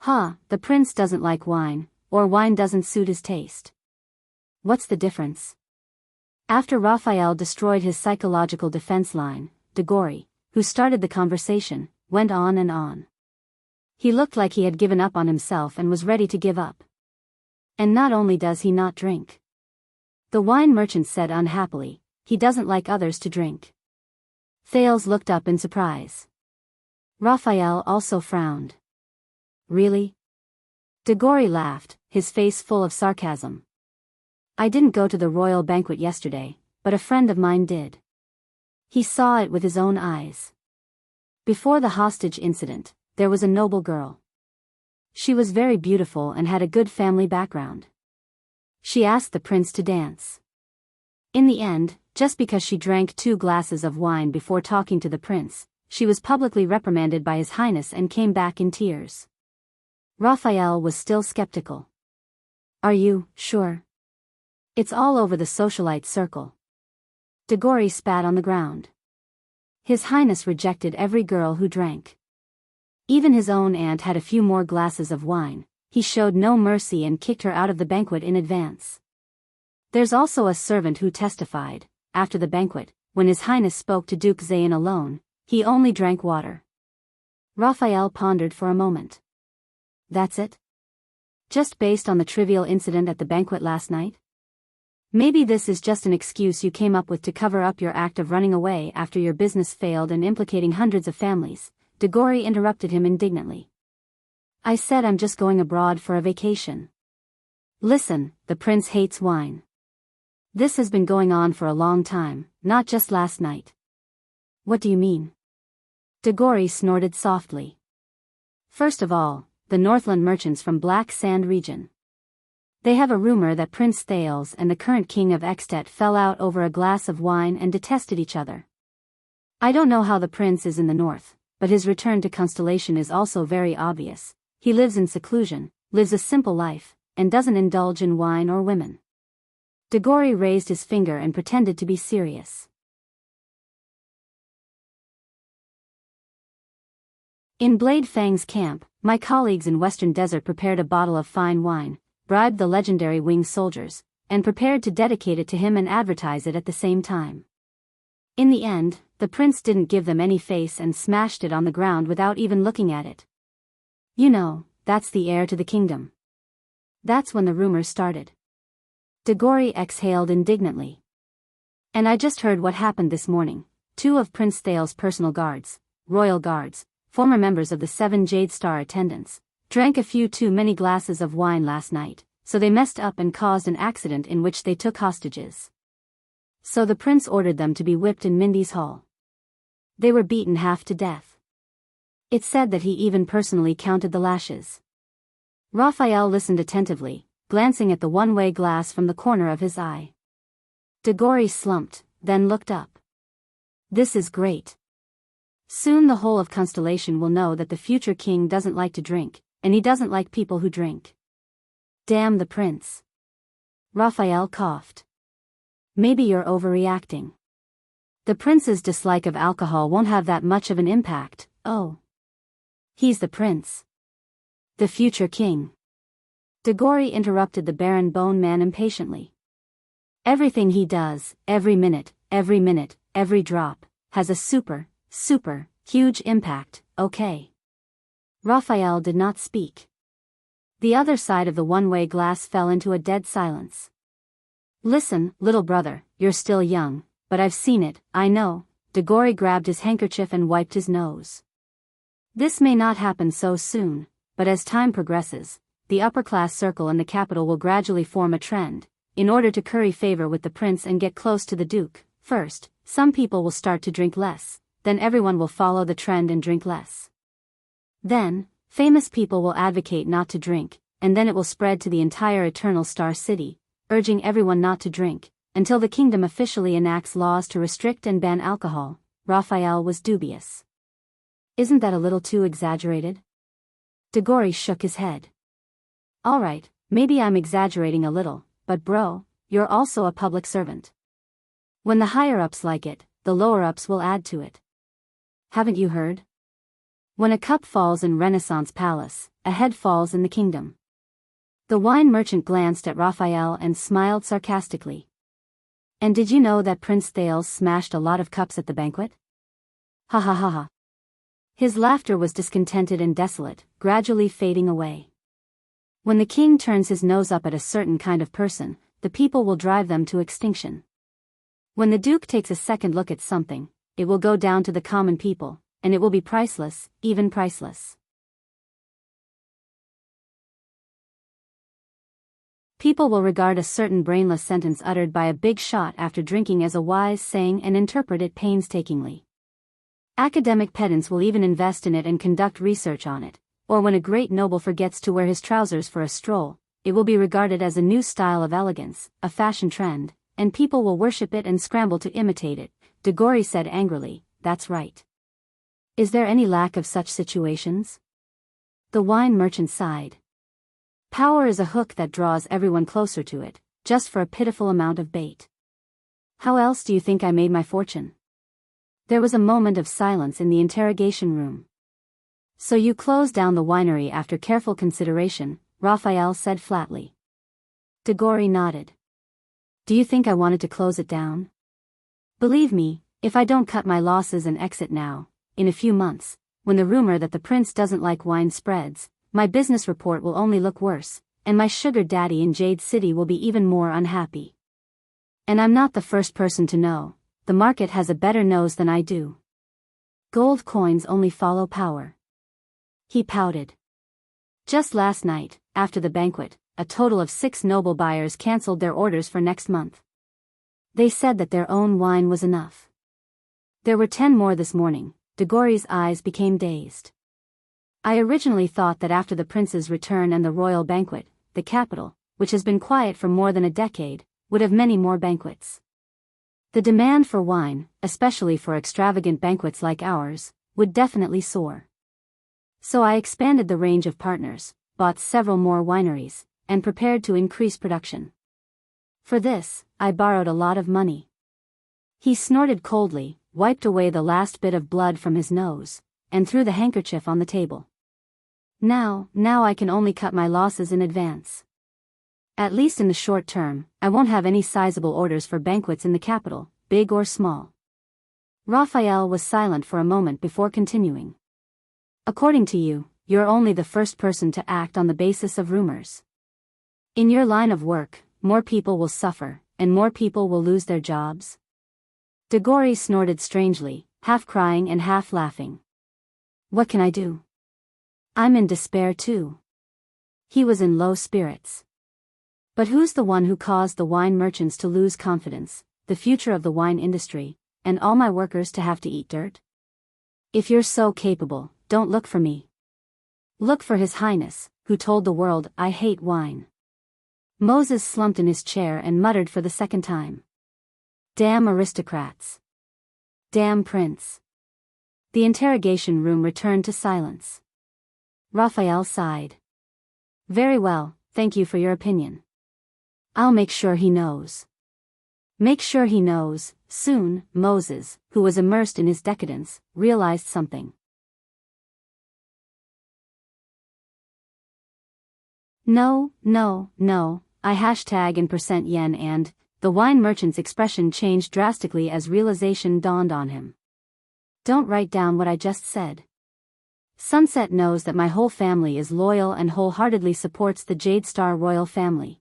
The prince doesn't like wine, or wine doesn't suit his taste. What's the difference? After Raphael destroyed his psychological defense line, Diggory, who started the conversation, went on and on. He looked like he had given up on himself and was ready to give up. And not only does he not drink. The wine merchant said unhappily, he doesn't like others to drink. Thales looked up in surprise. Raphael also frowned. Really? Diggory laughed, his face full of sarcasm. I didn't go to the royal banquet yesterday, but a friend of mine did. He saw it with his own eyes. Before the hostage incident, there was a noble girl. She was very beautiful and had a good family background. She asked the prince to dance. In the end, just because she drank 2 glasses of wine before talking to the prince, she was publicly reprimanded by His Highness and came back in tears. Raphael was still skeptical. Are you sure? It's all over the socialite circle. Diggory spat on the ground. His Highness rejected every girl who drank. Even his own aunt had a few more glasses of wine. He showed no mercy and kicked her out of the banquet in advance. There's also a servant who testified, after the banquet, when His Highness spoke to Duke Zayn alone, he only drank water. Raphael pondered for a moment. That's it? Just based on the trivial incident at the banquet last night? Maybe this is just an excuse you came up with to cover up your act of running away after your business failed and implicating hundreds of families. Diggory interrupted him indignantly. I said I'm just going abroad for a vacation. Listen, the prince hates wine. This has been going on for a long time, not just last night. What do you mean? Diggory snorted softly. First of all, the Northland merchants from Black Sand region. They have a rumor that Prince Thales and the current king of Extet fell out over a glass of wine and detested each other. I don't know how the prince is in the north, but his return to Constellation is also very obvious. He lives in seclusion, lives a simple life, and doesn't indulge in wine or women. Diggory raised his finger and pretended to be serious. In Blade Fang's camp, my colleagues in Western Desert prepared a bottle of fine wine, bribed the legendary winged soldiers, and prepared to dedicate it to him and advertise it at the same time. In the end, the prince didn't give them any face and smashed it on the ground without even looking at it. You know, that's the heir to the kingdom. That's when the rumors started. Degori exhaled indignantly. And I just heard what happened this morning. 2 of Prince Thal's personal guards, royal guards, former members of the 7 Jade Star attendants, drank a few too many glasses of wine last night, so they messed up and caused an accident in which they took hostages. So the prince ordered them to be whipped in Mindy's hall. They were beaten half to death. It said that he even personally counted the lashes. Raphael listened attentively, glancing at the one-way glass from the corner of his eye. Degori slumped, then looked up. This is great. Soon the whole of Constellation will know that the future king doesn't like to drink, and he doesn't like people who drink. Damn the prince. Raphael coughed. Maybe you're overreacting. The prince's dislike of alcohol won't have that much of an impact. Oh. He's the prince. The future king. Degori interrupted the Baron Bone Man impatiently. Everything he does, every minute, every drop, has a super, huge impact, okay? Raphael did not speak. The other side of the one-way glass fell into a dead silence. Listen, little brother, you're still young, but I've seen it, I know. Degori grabbed his handkerchief and wiped his nose. This may not happen so soon, but as time progresses, the upper-class circle in the capital will gradually form a trend. In order to curry favor with the prince and get close to the duke, first, some people will start to drink less, then everyone will follow the trend and drink less. Then, famous people will advocate not to drink, and then it will spread to the entire Eternal Star City, urging everyone not to drink, until the kingdom officially enacts laws to restrict and ban alcohol. Raphael was dubious. Isn't that a little too exaggerated? Degori shook his head. Alright, maybe I'm exaggerating a little, but bro, you're also a public servant. When the higher-ups like it, the lower-ups will add to it. Haven't you heard? When a cup falls in Renaissance Palace, a head falls in the kingdom. The wine merchant glanced at Raphael and smiled sarcastically. And did you know that Prince Thales smashed a lot of cups at the banquet? Ha ha ha ha. His laughter was discontented and desolate, gradually fading away. When the king turns his nose up at a certain kind of person, the people will drive them to extinction. When the duke takes a second look at something, it will go down to the common people, and it will be priceless, even priceless. People will regard a certain brainless sentence uttered by a big shot after drinking as a wise saying and interpret it painstakingly. Academic pedants will even invest in it and conduct research on it. Or when a great noble forgets to wear his trousers for a stroll, it will be regarded as a new style of elegance, a fashion trend, and people will worship it and scramble to imitate it. Degori said angrily, that's right. Is there any lack of such situations? The wine merchant sighed. Power is a hook that draws everyone closer to it, just for a pitiful amount of bait. How else do you think I made my fortune? There was a moment of silence in the interrogation room. So you closed down the winery after careful consideration, Raphael said flatly. Degori nodded. Do you think I wanted to close it down? Believe me, if I don't cut my losses and exit now, in a few months, when the rumor that the prince doesn't like wine spreads, my business report will only look worse, and my sugar daddy in Jade City will be even more unhappy. And I'm not the first person to know, the market has a better nose than I do. Gold coins only follow power. He pouted. Just last night, after the banquet, a total of 6 noble buyers cancelled their orders for next month. They said that their own wine was enough. There were 10 more this morning. Degori's eyes became dazed. I originally thought that after the prince's return and the royal banquet, the capital, which has been quiet for more than a decade, would have many more banquets. The demand for wine, especially for extravagant banquets like ours, would definitely soar. So I expanded the range of partners, bought several more wineries, and prepared to increase production. For this, I borrowed a lot of money. He snorted coldly, wiped away the last bit of blood from his nose, and threw the handkerchief on the table. Now I can only cut my losses in advance. At least in the short term, I won't have any sizable orders for banquets in the capital, big or small. Raphael was silent for a moment before continuing. According to you, you're only the first person to act on the basis of rumors. In your line of work, more people will suffer, and more people will lose their jobs. Degori snorted strangely, half crying and half laughing. What can I do? I'm in despair too. He was in low spirits. But who's the one who caused the wine merchants to lose confidence, the future of the wine industry, and all my workers to have to eat dirt? If you're so capable, don't look for me. Look for His Highness, who told the world I hate wine. Moses slumped in his chair and muttered for the second time. Damn aristocrats. Damn prince. The interrogation room returned to silence. Raphael sighed. Very well, thank you for your opinion. I'll make sure he knows. Make sure he knows. Soon, Moses, who was immersed in his decadence, realized something. No, I hashtag in %yen and, the wine merchant's expression changed drastically as realization dawned on him. Don't write down what I just said. Sunset knows that my whole family is loyal and wholeheartedly supports the Jade Star royal family.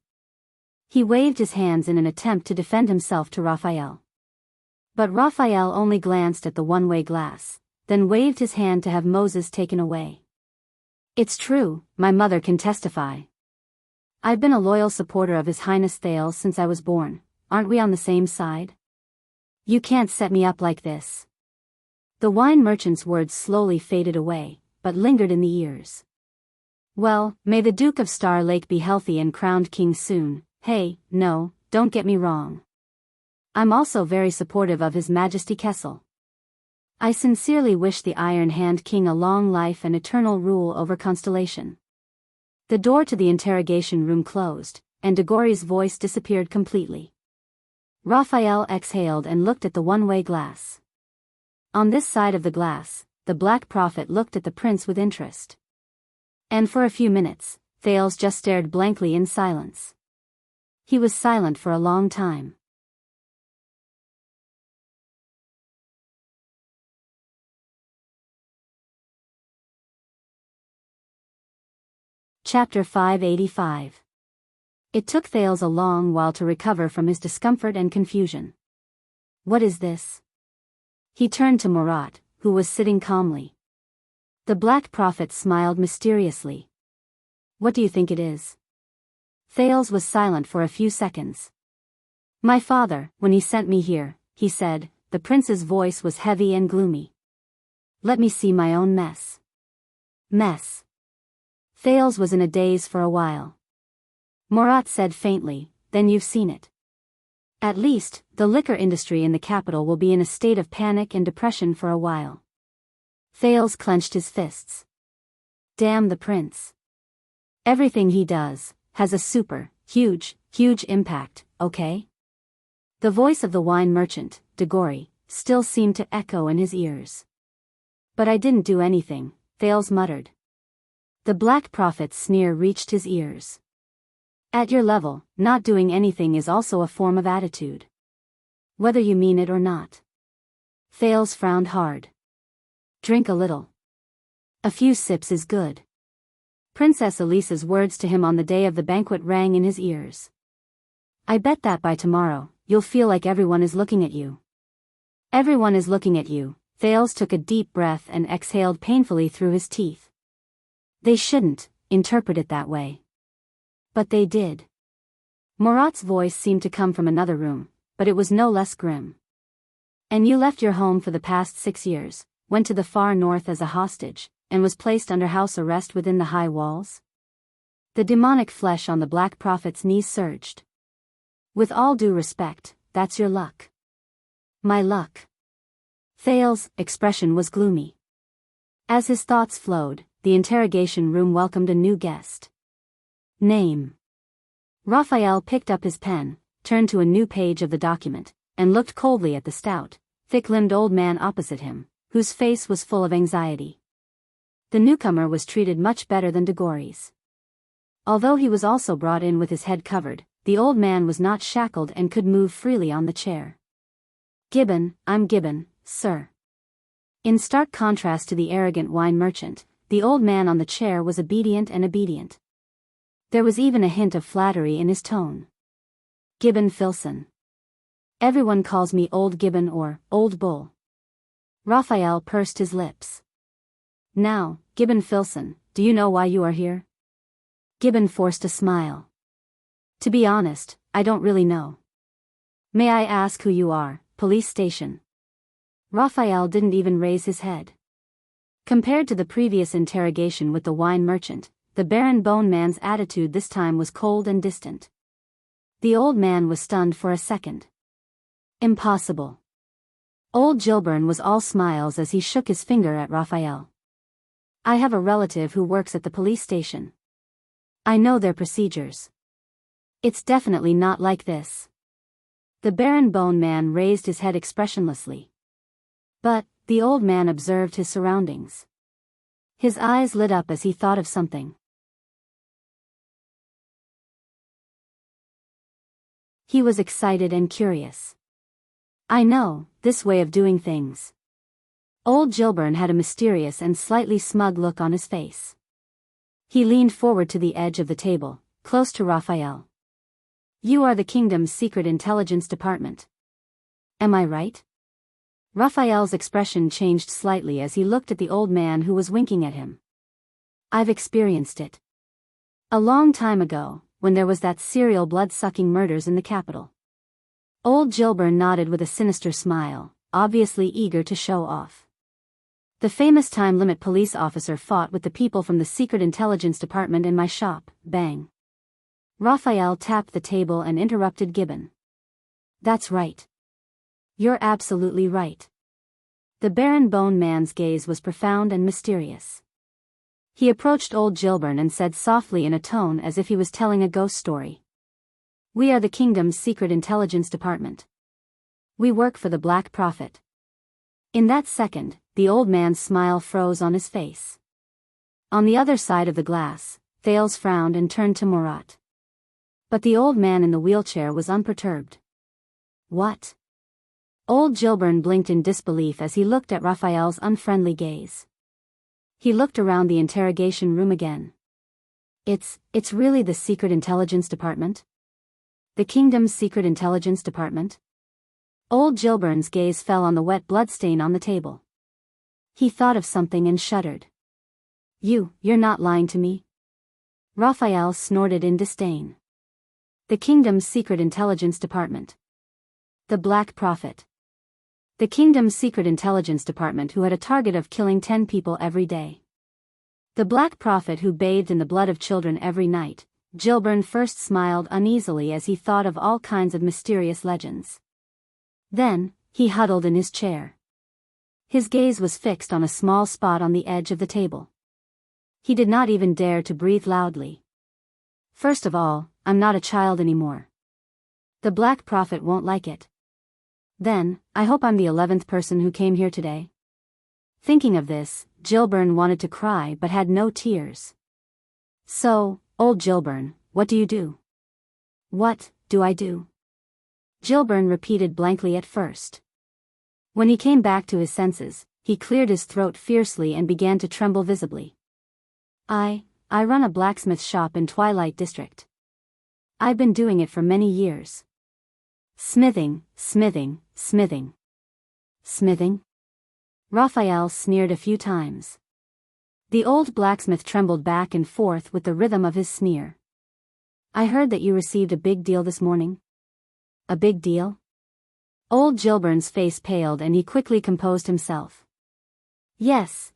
He waved his hands in an attempt to defend himself to Raphael. But Raphael only glanced at the one-way glass, then waved his hand to have Moses taken away. It's true, my mother can testify. I've been a loyal supporter of His Highness Thales since I was born. Aren't we on the same side? You can't set me up like this. The wine merchant's words slowly faded away, but lingered in the ears. Well, may the Duke of Star Lake be healthy and crowned king soon. Hey, no, don't get me wrong. I'm also very supportive of His Majesty Kessel. I sincerely wish the Iron Hand King a long life and eternal rule over Constellation. The door to the interrogation room closed, and Degori's voice disappeared completely. Raphael exhaled and looked at the one-way glass. On this side of the glass, the Black Prophet looked at the prince with interest. And for a few minutes, Thales just stared blankly in silence. He was silent for a long time. Chapter 585. It took Thales a long while to recover from his discomfort and confusion. What is this? He turned to Murat, who was sitting calmly. The Black Prophet smiled mysteriously. What do you think it is? Thales was silent for a few seconds. My father, when he sent me here, he said. The prince's voice was heavy and gloomy. Let me see my own mess. Mess. Thales was in a daze for a while. Murat said faintly, then you've seen it. At least, the liquor industry in the capital will be in a state of panic and depression for a while. Thales clenched his fists. Damn the prince. Everything he does has a huge impact, okay? The voice of the wine merchant, Degori, still seemed to echo in his ears. But I didn't do anything, Thales muttered. The Black Prophet's sneer reached his ears. At your level, not doing anything is also a form of attitude. Whether you mean it or not. Thales frowned hard. Drink a little. A few sips is good. Princess Elisa's words to him on the day of the banquet rang in his ears. I bet that by tomorrow, you'll feel like everyone is looking at you. Everyone is looking at you. Thales took a deep breath and exhaled painfully through his teeth. They shouldn't interpret it that way. But they did. Murat's voice seemed to come from another room, but it was no less grim. And you left your home for the past 6 years, went to the far north as a hostage, and was placed under house arrest within the high walls? The demonic flesh on the Black Prophet's knees surged. With all due respect, that's your luck. My luck. Thales' expression was gloomy. As his thoughts flowed, the interrogation room welcomed a new guest. Name. Raphael picked up his pen, turned to a new page of the document, and looked coldly at the stout, thick-limbed old man opposite him, whose face was full of anxiety. The newcomer was treated much better than Degories. Although he was also brought in with his head covered, the old man was not shackled and could move freely on the chair. "Gibbon, I'm Gibbon, sir." In stark contrast to the arrogant wine merchant, the old man on the chair was obedient and obedient. There was even a hint of flattery in his tone. "Gibbon Filson. Everyone calls me Old Gibbon or Old Bull." Raphael pursed his lips. "Now, Gibbon Filson, do you know why you are here?" Gibbon forced a smile. "To be honest, I don't really know." "May I ask who you are, police station?" Raphael didn't even raise his head. Compared to the previous interrogation with the wine merchant, the Baron Bone Man's attitude this time was cold and distant. The old man was stunned for a second. Impossible. Old Gilburn was all smiles as he shook his finger at Raphael. "I have a relative who works at the police station. I know their procedures. It's definitely not like this." The Baron Bone Man raised his head expressionlessly. But the old man observed his surroundings. His eyes lit up as he thought of something. He was excited and curious. "I know, this way of doing things." Old Gilburn had a mysterious and slightly smug look on his face. He leaned forward to the edge of the table, close to Raphael. "You are the kingdom's secret intelligence department. Am I right?" Raphael's expression changed slightly as he looked at the old man who was winking at him. "I've experienced it. A long time ago, when there was that serial blood-sucking murders in the capital." Old Gilburn nodded with a sinister smile, obviously eager to show off. "The famous time-limit police officer fought with the people from the secret intelligence department in my shop, bang." Raphael tapped the table and interrupted Gibbon. "That's right. You're absolutely right." The Baron Bone Man's gaze was profound and mysterious. He approached old Gilburn and said softly in a tone as if he was telling a ghost story. "We are the kingdom's secret intelligence department. We work for the Black Prophet." In that second, the old man's smile froze on his face. On the other side of the glass, Thales frowned and turned to Murat. But the old man in the wheelchair was unperturbed. "What?" Old Gilburn blinked in disbelief as he looked at Raphael's unfriendly gaze. He looked around the interrogation room again. It's really the secret intelligence department? The kingdom's secret intelligence department?" Old Gilburn's gaze fell on the wet bloodstain on the table. He thought of something and shuddered. You're not lying to me?" Raphael snorted in disdain. "The kingdom's secret intelligence department. The Black Prophet. The kingdom's secret intelligence department who had a target of killing 10 people every day. The Black Prophet who bathed in the blood of children every night." Gilburn first smiled uneasily as he thought of all kinds of mysterious legends. Then, he huddled in his chair. His gaze was fixed on a small spot on the edge of the table. He did not even dare to breathe loudly. "First of all, I'm not a child anymore. The Black Prophet won't like it. Then, I hope I'm the 11th person who came here today." Thinking of this, Gilburn wanted to cry but had no tears. "So, old Gilburn, what do you do?" "What do I do?" Gilburn repeated blankly at first. When he came back to his senses, he cleared his throat fiercely and began to tremble visibly. I run a blacksmith shop in Twilight District. I've been doing it for many years." Smithing. Raphael sneered a few times. The old blacksmith trembled back and forth with the rhythm of his sneer. "I heard that you received a big deal this morning." "A big deal?" Old Gilburn's face paled and he quickly composed himself. Yes,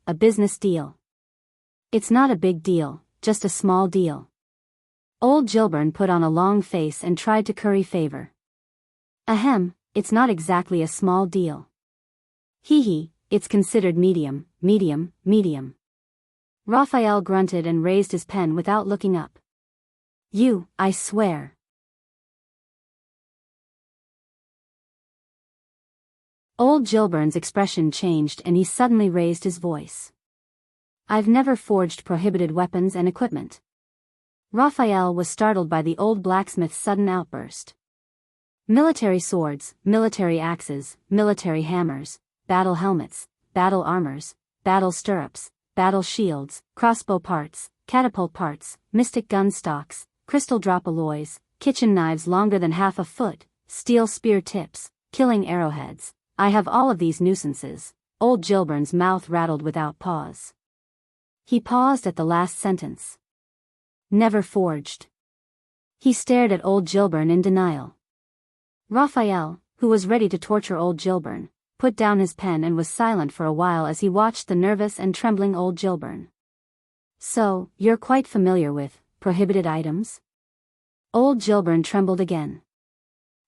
a business deal." "It's not a big deal, just a small deal." Old Gilburn put on a long face and tried to curry favor. "Ahem, it's not exactly a small deal. Hee, it's considered medium. Raphael grunted and raised his pen without looking up. I swear." Old Gilburn's expression changed and he suddenly raised his voice. I've never forged prohibited weapons and equipment. Raphael was startled by the old blacksmith's sudden outburst. Military swords, military axes, military hammers, battle helmets, battle armors, battle stirrups, battle shields, crossbow parts, catapult parts, mystic gun stocks, crystal drop alloys, kitchen knives longer than half a foot, steel spear tips, killing arrowheads. I have all of these nuisances. Old Gilburn's mouth rattled without pause. He paused at the last sentence. Never forged. He stared at old Gilburn in denial. Raphael, who was ready to torture old Gilburn, put down his pen and was silent for a while as he watched the nervous and trembling old Gilburn. So, you're quite familiar with prohibited items? Old Gilburn trembled again.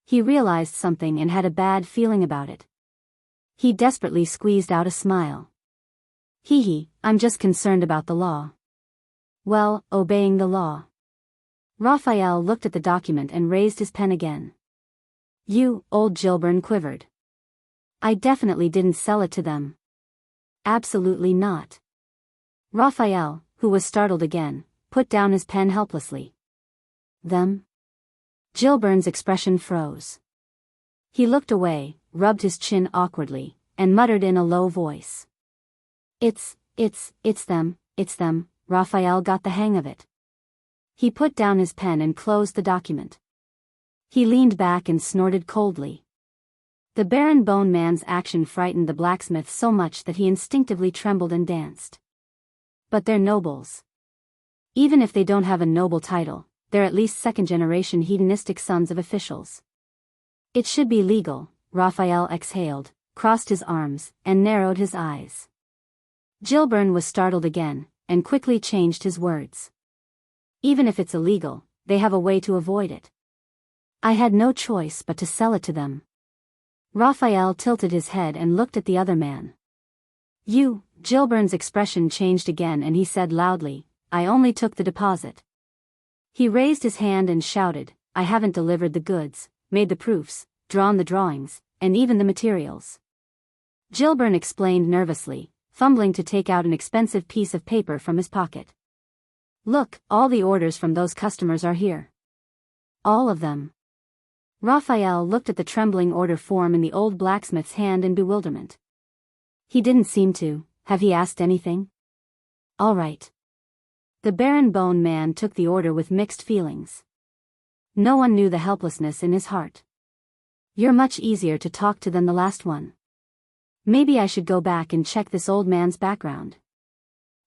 He realized something and had a bad feeling about it. He desperately squeezed out a smile. Hee, I'm just concerned about the law. Well, obeying the law. Raphael looked at the document and raised his pen again. You, old Gilburn quivered. I definitely didn't sell it to them. Absolutely not. Raphael, who was startled again, put down his pen helplessly. Them? Gilburn's expression froze. He looked away, rubbed his chin awkwardly, and muttered in a low voice. It's them, Raphael got the hang of it. He put down his pen and closed the document. He leaned back and snorted coldly. The Baron Bone Man's action frightened the blacksmith so much that he instinctively trembled and danced. But they're nobles. Even if they don't have a noble title, they're at least second-generation hedonistic sons of officials. It should be legal. Raphael exhaled, crossed his arms, and narrowed his eyes. Gilburn was startled again, and quickly changed his words. Even if it's illegal, they have a way to avoid it. I had no choice but to sell it to them. Raphael tilted his head and looked at the other man. You, Gilburn's expression changed again and he said loudly, I only took the deposit. He raised his hand and shouted, I haven't delivered the goods, made the proofs, drawn the drawings, and even the materials. Gilburn explained nervously, fumbling to take out an expensive piece of paper from his pocket. Look, all the orders from those customers are here. All of them. Raphael looked at the trembling order form in the old blacksmith's hand in bewilderment. He didn't seem to. Have he asked anything? All right. The Baron Bone Man took the order with mixed feelings. No one knew the helplessness in his heart. You're much easier to talk to than the last one. Maybe I should go back and check this old man's background.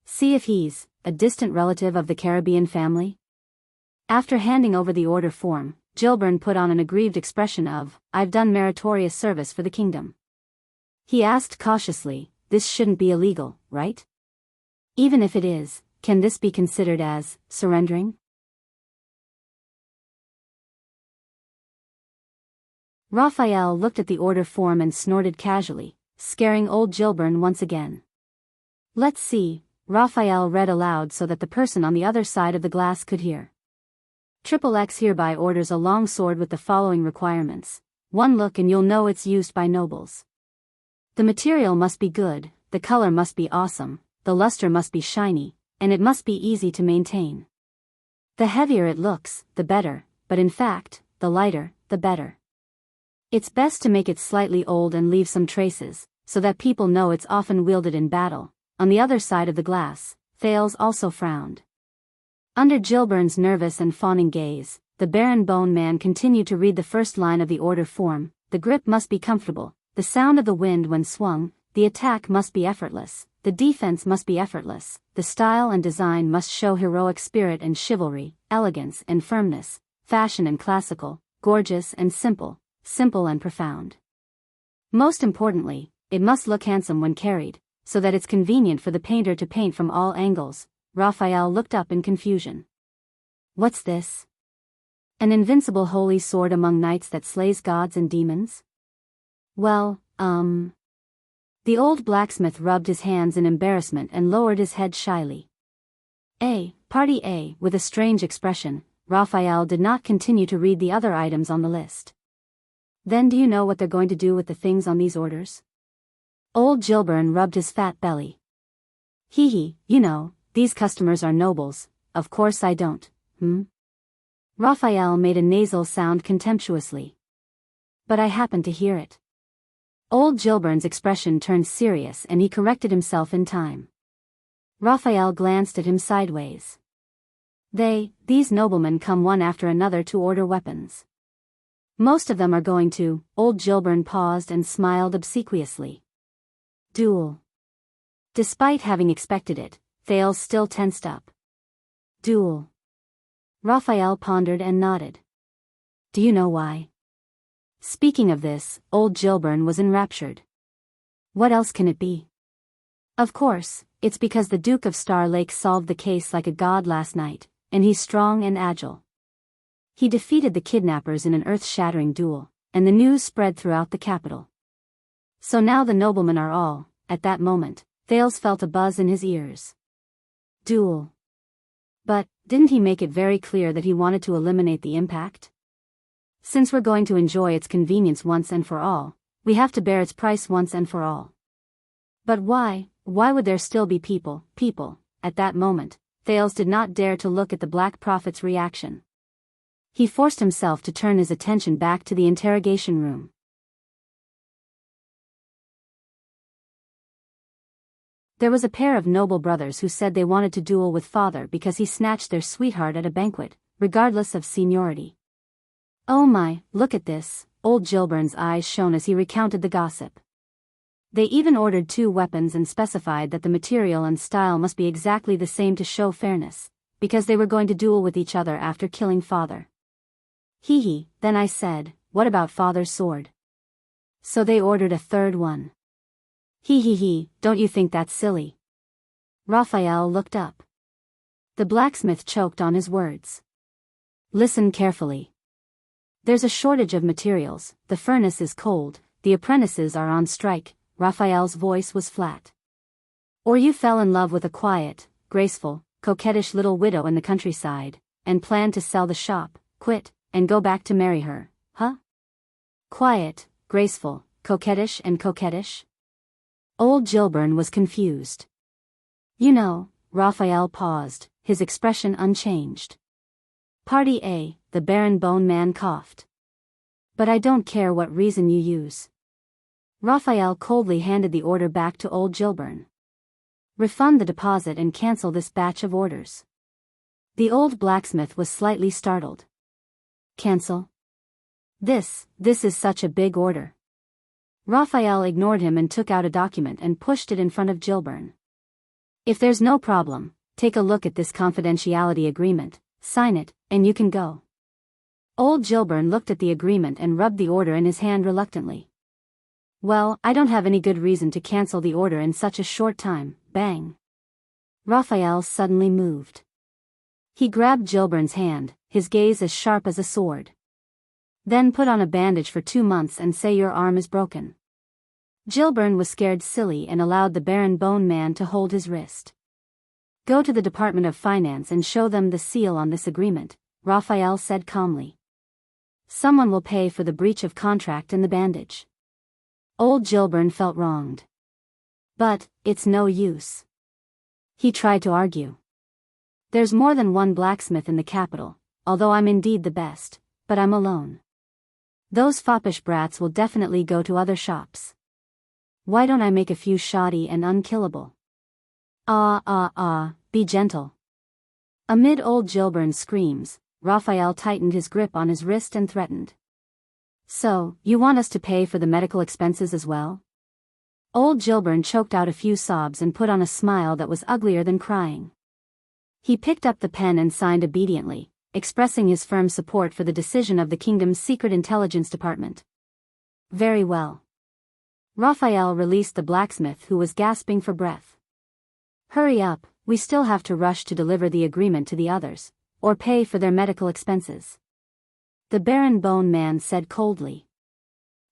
See if he's a distant relative of the Caribbean family. After handing over the order form, Gilburn put on an aggrieved expression of, I've done meritorious service for the kingdom. He asked cautiously, this shouldn't be illegal, right? Even if it is, can this be considered as surrendering? Raphael looked at the order form and snorted casually, scaring old Gilburn once again. Let's see, Raphael read aloud so that the person on the other side of the glass could hear. XXX hereby orders a long sword with the following requirements. One look and you'll know it's used by nobles. The material must be good, the color must be awesome, the luster must be shiny, and it must be easy to maintain. The heavier it looks, the better, but in fact, the lighter, the better. It's best to make it slightly old and leave some traces, so that people know it's often wielded in battle. On the other side of the glass, Thales also frowned. Under Gilburn's nervous and fawning gaze, the Baron Bone Man continued to read the first line of the order form. The grip must be comfortable, the sound of the wind when swung, the attack must be effortless, the defense must be effortless, the style and design must show heroic spirit and chivalry, elegance and firmness, fashion and classical, gorgeous and simple, simple and profound. Most importantly, it must look handsome when carried, so that it's convenient for the painter to paint from all angles. Raphael looked up in confusion. What's this? An invincible holy sword among knights that slays gods and demons? Well, The old blacksmith rubbed his hands in embarrassment and lowered his head shyly. Party A, with a strange expression, Raphael did not continue to read the other items on the list. Then do you know what they're going to do with the things on these orders? Old Gilburn rubbed his fat belly. Hee hee, you know, these customers are nobles, of course I don't, Raphael made a nasal sound contemptuously. But I happened to hear it. Old Gilburn's expression turned serious and he corrected himself in time. Raphael glanced at him sideways. These noblemen come one after another to order weapons. Most of them are going to, Old Gilburn paused and smiled obsequiously. Duel. Despite having expected it, Thales still tensed up. Duel. Raphael pondered and nodded. Do you know why? Speaking of this, Old Gilburn was enraptured. What else can it be? Of course, it's because the Duke of Star Lake solved the case like a god last night, and he's strong and agile. He defeated the kidnappers in an earth-shattering duel, and the news spread throughout the capital. So now the noblemen are all, at that moment, Thales felt a buzz in his ears. Duel. But, didn't he make it very clear that he wanted to eliminate the impact? Since we're going to enjoy its convenience once and for all, we have to bear its price once and for all. But why would there still be people, at that moment? Thales did not dare to look at the Black Prophet's reaction. He forced himself to turn his attention back to the interrogation room. There was a pair of noble brothers who said they wanted to duel with father because he snatched their sweetheart at a banquet, regardless of seniority. Oh my, look at this, Old Gilburn's eyes shone as he recounted the gossip. They even ordered 2 weapons and specified that the material and style must be exactly the same to show fairness, because they were going to duel with each other after killing father. Hee hee, then I said, what about father's sword? So they ordered a 3rd one. Hee hee hee, don't you think that's silly? Raphael looked up. The blacksmith choked on his words. Listen carefully. There's a shortage of materials, the furnace is cold, the apprentices are on strike. Raphael's voice was flat. Or you fell in love with a quiet, graceful, coquettish little widow in the countryside, and planned to sell the shop, quit, and go back to marry her, huh? Quiet, graceful, coquettish and coquettish? Old Gilburn was confused. You know, Raphael paused, his expression unchanged. Party A, the Baron Bone Man coughed. But I don't care what reason you use. Raphael coldly handed the order back to Old Gilburn. Refund the deposit and cancel this batch of orders. The old blacksmith was slightly startled. Cancel? This is such a big order. Raphael ignored him and took out a document and pushed it in front of Gilburn. If there's no problem, take a look at this confidentiality agreement, sign it, and you can go. Old Gilburn looked at the agreement and rubbed the order in his hand reluctantly. Well, I don't have any good reason to cancel the order in such a short time, bang. Raphael suddenly moved. He grabbed Gilburn's hand, his gaze as sharp as a sword. Then put on a bandage for 2 months and say your arm is broken. Gilburn was scared silly and allowed the Baron Bone Man to hold his wrist. Go to the Department of Finance and show them the seal on this agreement, Raphael said calmly. Someone will pay for the breach of contract and the bandage. Old Gilburn felt wronged. But, it's no use. He tried to argue. There's more than one blacksmith in the capital, although I'm indeed the best, but I'm alone. Those foppish brats will definitely go to other shops. Why don't I make a few shoddy and unkillable? Be gentle. Amid Old Gilburn's screams, Raphael tightened his grip on his wrist and threatened. So, you want us to pay for the medical expenses as well? Old Gilburn choked out a few sobs and put on a smile that was uglier than crying. He picked up the pen and signed obediently, expressing his firm support for the decision of the kingdom's secret intelligence department. Very well. Raphael released the blacksmith who was gasping for breath. Hurry up, we still have to rush to deliver the agreement to the others, or pay for their medical expenses. The Baron Bone Man said coldly.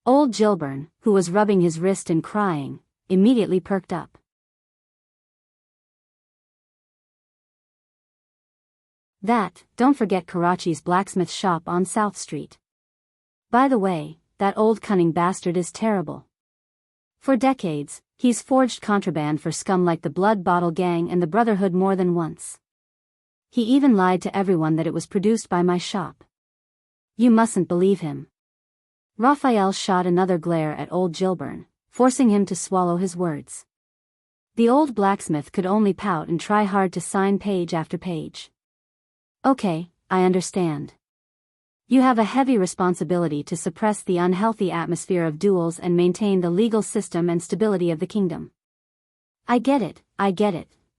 Old Gilburn, who was rubbing his wrist and crying, immediately perked up. Don't forget Karachi's blacksmith shop on South Street. By the way, that old cunning bastard is terrible. For decades, he's forged contraband for scum like the Blood Bottle Gang and the Brotherhood more than once. He even lied to everyone that it was produced by my shop. You mustn't believe him. Raphael shot another glare at old Gilburn, forcing him to swallow his words. The old blacksmith could only pout and try hard to sign page after page. Okay, I understand. You have a heavy responsibility to suppress the unhealthy atmosphere of duels and maintain the legal system and stability of the kingdom. I get it,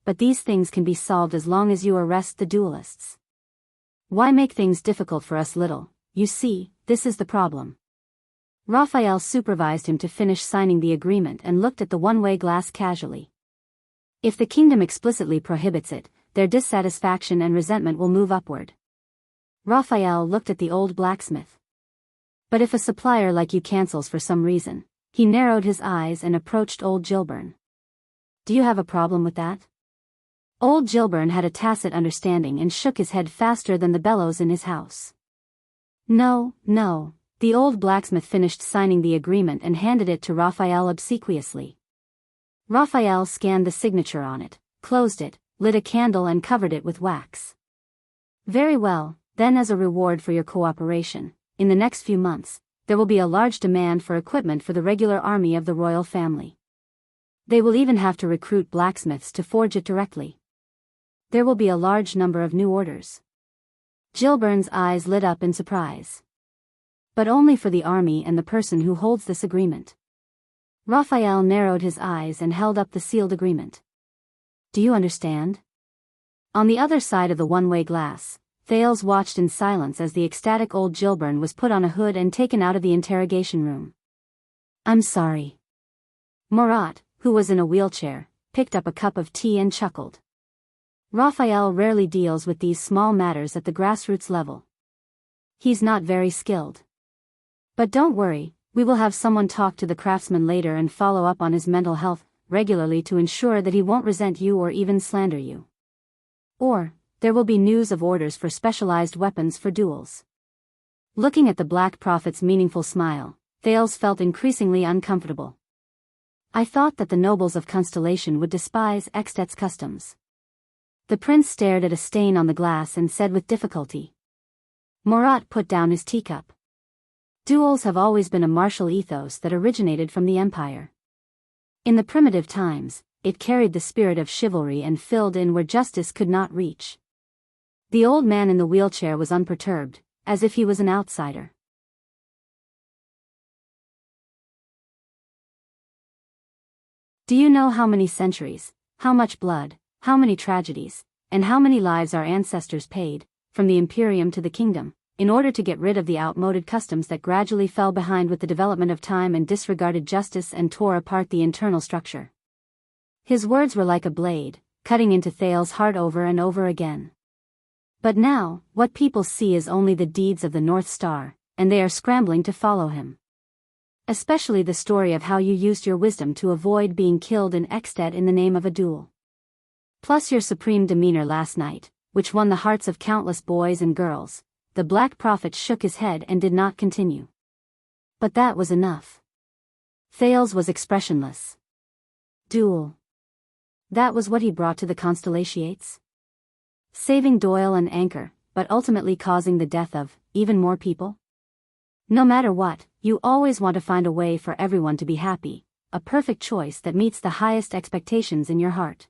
but these things can be solved as long as you arrest the duelists. Why make things difficult for us little? You see, this is the problem. Raphael supervised him to finish signing the agreement and looked at the one-way glass casually. If the kingdom explicitly prohibits it, their dissatisfaction and resentment will move upward. Raphael looked at the old blacksmith. But if a supplier like you cancels for some reason, he narrowed his eyes and approached old Gilburn. Do you have a problem with that? Old Gilburn had a tacit understanding and shook his head faster than the bellows in his house. No. The old blacksmith finished signing the agreement and handed it to Raphael obsequiously. Raphael scanned the signature on it, closed it, lit a candle and covered it with wax. Very well, then as a reward for your cooperation, in the next few months, there will be a large demand for equipment for the regular army of the royal family. They will even have to recruit blacksmiths to forge it directly. There will be a large number of new orders. Gilburn's eyes lit up in surprise. But only for the army and the person who holds this agreement. Raphael narrowed his eyes and held up the sealed agreement. Do you understand? On the other side of the one-way glass, Thales watched in silence as the ecstatic old Gilburn was put on a hood and taken out of the interrogation room. I'm sorry. Murat, who was in a wheelchair, picked up a cup of tea and chuckled. Raphael rarely deals with these small matters at the grassroots level. He's not very skilled. But don't worry, we will have someone talk to the craftsman later and follow up on his mental health regularly to ensure that he won't resent you or even slander you. Or, there will be news of orders for specialized weapons for duels. Looking at the Black Prophet's meaningful smile, Thales felt increasingly uncomfortable. I thought that the nobles of Constellation would despise Extet's customs. The prince stared at a stain on the glass and said with difficulty. Murat put down his teacup. Duels have always been a martial ethos that originated from the empire. In the primitive times, it carried the spirit of chivalry and filled in where justice could not reach. The old man in the wheelchair was unperturbed, as if he was an outsider. Do you know how many centuries, how much blood, how many tragedies, and how many lives our ancestors paid, from the Imperium to the kingdom, in order to get rid of the outmoded customs that gradually fell behind with the development of time and disregarded justice and tore apart the internal structure? His words were like a blade, cutting into Thales' heart over and over again. But now, what people see is only the deeds of the North Star, and they are scrambling to follow him. Especially the story of how you used your wisdom to avoid being killed in Extet in the name of a duel. Plus your supreme demeanor last night, which won the hearts of countless boys and girls. The Black Prophet shook his head and did not continue. But that was enough. Thales was expressionless. Duel. That was what he brought to the Constellations? Saving Doyle and Anchor, but ultimately causing the death of even more people? No matter what, you always want to find a way for everyone to be happy, a perfect choice that meets the highest expectations in your heart.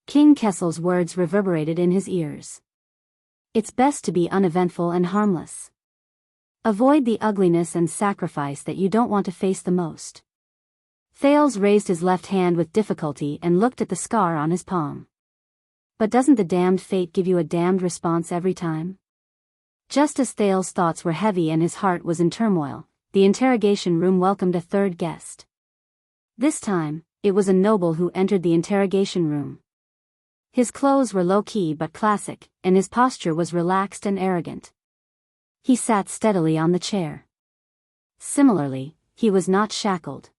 King Kessel's words reverberated in his ears. It's best to be uneventful and harmless. Avoid the ugliness and sacrifice that you don't want to face the most. Thales raised his left hand with difficulty and looked at the scar on his palm. But doesn't the damned fate give you a damned response every time? Just as Thales' thoughts were heavy and his heart was in turmoil, the interrogation room welcomed a third guest. This time, it was a noble who entered the interrogation room. His clothes were low-key but classic, and his posture was relaxed and arrogant. He sat steadily on the chair. Similarly, he was not shackled.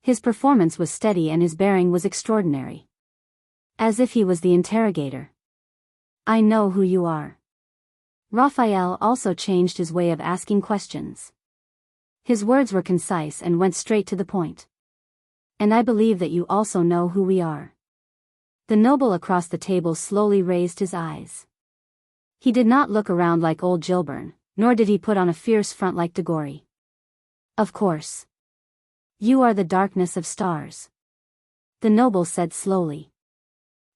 His performance was steady and his bearing was extraordinary. As if he was the interrogator. I know who you are. Raphael also changed his way of asking questions. His words were concise and went straight to the point. And I believe that you also know who we are. The noble across the table slowly raised his eyes. He did not look around like old Gilburn, nor did he put on a fierce front like Degori. Of course. You are the darkness of stars. The noble said slowly.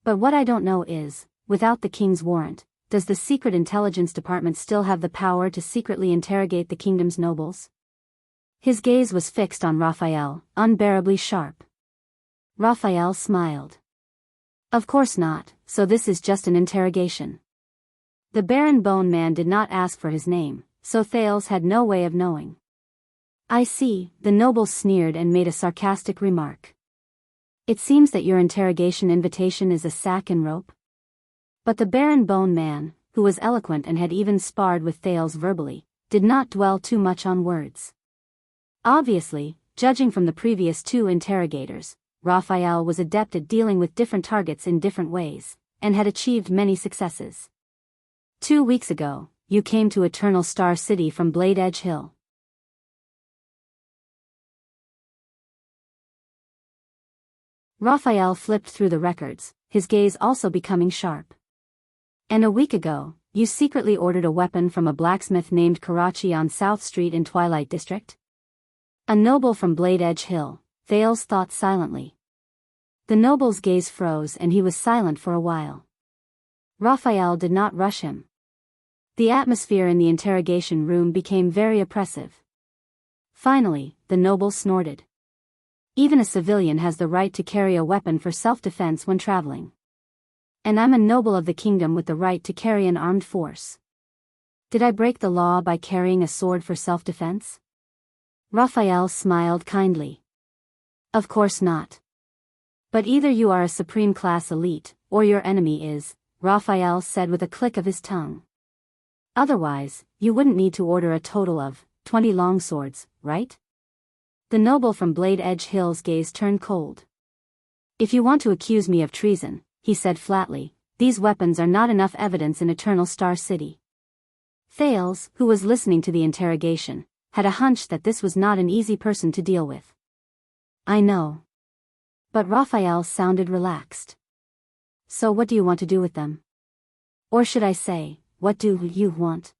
But what I don't know is, without the king's warrant, does the secret intelligence department still have the power to secretly interrogate the kingdom's nobles? His gaze was fixed on Raphael, unbearably sharp. Raphael smiled. Of course not, so this is just an interrogation. The Baron Bone Man did not ask for his name, so Thales had no way of knowing. I see, the noble sneered and made a sarcastic remark. It seems that your interrogation invitation is a sack and rope? But the Baron Bone Man, who was eloquent and had even sparred with Thales verbally, did not dwell too much on words. Obviously, judging from the previous two interrogators, Raphael was adept at dealing with different targets in different ways, and had achieved many successes. 2 weeks ago, you came to Eternal Star City from Blade Edge Hill. Raphael flipped through the records, his gaze also becoming sharp. And a week ago, you secretly ordered a weapon from a blacksmith named Karachi on South Street in Twilight District? A noble from Blade Edge Hill, Thales thought silently. The noble's gaze froze and he was silent for a while. Raphael did not rush him. The atmosphere in the interrogation room became very oppressive. Finally, the noble snorted. Even a civilian has the right to carry a weapon for self-defense when traveling. And I'm a noble of the kingdom with the right to carry an armed force. Did I break the law by carrying a sword for self-defense? Raphael smiled kindly. Of course not. But either you are a supreme class elite, or your enemy is, Raphael said with a click of his tongue. Otherwise, you wouldn't need to order a total of 20 longswords, right? The noble from Blade Edge Hill's gaze turned cold. If you want to accuse me of treason, he said flatly, these weapons are not enough evidence in Eternal Star City. Thales, who was listening to the interrogation, had a hunch that this was not an easy person to deal with. I know. But Raphael sounded relaxed. So what do you want to do with them? Or should I say, what do you want?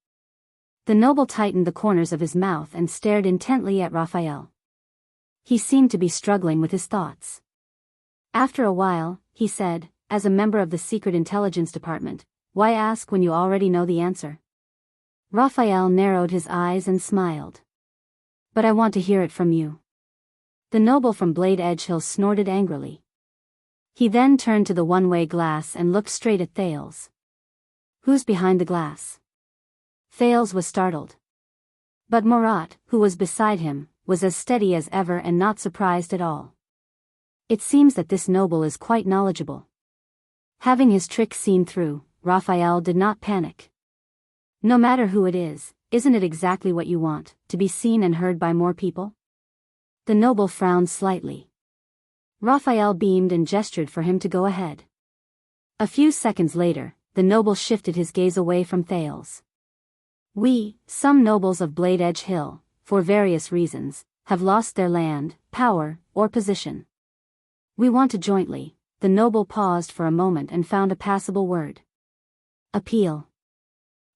The noble tightened the corners of his mouth and stared intently at Raphael. He seemed to be struggling with his thoughts. After a while, he said, as a member of the Secret Intelligence Department, why ask when you already know the answer? Raphael narrowed his eyes and smiled. But I want to hear it from you. The noble from Blade Edge Hill snorted angrily. He then turned to the one-way glass and looked straight at Thales. Who's behind the glass? Thales was startled. But Murat, who was beside him, was as steady as ever and not surprised at all. It seems that this noble is quite knowledgeable. Having his trick seen through, Raphael did not panic. No matter who it is, isn't it exactly what you want, to be seen and heard by more people? The noble frowned slightly. Raphael beamed and gestured for him to go ahead. A few seconds later, the noble shifted his gaze away from Thales. We, some nobles of Blade Edge Hill, for various reasons, have lost their land, power, or position. We want to jointly. The noble paused for a moment and found a passable word. Appeal.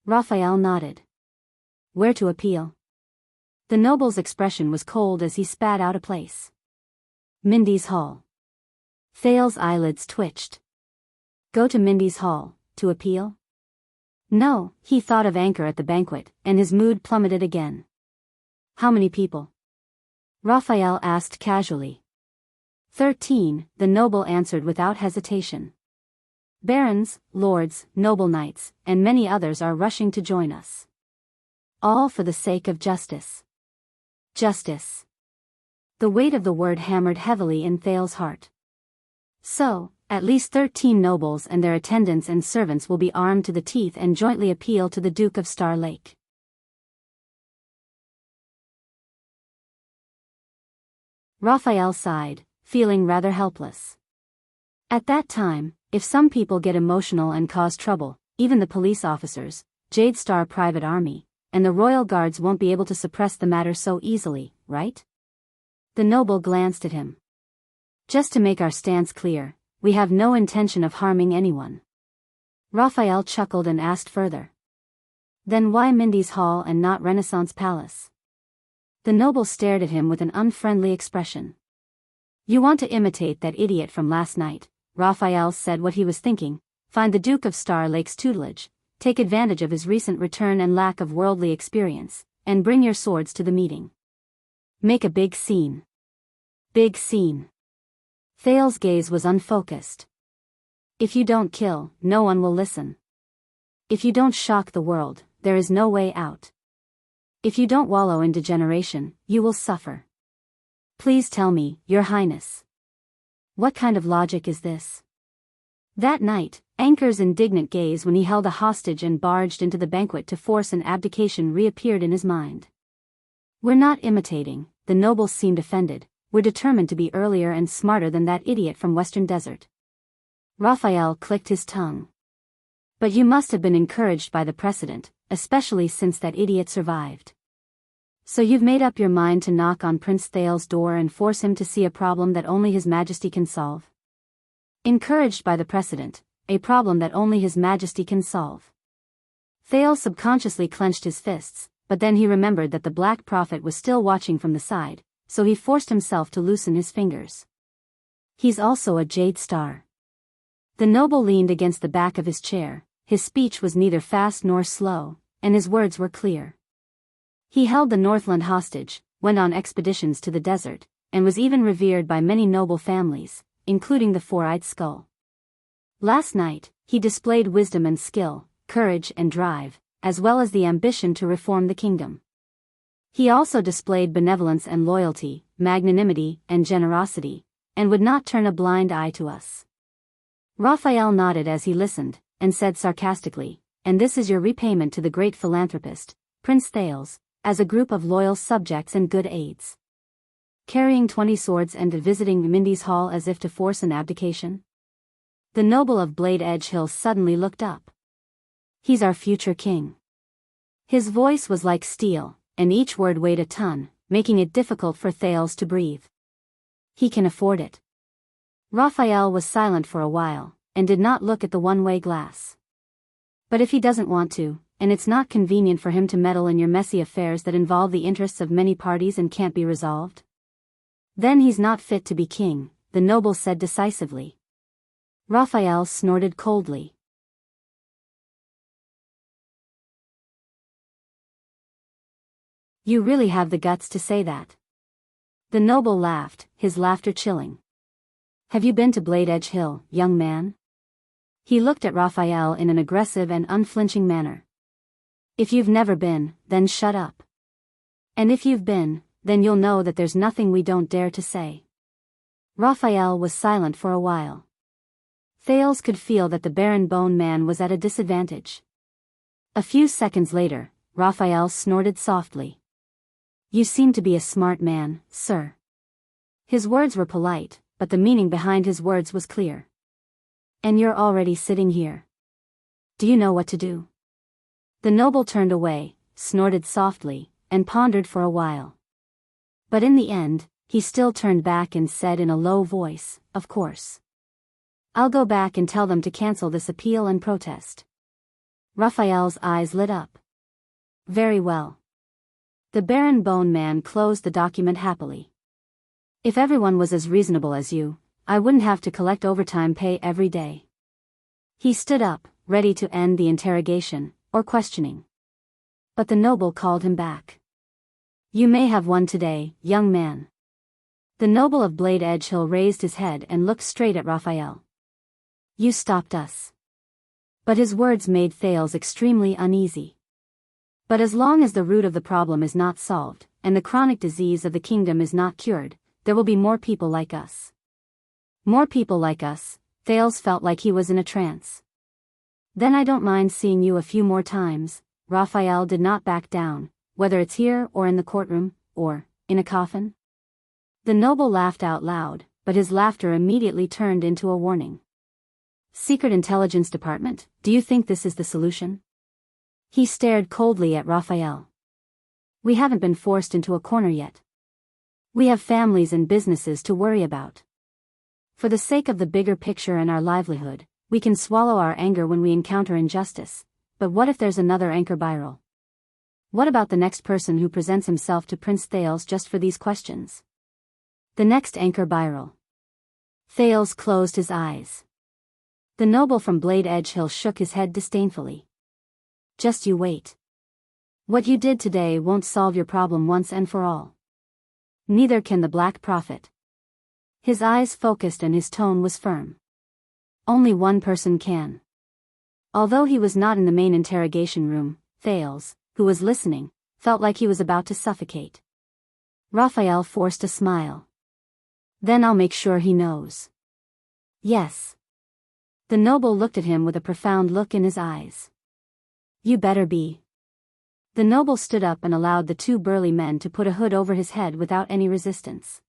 Raphael nodded. Where to appeal? The noble's expression was cold as he spat out a place. Mindy's Hall. Thales' eyelids twitched. Go to Mindy's Hall, to appeal? No, he thought of Anchor at the banquet, and his mood plummeted again. How many people? Raphael asked casually. 13, the noble answered without hesitation. Barons, lords, noble knights, and many others are rushing to join us. All for the sake of justice. Justice. The weight of the word hammered heavily in Thales' heart. So, at least 13 nobles and their attendants and servants will be armed to the teeth and jointly appeal to the Duke of Star Lake. Raphael sighed, feeling rather helpless. At that time, if some people get emotional and cause trouble, even the police officers, Jade Star Private Army, and the royal guards won't be able to suppress the matter so easily, right? The noble glanced at him. Just to make our stance clear, we have no intention of harming anyone. Raphael chuckled and asked further. Then why Mindy's Hall and not Renaissance Palace? The noble stared at him with an unfriendly expression. You want to imitate that idiot from last night, Raphael said what he was thinking, find the Duke of Star Lake's tutelage, take advantage of his recent return and lack of worldly experience, and bring your swords to the meeting. Make a big scene. Big scene. Thales's gaze was unfocused. If you don't kill, no one will listen. If you don't shock the world, there is no way out. If you don't wallow in degeneration, you will suffer. Please tell me, Your Highness. What kind of logic is this? That night, Anker's indignant gaze when he held a hostage and barged into the banquet to force an abdication reappeared in his mind. We're not imitating, the nobles seemed offended, we're determined to be earlier and smarter than that idiot from Western Desert. Raphael clicked his tongue. But you must have been encouraged by the precedent, especially since that idiot survived. So you've made up your mind to knock on Prince Thales's door and force him to see a problem that only His Majesty can solve? Encouraged by the precedent, a problem that only His Majesty can solve. Thales subconsciously clenched his fists, but then he remembered that the Black Prophet was still watching from the side, so he forced himself to loosen his fingers. He's also a jade star. The noble leaned against the back of his chair, his speech was neither fast nor slow, and his words were clear. He held the Northland hostage, went on expeditions to the desert, and was even revered by many noble families, including the Four-Eyed Skull. Last night, he displayed wisdom and skill, courage and drive, as well as the ambition to reform the kingdom. He also displayed benevolence and loyalty, magnanimity and generosity, and would not turn a blind eye to us. Raphael nodded as he listened, and said sarcastically, and this is your repayment to the great philanthropist, Prince Thales, as a group of loyal subjects and good aides. Carrying 20 swords and visiting Mindy's Hall as if to force an abdication? The noble of Blade Edge Hill suddenly looked up. He's our future king. His voice was like steel, and each word weighed a ton, making it difficult for Thales to breathe. He can afford it. Raphael was silent for a while, and did not look at the one-way glass. But if he doesn't want to, and it's not convenient for him to meddle in your messy affairs that involve the interests of many parties and can't be resolved, then he's not fit to be king, the noble said decisively. Raphael snorted coldly. You really have the guts to say that. The noble laughed, his laughter chilling. Have you been to Blade Edge Hill, young man? He looked at Raphael in an aggressive and unflinching manner. If you've never been, then shut up. And if you've been, then you'll know that there's nothing we don't dare to say. Raphael was silent for a while. Thales could feel that the Baron Bone Man was at a disadvantage. A few seconds later, Raphael snorted softly. You seem to be a smart man, sir. His words were polite, but the meaning behind his words was clear. And you're already sitting here. Do you know what to do? The noble turned away, snorted softly, and pondered for a while. But in the end, he still turned back and said in a low voice, of course. I'll go back and tell them to cancel this appeal and protest. Raphael's eyes lit up. Very well. The Baron Bone Man closed the document happily. If everyone was as reasonable as you, I wouldn't have to collect overtime pay every day. He stood up, ready to end the interrogation, or questioning. But the noble called him back. You may have one today, young man. The noble of Blade Edge Hill raised his head and looked straight at Raphael. You stopped us. But his words made Thales extremely uneasy. But as long as the root of the problem is not solved, and the chronic disease of the kingdom is not cured, there will be more people like us. More people like us, Thales felt like he was in a trance. Then I don't mind seeing you a few more times. Raphael did not back down, whether it's here or in the courtroom, or in a coffin. The noble laughed out loud, but his laughter immediately turned into a warning. Secret Intelligence Department, do you think this is the solution? He stared coldly at Raphael. We haven't been forced into a corner yet. We have families and businesses to worry about. For the sake of the bigger picture and our livelihood, we can swallow our anger when we encounter injustice, but what if there's another Anchor Byrel? What about the next person who presents himself to Prince Thales just for these questions? The next Anchor Byrel. Thales closed his eyes. The noble from Blade Edge Hill shook his head disdainfully. Just you wait. What you did today won't solve your problem once and for all. Neither can the Black Prophet. His eyes focused and his tone was firm. Only one person can. Although he was not in the main interrogation room, Thales, who was listening, felt like he was about to suffocate. Raphael forced a smile. Then I'll make sure he knows. Yes. The noble looked at him with a profound look in his eyes. You better be. The noble stood up and allowed the two burly men to put a hood over his head without any resistance.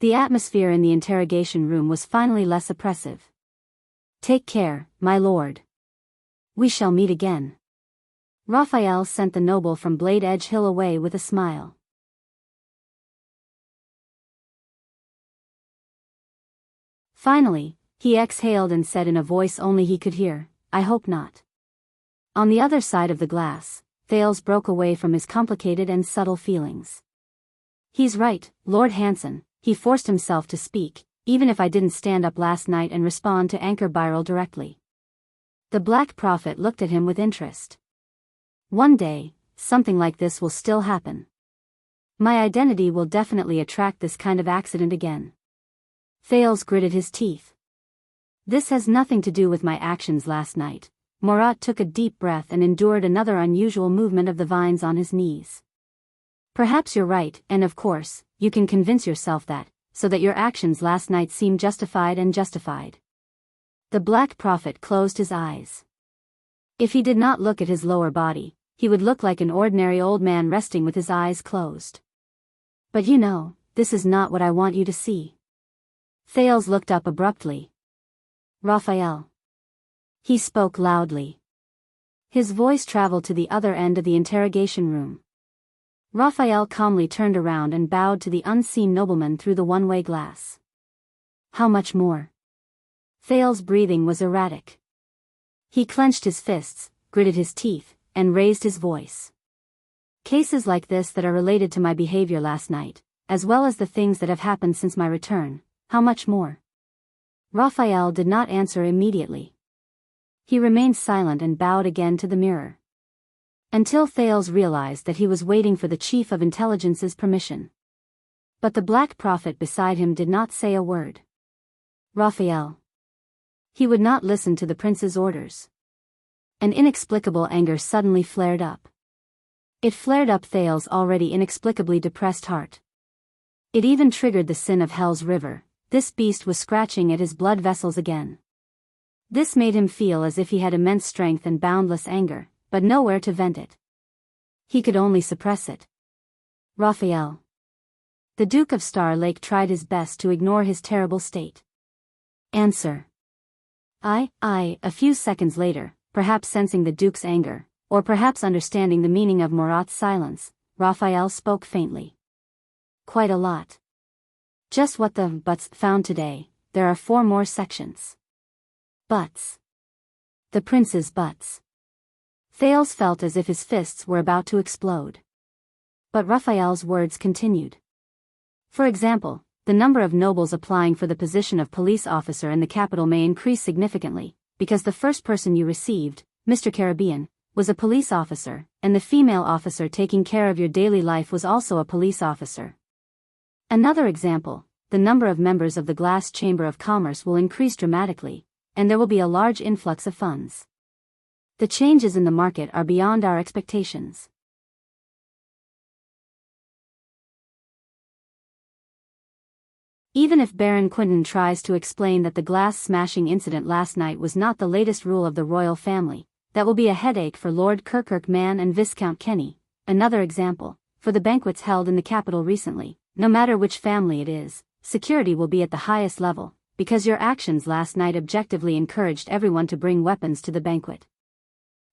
The atmosphere in the interrogation room was finally less oppressive. Take care, my lord. We shall meet again. Raphael sent the noble from Blade Edge Hill away with a smile. Finally, he exhaled and said in a voice only he could hear, I hope not. On the other side of the glass, Thales broke away from his complicated and subtle feelings. He's right, Lord Hanson, he forced himself to speak, even if I didn't stand up last night and respond to Anchor Byrel directly. The Black Prophet looked at him with interest. One day, something like this will still happen. My identity will definitely attract this kind of accident again. Thales gritted his teeth. This has nothing to do with my actions last night. Murat took a deep breath and endured another unusual movement of the vines on his knees. Perhaps you're right, and of course, you can convince yourself that, so that your actions last night seem justified and justified. The Black Prophet closed his eyes. If he did not look at his lower body, he would look like an ordinary old man resting with his eyes closed. But you know, this is not what I want you to see. Thales looked up abruptly. Raphael. He spoke loudly. His voice traveled to the other end of the interrogation room. Raphael calmly turned around and bowed to the unseen nobleman through the one-way glass. How much more? Thales' breathing was erratic. He clenched his fists, gritted his teeth, and raised his voice. Cases like this that are related to my behavior last night, as well as the things that have happened since my return, how much more? Raphael did not answer immediately. He remained silent and bowed again to the mirror. Until Thales realized that he was waiting for the Chief of Intelligence's permission. But the Black Prophet beside him did not say a word. Raphael. He would not listen to the prince's orders. An inexplicable anger suddenly flared up. It flared up Thales' already inexplicably depressed heart. It even triggered the sin of Hell's River. This beast was scratching at his blood vessels again. This made him feel as if he had immense strength and boundless anger, but nowhere to vent it. He could only suppress it. Raphael. The Duke of Star Lake tried his best to ignore his terrible state. Answer. A few seconds later, perhaps sensing the Duke's anger, or perhaps understanding the meaning of Murat's silence, Raphael spoke faintly. Quite a lot. Just what the buts found today, there are 4 more sections. Butts. The prince's butts. Thales felt as if his fists were about to explode. But Raphael's words continued. For example, the number of nobles applying for the position of police officer in the capital may increase significantly, because the first person you received, Mr. Caribbean, was a police officer, and the female officer taking care of your daily life was also a police officer. Another example, the number of members of the Glass Chamber of Commerce will increase dramatically, and there will be a large influx of funds. The changes in the market are beyond our expectations. Even if Baron Quinton tries to explain that the glass-smashing incident last night was not the latest rule of the royal family, that will be a headache for Lord Kirkman and Viscount Kenny. Another example, for the banquets held in the capital recently, no matter which family it is, security will be at the highest level, because your actions last night objectively encouraged everyone to bring weapons to the banquet.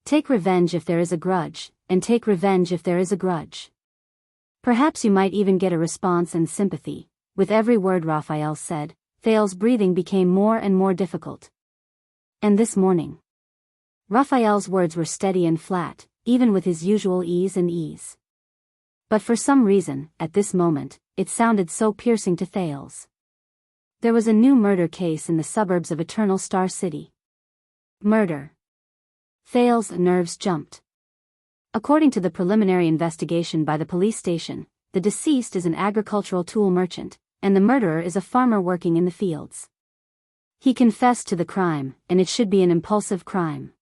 Take revenge if there is a grudge, and take revenge if there is a grudge. Perhaps you might even get a response and sympathy. With every word Raphael said, Thales's breathing became more and more difficult. And this morning. Raphael's words were steady and flat, even with his usual ease. But for some reason, at this moment, it sounded so piercing to Thales. There was a new murder case in the suburbs of Eternal Star City. Murder. Thales' nerves jumped. According to the preliminary investigation by the police station, the deceased is an agricultural tool merchant, and the murderer is a farmer working in the fields. He confessed to the crime, and it should be an impulsive crime.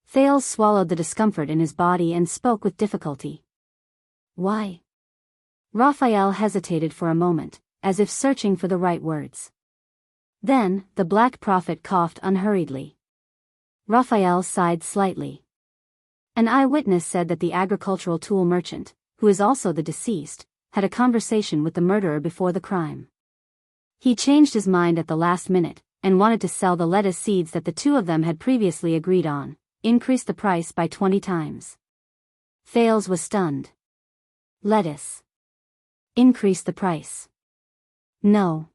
Thales swallowed the discomfort in his body and spoke with difficulty. Why? Raphael hesitated for a moment, as if searching for the right words. Then, the Black Prophet coughed unhurriedly. Raphael sighed slightly. An eyewitness said that the agricultural tool merchant, who is also the deceased, had a conversation with the murderer before the crime. He changed his mind at the last minute, and wanted to sell the lettuce seeds that the two of them had previously agreed on, increase the price by 20 times. Thales was stunned. Lettuce. Increase the price. No.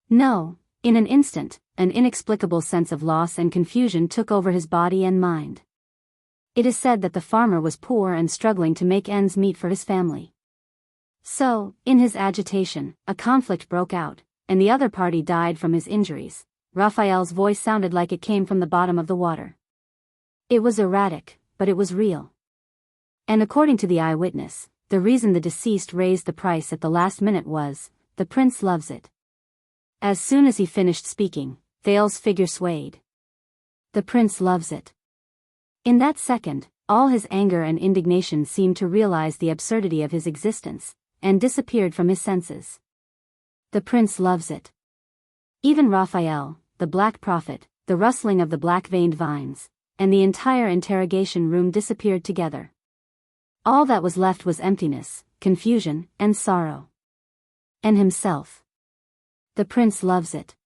No. In an instant, an inexplicable sense of loss and confusion took over his body and mind. It is said that the farmer was poor and struggling to make ends meet for his family. So, in his agitation, a conflict broke out, and the other party died from his injuries. Raphael's voice sounded like it came from the bottom of the water. It was erratic, but it was real. And according to the eyewitness, the reason the deceased raised the price at the last minute was, the prince loves it. As soon as he finished speaking, Thales' figure swayed. The prince loves it. In that second, all his anger and indignation seemed to realize the absurdity of his existence, and disappeared from his senses. The prince loves it. Even Raphael, the Black Prophet, the rustling of the black-veined vines, and the entire interrogation room disappeared together. All that was left was emptiness, confusion, and sorrow. And himself. The prince loves it.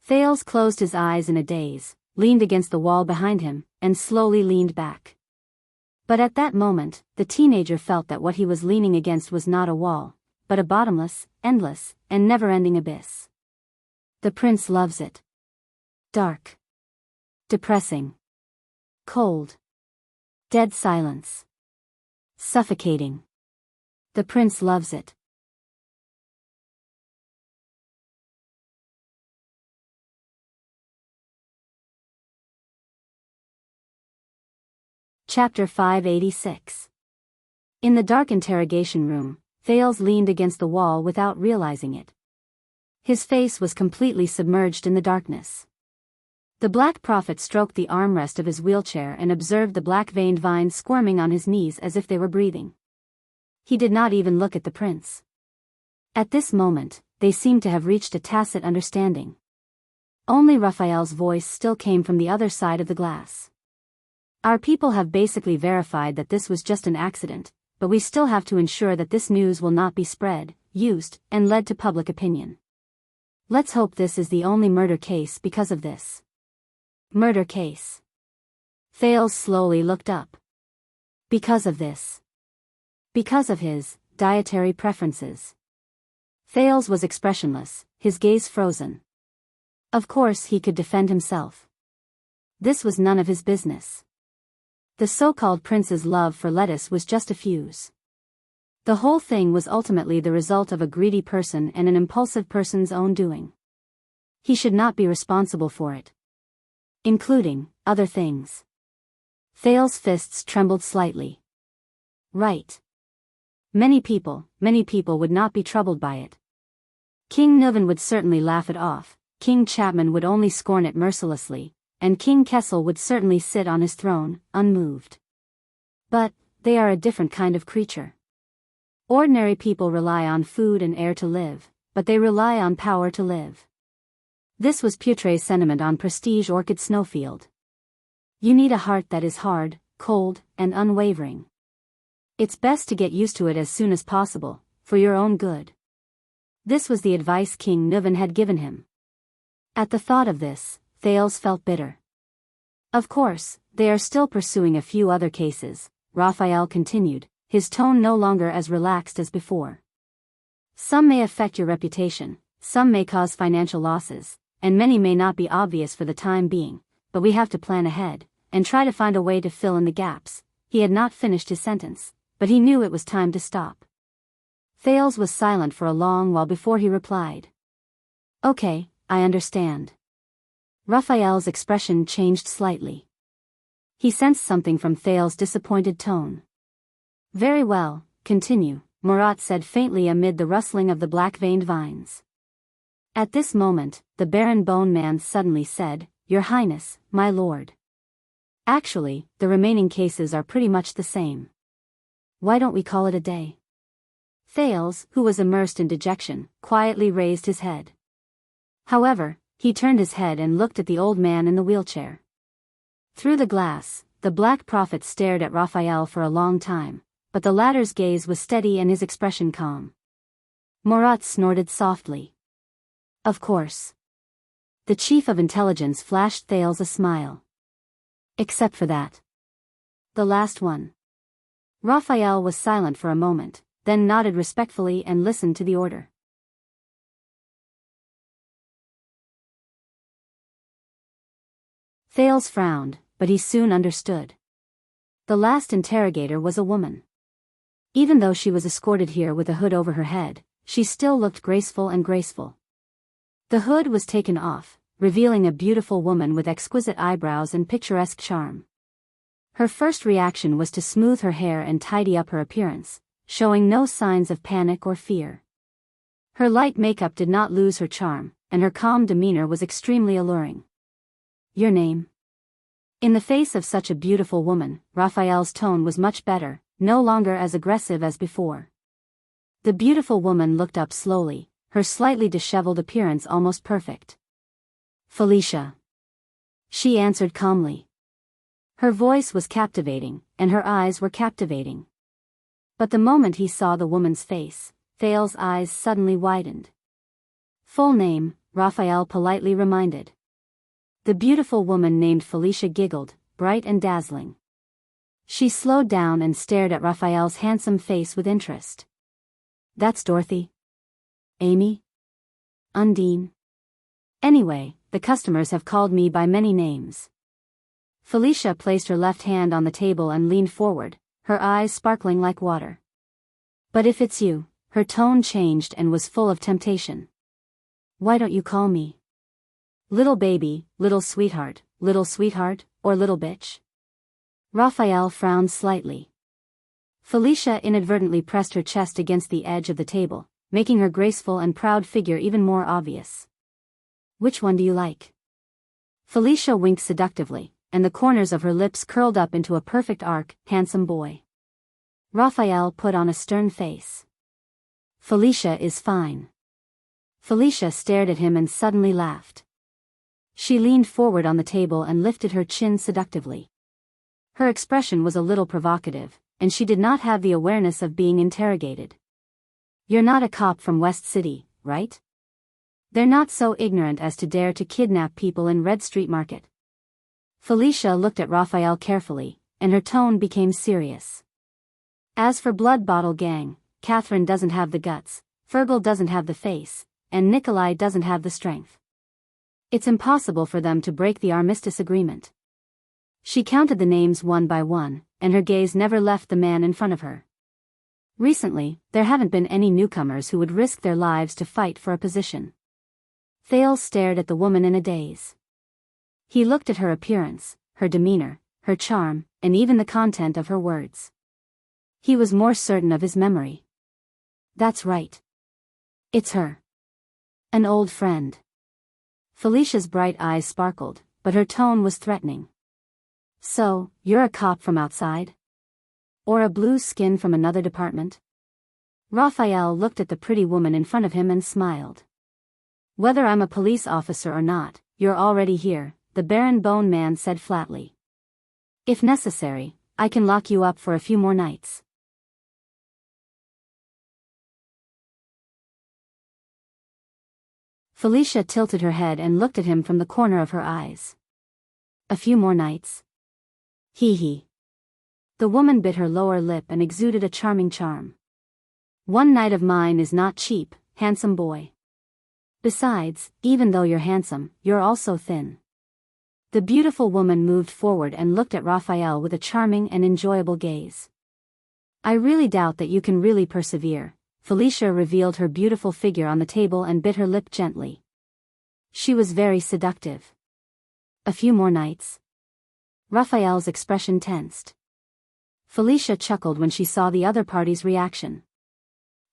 Thales closed his eyes in a daze, leaned against the wall behind him, and slowly leaned back. But at that moment, the teenager felt that what he was leaning against was not a wall, but a bottomless, endless, and never-ending abyss. The prince loves it. Dark. Depressing. Cold. Dead silence. Suffocating. The prince loves it. Chapter 586. In the dark interrogation room, Thales leaned against the wall without realizing it. His face was completely submerged in the darkness. The Black Prophet stroked the armrest of his wheelchair and observed the black-veined vines squirming on his knees as if they were breathing. He did not even look at the prince. At this moment, they seemed to have reached a tacit understanding. Only Raphael's voice still came from the other side of the glass. Our people have basically verified that this was just an accident, but we still have to ensure that this news will not be spread, used, and led to public opinion. Let's hope this is the only murder case because of this. Murder case. Thales slowly looked up. Because of this. Because of his dietary preferences. Thales was expressionless, his gaze frozen. Of course he could defend himself. This was none of his business. The so-called prince's love for lettuce was just a fuse. The whole thing was ultimately the result of a greedy person and an impulsive person's own doing. He should not be responsible for it. Including other things. Thales' fists trembled slightly. Right. Many people would not be troubled by it. King Nuvan would certainly laugh it off, King Chapman would only scorn it mercilessly, and King Kessel would certainly sit on his throne, unmoved. But, they are a different kind of creature. Ordinary people rely on food and air to live, but they rely on power to live. This was Putre's sentiment on Prestige Orchid Snowfield. You need a heart that is hard, cold, and unwavering. It's best to get used to it as soon as possible, for your own good. This was the advice King Nuvan had given him. At the thought of this, Thales felt bitter. Of course, they are still pursuing a few other cases, Raphael continued, his tone no longer as relaxed as before. Some may affect your reputation, some may cause financial losses, and many may not be obvious for the time being, but we have to plan ahead, and try to find a way to fill in the gaps. He had not finished his sentence, but he knew it was time to stop. Thales was silent for a long while before he replied. Okay, I understand. Raphael's expression changed slightly. He sensed something from Thales' disappointed tone. Very well, continue, Murat said faintly amid the rustling of the black-veined vines. At this moment, the Baron Bone Man suddenly said, Your Highness, my lord. Actually, the remaining cases are pretty much the same. Why don't we call it a day? Thales, who was immersed in dejection, quietly raised his head. However, he turned his head and looked at the old man in the wheelchair. Through the glass, the Black Prophet stared at Raphael for a long time, but the latter's gaze was steady and his expression calm. Murat snorted softly. Of course. The chief of intelligence flashed Thales a smile. Except for that. The last one. Raphael was silent for a moment, then nodded respectfully and listened to the order. Thales frowned, but he soon understood. The last interrogator was a woman. Even though she was escorted here with a hood over her head, she still looked graceful and graceful. The hood was taken off, revealing a beautiful woman with exquisite eyebrows and picturesque charm. Her first reaction was to smooth her hair and tidy up her appearance, showing no signs of panic or fear. Her light makeup did not lose her charm, and her calm demeanor was extremely alluring. Your name? In the face of such a beautiful woman, Raphael's tone was much better, no longer as aggressive as before. The beautiful woman looked up slowly, her slightly disheveled appearance almost perfect. Felicia. She answered calmly. Her voice was captivating, and her eyes were captivating. But the moment he saw the woman's face, Thales' eyes suddenly widened. Full name, Raphael politely reminded. The beautiful woman named Felicia giggled, bright and dazzling. She slowed down and stared at Raphael's handsome face with interest. That's Dorothy? Amy? Undine? Anyway, the customers have called me by many names. Felicia placed her left hand on the table and leaned forward, her eyes sparkling like water. But if it's you, her tone changed and was full of temptation. Why don't you call me little baby, little sweetheart, or little bitch? Raphael frowned slightly. Felicia inadvertently pressed her chest against the edge of the table, making her graceful and proud figure even more obvious. Which one do you like? Felicia winked seductively, and the corners of her lips curled up into a perfect arc. Handsome boy. Raphael put on a stern face. Felicia is fine. Felicia stared at him and suddenly laughed. She leaned forward on the table and lifted her chin seductively. Her expression was a little provocative, and she did not have the awareness of being interrogated. You're not a cop from West City, right? They're not so ignorant as to dare to kidnap people in Red Street Market. Felicia looked at Raphael carefully, and her tone became serious. As for Blood Bottle Gang, Catherine doesn't have the guts, Fergal doesn't have the face, and Nikolai doesn't have the strength. It's impossible for them to break the armistice agreement. She counted the names one by one, and her gaze never left the man in front of her. Recently, there haven't been any newcomers who would risk their lives to fight for a position. Thales stared at the woman in a daze. He looked at her appearance, her demeanor, her charm, and even the content of her words. He was more certain of his memory. That's right. It's her. An old friend. Felicia's bright eyes sparkled, but her tone was threatening. So, you're a cop from outside? Or a blue skin from another department? Raphael looked at the pretty woman in front of him and smiled. Whether I'm a police officer or not, you're already here, the Baron Bone Man said flatly. If necessary, I can lock you up for a few more nights. Felicia tilted her head and looked at him from the corner of her eyes. A few more nights. Hee hee. The woman bit her lower lip and exuded a charming charm. One night of mine is not cheap, handsome boy. Besides, even though you're handsome, you're also thin. The beautiful woman moved forward and looked at Raphael with a charming and enjoyable gaze. I really doubt that you can really persevere. Felicia revealed her beautiful figure on the table and bit her lip gently. She was very seductive. A few more nights. Raphael's expression tensed. Felicia chuckled when she saw the other party's reaction.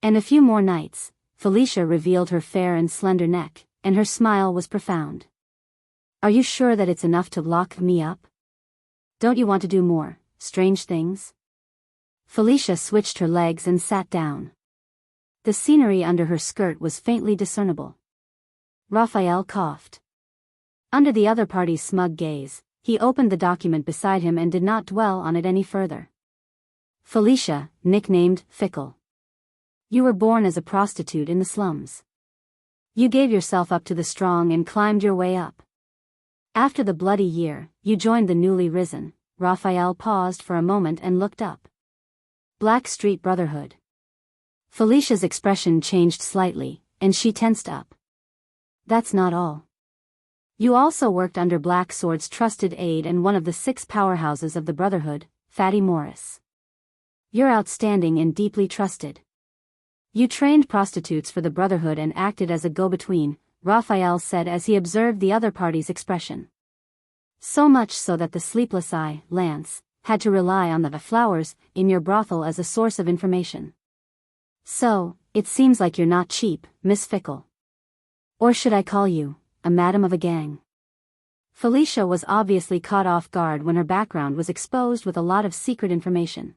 And a few more nights. Felicia revealed her fair and slender neck, and her smile was profound. Are you sure that it's enough to lock me up? Don't you want to do more, strange things? Felicia switched her legs and sat down. The scenery under her skirt was faintly discernible. Raphael coughed. Under the other party's smug gaze, he opened the document beside him and did not dwell on it any further. Felicia, nicknamed Fickle. You were born as a prostitute in the slums. You gave yourself up to the strong and climbed your way up. After the bloody year, you joined the newly risen. Raphael paused for a moment and looked up. Black Street Brotherhood. Felicia's expression changed slightly, and she tensed up. That's not all. You also worked under Black Sword's trusted aide and one of the 6 powerhouses of the Brotherhood, Fatty Morris. You're outstanding and deeply trusted. You trained prostitutes for the Brotherhood and acted as a go-between, Raphael said as he observed the other party's expression. So much so that the sleepless eye, Lance, had to rely on the flowers in your brothel as a source of information. So, it seems like you're not cheap, Miss Fickle. Or should I call you, a madam of a gang? Felicia was obviously caught off guard when her background was exposed with a lot of secret information.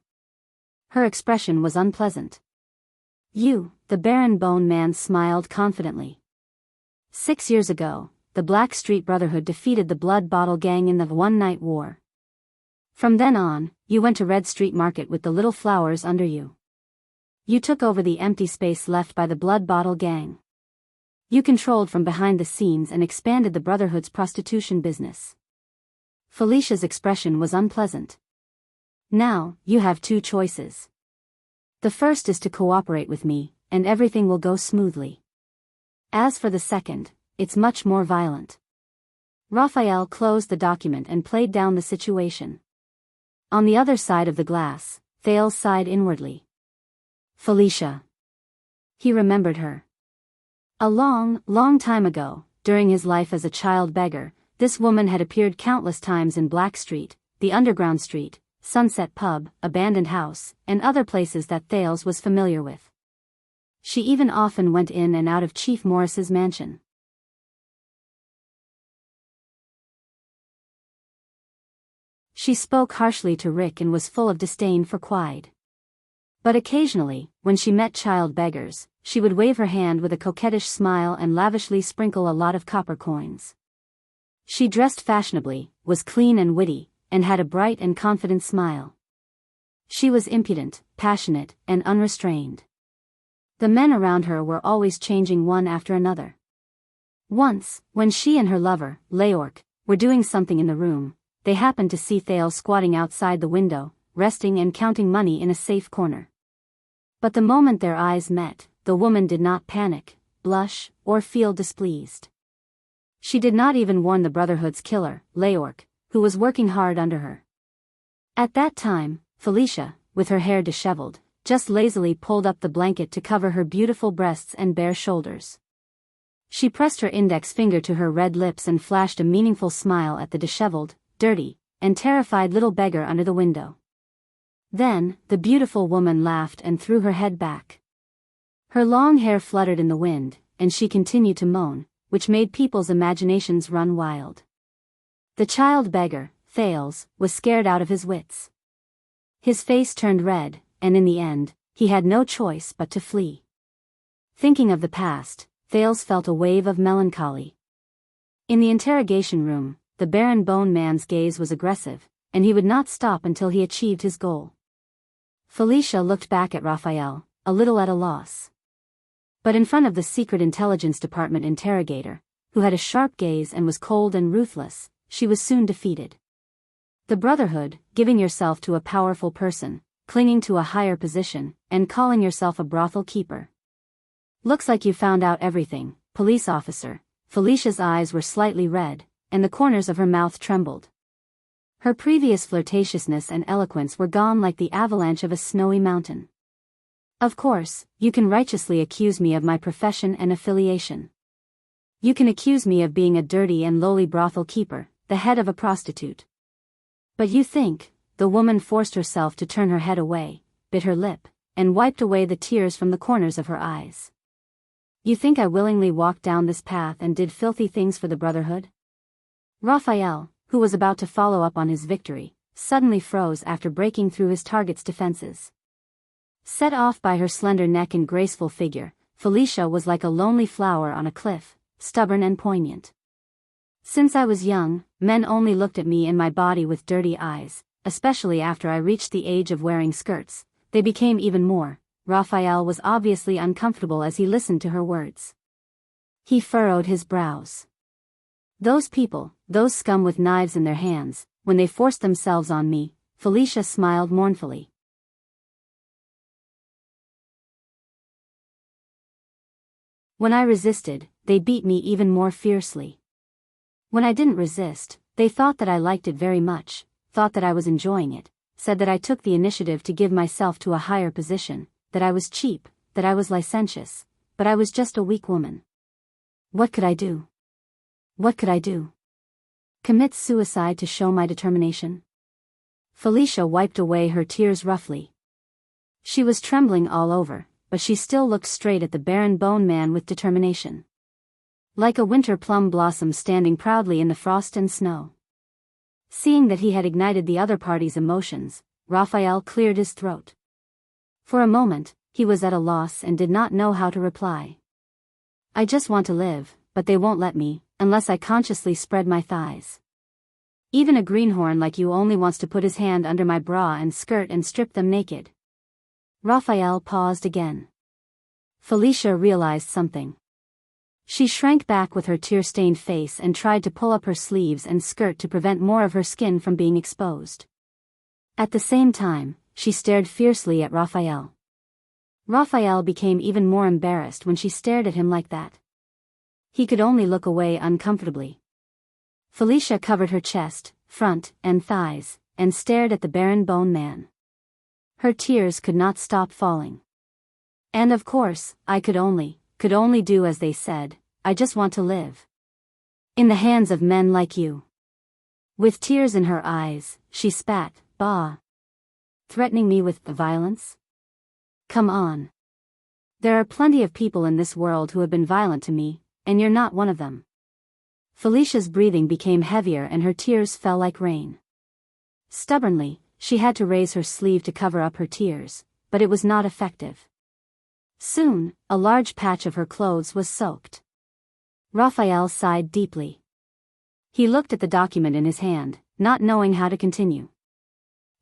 Her expression was unpleasant. You, the Baron Bone Man smiled confidently. 6 years ago, the Black Street Brotherhood defeated the Blood Bottle Gang in the one-night war. From then on, you went to Red Street Market with the little flowers under you. You took over the empty space left by the Blood Bottle Gang. You controlled from behind the scenes and expanded the Brotherhood's prostitution business. Felicia's expression was unpleasant. Now, you have 2 choices. The first is to cooperate with me, and everything will go smoothly. As for the second, it's much more violent. Raphael closed the document and played down the situation. On the other side of the glass, Thales sighed inwardly. Felicia. He remembered her. A long, long time ago, during his life as a child beggar, this woman had appeared countless times in Black Street, the Underground Street, Sunset Pub, Abandoned House, and other places that Thales was familiar with. She even often went in and out of Chief Morris's mansion. She spoke harshly to Rick and was full of disdain for Quide. But occasionally, when she met child beggars, she would wave her hand with a coquettish smile and lavishly sprinkle a lot of copper coins. She dressed fashionably, was clean and witty, and had a bright and confident smile. She was impudent, passionate, and unrestrained. The men around her were always changing one after another. Once, when she and her lover, Leork, were doing something in the room, they happened to see Thales squatting outside the window, resting and counting money in a safe corner. But the moment their eyes met, the woman did not panic, blush, or feel displeased. She did not even warn the Brotherhood's killer, Leork, who was working hard under her. At that time, Felicia, with her hair disheveled, just lazily pulled up the blanket to cover her beautiful breasts and bare shoulders. She pressed her index finger to her red lips and flashed a meaningful smile at the disheveled, dirty, and terrified little beggar under the window. Then, the beautiful woman laughed and threw her head back. Her long hair fluttered in the wind, and she continued to moan, which made people's imaginations run wild. The child beggar, Thales, was scared out of his wits. His face turned red, and in the end, he had no choice but to flee. Thinking of the past, Thales felt a wave of melancholy. In the interrogation room, the Baron Bone Man's gaze was aggressive, and he would not stop until he achieved his goal. Felicia looked back at Raphael, a little at a loss. But in front of the Secret Intelligence Department interrogator, who had a sharp gaze and was cold and ruthless, she was soon defeated. The Brotherhood, giving yourself to a powerful person, clinging to a higher position, and calling yourself a brothel keeper. Looks like you found out everything, police officer. Felicia's eyes were slightly red, and the corners of her mouth trembled. Her previous flirtatiousness and eloquence were gone like the avalanche of a snowy mountain. Of course, you can righteously accuse me of my profession and affiliation. You can accuse me of being a dirty and lowly brothel keeper, the head of a prostitute. But you think, the woman forced herself to turn her head away, bit her lip, and wiped away the tears from the corners of her eyes. You think I willingly walked down this path and did filthy things for the Brotherhood? Raphael, who was about to follow up on his victory, suddenly froze after breaking through his target's defenses. Set off by her slender neck and graceful figure, Felicia was like a lonely flower on a cliff, stubborn and poignant. Since I was young, men only looked at me and my body with dirty eyes, especially after I reached the age of wearing skirts. They became even more. Raphael was obviously uncomfortable as he listened to her words. He furrowed his brows. Those people, those scum with knives in their hands, when they forced themselves on me, Felicia smiled mournfully. When I resisted, they beat me even more fiercely. When I didn't resist, they thought that I liked it very much, thought that I was enjoying it, said that I took the initiative to give myself to a higher position, that I was cheap, that I was licentious, but I was just a weak woman. What could I do? What could I do? Commit suicide to show my determination? Felicia wiped away her tears roughly. She was trembling all over, but she still looked straight at the barren bone man with determination. Like a winter plum blossom standing proudly in the frost and snow. Seeing that he had ignited the other party's emotions, Raphael cleared his throat. For a moment, he was at a loss and did not know how to reply. I just want to live, but they won't let me, unless I consciously spread my thighs. Even a greenhorn like you only wants to put his hand under my bra and skirt and strip them naked. Raphael paused again. Felicia realized something. She shrank back with her tear-stained face and tried to pull up her sleeves and skirt to prevent more of her skin from being exposed. At the same time, she stared fiercely at Raphael. Raphael became even more embarrassed when she stared at him like that. He could only look away uncomfortably. Felicia covered her chest, front, and thighs, and stared at the barren bone man. Her tears could not stop falling. And of course, I could only do as they said. I just want to live. In the hands of men like you. With tears in her eyes, she spat, bah. Threatening me with violence? Come on. There are plenty of people in this world who have been violent to me, and you're not one of them. Felicia's breathing became heavier and her tears fell like rain. Stubbornly, she had to raise her sleeve to cover up her tears, but it was not effective. Soon, a large patch of her clothes was soaked. Raphael sighed deeply. He looked at the document in his hand, not knowing how to continue.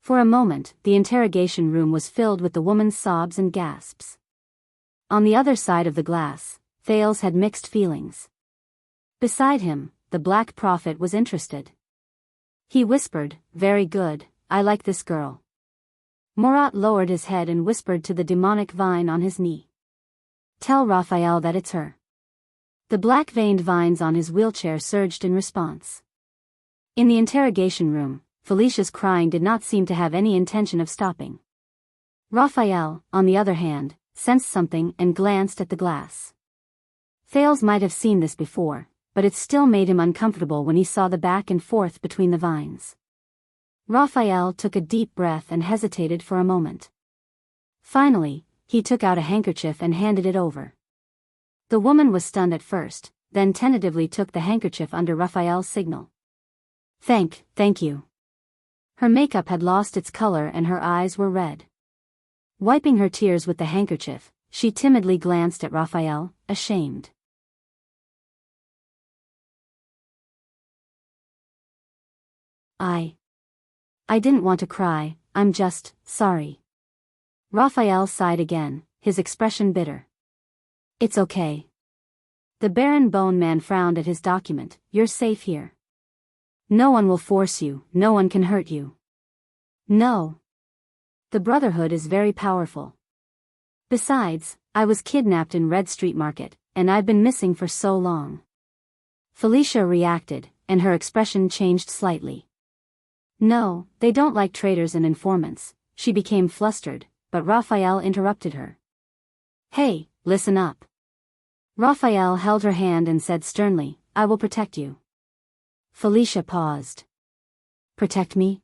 For a moment, the interrogation room was filled with the woman's sobs and gasps. On the other side of the glass, Thales had mixed feelings. Beside him, the Black Prophet was interested. He whispered, "Very good, I like this girl." Murat lowered his head and whispered to the demonic vine on his knee. "Tell Raphael that it's her." The black-veined vines on his wheelchair surged in response. In the interrogation room, Felicia's crying did not seem to have any intention of stopping. Raphael, on the other hand, sensed something and glanced at the glass. Thales might have seen this before, but it still made him uncomfortable when he saw the back and forth between the vines. Raphael took a deep breath and hesitated for a moment. Finally, he took out a handkerchief and handed it over. The woman was stunned at first, then tentatively took the handkerchief under Raphael's signal. Thank you." Her makeup had lost its color and her eyes were red. Wiping her tears with the handkerchief, she timidly glanced at Raphael, ashamed. I didn't want to cry, I'm just sorry." Raphael sighed again, his expression bitter. "It's okay." The barren bone man frowned at his document. "You're safe here." No one will force you, no one can hurt you. No. The Brotherhood is very powerful. Besides, I was kidnapped in Red Street Market, and I've been missing for so long. Felicia reacted, and her expression changed slightly. No, they don't like traitors and informants. She became flustered, but Raphael interrupted her. Hey, listen up. Raphael held her hand and said sternly, I will protect you. Felicia paused. Protect me?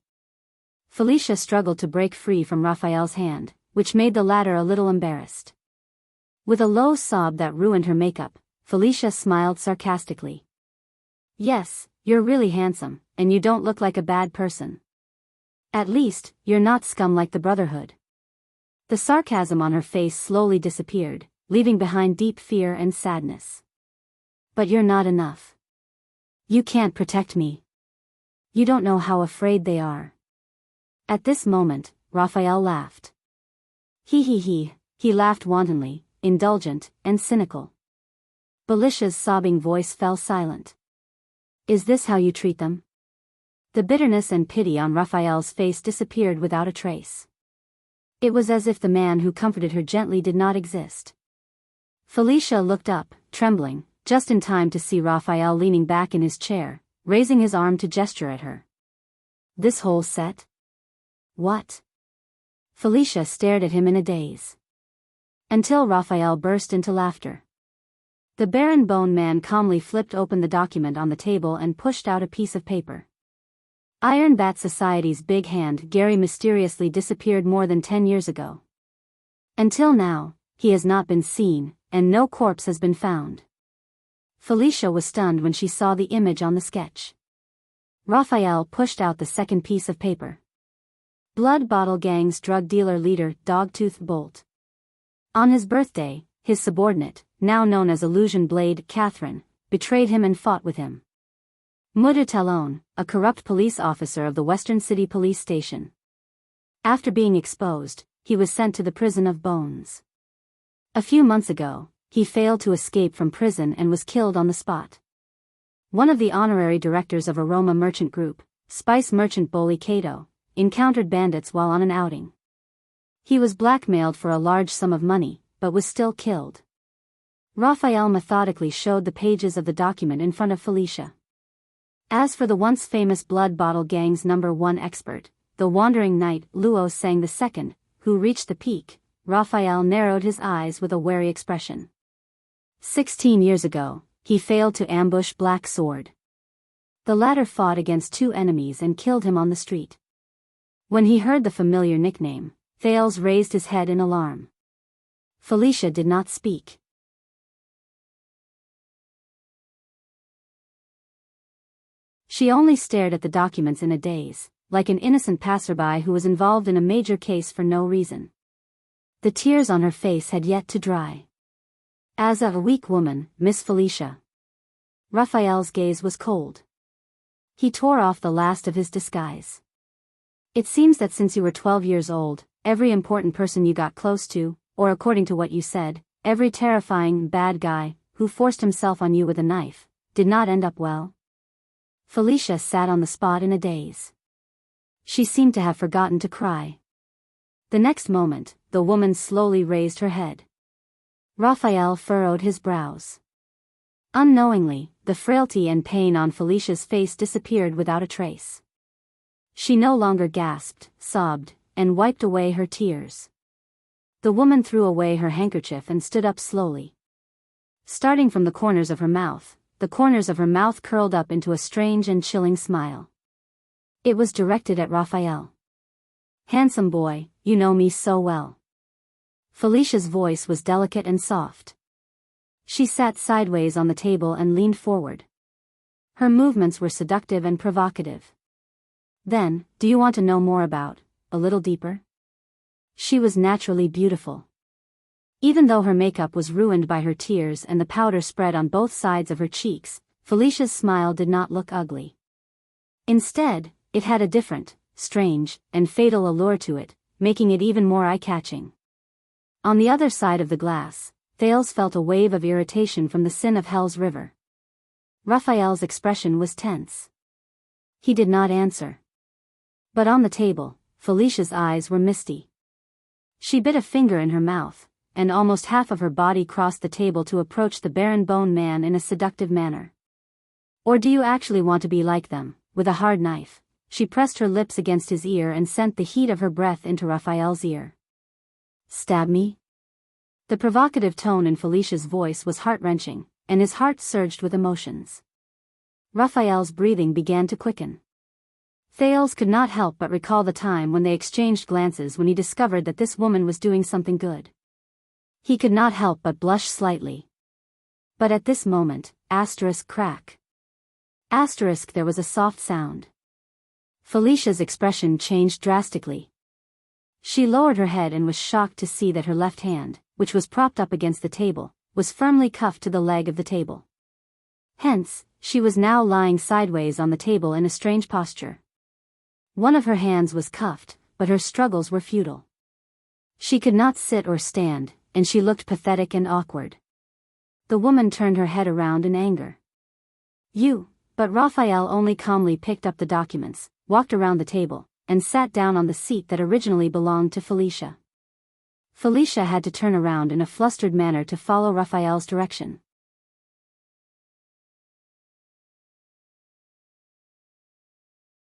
Felicia struggled to break free from Raphael's hand, which made the latter a little embarrassed. With a low sob that ruined her makeup, Felicia smiled sarcastically. Yes, you're really handsome, and you don't look like a bad person. At least, you're not scum like the Brotherhood. The sarcasm on her face slowly disappeared, leaving behind deep fear and sadness. But you're not enough. You can't protect me. You don't know how afraid they are. At this moment, Raphael laughed. He laughed wantonly, indulgent, and cynical. Felicia's sobbing voice fell silent. Is this how you treat them? The bitterness and pity on Raphael's face disappeared without a trace. It was as if the man who comforted her gently did not exist. Felicia looked up, trembling, just in time to see Raphael leaning back in his chair, raising his arm to gesture at her. This whole set? What? Felicia stared at him in a daze. Until Raphael burst into laughter. The Baron Bone Man calmly flipped open the document on the table and pushed out a piece of paper. Iron Bat Society's big hand Gary mysteriously disappeared more than 10 years ago. Until now, he has not been seen, and no corpse has been found. Felicia was stunned when she saw the image on the sketch. Raphael pushed out the second piece of paper. Blood Bottle Gang's drug dealer leader, Dogtooth Bolt. On his birthday, his subordinate, now known as Illusion Blade Catherine, betrayed him and fought with him. Mutter Talon, a corrupt police officer of the Western City Police Station. After being exposed, he was sent to the prison of Bones. A few months ago, he failed to escape from prison and was killed on the spot. One of the honorary directors of Aroma Merchant Group, Spice Merchant Bully Cato, encountered bandits while on an outing. He was blackmailed for a large sum of money, but was still killed. Raphael methodically showed the pages of the document in front of Felicia. As for the once famous Blood Bottle Gang's #1 expert, the wandering knight Luo Sang II, who reached the peak, Raphael narrowed his eyes with a wary expression. 16 years ago, he failed to ambush Black Sword. The latter fought against 2 enemies and killed him on the street. When he heard the familiar nickname, Thales raised his head in alarm. Felicia did not speak. She only stared at the documents in a daze, like an innocent passerby who was involved in a major case for no reason. The tears on her face had yet to dry. As a weak woman, Miss Felicia. Raphael's gaze was cold. He tore off the last of his disguise. It seems that since you were 12 years old, every important person you got close to, or according to what you said, every terrifying bad guy who forced himself on you with a knife, did not end up well. Felicia sat on the spot in a daze. She seemed to have forgotten to cry. The next moment, the woman slowly raised her head. Raphael furrowed his brows. Unknowingly, the frailty and pain on Felicia's face disappeared without a trace. She no longer gasped, sobbed, and wiped away her tears. The woman threw away her handkerchief and stood up slowly. Starting from the corners of her mouth, the corners of her mouth curled up into a strange and chilling smile. It was directed at Raphael. Handsome boy, you know me so well. Felicia's voice was delicate and soft. She sat sideways on the table and leaned forward. Her movements were seductive and provocative. Then, do you want to know more about, a little deeper? She was naturally beautiful. Even though her makeup was ruined by her tears and the powder spread on both sides of her cheeks, Felicia's smile did not look ugly. Instead, it had a different, strange, and fatal allure to it, making it even more eye-catching. On the other side of the glass, Thales felt a wave of irritation from the sin of Hell's River. Raphael's expression was tense. He did not answer. But on the table, Felicia's eyes were misty. She bit a finger in her mouth, and almost half of her body crossed the table to approach the barren bone man in a seductive manner. Or do you actually want to be like them? With a hard knife, she pressed her lips against his ear and sent the heat of her breath into Raphael's ear. Stab me? The provocative tone in Felicia's voice was heart-wrenching, and his heart surged with emotions. Raphael's breathing began to quicken. Thales could not help but recall the time when they exchanged glances when he discovered that this woman was doing something good. He could not help but blush slightly. But at this moment, crack. There was a soft sound. Felicia's expression changed drastically. She lowered her head and was shocked to see that her left hand, which was propped up against the table, was firmly cuffed to the leg of the table. Hence, she was now lying sideways on the table in a strange posture. One of her hands was cuffed, but her struggles were futile. She could not sit or stand, and she looked pathetic and awkward. The woman turned her head around in anger. But Raphael only calmly picked up the documents, walked around the table, and sat down on the seat that originally belonged to Felicia. Felicia had to turn around in a flustered manner to follow Raphael's direction.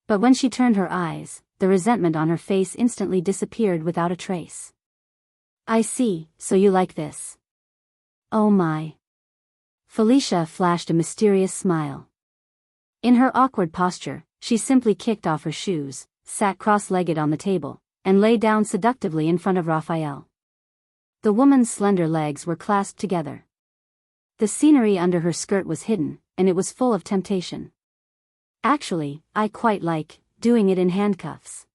But when she turned her eyes, the resentment on her face instantly disappeared without a trace. I see, so you like this. Oh my. Felicia flashed a mysterious smile. In her awkward posture, she simply kicked off her shoes, sat cross-legged on the table, and lay down seductively in front of Raphael. The woman's slender legs were clasped together. The scenery under her skirt was hidden, and it was full of temptation. Actually, I quite like doing it in handcuffs.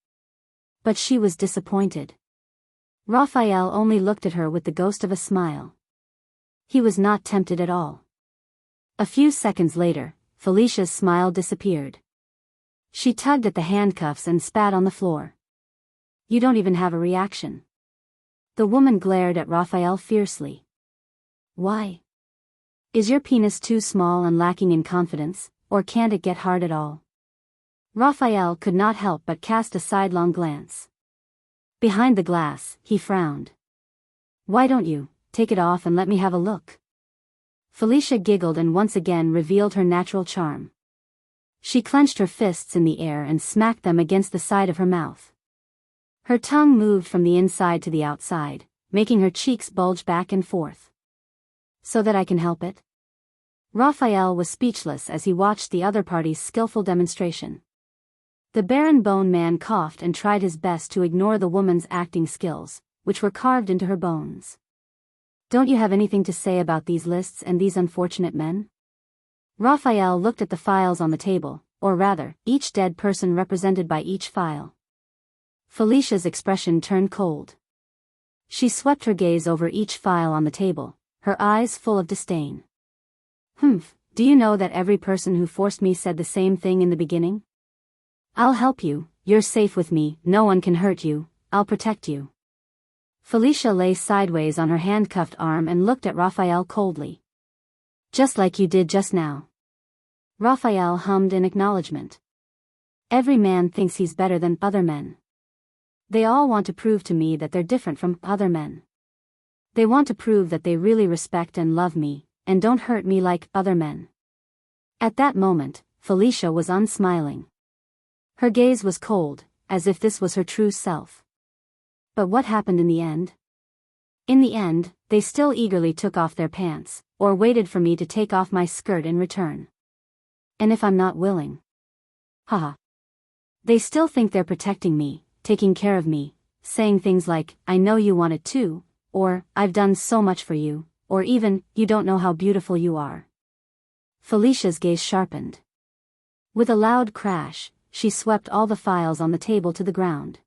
But she was disappointed. Raphael only looked at her with the ghost of a smile. He was not tempted at all. A few seconds later, Felicia's smile disappeared. She tugged at the handcuffs and spat on the floor. You don't even have a reaction. The woman glared at Raphael fiercely. Why? Is your penis too small and lacking in confidence, or can't it get hard at all? Raphael could not help but cast a sidelong glance. Behind the glass, he frowned. Why don't you take it off and let me have a look? Felicia giggled and once again revealed her natural charm. She clenched her fists in the air and smacked them against the side of her mouth. Her tongue moved from the inside to the outside, making her cheeks bulge back and forth. So that I can help it? Raphael was speechless as he watched the other party's skillful demonstration. The barren bone man coughed and tried his best to ignore the woman's acting skills, which were carved into her bones. Don't you have anything to say about these lists and these unfortunate men? Raphael looked at the files on the table, or rather, each dead person represented by each file. Felicia's expression turned cold. She swept her gaze over each file on the table, her eyes full of disdain. Do you know that every person who forced me said the same thing in the beginning? I'll help you, you're safe with me, no one can hurt you, I'll protect you. Felicia lay sideways on her handcuffed arm and looked at Raphael coldly. Just like you did just now. Raphael hummed in acknowledgement. Every man thinks he's better than other men. They all want to prove to me that they're different from other men. They want to prove that they really respect and love me, and don't hurt me like other men. At that moment, Felicia was unsmiling. Her gaze was cold, as if this was her true self. But what happened in the end? In the end, they still eagerly took off their pants, or waited for me to take off my skirt in return. And if I'm not willing? Haha. They still think they're protecting me, taking care of me, saying things like, I know you want it too, or, I've done so much for you, or even, you don't know how beautiful you are. Felicia's gaze sharpened. With a loud crash, she swept all the files on the table to the ground.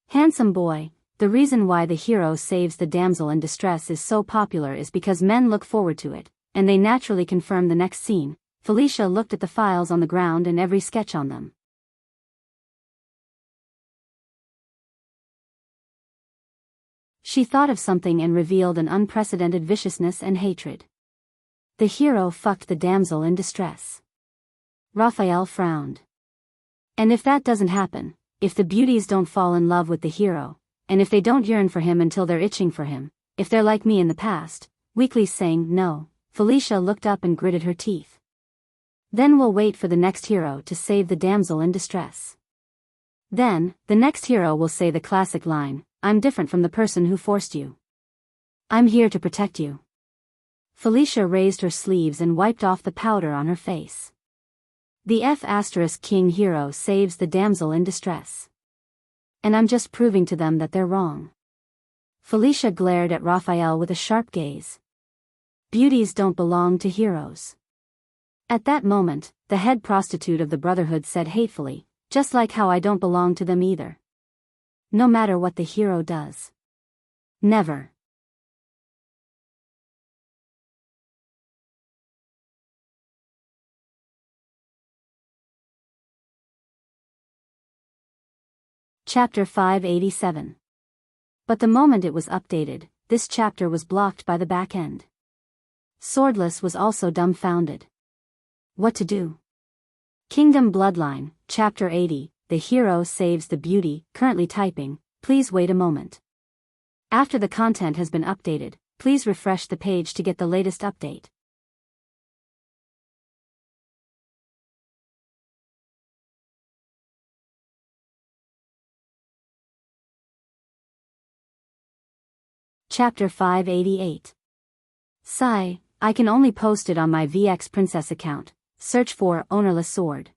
Handsome boy, the reason why the hero saves the damsel in distress is so popular is because men look forward to it, and they naturally confirm the next scene. Felicia looked at the files on the ground and every sketch on them. She thought of something and revealed an unprecedented viciousness and hatred. The hero fucked the damsel in distress. Raphael frowned. And if that doesn't happen, if the beauties don't fall in love with the hero, and if they don't yearn for him until they're itching for him, if they're like me in the past, weakly saying no, Felicia looked up and gritted her teeth. Then we'll wait for the next hero to save the damsel in distress. Then, the next hero will say the classic line, "I'm different from the person who forced you. I'm here to protect you." Felicia raised her sleeves and wiped off the powder on her face. The King hero saves the damsel in distress. And I'm just proving to them that they're wrong. Felicia glared at Raphael with a sharp gaze. Beauties don't belong to heroes. At that moment, the head prostitute of the Brotherhood said hatefully, just like how I don't belong to them either. No matter what the hero does. Never. Chapter 587. But the moment it was updated, this chapter was blocked by the back end. Swordless was also dumbfounded. What to do? Kingdom Bloodline, Chapter 80, The Hero Saves the Beauty, currently typing, please wait a moment. After the content has been updated, please refresh the page to get the latest update. Chapter 588. Sigh, I can only post it on my VX Princess account. Search for Ownerless Sword.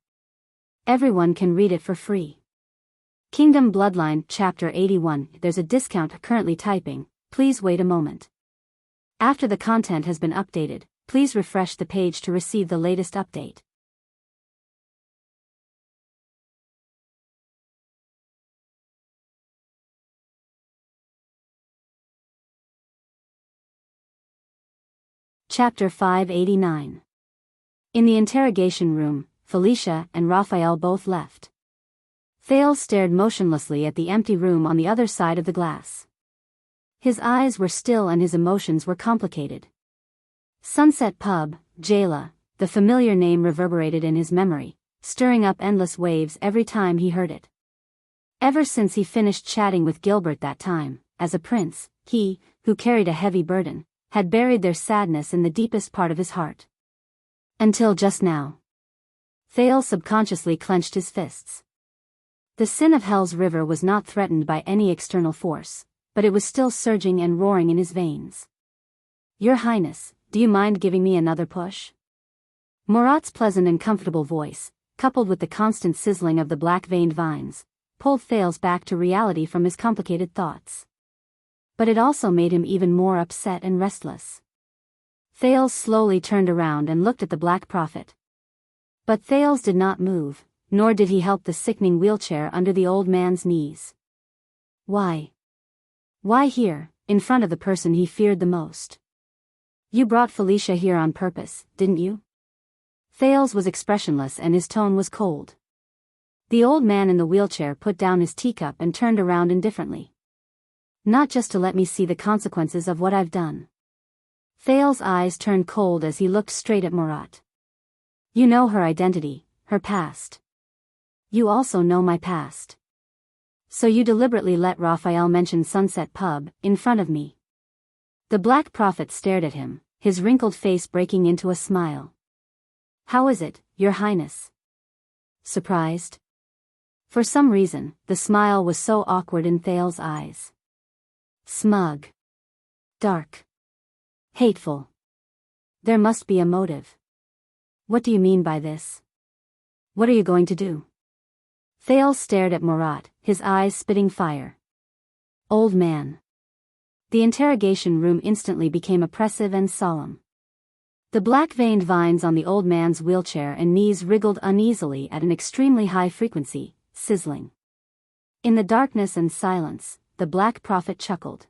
Everyone can read it for free. Kingdom Bloodline, Chapter 81. There's a discount currently typing. Please wait a moment. After the content has been updated, please refresh the page to receive the latest update. Chapter 589. In the interrogation room, Felicia and Raphael both left. Thales stared motionlessly at the empty room on the other side of the glass. His eyes were still and his emotions were complicated. Sunset Pub, Jayla, the familiar name reverberated in his memory, stirring up endless waves every time he heard it. Ever since he finished chatting with Gilbert that time, as a prince, he, who carried a heavy burden, had buried their sadness in the deepest part of his heart. Until just now. Thales subconsciously clenched his fists. The sin of Hell's River was not threatened by any external force, but it was still surging and roaring in his veins. Your Highness, do you mind giving me another push? Murat's pleasant and comfortable voice, coupled with the constant sizzling of the black-veined vines, pulled Thales back to reality from his complicated thoughts. But it also made him even more upset and restless. Thales slowly turned around and looked at the Black Prophet. But Thales did not move, nor did he help the sickening wheelchair under the old man's knees. Why? Why here, in front of the person he feared the most? You brought Felicia here on purpose, didn't you? Thales was expressionless and his tone was cold. The old man in the wheelchair put down his teacup and turned around indifferently. Not just to let me see the consequences of what I've done. Thales' eyes turned cold as he looked straight at Murat. You know her identity, her past. You also know my past. So you deliberately let Raphael mention Sunset Pub, in front of me. The Black Prophet stared at him, his wrinkled face breaking into a smile. How is it, Your Highness? Surprised? For some reason, the smile was so awkward in Thales' eyes. Smug. Dark. Hateful. There must be a motive. What do you mean by this? What are you going to do? Thales stared at Murat, his eyes spitting fire. Old man. The interrogation room instantly became oppressive and solemn. The black-veined vines on the old man's wheelchair and knees wriggled uneasily at an extremely high frequency, sizzling. In the darkness and silence, the Black Prophet chuckled.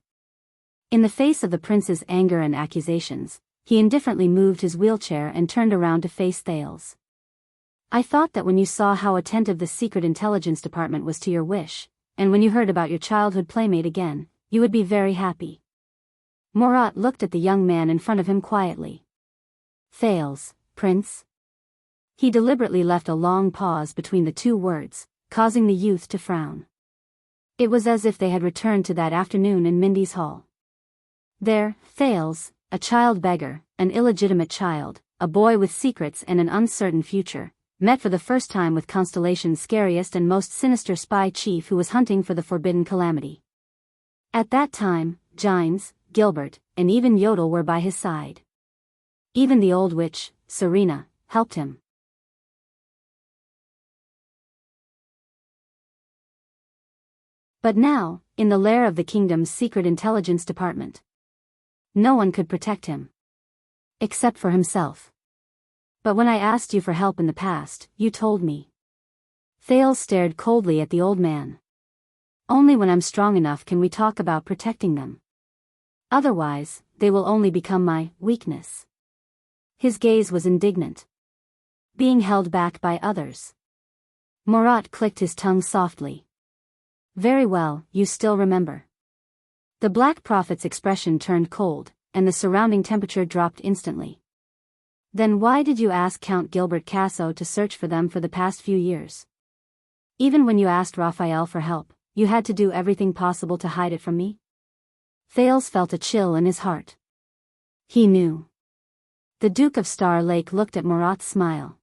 In the face of the prince's anger and accusations, he indifferently moved his wheelchair and turned around to face Thales. I thought that when you saw how attentive the Secret Intelligence Department was to your wish, and when you heard about your childhood playmate again, you would be very happy. Murat looked at the young man in front of him quietly. Thales, Prince? He deliberately left a long pause between the two words, causing the youth to frown. It was as if they had returned to that afternoon in Mindy's hall. There, Thales, a child beggar, an illegitimate child, a boy with secrets and an uncertain future, met for the first time with Constellation's scariest and most sinister spy chief who was hunting for the forbidden calamity. At that time, Gines, Gilbert, and even Yodel were by his side. Even the old witch, Serena, helped him. But now, in the lair of the kingdom's secret intelligence department, no one could protect him. Except for himself. But when I asked you for help in the past, you told me. Thales stared coldly at the old man. Only when I'm strong enough can we talk about protecting them. Otherwise, they will only become my weakness. His gaze was indignant. Being held back by others. Murat clicked his tongue softly. Very well, you still remember. The Black Prophet's expression turned cold, and the surrounding temperature dropped instantly. Then why did you ask Count Gilbert Casso to search for them for the past few years? Even when you asked Raphael for help, you had to do everything possible to hide it from me? Thales felt a chill in his heart. He knew. The Duke of Star Lake looked at Murat's smile.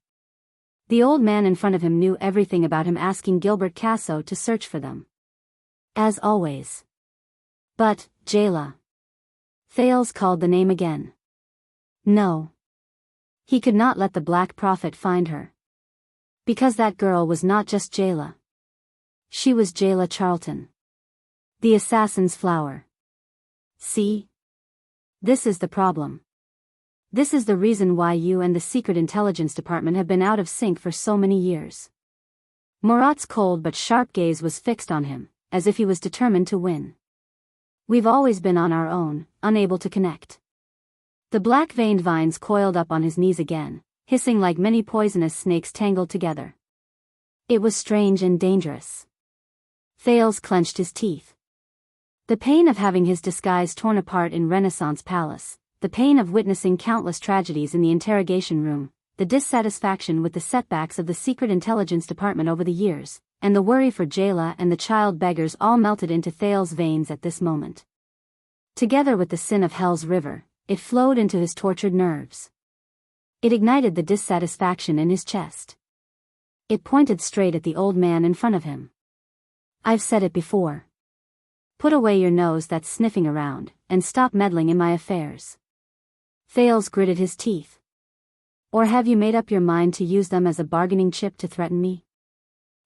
The old man in front of him knew everything about him asking Gilbert Casso to search for them. As always. But, Jayla. Thales called the name again. No. He could not let the Black Prophet find her. Because that girl was not just Jayla. She was Jayla Charlton. The assassin's flower. See? This is the problem. This is the reason why you and the Secret Intelligence Department have been out of sync for so many years. Murat's cold but sharp gaze was fixed on him, as if he was determined to win. We've always been on our own, unable to connect. The black-veined vines coiled up on his knees again, hissing like many poisonous snakes tangled together. It was strange and dangerous. Thales clenched his teeth. The pain of having his disguise torn apart in Renaissance Palace, the pain of witnessing countless tragedies in the interrogation room, the dissatisfaction with the setbacks of the Secret Intelligence Department over the years, and the worry for Jayla and the child beggars all melted into Thales' veins at this moment. Together with the sin of Hell's River, it flowed into his tortured nerves. It ignited the dissatisfaction in his chest. It pointed straight at the old man in front of him. I've said it before. Put away your nose that's sniffing around, and stop meddling in my affairs. Thales gritted his teeth. Or have you made up your mind to use them as a bargaining chip to threaten me?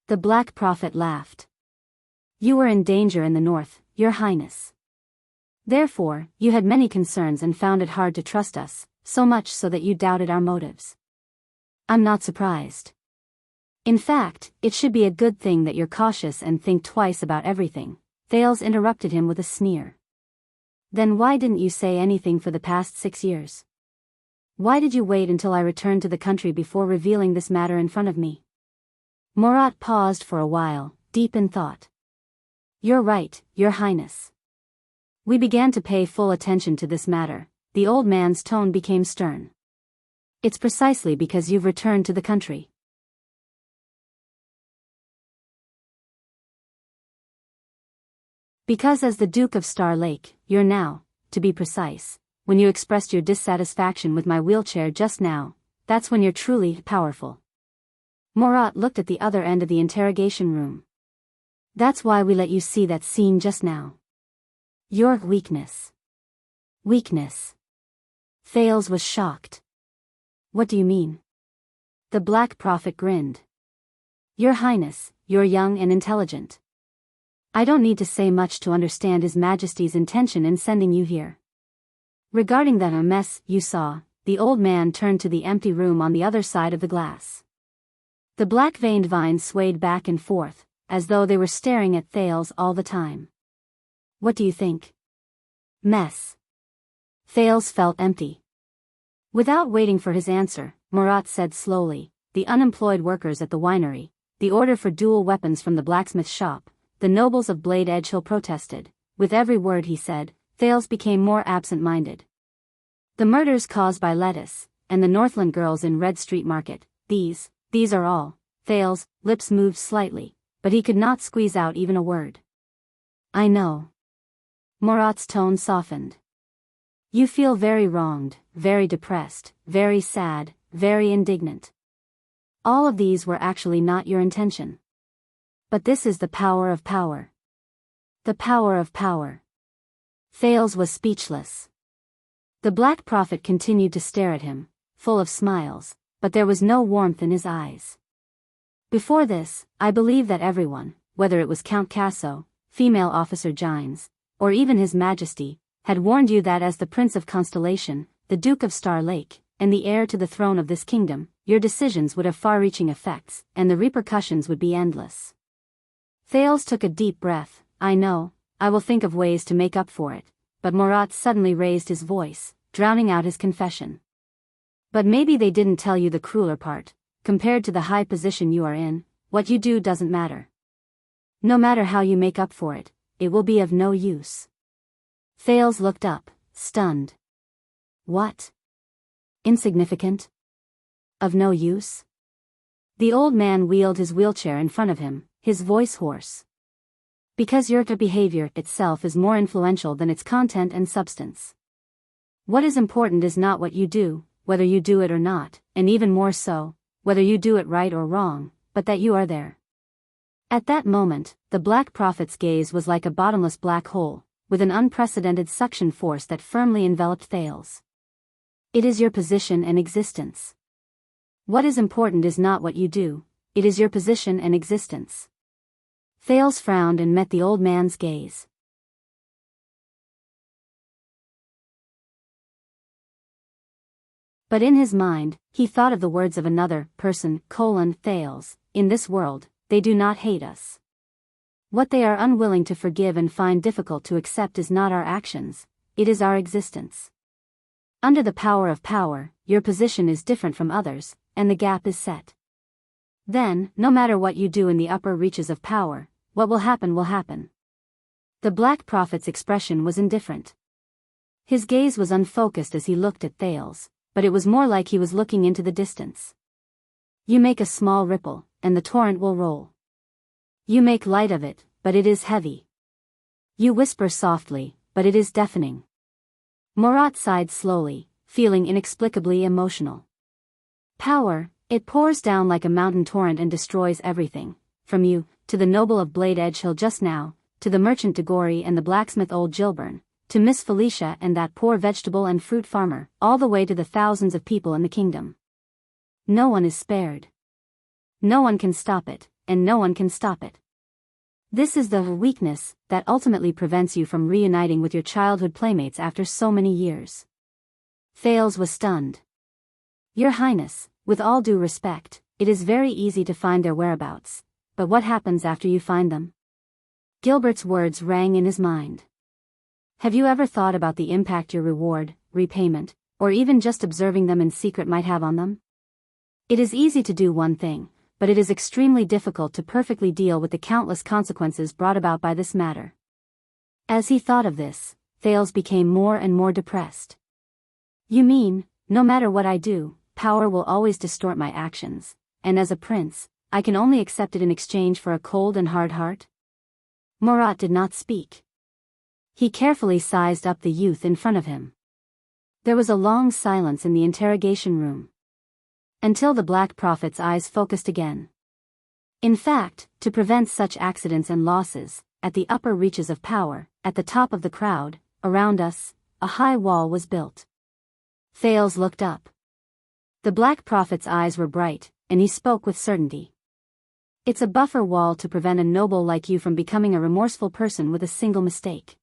The Black Prophet laughed. You were in danger in the north, Your Highness. Therefore, you had many concerns and found it hard to trust us, so much so that you doubted our motives. I'm not surprised. In fact, it should be a good thing that you're cautious and think twice about everything. Thales interrupted him with a sneer. Then why didn't you say anything for the past 6 years? Why did you wait until I returned to the country before revealing this matter in front of me? Murat paused for a while, deep in thought. You're right, Your Highness. We began to pay full attention to this matter. The old man's tone became stern. It's precisely because you've returned to the country. Because as the Duke of Star Lake, you're now, to be precise, when you expressed your dissatisfaction with my wheelchair just now, that's when you're truly powerful. Murat looked at the other end of the interrogation room. That's why we let you see that scene just now. Your weakness. Weakness. Thales was shocked. What do you mean? The Black Prophet grinned. Your Highness, you're young and intelligent. I don't need to say much to understand His Majesty's intention in sending you here. Regarding that mess you saw, the old man turned to the empty room on the other side of the glass. The black-veined vines swayed back and forth, as though they were staring at Thales all the time. What do you think? Mess. Thales felt empty. Without waiting for his answer, Murat said slowly, the unemployed workers at the winery, the order for dual weapons from the blacksmith shop, the nobles of Blade Edge Hill protested. With every word he said, Thales became more absent-minded. The murders caused by Lettuce, and the Northland girls in Red Street Market, These are all. Thales' lips moved slightly, but he could not squeeze out even a word. I know. Murat's tone softened. You feel very wronged, very depressed, very sad, very indignant. All of these were actually not your intention. But this is the power of power. The power of power. Thales was speechless. The Black Prophet continued to stare at him, full of smiles, but there was no warmth in his eyes. Before this, I believe that everyone, whether it was Count Casso, female officer Gines, or even His Majesty, had warned you that as the Prince of Constellation, the Duke of Star Lake, and the heir to the throne of this kingdom, your decisions would have far-reaching effects, and the repercussions would be endless. Thales took a deep breath. I know, I will think of ways to make up for it, but Murat suddenly raised his voice, drowning out his confession. But maybe they didn't tell you the crueler part. Compared to the high position you are in, what you do doesn't matter. No matter how you make up for it, it will be of no use. Thales looked up, stunned. What? Insignificant? Of no use? The old man wheeled his wheelchair in front of him, his voice hoarse. Because your behavior itself is more influential than its content and substance. What is important is not what you do, whether you do it or not, and even more so, whether you do it right or wrong, but that you are there. At that moment, the Black Prophet's gaze was like a bottomless black hole, with an unprecedented suction force that firmly enveloped Thales. It is your position and existence. What is important is not what you do, it is your position and existence. Thales frowned and met the old man's gaze. But in his mind, he thought of the words of another person, Thales, in this world, they do not hate us. What they are unwilling to forgive and find difficult to accept is not our actions, it is our existence. Under the power of power, your position is different from others, and the gap is set. Then, no matter what you do in the upper reaches of power, what will happen will happen. The Black Prophet's expression was indifferent. His gaze was unfocused as he looked at Thales, but it was more like he was looking into the distance. You make a small ripple, and the torrent will roll. You make light of it, but it is heavy. You whisper softly, but it is deafening. Murat sighed slowly, feeling inexplicably emotional. Power, it pours down like a mountain torrent and destroys everything, from you, to the noble of Blade Edge Hill just now, to the merchant de Gory and the blacksmith old Gilburn, to Miss Felicia and that poor vegetable and fruit farmer, all the way to the thousands of people in the kingdom. No one is spared. No one can stop it, and no one can stop it. This is the weakness that ultimately prevents you from reuniting with your childhood playmates after so many years. Thales was stunned. Your Highness, with all due respect, it is very easy to find their whereabouts, but what happens after you find them? Gilbert's words rang in his mind. Have you ever thought about the impact your reward, repayment, or even just observing them in secret might have on them? It is easy to do one thing, but it is extremely difficult to perfectly deal with the countless consequences brought about by this matter. As he thought of this, Thales became more and more depressed. You mean, no matter what I do, power will always distort my actions, and as a prince, I can only accept it in exchange for a cold and hard heart? Murat did not speak. He carefully sized up the youth in front of him. There was a long silence in the interrogation room. Until the Black Prophet's eyes focused again. In fact, to prevent such accidents and losses, at the upper reaches of power, at the top of the crowd, around us, a high wall was built. Thales looked up. The Black Prophet's eyes were bright, and he spoke with certainty. It's a buffer wall to prevent a noble like you from becoming a remorseful person with a single mistake.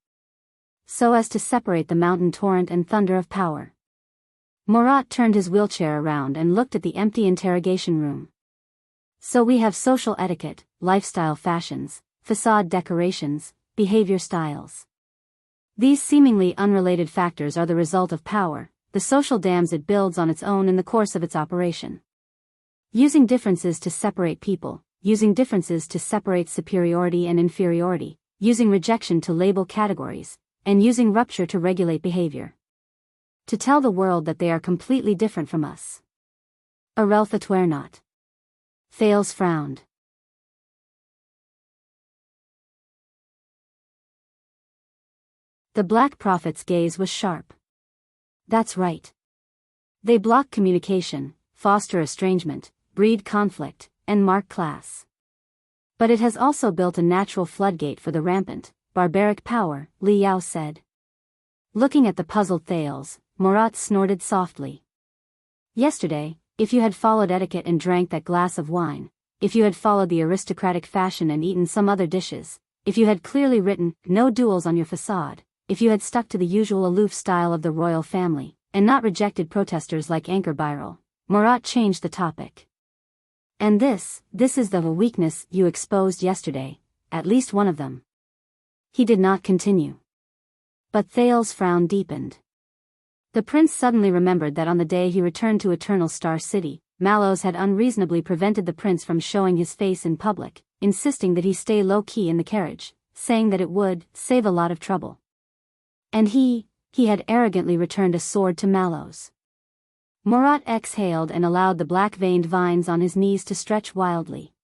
So as to separate the mountain torrent and thunder of power. Murat turned his wheelchair around and looked at the empty interrogation room. So we have social etiquette, lifestyle fashions, facade decorations, behavior styles. These seemingly unrelated factors are the result of power, the social dams it builds on its own in the course of its operation. Using differences to separate people, using differences to separate superiority and inferiority, using rejection to label categories, and using rupture to regulate behavior. To tell the world that they are completely different from us. Areltha Twernot. Thales frowned. The Black Prophet's gaze was sharp. That's right. They block communication, foster estrangement, breed conflict, and mark class. But it has also built a natural floodgate for the rampant, barbaric power, Li Yao said. Looking at the puzzled Thales, Murat snorted softly. Yesterday, if you had followed etiquette and drank that glass of wine, if you had followed the aristocratic fashion and eaten some other dishes, if you had clearly written, "No duels" on your facade, if you had stuck to the usual aloof style of the royal family, and not rejected protesters like Anchor Birel, Murat changed the topic. And this is the weakness you exposed yesterday, at least one of them. He did not continue. But Thales' frown deepened. The prince suddenly remembered that on the day he returned to Eternal Star City, Mallows had unreasonably prevented the prince from showing his face in public, insisting that he stay low-key in the carriage, saying that it would save a lot of trouble. And he had arrogantly returned a sword to Mallows. Murat exhaled and allowed the black-veined vines on his knees to stretch wildly.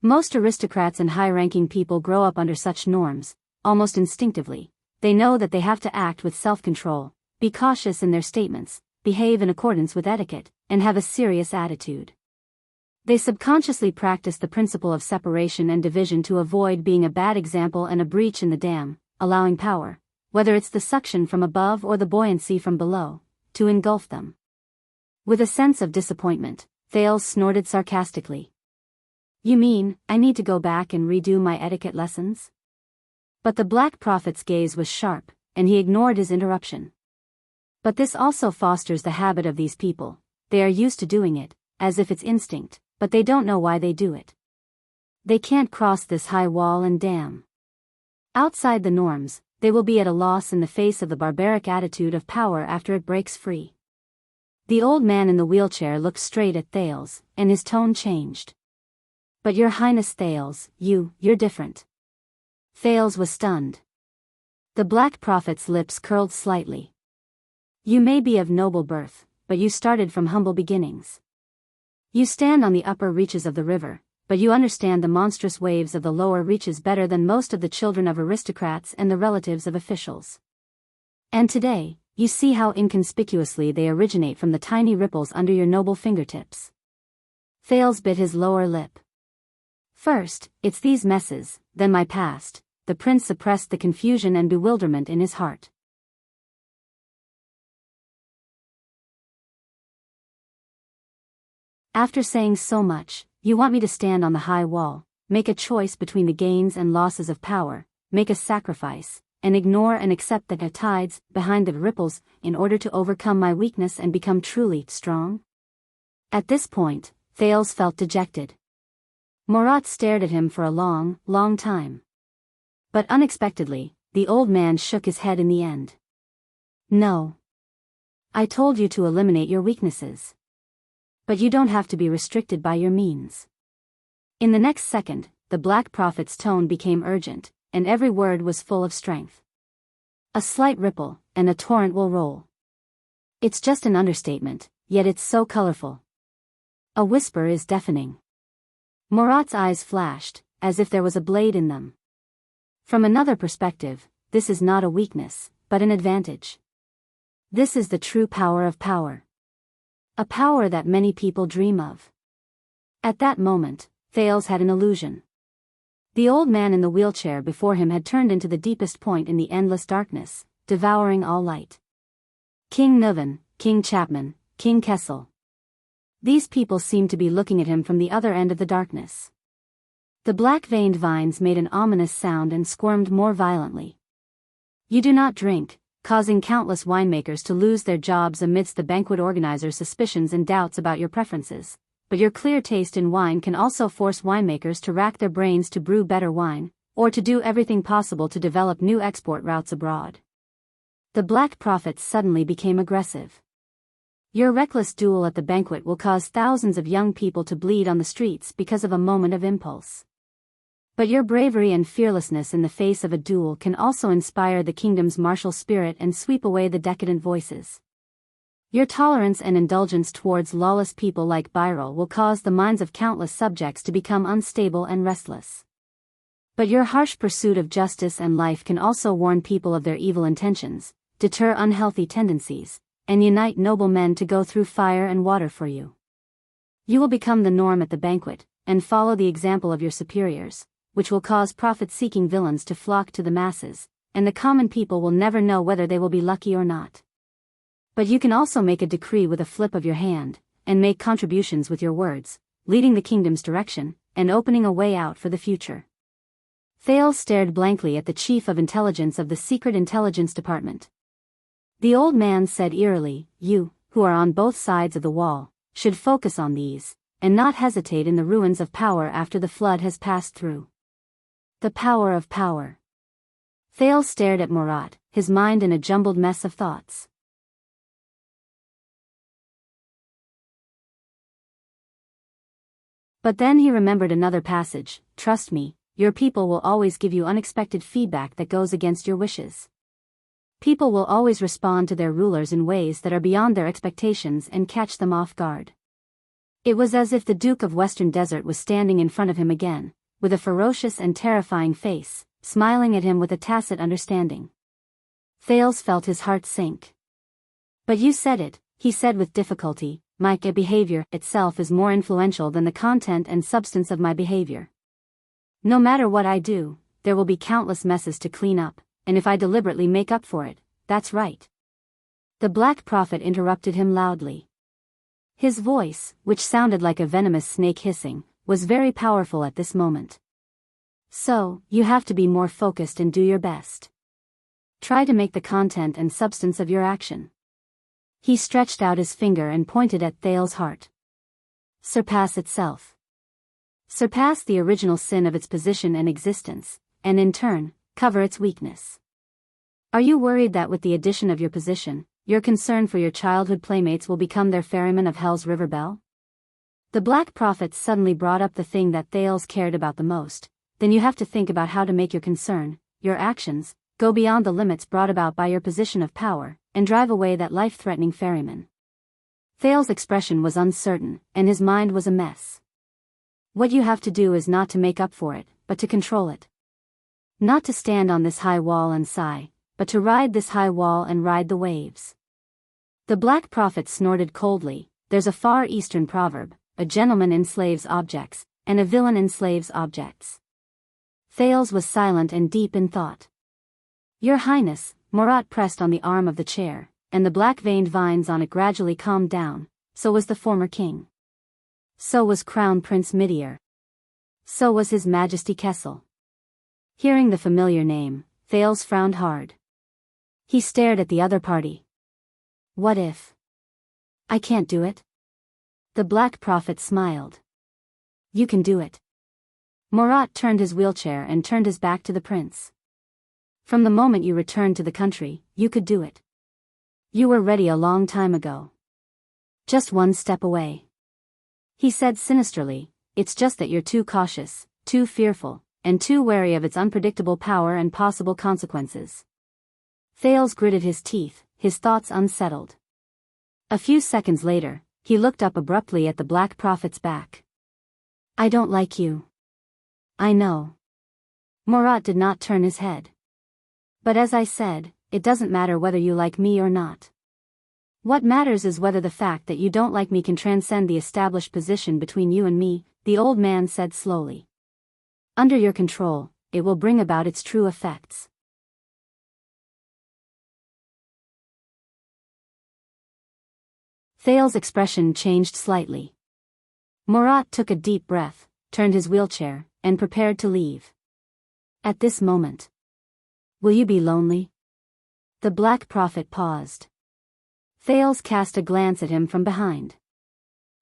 Most aristocrats and high-ranking people grow up under such norms, almost instinctively. They know that they have to act with self-control, be cautious in their statements, behave in accordance with etiquette, and have a serious attitude. They subconsciously practice the principle of separation and division to avoid being a bad example and a breach in the dam, allowing power, whether it's the suction from above or the buoyancy from below, to engulf them. With a sense of disappointment, Thales snorted sarcastically. You mean, I need to go back and redo my etiquette lessons? But the Black Prophet's gaze was sharp, and he ignored his interruption. But this also fosters the habit of these people. They are used to doing it, as if it's instinct, but they don't know why they do it. They can't cross this high wall and dam. Outside the norms, they will be at a loss in the face of the barbaric attitude of power after it breaks free. The old man in the wheelchair looked straight at Thales, and his tone changed. But Your Highness Thales, you're different. Thales was stunned. The Black Prophet's lips curled slightly. You may be of noble birth, but you started from humble beginnings. You stand on the upper reaches of the river, but you understand the monstrous waves of the lower reaches better than most of the children of aristocrats and the relatives of officials. And today, you see how inconspicuously they originate from the tiny ripples under your noble fingertips. Thales bit his lower lip. First, it's these messes, then my past. The prince suppressed the confusion and bewilderment in his heart. After saying so much, you want me to stand on the high wall, make a choice between the gains and losses of power, make a sacrifice, and ignore and accept the tides behind the ripples in order to overcome my weakness and become truly strong? At this point, Thales felt dejected. Murat stared at him for a long, long time. But unexpectedly, the old man shook his head in the end. No. I told you to eliminate your weaknesses. But you don't have to be restricted by your means. In the next second, the Black Prophet's tone became urgent, and every word was full of strength. A slight ripple, and a torrent will roll. It's just an understatement, yet it's so colorful. A whisper is deafening. Murat's eyes flashed, as if there was a blade in them. From another perspective, this is not a weakness, but an advantage. This is the true power of power. A power that many people dream of. At that moment, Thales had an illusion. The old man in the wheelchair before him had turned into the deepest point in the endless darkness, devouring all light. King Nuvan, King Chapman, King Kessel. These people seemed to be looking at him from the other end of the darkness. The black-veined vines made an ominous sound and squirmed more violently. You do not drink, causing countless winemakers to lose their jobs amidst the banquet organizers' suspicions and doubts about your preferences, but your clear taste in wine can also force winemakers to rack their brains to brew better wine, or to do everything possible to develop new export routes abroad. The Black Prophet suddenly became aggressive. Your reckless duel at the banquet will cause thousands of young people to bleed on the streets because of a moment of impulse. But your bravery and fearlessness in the face of a duel can also inspire the kingdom's martial spirit and sweep away the decadent voices. Your tolerance and indulgence towards lawless people like Birel will cause the minds of countless subjects to become unstable and restless. But your harsh pursuit of justice and life can also warn people of their evil intentions, deter unhealthy tendencies, and unite noble men to go through fire and water for you. You will become the norm at the banquet, and follow the example of your superiors, which will cause profit-seeking villains to flock to the masses, and the common people will never know whether they will be lucky or not. But you can also make a decree with a flip of your hand, and make contributions with your words, leading the kingdom's direction, and opening a way out for the future. Thales stared blankly at the chief of intelligence of the Secret Intelligence Department. The old man said eerily, "You, who are on both sides of the wall, should focus on these, and not hesitate in the ruins of power after the flood has passed through." The power of power. Thales stared at Murat, his mind in a jumbled mess of thoughts. But then he remembered another passage: "Trust me, your people will always give you unexpected feedback that goes against your wishes. People will always respond to their rulers in ways that are beyond their expectations and catch them off guard." It was as if the Duke of Western Desert was standing in front of him again, with a ferocious and terrifying face, smiling at him with a tacit understanding. Thales felt his heart sink. "But you said it," he said with difficulty, "my behavior itself is more influential than the content and substance of my behavior. No matter what I do, there will be countless messes to clean up, and if I deliberately make up for it, that's right." The Black Prophet interrupted him loudly. His voice, which sounded like a venomous snake hissing, was very powerful at this moment. "So, you have to be more focused and do your best. Try to make the content and substance of your action." He stretched out his finger and pointed at Thales' heart. "Surpass itself. Surpass the original sin of its position and existence, and in turn, cover its weakness. Are you worried that with the addition of your position, your concern for your childhood playmates will become their ferryman of hell's river bell?" The Black Prophet suddenly brought up the thing that Thales cared about the most. "Then you have to think about how to make your concern, your actions, go beyond the limits brought about by your position of power, and drive away that life-threatening ferryman." Thales' expression was uncertain, and his mind was a mess. "What you have to do is not to make up for it, but to control it. Not to stand on this high wall and sigh, but to ride this high wall and ride the waves." The Black Prophet snorted coldly. "There's a Far Eastern proverb: a gentleman enslaves objects, and a villain enslaves objects." Thales was silent and deep in thought. "Your Highness," Murat pressed on the arm of the chair, and the black-veined vines on it gradually calmed down. "So was the former king. So was Crown Prince Midir. So was His Majesty Kessel." Hearing the familiar name, Thales frowned hard. He stared at the other party. "What if I can't do it?" The Black Prophet smiled. "You can do it." Murat turned his wheelchair and turned his back to the prince. "From the moment you returned to the country, you could do it. You were ready a long time ago. Just one step away." He said sinisterly, "It's just that you're too cautious, too fearful, and too wary of its unpredictable power and possible consequences." Thales gritted his teeth, his thoughts unsettled. A few seconds later, he looked up abruptly at the Black Prophet's back. "I don't like you." "I know." Murat did not turn his head. "But as I said, it doesn't matter whether you like me or not. What matters is whether the fact that you don't like me can transcend the established position between you and me," the old man said slowly. "Under your control, it will bring about its true effects." Thales' expression changed slightly. Murat took a deep breath, turned his wheelchair, and prepared to leave. At this moment, "Will you be lonely?" The Black Prophet paused. Thales cast a glance at him from behind.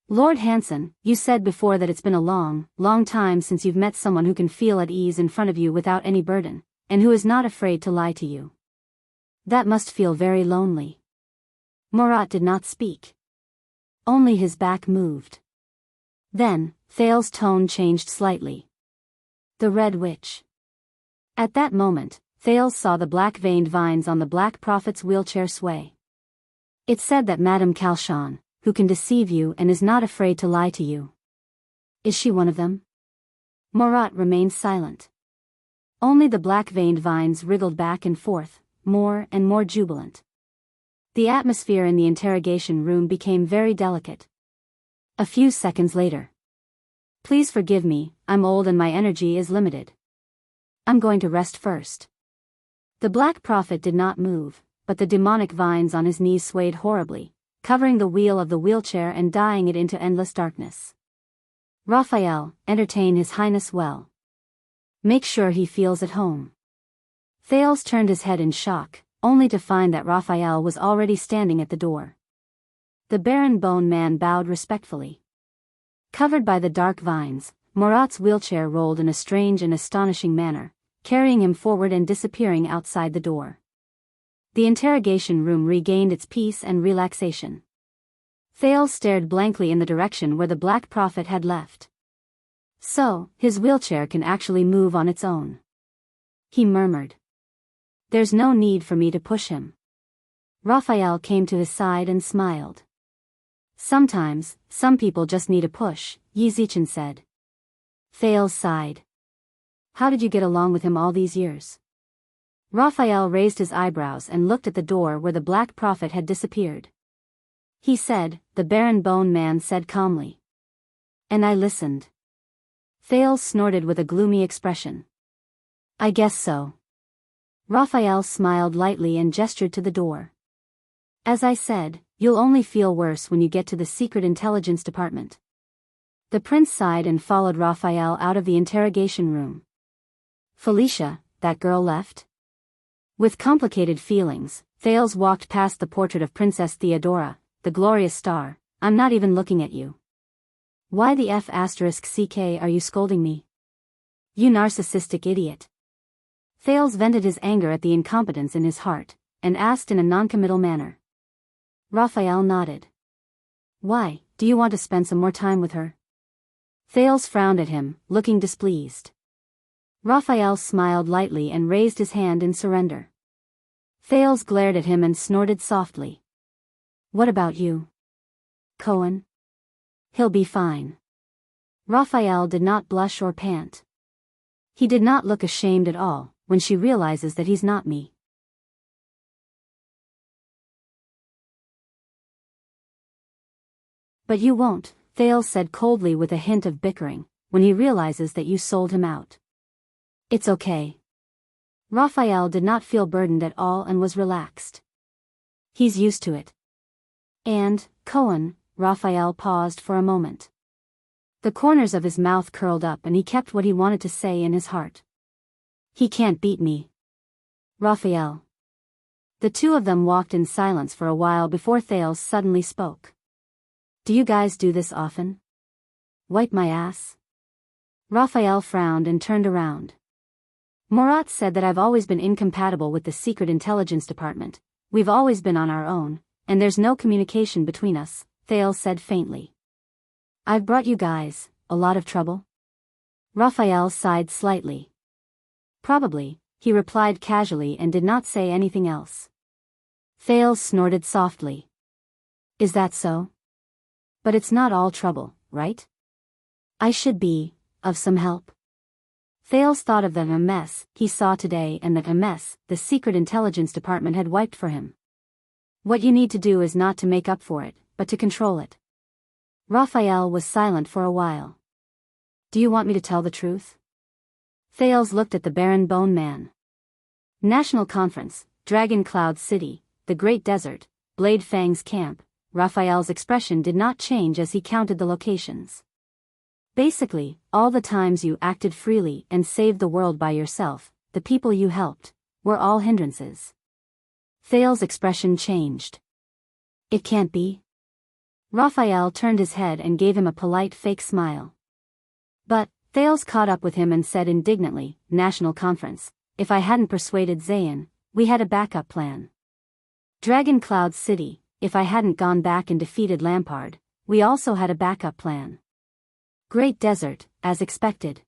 "Lord Hanson, you said before that it's been a long, long time since you've met someone who can feel at ease in front of you without any burden, and who is not afraid to lie to you. That must feel very lonely." Murat did not speak. Only his back moved. Then, Thales' tone changed slightly. "The Red Witch." At that moment, Thales saw the black-veined vines on the Black Prophet's wheelchair sway. It's said that Madame Calchon, who can deceive you and is not afraid to lie to you. Is she one of them? Marat remained silent. Only the black-veined vines wriggled back and forth, more and more jubilant. The atmosphere in the interrogation room became very delicate. A few seconds later. Please forgive me, I'm old and my energy is limited. I'm going to rest first. The Black Prophet did not move, but the demonic vines on his knees swayed horribly, covering the wheel of the wheelchair and dyeing it into endless darkness. Raphael, entertain His Highness well. Make sure he feels at home. Thales turned his head in shock, only to find that Raphael was already standing at the door. The Baron Bone Man bowed respectfully. Covered by the dark vines, Marat's wheelchair rolled in a strange and astonishing manner, carrying him forward and disappearing outside the door. The interrogation room regained its peace and relaxation. Thales stared blankly in the direction where the Black Prophet had left. So, his wheelchair can actually move on its own. He murmured. There's no need for me to push him. Raphael came to his side and smiled. Sometimes, some people just need a push, Yizichin said. Thales sighed. How did you get along with him all these years? Raphael raised his eyebrows and looked at the door where the Black Prophet had disappeared. He said, the Baron Bone Man said calmly. And I listened. Thales snorted with a gloomy expression. I guess so. Raphael smiled lightly and gestured to the door. As I said, you'll only feel worse when you get to the Secret Intelligence Department. The prince sighed and followed Raphael out of the interrogation room. Felicia, that girl left? With complicated feelings, Thales walked past the portrait of Princess Theodora, the glorious star. I'm not even looking at you. Why the F***ck are you scolding me? You narcissistic idiot. Thales vented his anger at the incompetence in his heart, and asked in a noncommittal manner. Raphael nodded. Why, do you want to spend some more time with her? Thales frowned at him, looking displeased. Raphael smiled lightly and raised his hand in surrender. Thales glared at him and snorted softly. What about you? Cohen? He'll be fine. Raphael did not blush or pant. He did not look ashamed at all, when she realizes that he's not me. But you won't, Thales said coldly with a hint of bickering, when he realizes that you sold him out. It's okay. Raphael did not feel burdened at all and was relaxed. He's used to it. And, Cohen, Raphael paused for a moment. The corners of his mouth curled up and he kept what he wanted to say in his heart. He can't beat me. Raphael. The two of them walked in silence for a while before Thales suddenly spoke. Do you guys do this often? Wipe my ass? Raphael frowned and turned around. Marat said that I've always been incompatible with the Secret Intelligence Department. We've always been on our own, and there's no communication between us, Thales said faintly. I've brought you guys a lot of trouble? Raphael sighed slightly. Probably, he replied casually and did not say anything else. Thales snorted softly. Is that so? But it's not all trouble, right? I should be of some help. Thales thought of the mess he saw today and the mess the Secret Intelligence Department had wiped for him. What you need to do is not to make up for it, but to control it. Raphael was silent for a while. Do you want me to tell the truth? Thales looked at the Baron Bone Man. National Conference, Dragon Cloud City, the Great Desert, Blade Fang's camp. Raphael's expression did not change as he counted the locations. Basically, all the times you acted freely and saved the world by yourself, the people you helped, were all hindrances. Thales' expression changed. It can't be. Raphael turned his head and gave him a polite fake smile. But, Thales caught up with him and said indignantly, National Conference, if I hadn't persuaded Zayn, we had a backup plan. Dragon Cloud City, if I hadn't gone back and defeated Lampard, we also had a backup plan. Great Desert, as expected.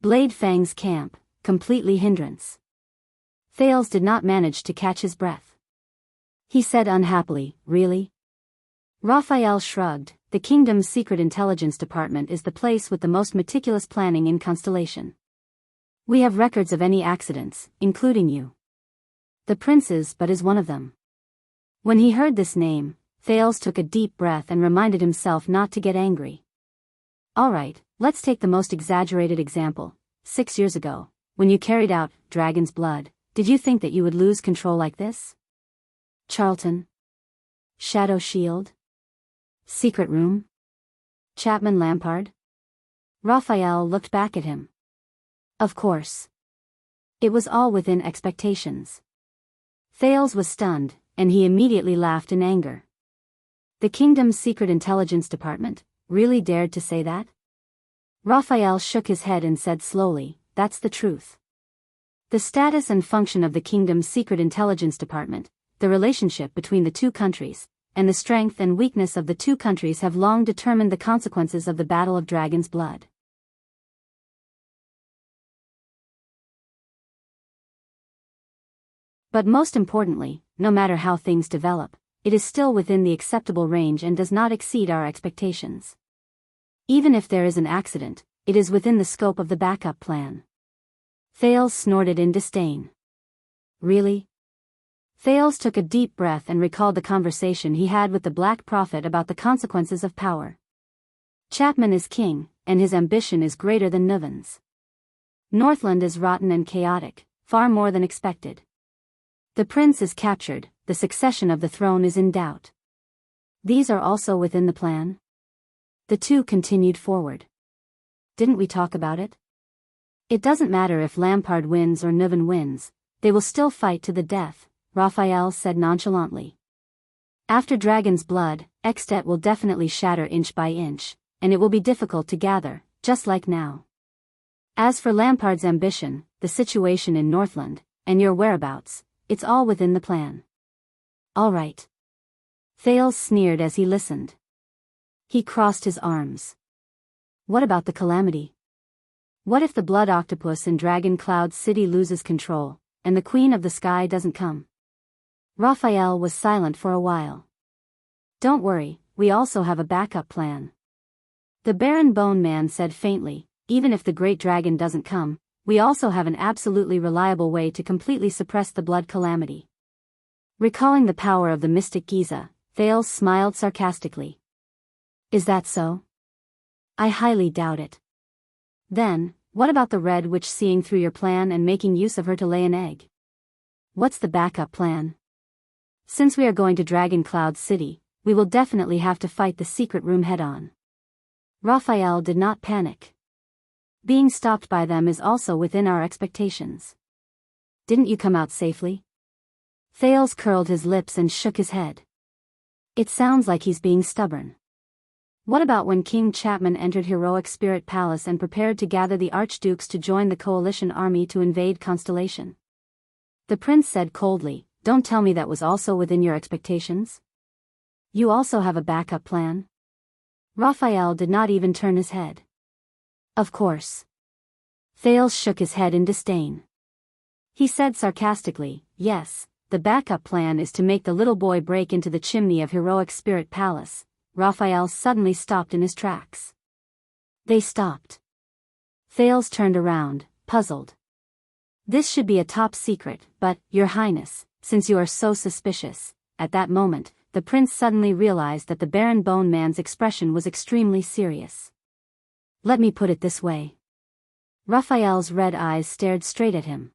Blade Fang's camp, completely hindrance. Thales did not manage to catch his breath. he said unhappily. Really? Raphael shrugged. The kingdom's secret intelligence department is the place with the most meticulous planning in Constellation. We have records of any accidents, including you. The prince is one of them. When he heard this name, Thales took a deep breath and reminded himself not to get angry. Alright, let's take the most exaggerated example. 6 years ago, when you carried out Dragon's Blood, did you think that you would lose control like this? Charlton? Shadow Shield? Secret Room? Chapman Lampard? Raphael looked back at him. Of course. It was all within expectations. Thales was stunned, and he immediately laughed in anger. The kingdom's secret intelligence department really dared to say that? Raphael shook his head and said slowly, that's the truth. The status and function of the kingdom's secret intelligence department, the relationship between the two countries, and the strength and weakness of the two countries have long determined the consequences of the Battle of Dragon's Blood. But most importantly, no matter how things develop, it is still within the acceptable range and does not exceed our expectations. Even if there is an accident, it is within the scope of the backup plan. Thales snorted in disdain. Really? Thales took a deep breath and recalled the conversation he had with the Black Prophet about the consequences of power. Chapman is king, and his ambition is greater than Niven's. Northland is rotten and chaotic, far more than expected. The prince is captured, the succession of the throne is in doubt. These are also within the plan? The two continued forward. Didn't we talk about it? It doesn't matter if Lampard wins or Niven wins, they will still fight to the death, Raphael said nonchalantly. After Dragon's Blood, Extet will definitely shatter inch by inch, and it will be difficult to gather, just like now. As for Lampard's ambition, the situation in Northland, and your whereabouts, it's all within the plan. All right. Thales sneered as he listened. He crossed his arms. What about the calamity? What if the blood octopus in Dragon Cloud City loses control, and the Queen of the Sky doesn't come? Raphael was silent for a while. Don't worry, we also have a backup plan. The Baron Bone Man said faintly, even if the Great Dragon doesn't come, we also have an absolutely reliable way to completely suppress the blood calamity. Recalling the power of the mystic Giza, Thales smiled sarcastically. Is that so? I highly doubt it. Then, what about the Red Witch seeing through your plan and making use of her to lay an egg? What's the backup plan? Since we are going to Dragon Cloud City, we will definitely have to fight the secret room head-on. Raphael did not panic. Being stopped by them is also within our expectations. Didn't you come out safely? Thales curled his lips and shook his head. It sounds like he's being stubborn. What about when King Chapman entered Heroic Spirit Palace and prepared to gather the archdukes to join the coalition army to invade Constellation? The prince said coldly, don't tell me that was also within your expectations? You also have a backup plan? Raphael did not even turn his head. Of course. Thales shook his head in disdain. He said sarcastically, yes, the backup plan is to make the little boy break into the chimney of Heroic Spirit Palace. Raphael suddenly stopped in his tracks. They stopped. Thales turned around, puzzled. This should be a top secret, but, Your Highness, since you are so suspicious, at that moment, the prince suddenly realized that the Baron Bone Man's expression was extremely serious. Let me put it this way. Raphael's red eyes stared straight at him.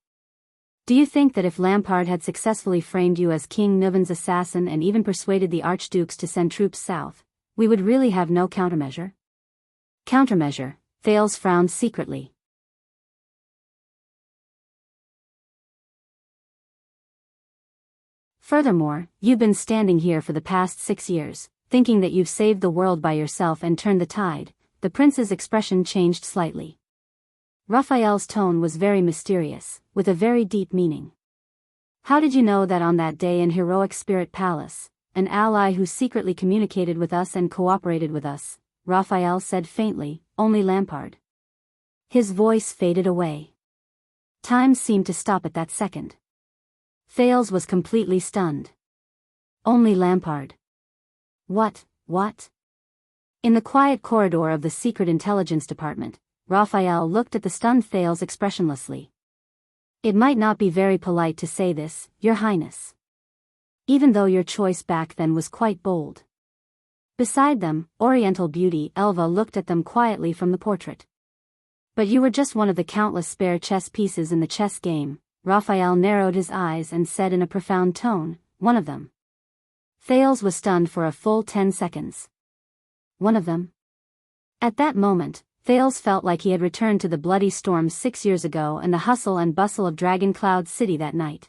Do you think that if Lampard had successfully framed you as King Niven's assassin and even persuaded the archdukes to send troops south, we would really have no countermeasure? Countermeasure, Thales frowned secretly. Furthermore, you've been standing here for the past 6 years, thinking that you've saved the world by yourself and turned the tide. The prince's expression changed slightly. Raphael's tone was very mysterious, with a very deep meaning. How did you know that on that day in Heroic Spirit Palace, an ally who secretly communicated with us and cooperated with us? Raphael said faintly, only Lampard. His voice faded away. Time seemed to stop at that second. Thales was completely stunned. Only Lampard. What? In the quiet corridor of the Secret Intelligence Department, Raphael looked at the stunned Thales expressionlessly. It might not be very polite to say this, Your Highness. Even though your choice back then was quite bold. Beside them, Oriental beauty Elva looked at them quietly from the portrait. But you were just one of the countless spare chess pieces in the chess game. Raphael narrowed his eyes and said in a profound tone, one of them. Thales was stunned for a full 10 seconds. One of them? At that moment, Thales felt like he had returned to the bloody storm 6 years ago and the hustle and bustle of Dragon Cloud City that night.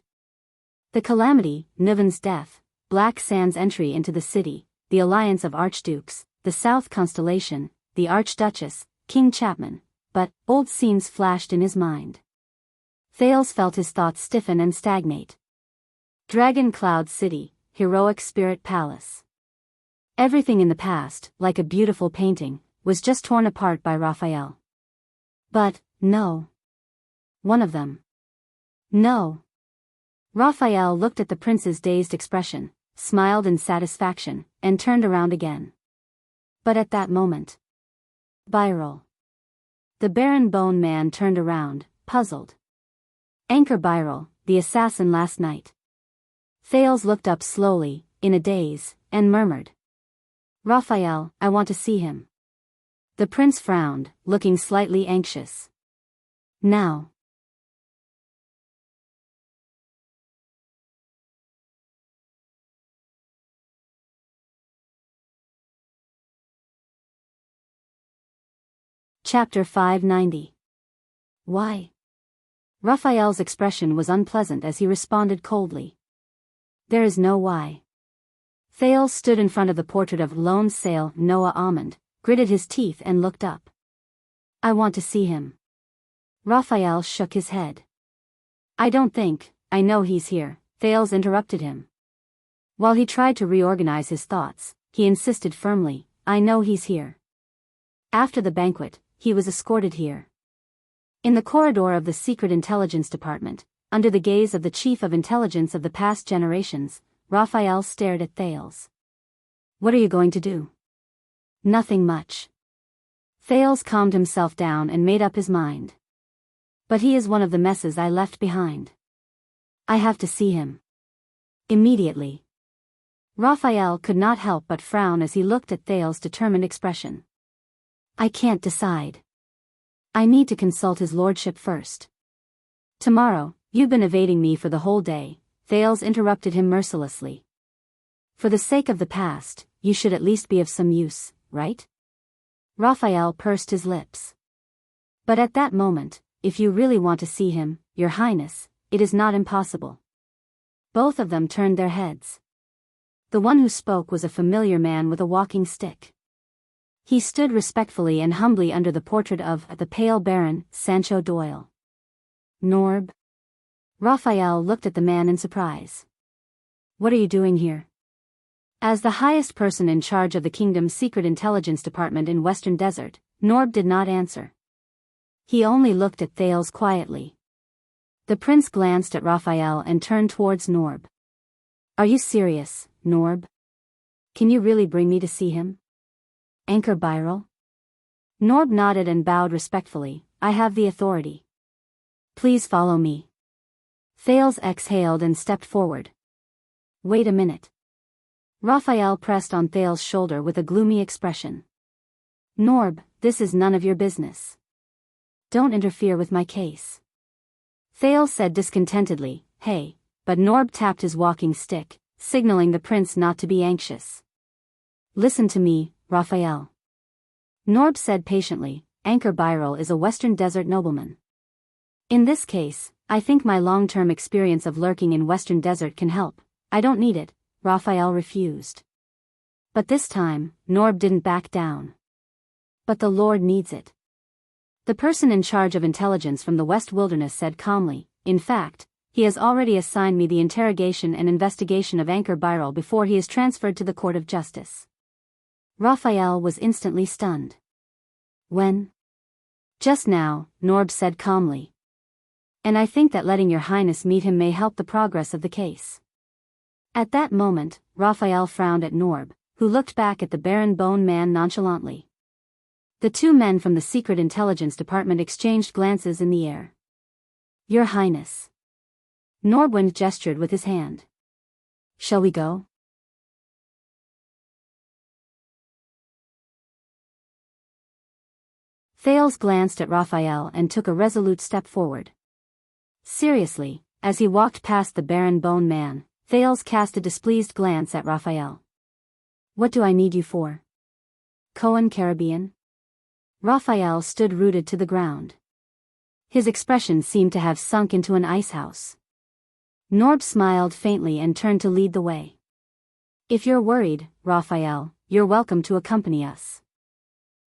The calamity, Niven's death, Black Sand's entry into the city, the alliance of archdukes, the South Constellation, the Archduchess, King Chapman, but old scenes flashed in his mind. Thales felt his thoughts stiffen and stagnate. Dragon Cloud City, Heroic Spirit Palace. Everything in the past, like a beautiful painting, was just torn apart by Raphael. But, no. One of them. No. Raphael looked at the prince's dazed expression, smiled in satisfaction, and turned around again. But at that moment. Birol. The Baron Bone Man turned around, puzzled. Anchor Birol, the assassin last night. Thales looked up slowly, in a daze, and murmured. Raphael, I want to see him. The prince frowned, looking slightly anxious. Now. Chapter 590. Why? Raphael's expression was unpleasant as he responded coldly. There is no why. Thales stood in front of the portrait of Lone Sail Noah Almond, gritted his teeth and looked up. I want to see him. Raphael shook his head. I know he's here, Thales interrupted him. While he tried to reorganize his thoughts, he insisted firmly, I know he's here. After the banquet, he was escorted here. In the corridor of the Secret Intelligence Department, under the gaze of the Chief of Intelligence of the past generations, Raphael stared at Thales. What are you going to do? Nothing much. Thales calmed himself down and made up his mind. But he is one of the messes I left behind. I have to see him. Immediately. Raphael could not help but frown as he looked at Thales' determined expression. I can't decide. I need to consult his lordship first. Tomorrow, you've been evading me for the whole day, Thales interrupted him mercilessly. For the sake of the past, you should at least be of some use, right? Raphael pursed his lips. But at that moment, if you really want to see him, Your Highness, it is not impossible. Both of them turned their heads. The one who spoke was a familiar man with a walking stick. He stood respectfully and humbly under the portrait of the pale Baron, Sancho Doyle. Norb? Raphael looked at the man in surprise. What are you doing here? As the highest person in charge of the kingdom's secret intelligence department in Western Desert, Norb did not answer. He only looked at Thales quietly. The prince glanced at Raphael and turned towards Norb. Are you serious, Norb? Can you really bring me to see him? Anchor Birol? Norb nodded and bowed respectfully. I have the authority. Please follow me. Thales exhaled and stepped forward. Wait a minute. Raphael pressed on Thales' shoulder with a gloomy expression. Norb, this is none of your business. Don't interfere with my case. Thales said discontentedly, hey, but Norb tapped his walking stick, signaling the prince not to be anxious. Listen to me, Raphael. Norb said patiently, Anchor Birol is a Western Desert nobleman. In this case, I think my long-term experience of lurking in Western Desert can help. I don't need it, Raphael refused. But this time, Norb didn't back down. But the Lord needs it. The person in charge of intelligence from the West Wilderness said calmly, in fact, he has already assigned me the interrogation and investigation of Anchor Birol before he is transferred to the Court of Justice. Raphael was instantly stunned. When? Just now, Norb said calmly. And I think that letting Your Highness meet him may help the progress of the case. At that moment, Raphael frowned at Norb, who looked back at the Baron Bone Man nonchalantly. The two men from the Secret Intelligence Department exchanged glances in the air. Your Highness. Norb gestured with his hand. Shall we go? Thales glanced at Raphael and took a resolute step forward. Seriously, as he walked past the Baron Bone Man, Thales cast a displeased glance at Raphael. What do I need you for? Cohen Caribbean? Raphael stood rooted to the ground. His expression seemed to have sunk into an icehouse. Norb smiled faintly and turned to lead the way. If you're worried, Raphael, you're welcome to accompany us.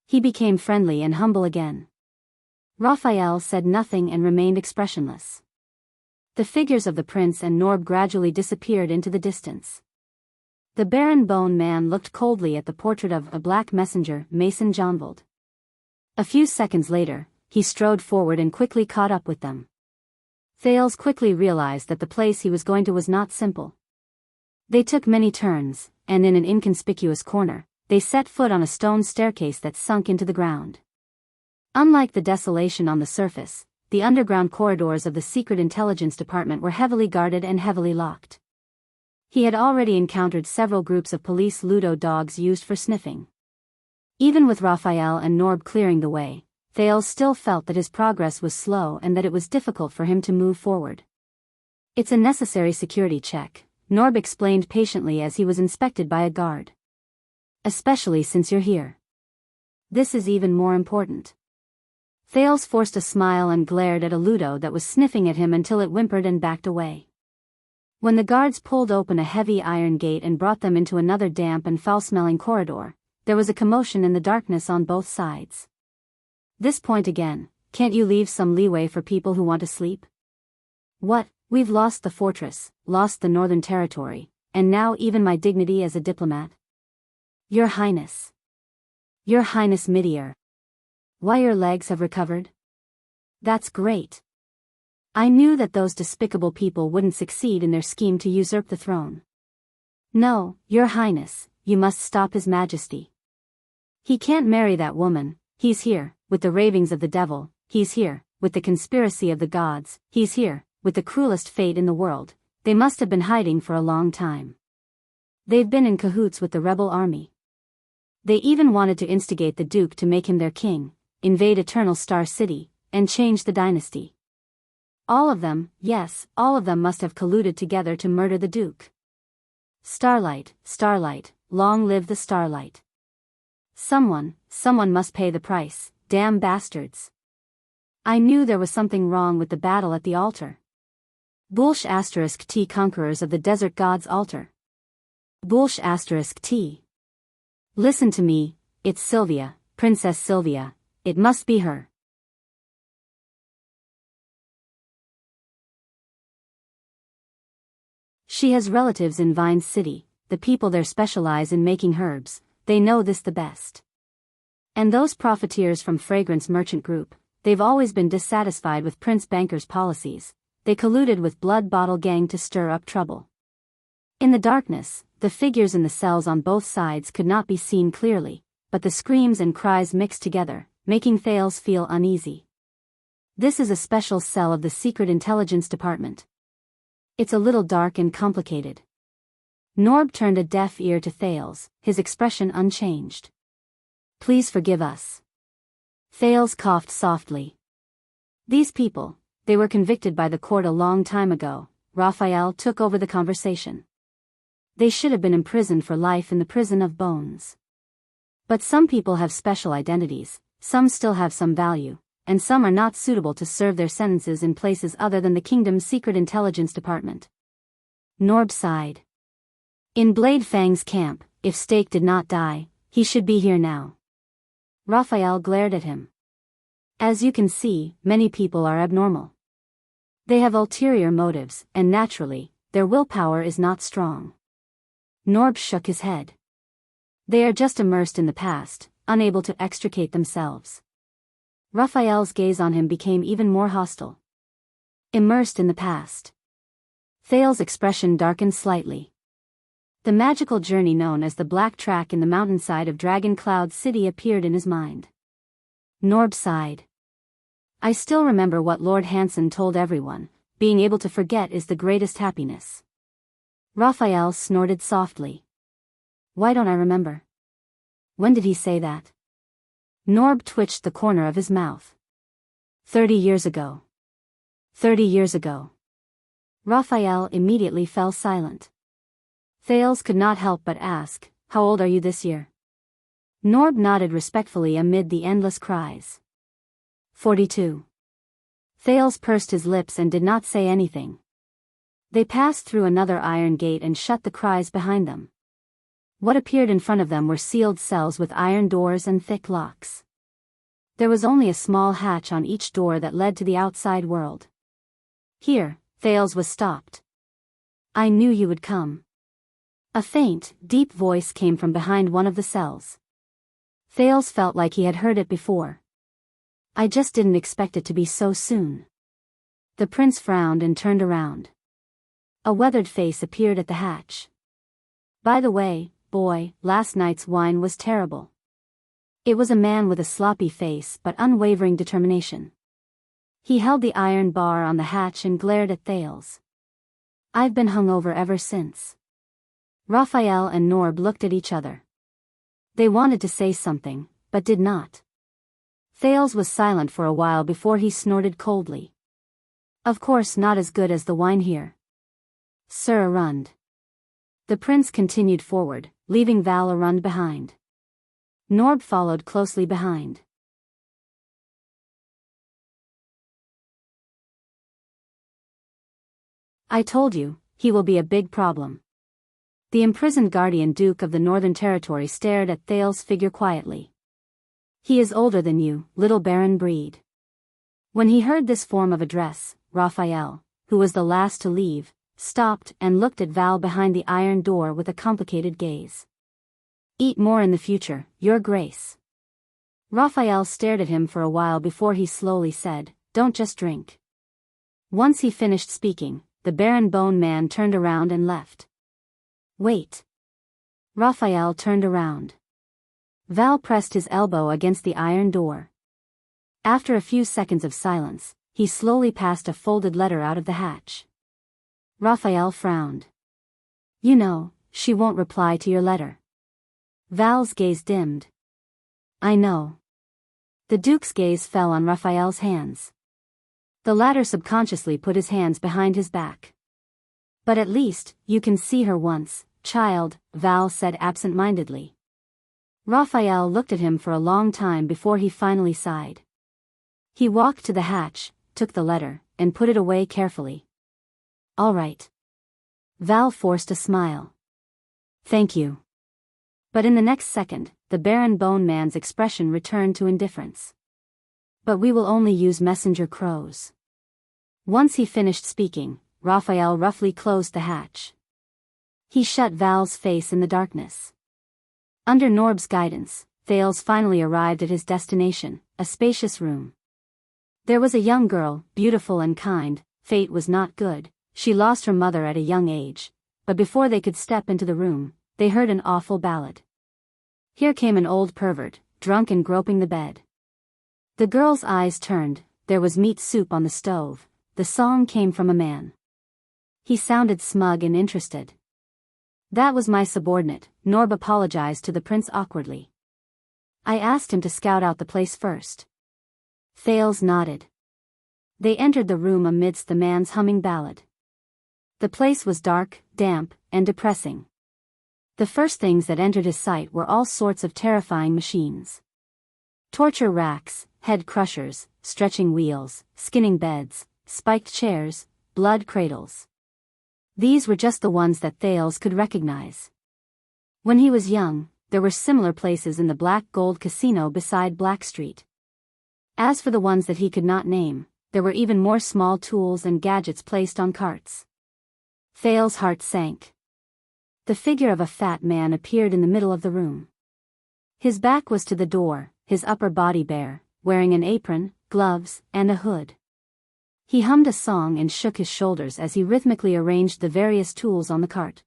He became friendly and humble again. Raphael said nothing and remained expressionless. The figures of the prince and Norb gradually disappeared into the distance. The Baron Bone Man looked coldly at the portrait of a black messenger, Mason Johnvold. A few seconds later, he strode forward and quickly caught up with them. Thales quickly realized that the place he was going to was not simple. They took many turns, and in an inconspicuous corner, they set foot on a stone staircase that sunk into the ground. Unlike the desolation on the surface, the underground corridors of the Secret Intelligence Department were heavily guarded and heavily locked. He had already encountered several groups of police Ludo dogs used for sniffing. Even with Raphael and Norb clearing the way, Thales still felt that his progress was slow and that it was difficult for him to move forward. It's a necessary security check, Norb explained patiently as he was inspected by a guard. Especially since you're here. This is even more important. Thales forced a smile and glared at a Ludo that was sniffing at him until it whimpered and backed away. When the guards pulled open a heavy iron gate and brought them into another damp and foul-smelling corridor, there was a commotion in the darkness on both sides. This point again, can't you leave some leeway for people who want to sleep? What, we've lost the fortress, lost the Northern Territory, and now even my dignity as a diplomat? Your Highness. Your Highness Midir. Why your legs have recovered? That's great. I knew that those despicable people wouldn't succeed in their scheme to usurp the throne. No, Your Highness, you must stop His Majesty. He can't marry that woman, he's here, with the ravings of the devil, he's here, with the conspiracy of the gods, he's here, with the cruelest fate in the world, they must have been hiding for a long time. They've been in cahoots with the rebel army. They even wanted to instigate the Duke to make him their king, invade Eternal Star City, and change the dynasty. All of them, yes, all of them must have colluded together to murder the Duke. Starlight, Starlight, long live the Starlight. Someone must pay the price, damn bastards. I knew there was something wrong with the battle at the altar. Bulsh *T conquerors of the desert gods altar. Bulsh *T. Listen to me, it's Sylvia, Princess Sylvia, it must be her. She has relatives in Vine City, the people there specialize in making herbs, they know this the best. And those profiteers from Fragrance Merchant Group, they've always been dissatisfied with Prince Banker's policies, they colluded with Blood Bottle Gang to stir up trouble. In the darkness, the figures in the cells on both sides could not be seen clearly, but the screams and cries mixed together, making Thales feel uneasy. This is a special cell of the Secret Intelligence Department. It's a little dark and complicated. Norb turned a deaf ear to Thales, his expression unchanged. Please forgive us. Thales coughed softly. These people, they were convicted by the court a long time ago, Raphael took over the conversation. They should have been imprisoned for life in the prison of bones. But some people have special identities, some still have some value, and some are not suitable to serve their sentences in places other than the kingdom's Secret Intelligence Department. Norb sighed. In Blade Fang's camp, if Stake did not die, he should be here now. Raphael glared at him. As you can see, many people are abnormal. They have ulterior motives, and naturally, their willpower is not strong. Norb shook his head. They are just immersed in the past, unable to extricate themselves. Raphael's gaze on him became even more hostile. Immersed in the past. Thales' expression darkened slightly. The magical journey known as the Black Track in the mountainside of Dragon Cloud City appeared in his mind. Norb sighed. I still remember what Lord Hanson told everyone, being able to forget is the greatest happiness. Raphael snorted softly. Why don't I remember? When did he say that? Norb twitched the corner of his mouth. 30 years ago. 30 years ago. Raphael immediately fell silent. Thales could not help but ask, how old are you this year? Norb nodded respectfully amid the endless cries. 42. Thales pursed his lips and did not say anything. They passed through another iron gate and shut the cries behind them. What appeared in front of them were sealed cells with iron doors and thick locks. There was only a small hatch on each door that led to the outside world. Here, Thales was stopped. I knew you would come. A faint, deep voice came from behind one of the cells. Thales felt like he had heard it before. I just didn't expect it to be so soon. The prince frowned and turned around. A weathered face appeared at the hatch. By the way, boy, last night's wine was terrible. It was a man with a sloppy face but unwavering determination. He held the iron bar on the hatch and glared at Thales. I've been hungover ever since. Raphael and Norb looked at each other. They wanted to say something, but did not. Thales was silent for a while before he snorted coldly. Of course not as good as the wine here. Sir Arund. The prince continued forward, leaving Val Arund behind. Norb followed closely behind. I told you, he will be a big problem. The imprisoned guardian duke of the Northern Territory stared at Thales' figure quietly. He is older than you, little Baron Breed. When he heard this form of address, Raphael, who was the last to leave, stopped and looked at Val behind the iron door with a complicated gaze. Eat more in the future, Your Grace. Raphael stared at him for a while before he slowly said, Don't just drink. Once he finished speaking, the Baron Bone Man turned around and left. Wait. Raphael turned around. Val pressed his elbow against the iron door. After a few seconds of silence, he slowly passed a folded letter out of the hatch. Raphael frowned. You know, she won't reply to your letter. Val's gaze dimmed. I know. The Duke's gaze fell on Raphael's hands. The latter subconsciously put his hands behind his back. But at least, you can see her once, child, Val said absent-mindedly. Raphael looked at him for a long time before he finally sighed. He walked to the hatch, took the letter, and put it away carefully. All right. Val forced a smile. Thank you. But in the next second, the Baron Bone Man's expression returned to indifference. But we will only use messenger crows. Once he finished speaking, Raphael roughly closed the hatch. He shut Val's face in the darkness. Under Norb's guidance, Thales finally arrived at his destination, a spacious room. There was a young girl, beautiful and kind. Fate was not good. She lost her mother at a young age, but before they could step into the room, they heard an awful ballad. Here came an old pervert, drunk and groping the bed. The girl's eyes turned, there was meat soup on the stove. The song came from a man. He sounded smug and interested. That was my subordinate, Norb apologized to the prince awkwardly. I asked him to scout out the place first. Thales nodded. They entered the room amidst the man's humming ballad. The place was dark, damp, and depressing. The first things that entered his sight were all sorts of terrifying machines. Torture racks, head crushers, stretching wheels, skinning beds, spiked chairs, blood cradles. These were just the ones that Thales could recognize. When he was young, there were similar places in the Black Gold Casino beside Black Street. As for the ones that he could not name, there were even more small tools and gadgets placed on carts. Thales' heart sank. The figure of a fat man appeared in the middle of the room. His back was to the door, his upper body bare, wearing an apron, gloves, and a hood. He hummed a song and shook his shoulders as he rhythmically arranged the various tools on the cart.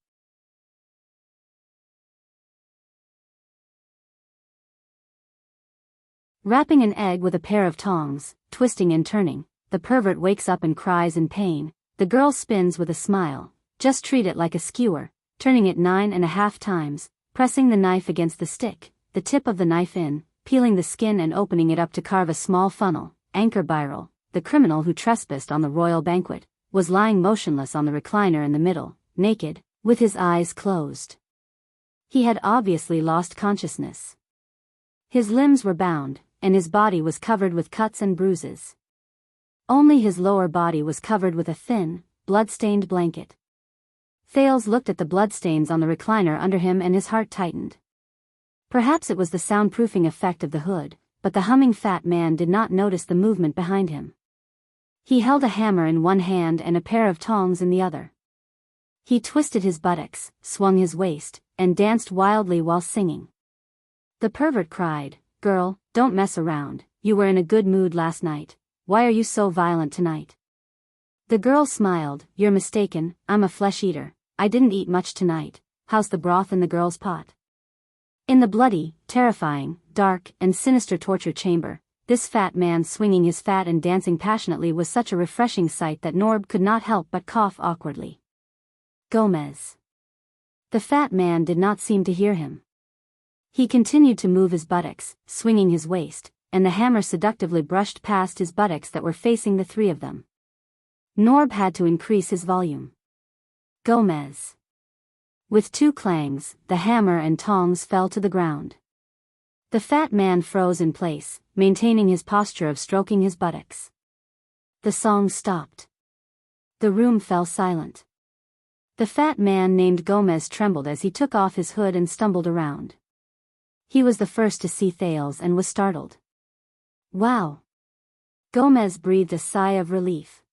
Wrapping an egg with a pair of tongs, twisting and turning, the pervert wakes up and cries in pain. The girl spins with a smile. Just treat it like a skewer, turning it 9.5 times, pressing the knife against the stick, the tip of the knife in, peeling the skin and opening it up to carve a small funnel. Anchor Byral, the criminal who trespassed on the royal banquet, was lying motionless on the recliner in the middle, naked, with his eyes closed. He had obviously lost consciousness. His limbs were bound, and his body was covered with cuts and bruises. Only his lower body was covered with a thin, blood-stained blanket. Thales looked at the bloodstains on the recliner under him and his heart tightened. Perhaps it was the soundproofing effect of the hood, but the humming fat man did not notice the movement behind him. He held a hammer in one hand and a pair of tongs in the other. He twisted his buttocks, swung his waist, and danced wildly while singing. The pervert cried, "Girl, don't mess around, you were in a good mood last night, why are you so violent tonight?" The girl smiled, "You're mistaken, I'm a flesh eater, I didn't eat much tonight, how's the broth in the girl's pot?" In the bloody, terrifying, dark, and sinister torture chamber, this fat man swinging his fat and dancing passionately was such a refreshing sight that Norb could not help but cough awkwardly. Gomez. The fat man did not seem to hear him. He continued to move his buttocks, swinging his waist, and the hammer seductively brushed past his buttocks that were facing the three of them. Norb had to increase his volume. Gomez. With two clangs, the hammer and tongs fell to the ground. The fat man froze in place, maintaining his posture of stroking his buttocks. The song stopped. The room fell silent. The fat man named Gomez trembled as he took off his hood and stumbled around. He was the first to see Thales and was startled. "Wow!" Gomez breathed a sigh of relief.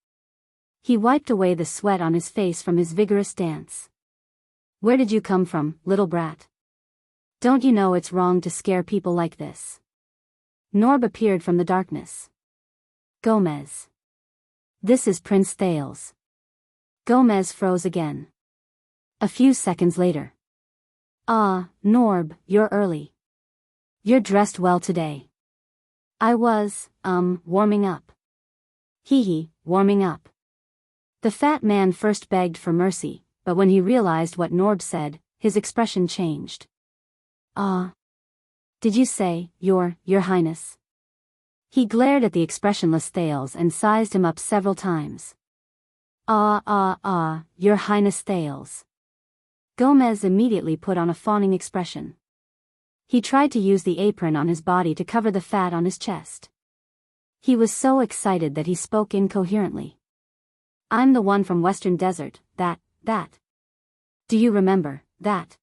He wiped away the sweat on his face from his vigorous dance. "Where did you come from, little brat? Don't you know it's wrong to scare people like this?" Norb appeared from the darkness. "Gomez. This is Prince Thales." Gomez froze again. A few seconds later. "Ah, Norb, you're early. You're dressed well today." "I was, warming up." "Hee, warming up." The fat man first begged for mercy, but when he realized what Norb said, his expression changed. "Ah. Did you say, your highness?" He glared at the expressionless Thales and sized him up several times. Ah, your highness Thales." Gomez immediately put on a fawning expression. He tried to use the apron on his body to cover the fat on his chest. He was so excited that he spoke incoherently. "I'm the one from Western Desert, that. Do you remember, that?"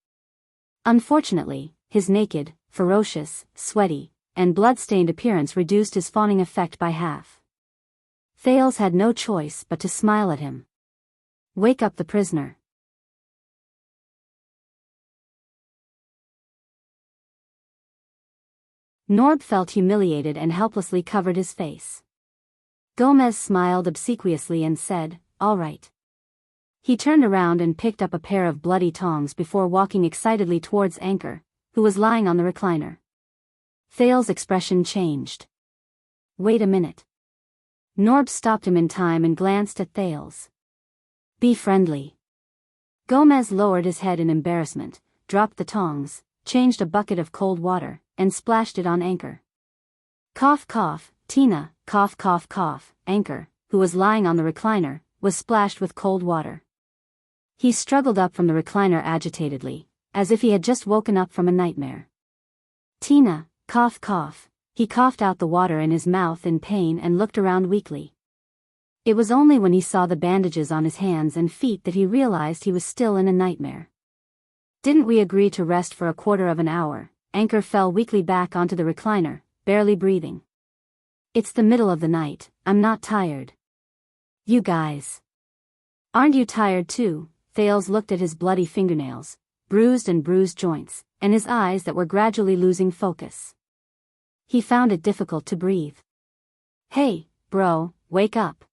Unfortunately, his naked, ferocious, sweaty, and blood-stained appearance reduced his fawning effect by half. Thales had no choice but to smile at him. "Wake up the prisoner." Norb felt humiliated and helplessly covered his face. Gomez smiled obsequiously and said, "All right." He turned around and picked up a pair of bloody tongs before walking excitedly towards Anchor, who was lying on the recliner. Thales' expression changed. "Wait a minute." Norb stopped him in time and glanced at Thales. "Be friendly." Gomez lowered his head in embarrassment, dropped the tongs, changed a bucket of cold water, and splashed it on Anchor. Cough cough, Tina, cough cough cough. Anchor, who was lying on the recliner, was splashed with cold water. He struggled up from the recliner agitatedly, as if he had just woken up from a nightmare. "Tina, cough cough." He coughed out the water in his mouth in pain and looked around weakly. It was only when he saw the bandages on his hands and feet that he realized he was still in a nightmare. "Didn't we agree to rest for a quarter of an hour?" Anchor fell weakly back onto the recliner, barely breathing. "It's the middle of the night, I'm not tired." "You guys. Aren't you tired too?" Thales looked at his bloody fingernails, bruised joints, and his eyes that were gradually losing focus. He found it difficult to breathe. "Hey, bro, wake up."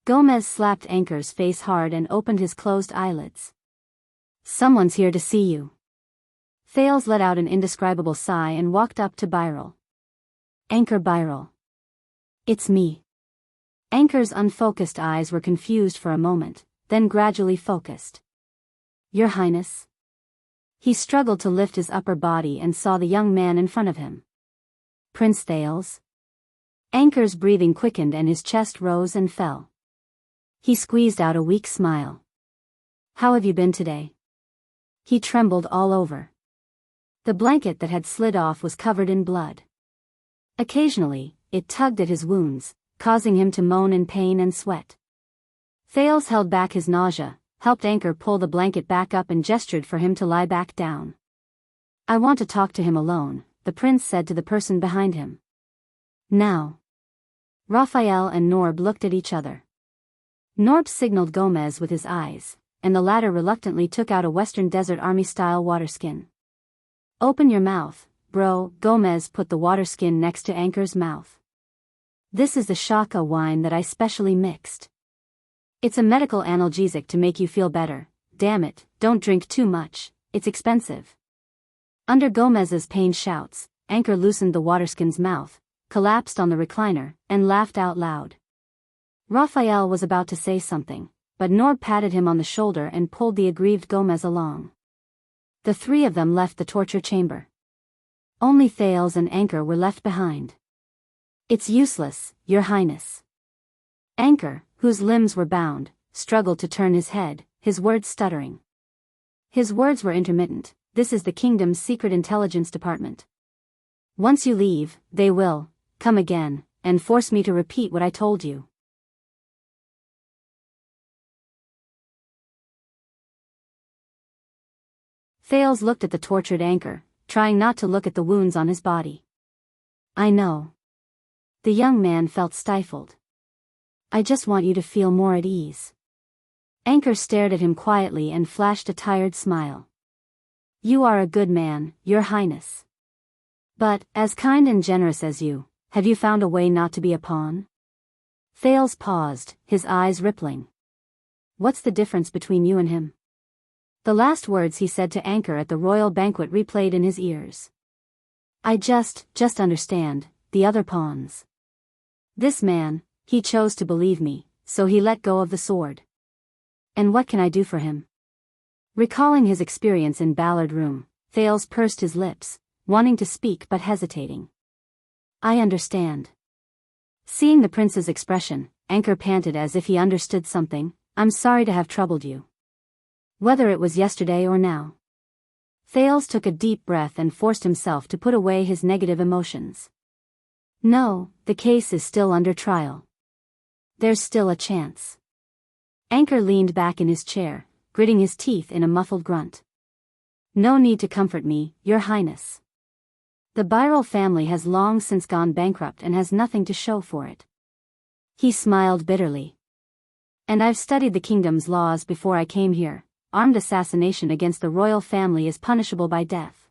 Gomez slapped Anchor's face hard and opened his closed eyelids. "Someone's here to see you." Thales let out an indescribable sigh and walked up to Byral. Anchor Byral. It's me. Anchor's unfocused eyes were confused for a moment, then gradually focused. Your Highness? He struggled to lift his upper body and saw the young man in front of him. Prince Thales? Anchor's breathing quickened and his chest rose and fell. He squeezed out a weak smile. How have you been today? He trembled all over. The blanket that had slid off was covered in blood. Occasionally, it tugged at his wounds, causing him to moan in pain and sweat. Thales held back his nausea, helped Anchor pull the blanket back up and gestured for him to lie back down. I want to talk to him alone, the prince said to the person behind him. Now. Raphael and Norb looked at each other. Norb signaled Gomez with his eyes, and the latter reluctantly took out a Western Desert Army-style waterskin. Open your mouth, bro. Gomez put the waterskin next to Anchor's mouth. This is the Shaka wine that I specially mixed. It's a medical analgesic to make you feel better. Damn it, don't drink too much, it's expensive. Under Gomez's pained shouts, Anchor loosened the waterskin's mouth, collapsed on the recliner, and laughed out loud. Raphael was about to say something, but Norb patted him on the shoulder and pulled the aggrieved Gomez along. The three of them left the torture chamber. Only Thales and Anchor were left behind. It's useless, Your Highness. Anchor, whose limbs were bound, struggled to turn his head, his words stuttering. His words were intermittent. This is the kingdom's secret intelligence department. Once you leave, they will come again and force me to repeat what I told you. Thales looked at the tortured Anchor, trying not to look at the wounds on his body. I know. The young man felt stifled. I just want you to feel more at ease. Anchor stared at him quietly and flashed a tired smile. You are a good man, Your Highness. But, as kind and generous as you, have you found a way not to be a pawn? Thales paused, his eyes rippling. What's the difference between you and him? The last words he said to Anchor at the royal banquet replayed in his ears. I just understand, the other pawns. This man, he chose to believe me, so he let go of the sword. And what can I do for him? Recalling his experience in Ballard Room, Thales pursed his lips, wanting to speak but hesitating. I understand. Seeing the prince's expression, Anchor panted as if he understood something. I'm sorry to have troubled you. Whether it was yesterday or now. Thales took a deep breath and forced himself to put away his negative emotions. No, the case is still under trial. There's still a chance. Anchor leaned back in his chair, gritting his teeth in a muffled grunt. No need to comfort me, Your Highness. The Byral family has long since gone bankrupt and has nothing to show for it. He smiled bitterly. And I've studied the kingdom's laws before I came here. Armed assassination against the royal family is punishable by death.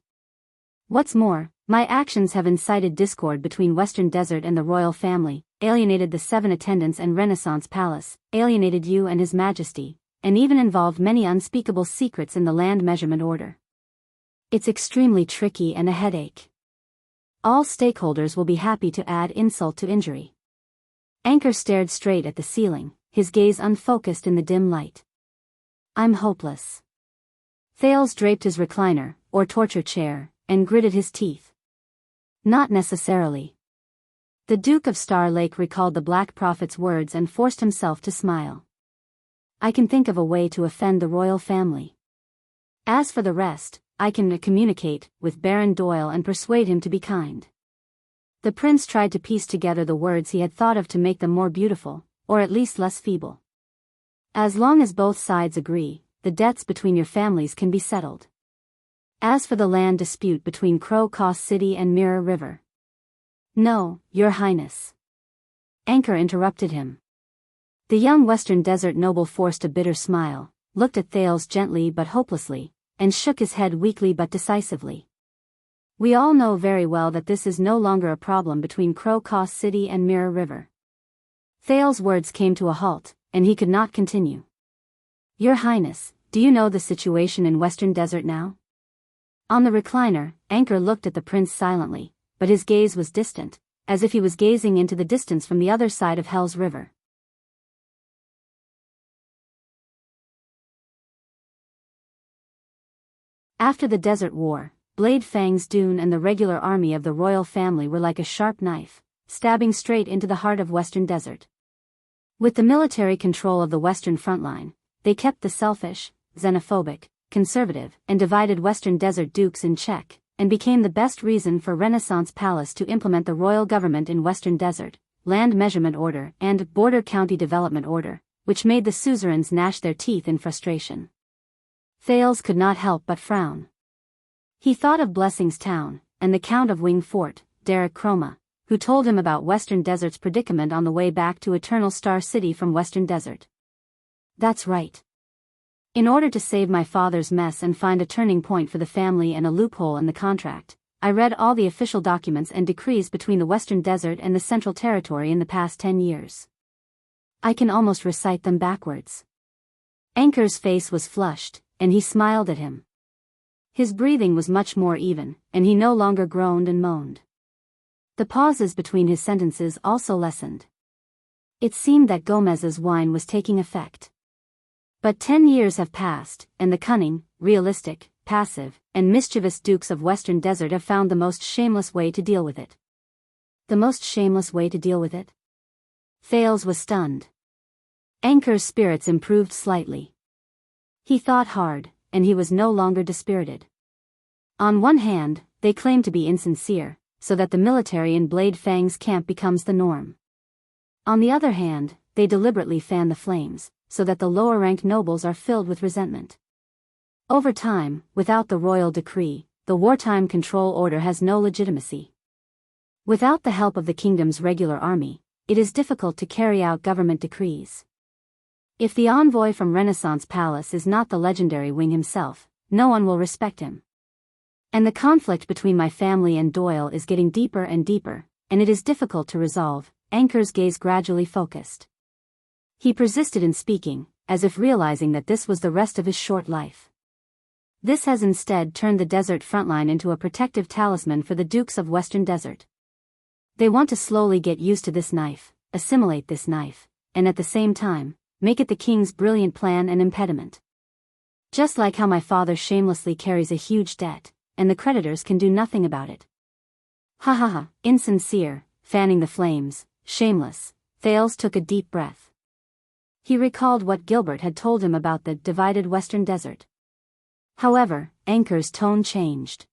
What's more, my actions have incited discord between Western Desert and the royal family, alienated the 7 attendants and Renaissance Palace, alienated you and His Majesty, and even involved many unspeakable secrets in the land measurement order. It's extremely tricky and a headache. All stakeholders will be happy to add insult to injury. Anchor stared straight at the ceiling, his gaze unfocused in the dim light. I'm hopeless. Thales draped his recliner, or torture chair, and gritted his teeth. Not necessarily. The Duke of Star Lake recalled the Black Prophet's words and forced himself to smile. I can think of a way to offend the royal family. As for the rest, I can communicate with Baron Doyle and persuade him to be kind. The prince tried to piece together the words he had thought of to make them more beautiful, or at least less feeble. As long as both sides agree, the debts between your families can be settled. As for the land dispute between Crow Cause City and Mirror River. No, Your Highness. Anchor interrupted him. The young Western Desert noble forced a bitter smile, looked at Thales gently but hopelessly, and shook his head weakly but decisively. We all know very well that this is no longer a problem between Crow Cause City and Mirror River. Thales' words came to a halt, and he could not continue. Your Highness, do you know the situation in Western Desert now? On the recliner, Anchor looked at the prince silently, but his gaze was distant, as if he was gazing into the distance from the other side of Hell's River. After the Desert War, Blade Fang's Dune and the regular army of the royal family were like a sharp knife, stabbing straight into the heart of Western Desert. With the military control of the Western frontline, they kept the selfish, xenophobic, conservative, and divided Western Desert dukes in check, and became the best reason for Renaissance Palace to implement the royal government in Western Desert, Land Measurement Order and Border County Development Order, which made the suzerains gnash their teeth in frustration. Thales could not help but frown. He thought of Blessing's town, and the Count of Wing Fort, Derek Chroma, who told him about Western Desert's predicament on the way back to Eternal Star City from Western Desert. That's right. In order to save my father's mess and find a turning point for the family and a loophole in the contract, I read all the official documents and decrees between the Western Desert and the Central Territory in the past 10 years. I can almost recite them backwards. Anchor's face was flushed, and he smiled at him. His breathing was much more even, and he no longer groaned and moaned. The pauses between his sentences also lessened. It seemed that Gomez's wine was taking effect. But 10 years have passed, and the cunning, realistic, passive, and mischievous dukes of Western Desert have found the most shameless way to deal with it. The most shameless way to deal with it? Thales was stunned. Anchor's spirits improved slightly. He thought hard, and he was no longer dispirited. On one hand, they claim to be insincere, so that the military in Blade Fang's camp becomes the norm. On the other hand, they deliberately fan the flames, so that the lower-ranked nobles are filled with resentment. Over time, without the royal decree, the wartime control order has no legitimacy. Without the help of the kingdom's regular army, it is difficult to carry out government decrees. If the envoy from Renaissance Palace is not the legendary Wing himself, no one will respect him. And the conflict between my family and Doyle is getting deeper and deeper, and it is difficult to resolve. Anchor's gaze gradually focused. He persisted in speaking, as if realizing that this was the rest of his short life. This has instead turned the desert frontline into a protective talisman for the Dukes of Western Desert. They want to slowly get used to this knife, assimilate this knife, and at the same time, make it the king's brilliant plan and impediment. Just like how my father shamelessly carries a huge debt, and the creditors can do nothing about it. Ha ha ha, insincere, fanning the flames, shameless. Thales took a deep breath. He recalled what Gilbert had told him about the divided Western Desert. However, Anchor's tone changed.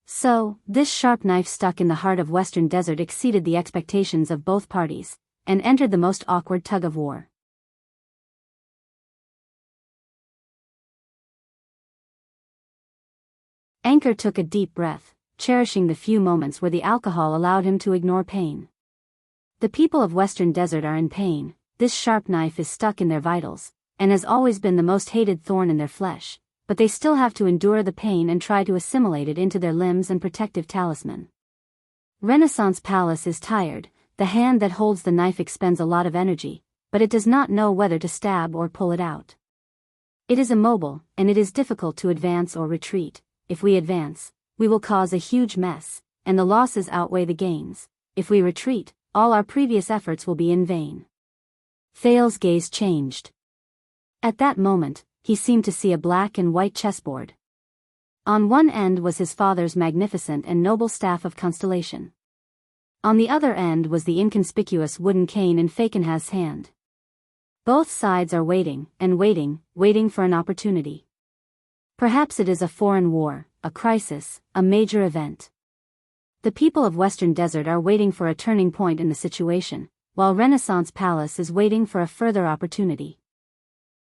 So, this sharp knife stuck in the heart of Western Desert exceeded the expectations of both parties, and entered the most awkward tug-of-war. Anchor took a deep breath, cherishing the few moments where the alcohol allowed him to ignore pain. The people of Western Desert are in pain, this sharp knife is stuck in their vitals, and has always been the most hated thorn in their flesh, but they still have to endure the pain and try to assimilate it into their limbs and protective talisman. Renaissance Palace is tired, the hand that holds the knife expends a lot of energy, but it does not know whether to stab or pull it out. It is immobile, and it is difficult to advance or retreat. If we advance, we will cause a huge mess, and the losses outweigh the gains. If we retreat, all our previous efforts will be in vain. Thales' gaze changed. At that moment, he seemed to see a black and white chessboard. On one end was his father's magnificent and noble staff of constellation. On the other end was the inconspicuous wooden cane in Fakenhaz's hand. Both sides are waiting, and waiting for an opportunity. Perhaps it is a foreign war, a crisis, a major event. The people of Western Desert are waiting for a turning point in the situation, while Renaissance Palace is waiting for a further opportunity.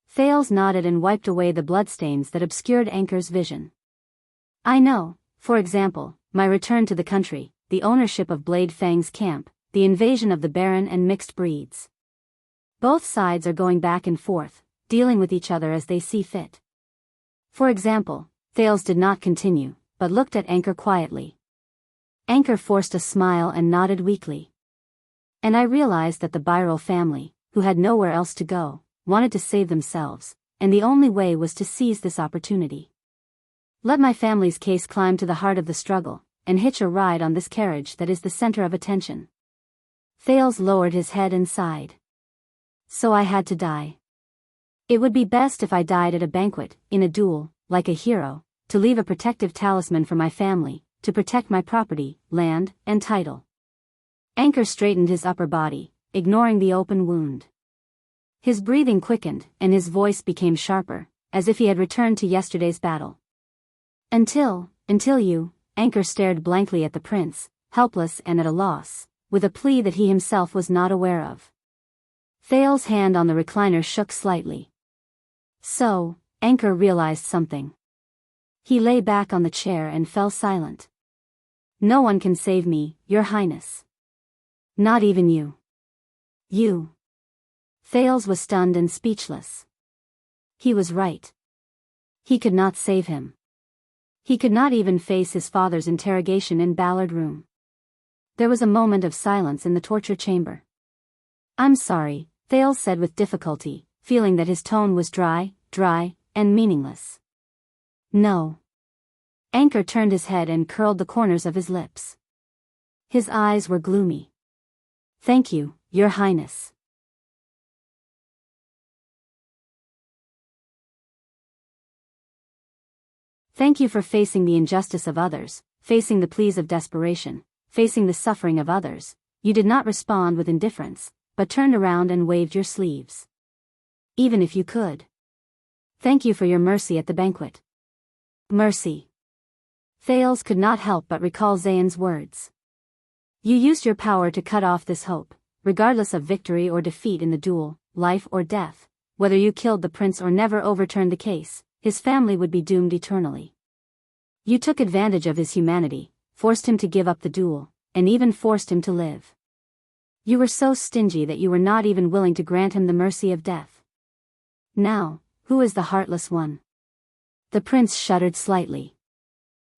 Thales nodded and wiped away the bloodstains that obscured Anchor's vision. I know, for example, my return to the country, the ownership of Blade Fang's camp, the invasion of the barren and mixed breeds. Both sides are going back and forth, dealing with each other as they see fit. For example, Thales did not continue, but looked at Anchor quietly. Anchor forced a smile and nodded weakly. And I realized that the Birol family, who had nowhere else to go, wanted to save themselves, and the only way was to seize this opportunity. Let my family's case climb to the heart of the struggle, and hitch a ride on this carriage that is the center of attention. Thales lowered his head and sighed. So I had to die. It would be best if I died at a banquet, in a duel, like a hero, to leave a protective talisman for my family, to protect my property, land, and title. Anchor straightened his upper body, ignoring the open wound. His breathing quickened, and his voice became sharper, as if he had returned to yesterday's battle. Until you, Anchor stared blankly at the prince, helpless and at a loss, with a plea that he himself was not aware of. Thales' hand on the recliner shook slightly. So, Anchor realized something. He lay back on the chair and fell silent. No one can save me, Your Highness. Not even you. You. Thales was stunned and speechless. He was right. He could not save him. He could not even face his father's interrogation in Ballard Room. There was a moment of silence in the torture chamber. I'm sorry, Thales said with difficulty, feeling that his tone was dry, and meaningless. No. Anchor turned his head and curled the corners of his lips. His eyes were gloomy. Thank you, Your Highness. Thank you for facing the injustice of others, facing the pleas of desperation, facing the suffering of others. You did not respond with indifference, but turned around and waved your sleeves. Even if you could. Thank you for your mercy at the banquet. Mercy. Thales could not help but recall Zayn's words. You used your power to cut off this hope, regardless of victory or defeat in the duel, life or death. Whether you killed the prince or never overturned the case, his family would be doomed eternally. You took advantage of his humanity, forced him to give up the duel, and even forced him to live. You were so stingy that you were not even willing to grant him the mercy of death. Now, who is the heartless one? The prince shuddered slightly.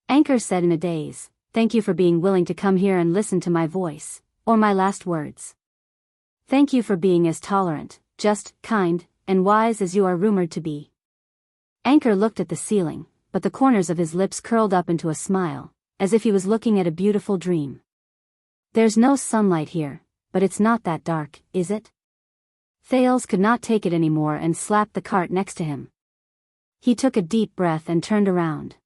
Anchor said in a daze, thank you for being willing to come here and listen to my voice, or my last words. Thank you for being as tolerant, just, kind, and wise as you are rumored to be. Anchor looked at the ceiling, but the corners of his lips curled up into a smile, as if he was looking at a beautiful dream. There's no sunlight here, but it's not that dark, is it? Thales could not take it anymore and slapped the cart next to him. He took a deep breath and turned around.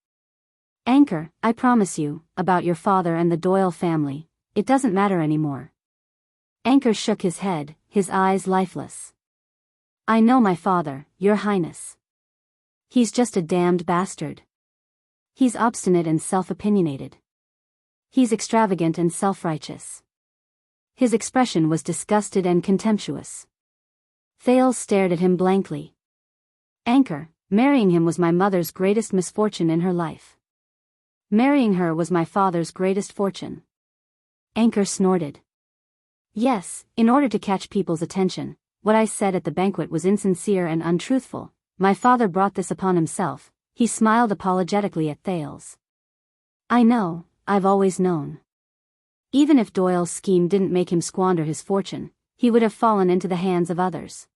Anchor, I promise you, about your father and the Doyle family, it doesn't matter anymore. Anchor shook his head, his eyes lifeless. I know my father, Your Highness. He's just a damned bastard. He's obstinate and self-opinionated. He's extravagant and self-righteous. His expression was disgusted and contemptuous. Thales stared at him blankly. Anchor, marrying him was my mother's greatest misfortune in her life. Marrying her was my father's greatest fortune. Anchor snorted. Yes, in order to catch people's attention, what I said at the banquet was insincere and untruthful. My father brought this upon himself. He smiled apologetically at Thales. I know, I've always known. Even if Doyle's scheme didn't make him squander his fortune, he would have fallen into the hands of others.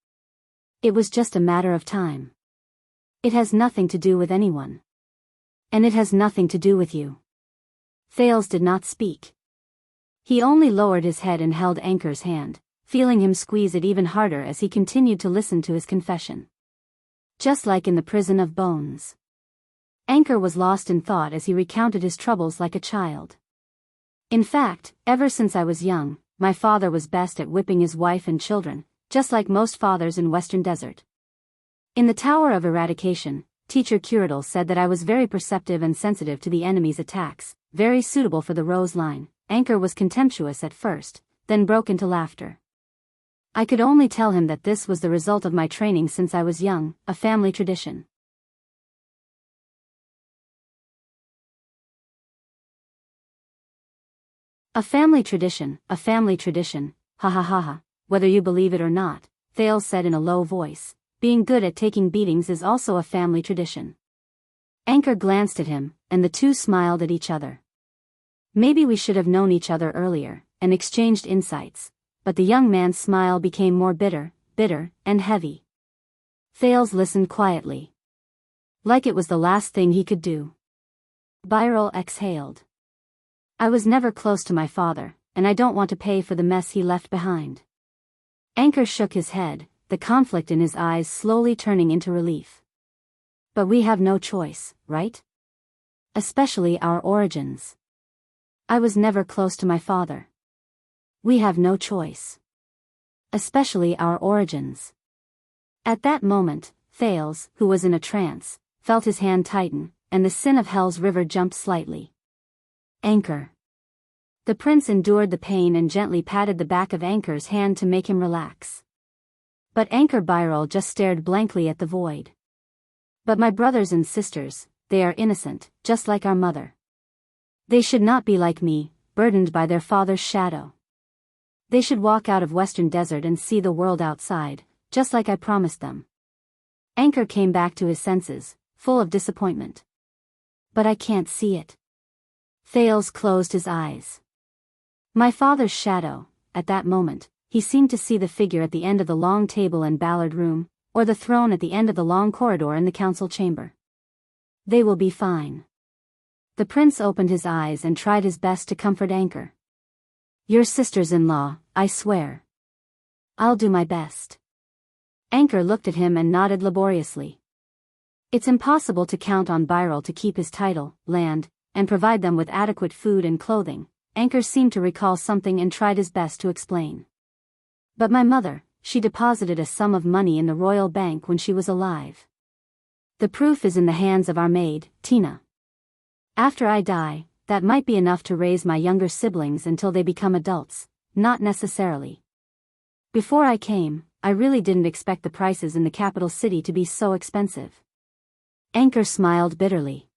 It was just a matter of time. It has nothing to do with anyone. And it has nothing to do with you. Thales did not speak. He only lowered his head and held Anchor's hand, feeling him squeeze it even harder as he continued to listen to his confession. Just like in the prison of bones. Anchor was lost in thought as he recounted his troubles like a child. In fact, ever since I was young, my father was best at whipping his wife and children, just like most fathers in Western Desert. In the Tower of Eradication, Teacher Curatle said that I was very perceptive and sensitive to the enemy's attacks, very suitable for the Rose Line. Anchor was contemptuous at first, then broke into laughter. I could only tell him that this was the result of my training since I was young, a family tradition. A family tradition, ha ha ha ha, whether you believe it or not, Thales said in a low voice, being good at taking beatings is also a family tradition. Anchor glanced at him, and the two smiled at each other. Maybe we should have known each other earlier, and exchanged insights, but the young man's smile became more bitter, and heavy. Thales listened quietly. Like it was the last thing he could do. Byral exhaled. I was never close to my father, and I don't want to pay for the mess he left behind. Anchor shook his head, the conflict in his eyes slowly turning into relief. But we have no choice, right? Especially our origins. I was never close to my father. We have no choice. Especially our origins. At that moment, Thales, who was in a trance, felt his hand tighten, and the sin of Hell's river jumped slightly. Anchor. The prince endured the pain and gently patted the back of Anchor's hand to make him relax. But Anchor Byrol just stared blankly at the void. But my brothers and sisters, they are innocent, just like our mother. They should not be like me, burdened by their father's shadow. They should walk out of Western Desert and see the world outside, just like I promised them. Anchor came back to his senses, full of disappointment. But I can't see it. Thales closed his eyes. My father's shadow, at that moment, he seemed to see the figure at the end of the long table in Ballard Room, or the throne at the end of the long corridor in the council chamber. They will be fine. The prince opened his eyes and tried his best to comfort Anchor. Your sisters-in-law, I swear. I'll do my best. Anchor looked at him and nodded laboriously. It's impossible to count on Byrol to keep his title, land, and provide them with adequate food and clothing. Anchor seemed to recall something and tried his best to explain. But my mother, she deposited a sum of money in the royal bank when she was alive. The proof is in the hands of our maid, Tina. After I die, that might be enough to raise my younger siblings until they become adults, not necessarily. Before I came, I really didn't expect the prices in the capital city to be so expensive. Anchor smiled bitterly.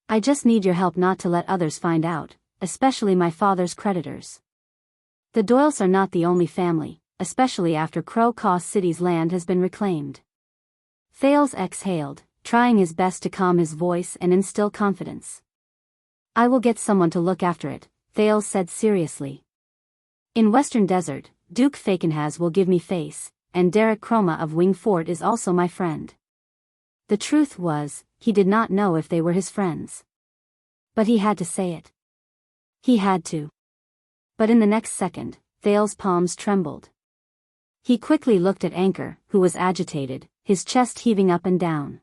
I just need your help not to let others find out, especially my father's creditors. The Doyles are not the only family, especially after Crow Caw City's land has been reclaimed. Thales exhaled, trying his best to calm his voice and instill confidence. I will get someone to look after it, Thales said seriously. In Western Desert, Duke Fakenhaz will give me face, and Derek Chroma of Wing Fort is also my friend. The truth was, he did not know if they were his friends. But he had to say it. He had to. But in the next second, Thales' palms trembled. He quickly looked at Anchor, who was agitated, his chest heaving up and down.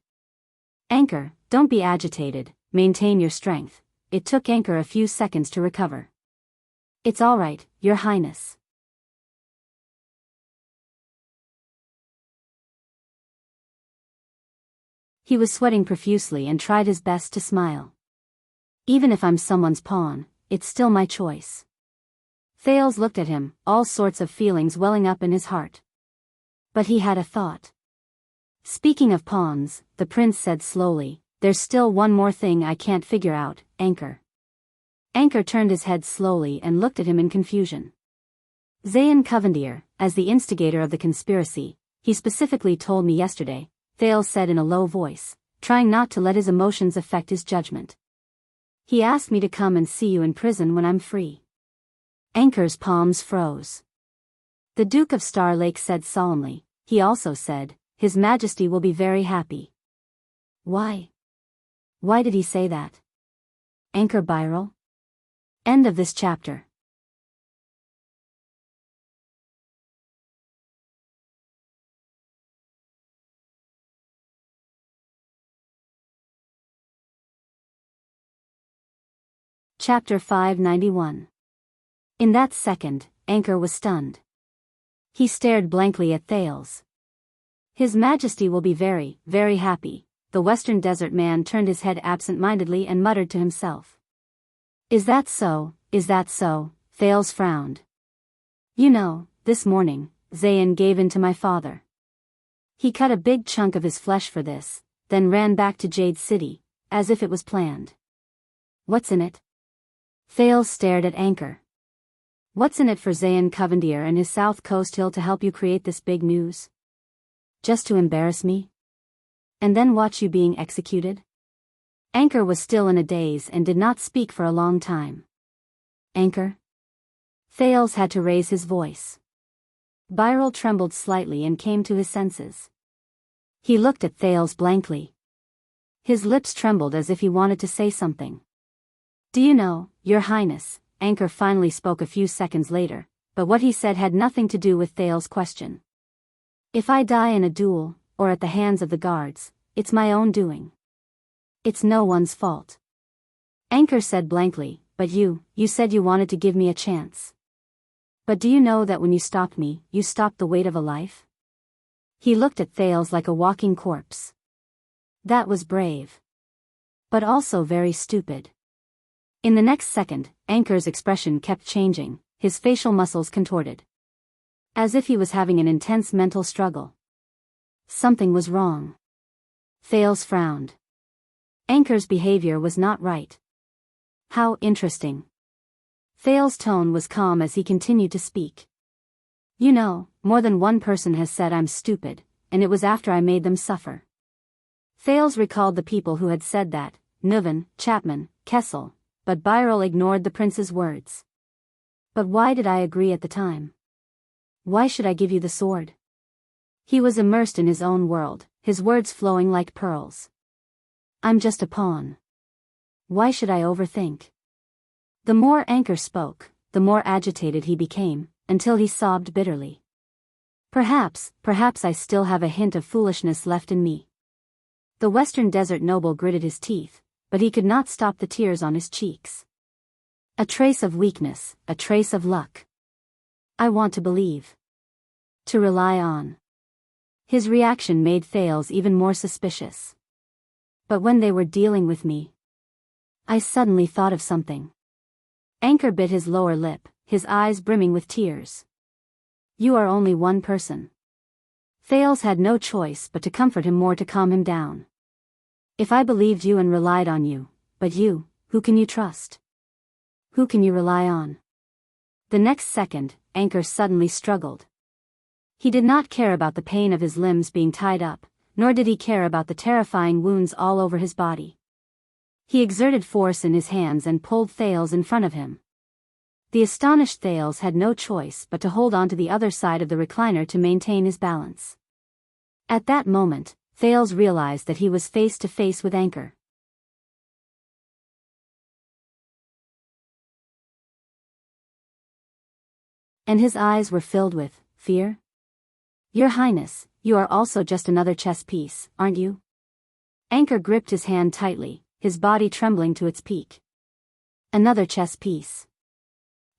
Anchor, don't be agitated, maintain your strength. It took Anchor a few seconds to recover. It's all right, Your Highness. He was sweating profusely and tried his best to smile. Even if I'm someone's pawn, it's still my choice. Thales looked at him, all sorts of feelings welling up in his heart. But he had a thought. Speaking of pawns, the prince said slowly, there's still one more thing I can't figure out, Anchor. Anchor turned his head slowly and looked at him in confusion. Zayn Covendier, as the instigator of the conspiracy, he specifically told me yesterday, Thales said in a low voice, trying not to let his emotions affect his judgment. He asked me to come and see you in prison when I'm free. Anchor's palms froze. The Duke of Star Lake said solemnly, he also said, His Majesty will be very happy. Why? Why did he say that? Anchor Byrol? End of this chapter. Chapter 591. In that second, Anchor was stunned. He stared blankly at Thales. His Majesty will be very, very happy. The Western Desert man turned his head absent-mindedly and muttered to himself. Is that so, is that so? Thales frowned. You know, this morning, Zayn gave in to my father. He cut a big chunk of his flesh for this, then ran back to Jade City, as if it was planned. What's in it? Thales stared at Anchor. What's in it for Zayn Covendier and his South Coast Hill to help you create this big news? Just to embarrass me? And then watch you being executed? Anchor was still in a daze and did not speak for a long time. Anchor? Thales had to raise his voice. Byrol trembled slightly and came to his senses. He looked at Thales blankly. His lips trembled as if he wanted to say something. Do you know, Your Highness, Anchor finally spoke a few seconds later, but what he said had nothing to do with Thale's question. If I die in a duel, or at the hands of the guards, it's my own doing. It's no one's fault. Anchor said blankly, but you said you wanted to give me a chance. But do you know that when you stopped me, you stopped the weight of a life? He looked at Thales like a walking corpse. That was brave. But also very stupid. In the next second, Anchor's expression kept changing, his facial muscles contorted. As if he was having an intense mental struggle. Something was wrong. Thales frowned. Anchor's behavior was not right. How interesting. Thales' tone was calm as he continued to speak. You know, more than one person has said I'm stupid, and it was after I made them suffer. Thales recalled the people who had said that, Nuven, Chapman, Kessel, but Birol ignored the prince's words. But why did I agree at the time? Why should I give you the sword? He was immersed in his own world, his words flowing like pearls. I'm just a pawn. Why should I overthink? The more Anchor spoke, the more agitated he became, until he sobbed bitterly. Perhaps I still have a hint of foolishness left in me. The Western Desert noble gritted his teeth, but he could not stop the tears on his cheeks. A trace of weakness, a trace of luck. I want to believe. To rely on. His reaction made Thales even more suspicious. But when they were dealing with me, I suddenly thought of something. Anchor bit his lower lip, his eyes brimming with tears. You are only one person. Thales had no choice but to comfort him more to calm him down. If I believed you and relied on you, but you, who can you trust? Who can you rely on? The next second, Anchor suddenly struggled. He did not care about the pain of his limbs being tied up, nor did he care about the terrifying wounds all over his body. He exerted force in his hands and pulled Thales in front of him. The astonished Thales had no choice but to hold on to the other side of the recliner to maintain his balance. At that moment, Thales realized that he was face to face with Anchor. And his eyes were filled with fear. Your Highness, you are also just another chess piece, aren't you? Anchor gripped his hand tightly, his body trembling to its peak. Another chess piece.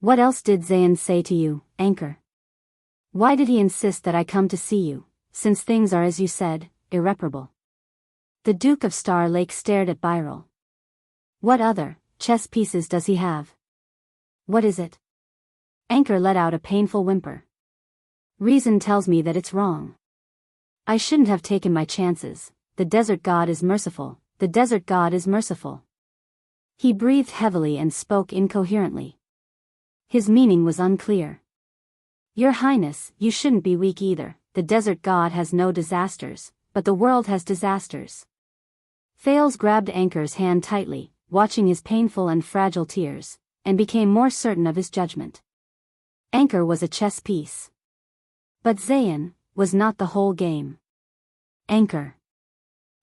What else did Zayn say to you, Anchor? Why did he insist that I come to see you, since things are as you said, irreparable? The Duke of Star Lake stared at Birol. What other chess pieces does he have? What is it? Anchor let out a painful whimper. Reason tells me that it's wrong. I shouldn't have taken my chances. The desert god is merciful, the desert god is merciful. He breathed heavily and spoke incoherently. His meaning was unclear. Your Highness, you shouldn't be weak either. The desert god has no disasters, but the world has disasters. Thales grabbed Anchor's hand tightly, watching his painful and fragile tears, and became more certain of his judgment. Anchor was a chess piece. But Zayn was not the whole game. Anchor.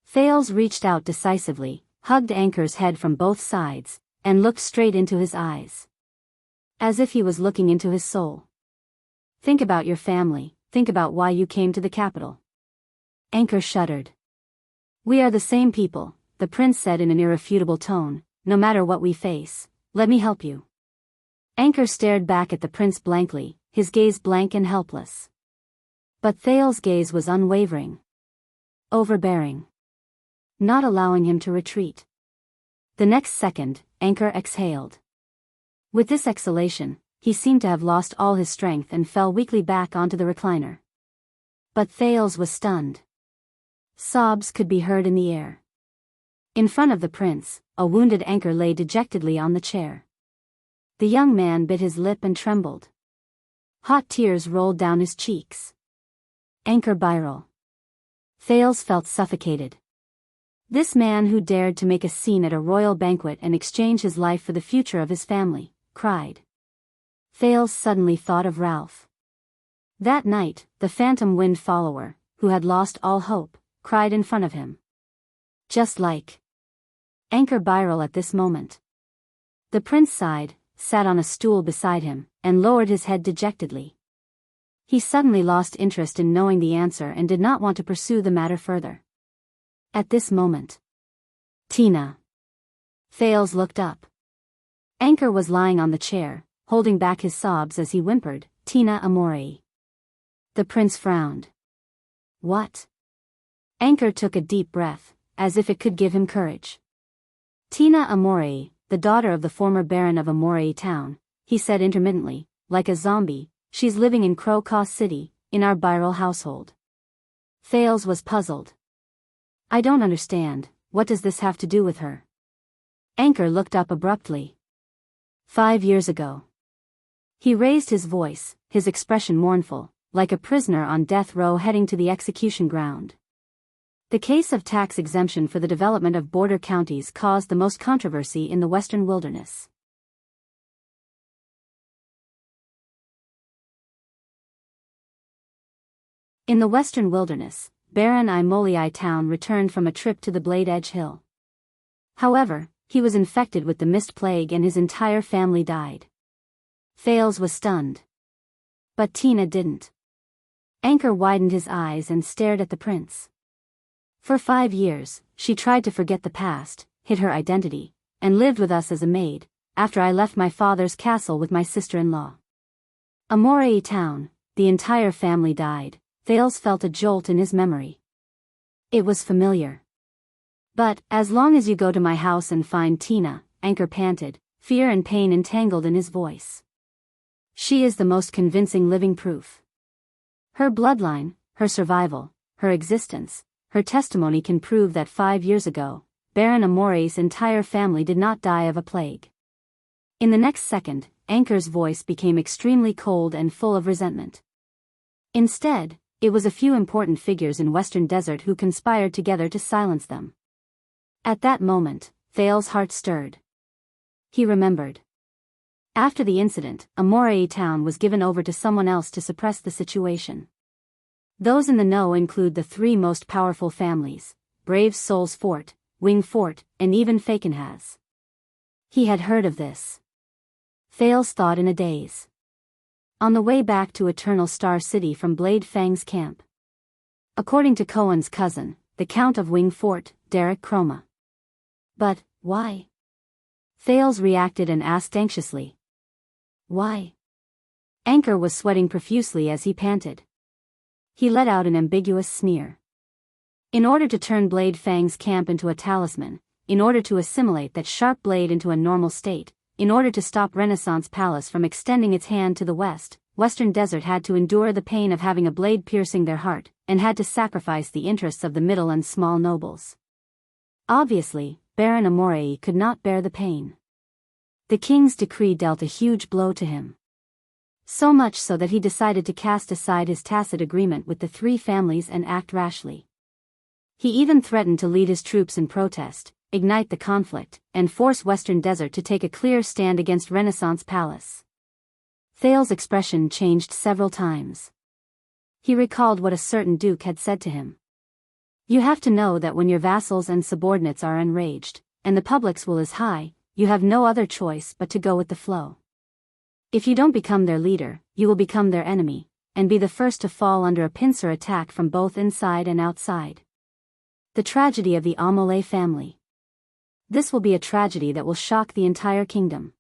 Thales reached out decisively, hugged Anchor's head from both sides, and looked straight into his eyes. As if he was looking into his soul. Think about your family, think about why you came to the capital. Anchor shuddered. We are the same people, the prince said in an irrefutable tone, no matter what we face, let me help you. Anchor stared back at the prince blankly, his gaze blank and helpless. But Thales' gaze was unwavering. Overbearing. Not allowing him to retreat. The next second, Anchor exhaled. With this exhalation, he seemed to have lost all his strength and fell weakly back onto the recliner. But Thales was stunned. Sobs could be heard in the air. In front of the prince, a wounded Anchor lay dejectedly on the chair. The young man bit his lip and trembled. Hot tears rolled down his cheeks. Anchor Birol. Thales felt suffocated. This man who dared to make a scene at a royal banquet and exchange his life for the future of his family, cried. Thales suddenly thought of Ralph. That night, the phantom wind follower, who had lost all hope, cried in front of him. Just like Anchor Birol at this moment. The prince sighed, sat on a stool beside him, and lowered his head dejectedly. He suddenly lost interest in knowing the answer and did not want to pursue the matter further. At this moment, Tina. Thales looked up. Anchor was lying on the chair, holding back his sobs as he whimpered, "Tina Amore." The prince frowned. "What?" Anchor took a deep breath, as if it could give him courage. "Tina Amore, the daughter of the former Baron of Amore Town," he said intermittently, like a zombie. "She's living in Crow City, in our Birel household." Thales was puzzled. "I don't understand, what does this have to do with her?" Anchor looked up abruptly. 5 years ago. He raised his voice, his expression mournful, like a prisoner on death row heading to the execution ground. The case of tax exemption for the development of border counties caused the most controversy in the Western wilderness. In the Western wilderness, Baron Imolii Town returned from a trip to the Blade Edge Hill. However, he was infected with the mist plague and his entire family died. Thales was stunned. But Tina didn't. Anchor widened his eyes and stared at the prince. For 5 years, she tried to forget the past, hid her identity, and lived with us as a maid, after I left my father's castle with my sister-in-law. Amorei Town, the entire family died. Thales felt a jolt in his memory. It was familiar. "But, as long as you go to my house and find Tina," Anchor panted, fear and pain entangled in his voice. "She is the most convincing living proof. Her bloodline, her survival, her existence, her testimony can prove that 5 years ago, Baron Amore's entire family did not die of a plague." In the next second, Anchor's voice became extremely cold and full of resentment. Instead, it was a few important figures in Western Desert who conspired together to silence them. At that moment, Thales' heart stirred. He remembered. After the incident, Amorei Town was given over to someone else to suppress the situation. Those in the know include the 3 most powerful families, Brave Souls Fort, Wing Fort, and even Fakenhaz. He had heard of this. Thales thought in a daze. On the way back to Eternal Star City from Blade Fang's camp. According to Cohen's cousin, the Count of Wing Fort, Derek Chroma. But, why? Thales reacted and asked anxiously. Why? Anchor was sweating profusely as he panted. He let out an ambiguous sneer. In order to turn Blade Fang's camp into a talisman, in order to assimilate that sharp blade into a normal state, in order to stop Renaissance Palace from extending its hand to the west, Western Desert had to endure the pain of having a blade piercing their heart, and had to sacrifice the interests of the middle and small nobles. Obviously, Baron Amorei could not bear the pain. The king's decree dealt a huge blow to him. So much so that he decided to cast aside his tacit agreement with the 3 families and act rashly. He even threatened to lead his troops in protest, ignite the conflict, and force Western Desert to take a clear stand against Renaissance Palace. Thales' expression changed several times. He recalled what a certain duke had said to him. "You have to know that when your vassals and subordinates are enraged, and the public's will is high, you have no other choice but to go with the flow. If you don't become their leader, you will become their enemy, and be the first to fall under a pincer attack from both inside and outside." The tragedy of the Amole family. This will be a tragedy that will shock the entire kingdom.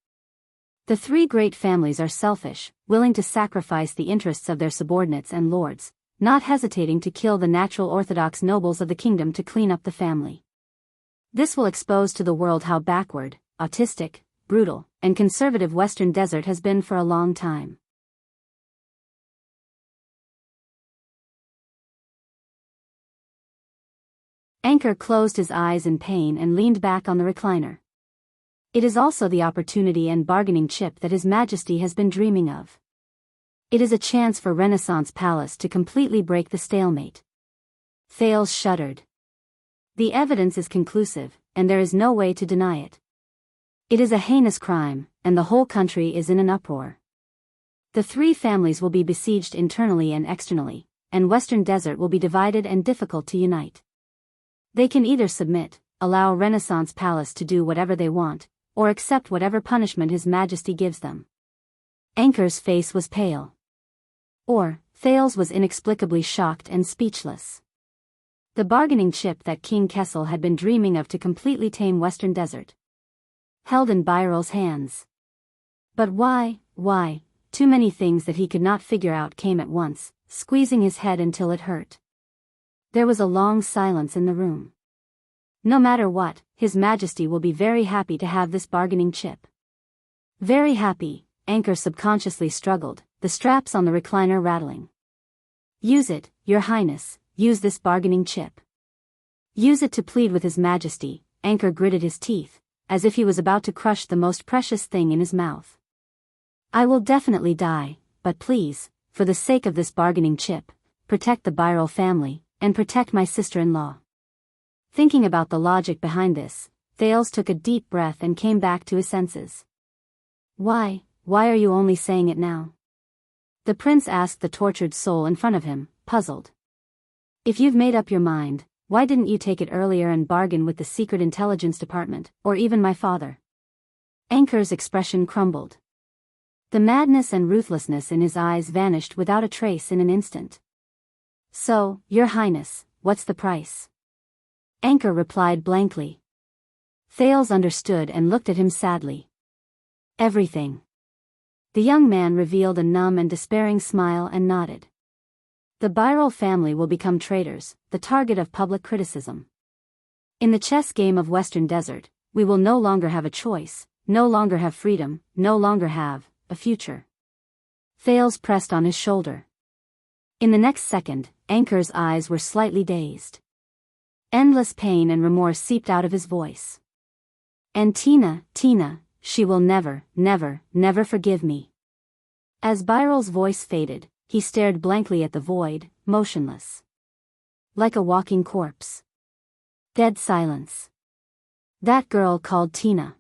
The 3 great families are selfish, willing to sacrifice the interests of their subordinates and lords, not hesitating to kill the natural orthodox nobles of the kingdom to clean up the family. This will expose to the world how backward, autistic, brutal, and conservative Western Desert has been for a long time. Anchor closed his eyes in pain and leaned back on the recliner. It is also the opportunity and bargaining chip that His Majesty has been dreaming of. It is a chance for Renaissance Palace to completely break the stalemate. Thales shuddered. The evidence is conclusive, and there is no way to deny it. It is a heinous crime, and the whole country is in an uproar. The 3 families will be besieged internally and externally, and Western Desert will be divided and difficult to unite. They can either submit, allow Renaissance Palace to do whatever they want, or accept whatever punishment His Majesty gives them. Anchor's face was pale. Or, Thales was inexplicably shocked and speechless. The bargaining chip that King Kessel had been dreaming of to completely tame Western Desert. Held in Byral's hands. But why? Too many things that he could not figure out came at once, squeezing his head until it hurt. There was a long silence in the room. No matter what, His Majesty will be very happy to have this bargaining chip. Very happy, Anchor subconsciously struggled, the straps on the recliner rattling. Use it, Your Highness, use this bargaining chip. Use it to plead with His Majesty. Anchor gritted his teeth, as if he was about to crush the most precious thing in his mouth. I will definitely die, but please, for the sake of this bargaining chip, protect the Byral family, and protect my sister-in-law. Thinking about the logic behind this, Thales took a deep breath and came back to his senses. Why are you only saying it now? The prince asked the tortured soul in front of him, puzzled. If you've made up your mind, why didn't you take it earlier and bargain with the Secret Intelligence Department, or even my father? Anchor's expression crumbled. The madness and ruthlessness in his eyes vanished without a trace in an instant. So, Your Highness, what's the price? Anchor replied blankly. Thales understood and looked at him sadly. Everything. The young man revealed a numb and despairing smile and nodded. The Byral family will become traitors, the target of public criticism. In the chess game of Western Desert, we will no longer have a choice, no longer have freedom, no longer have a future. Thales pressed on his shoulder. In the next second, Anchor's eyes were slightly dazed. Endless pain and remorse seeped out of his voice. And Tina, she will never forgive me. As Byral's voice faded, he stared blankly at the void, motionless. Like a walking corpse. Dead silence. That girl called Tina.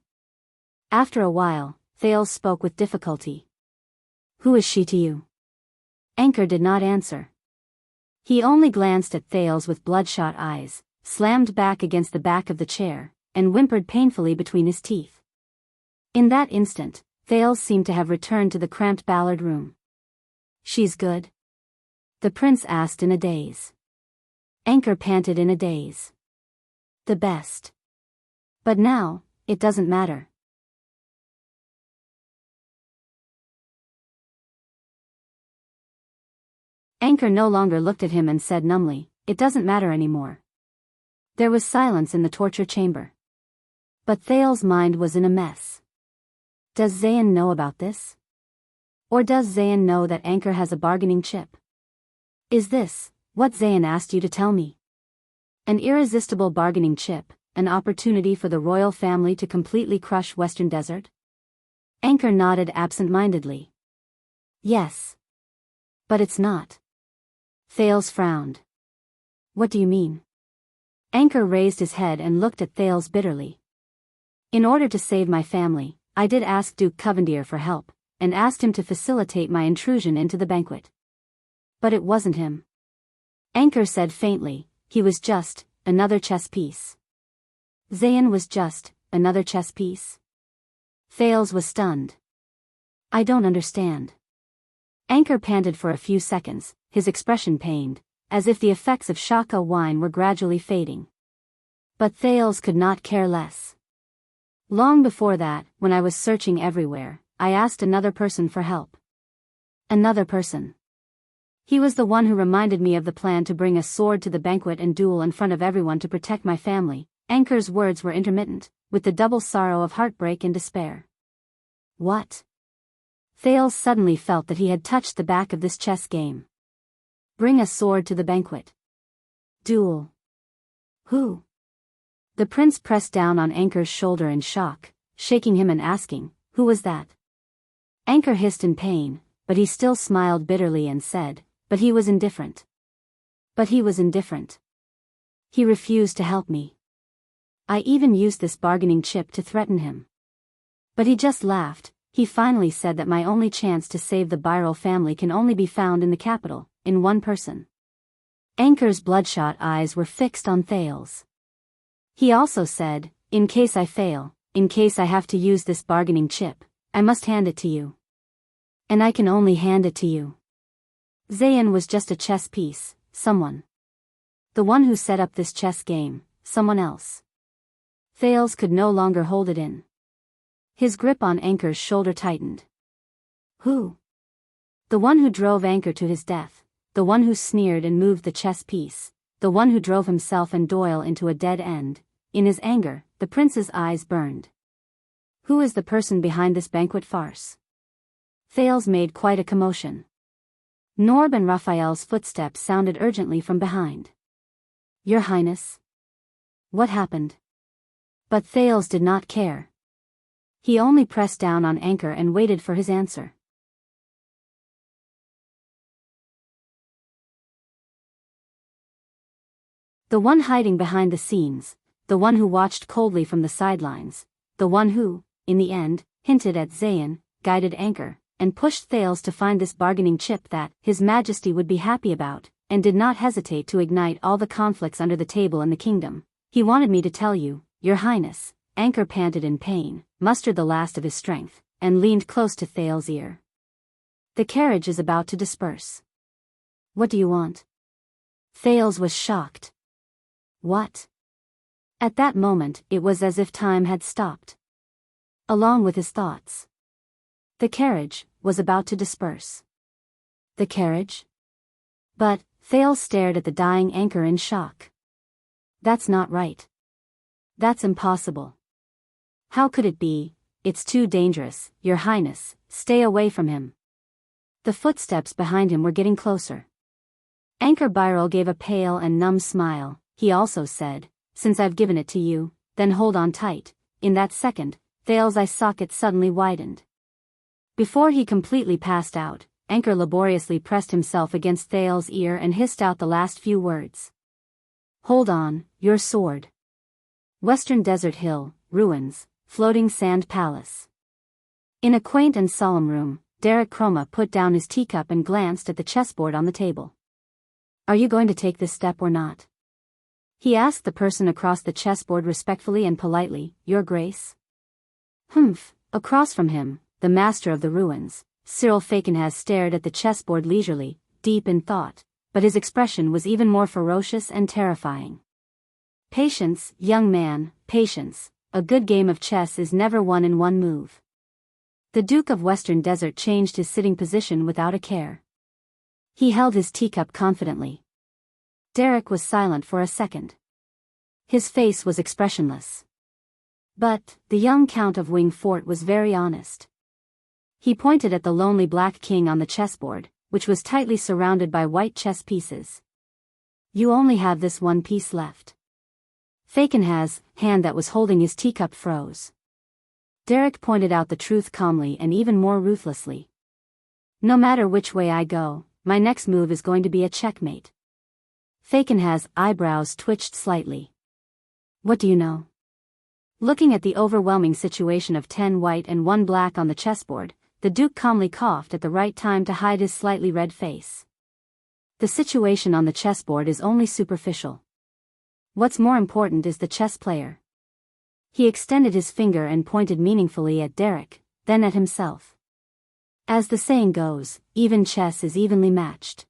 After a while, Thales spoke with difficulty. Who is she to you? Anchor did not answer. He only glanced at Thales with bloodshot eyes, slammed back against the back of the chair, and whimpered painfully between his teeth. In that instant, Thales seemed to have returned to the cramped Ballard room. She's good? The prince asked in a daze. Anchor panted in a daze. The best. But now, it doesn't matter. Anchor no longer looked at him and said numbly, it doesn't matter anymore. There was silence in the torture chamber. But Thales' mind was in a mess. Does Zayn know about this? Or does Zayn know that Anchor has a bargaining chip? Is this what Zayn asked you to tell me? An irresistible bargaining chip, an opportunity for the royal family to completely crush Western Desert? Anchor nodded absent-mindedly. Yes. But it's not. Thales frowned. What do you mean? Anchor raised his head and looked at Thales bitterly. In order to save my family, I did ask Duke Covendier for help, and asked him to facilitate my intrusion into the banquet. But it wasn't him. Anchor said faintly, he was just another chess piece. Zayn was just another chess piece? Thales was stunned. I don't understand. Anchor panted for a few seconds, his expression pained, as if the effects of Shaka wine were gradually fading. But Thales could not care less. Long before that, when I was searching everywhere, I asked another person for help. Another person. He was the one who reminded me of the plan to bring a sword to the banquet and duel in front of everyone to protect my family. Anchor's words were intermittent, with the double sorrow of heartbreak and despair. What? Thales suddenly felt that he had touched the back of this chess game. Bring a sword to the banquet. Duel. Who? The prince pressed down on Anchor's shoulder in shock, shaking him and asking, who was that? Anchor hissed in pain, but he still smiled bitterly and said, but he was indifferent. But he was indifferent. He refused to help me. I even used this bargaining chip to threaten him. But he just laughed. He finally said that my only chance to save the Byral family can only be found in the capital, in one person. Anchor's bloodshot eyes were fixed on Thales. He also said, in case I fail, in case I have to use this bargaining chip, I must hand it to you. And I can only hand it to you. Zayn was just a chess piece, someone. The one who set up this chess game, someone else. Thales could no longer hold it in. His grip on Anchor's shoulder tightened. Who? The one who drove Anchor to his death, the one who sneered and moved the chess piece, the one who drove himself and Doyle into a dead end. In his anger, the prince's eyes burned. Who is the person behind this banquet farce? Thales made quite a commotion. Norb and Raphael's footsteps sounded urgently from behind. Your Highness? What happened? But Thales did not care. He only pressed down on Anchor and waited for his answer. The one hiding behind the scenes, the one who watched coldly from the sidelines, the one who, in the end, hinted at Zayn, guided Anchor, and pushed Thales to find this bargaining chip that His Majesty would be happy about, and did not hesitate to ignite all the conflicts under the table in the kingdom. He wanted me to tell you, Your Highness. Anchor panted in pain, mustered the last of his strength, and leaned close to Thales' ear. The carriage is about to disperse. What do you want? Thales was shocked. What? At that moment, it was as if time had stopped. Along with his thoughts. The carriage was about to disperse. The carriage? But, Thales stared at the dying Anchor in shock. That's not right. That's impossible. How could it be? It's too dangerous, Your Highness, stay away from him. The footsteps behind him were getting closer. Anchor Byril gave a pale and numb smile. He also said, Since I've given it to you, then hold on tight. In that second, Thales' eye socket suddenly widened. Before he completely passed out, Anchor laboriously pressed himself against Thales' ear and hissed out the last few words. Hold on, your sword. Western Desert Hill, ruins, floating sand palace. In a quaint and solemn room, Derek Chroma put down his teacup and glanced at the chessboard on the table. Are you going to take this step or not? He asked the person across the chessboard respectfully and politely, Your Grace? Humph. Across from him, the master of the ruins, Cyril Fakenhas stared at the chessboard leisurely, deep in thought, but his expression was even more ferocious and terrifying. Patience, young man, patience. A good game of chess is never won in one move. The Duke of Western Desert changed his sitting position without a care. He held his teacup confidently. Derek was silent for a second. His face was expressionless. But, the young Count of Wingfort was very honest. He pointed at the lonely black king on the chessboard, which was tightly surrounded by white chess pieces. You only have this one piece left. Fakenhas' hand that was holding his teacup froze. Derek pointed out the truth calmly and even more ruthlessly. No matter which way I go, my next move is going to be a checkmate. Fakenhas' eyebrows twitched slightly. What do you know? Looking at the overwhelming situation of 10 white and 1 black on the chessboard, the Duke calmly coughed at the right time to hide his slightly red face. The situation on the chessboard is only superficial. What's more important is the chess player. He extended his finger and pointed meaningfully at Derek, then at himself. As the saying goes, even chess is evenly matched.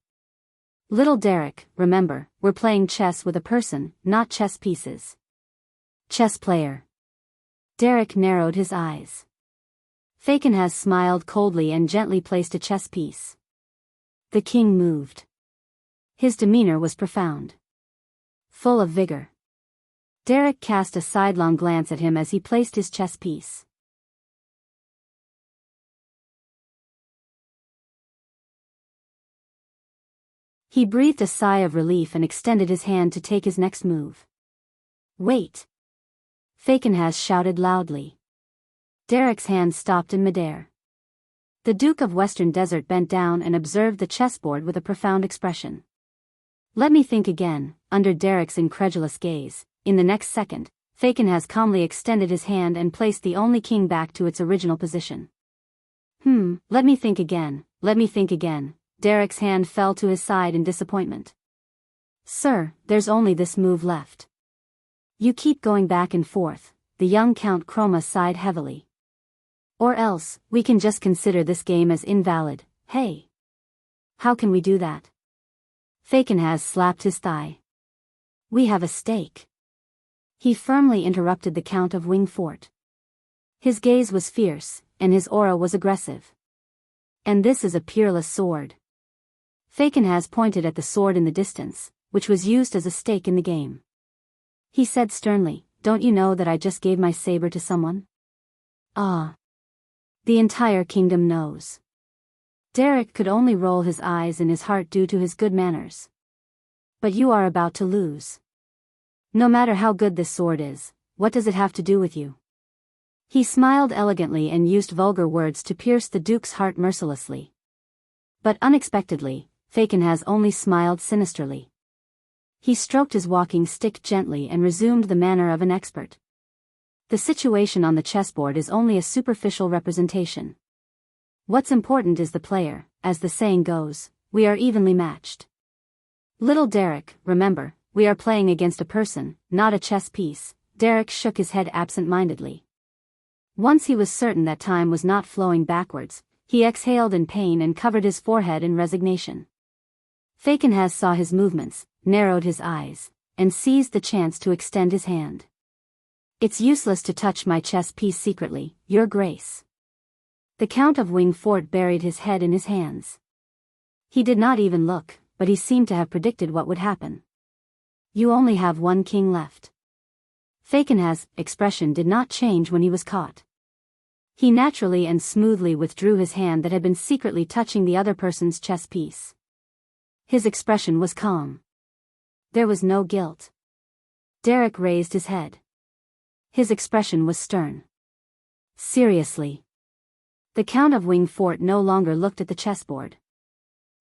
Little Derek, remember, we're playing chess with a person, not chess pieces. Chess player. Derek narrowed his eyes. Fakenhas smiled coldly and gently placed a chess piece. The king moved. His demeanor was profound. Full of vigor. Derek cast a sidelong glance at him as he placed his chess piece. He breathed a sigh of relief and extended his hand to take his next move. Wait! Fakenhas shouted loudly. Derek's hand stopped in midair. The Duke of Western Desert bent down and observed the chessboard with a profound expression. Let me think again. Under Derek's incredulous gaze, in the next second, Fakenhas calmly extended his hand and placed the only king back to its original position. Let me think again, let me think again. Derek's hand fell to his side in disappointment. Sir, there's only this move left. You keep going back and forth, the young Count Chroma sighed heavily. Or else, we can just consider this game as invalid. Hey! How can we do that? Fakenhas slapped his thigh. We have a stake. He firmly interrupted the Count of Wingfort. His gaze was fierce, and his aura was aggressive. And this is a peerless sword. Fakenhas pointed at the sword in the distance, which was used as a stake in the game. He said sternly, "Don't you know that I just gave my saber to someone?" Ah. The entire kingdom knows. Derek could only roll his eyes in his heart due to his good manners. But you are about to lose. No matter how good this sword is, what does it have to do with you? He smiled elegantly and used vulgar words to pierce the Duke's heart mercilessly. But unexpectedly, Fakenhas only smiled sinisterly. He stroked his walking stick gently and resumed the manner of an expert. The situation on the chessboard is only a superficial representation. What's important is the player, as the saying goes, we are evenly matched. Little Derek, remember, we are playing against a person, not a chess piece. Derek shook his head absent-mindedly. Once he was certain that time was not flowing backwards, he exhaled in pain and covered his forehead in resignation. Fakenhas saw his movements, narrowed his eyes, and seized the chance to extend his hand. It's useless to touch my chess piece secretly, Your Grace. The Count of Wingfort buried his head in his hands. He did not even look, but he seemed to have predicted what would happen. You only have one king left. Fakenhas' expression did not change when he was caught. He naturally and smoothly withdrew his hand that had been secretly touching the other person's chess piece. His expression was calm. There was no guilt. Derek raised his head. His expression was stern. Seriously. The Count of Wingfort no longer looked at the chessboard.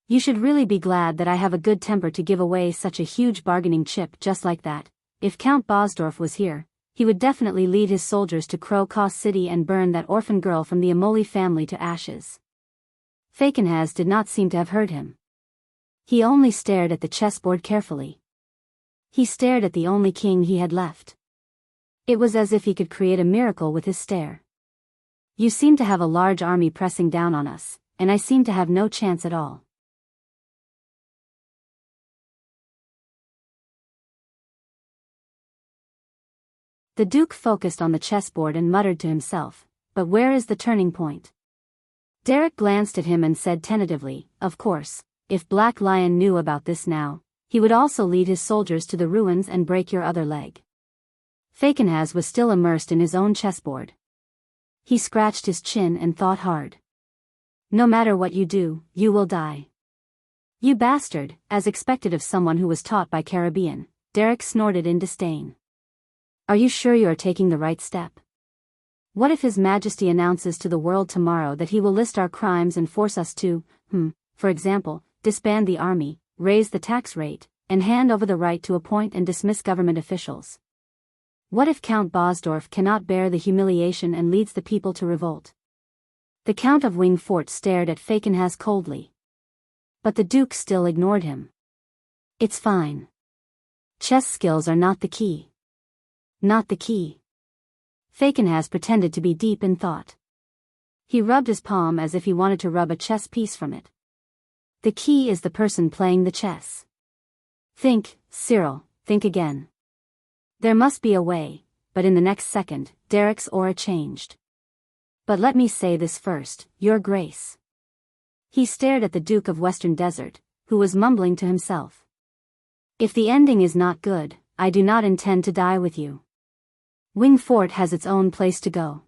You should really be glad that I have a good temper to give away such a huge bargaining chip just like that. If Count Bosdorf was here, he would definitely lead his soldiers to Crow City and burn that orphan girl from the Amoli family to ashes. Fakenhas did not seem to have heard him. He only stared at the chessboard carefully. He stared at the only king he had left. It was as if he could create a miracle with his stare. You seem to have a large army pressing down on us, and I seem to have no chance at all. The Duke focused on the chessboard and muttered to himself, but where is the turning point? Derek glanced at him and said tentatively, of course, if Black Lion knew about this now, he would also lead his soldiers to the ruins and break your other leg. Fakenhas was still immersed in his own chessboard. He scratched his chin and thought hard. No matter what you do, you will die. You bastard, as expected of someone who was taught by Caribbean, Derek snorted in disdain. Are you sure you are taking the right step? What if His Majesty announces to the world tomorrow that he will list our crimes and force us to, for example, disband the army, raise the tax rate, and hand over the right to appoint and dismiss government officials? What if Count Bosdorf cannot bear the humiliation and leads the people to revolt? The Count of Wingfort stared at Fakenhas coldly. But the Duke still ignored him. It's fine. Chess skills are not the key. Not the key. Fakenhas pretended to be deep in thought. He rubbed his palm as if he wanted to rub a chess piece from it. The key is the person playing the chess. Think, Cyril, think again. There must be a way, but in the next second, Derek's aura changed. But let me say this first, Your Grace. He stared at the Duke of Western Desert, who was mumbling to himself. If the ending is not good, I do not intend to die with you. Wingfort has its own place to go.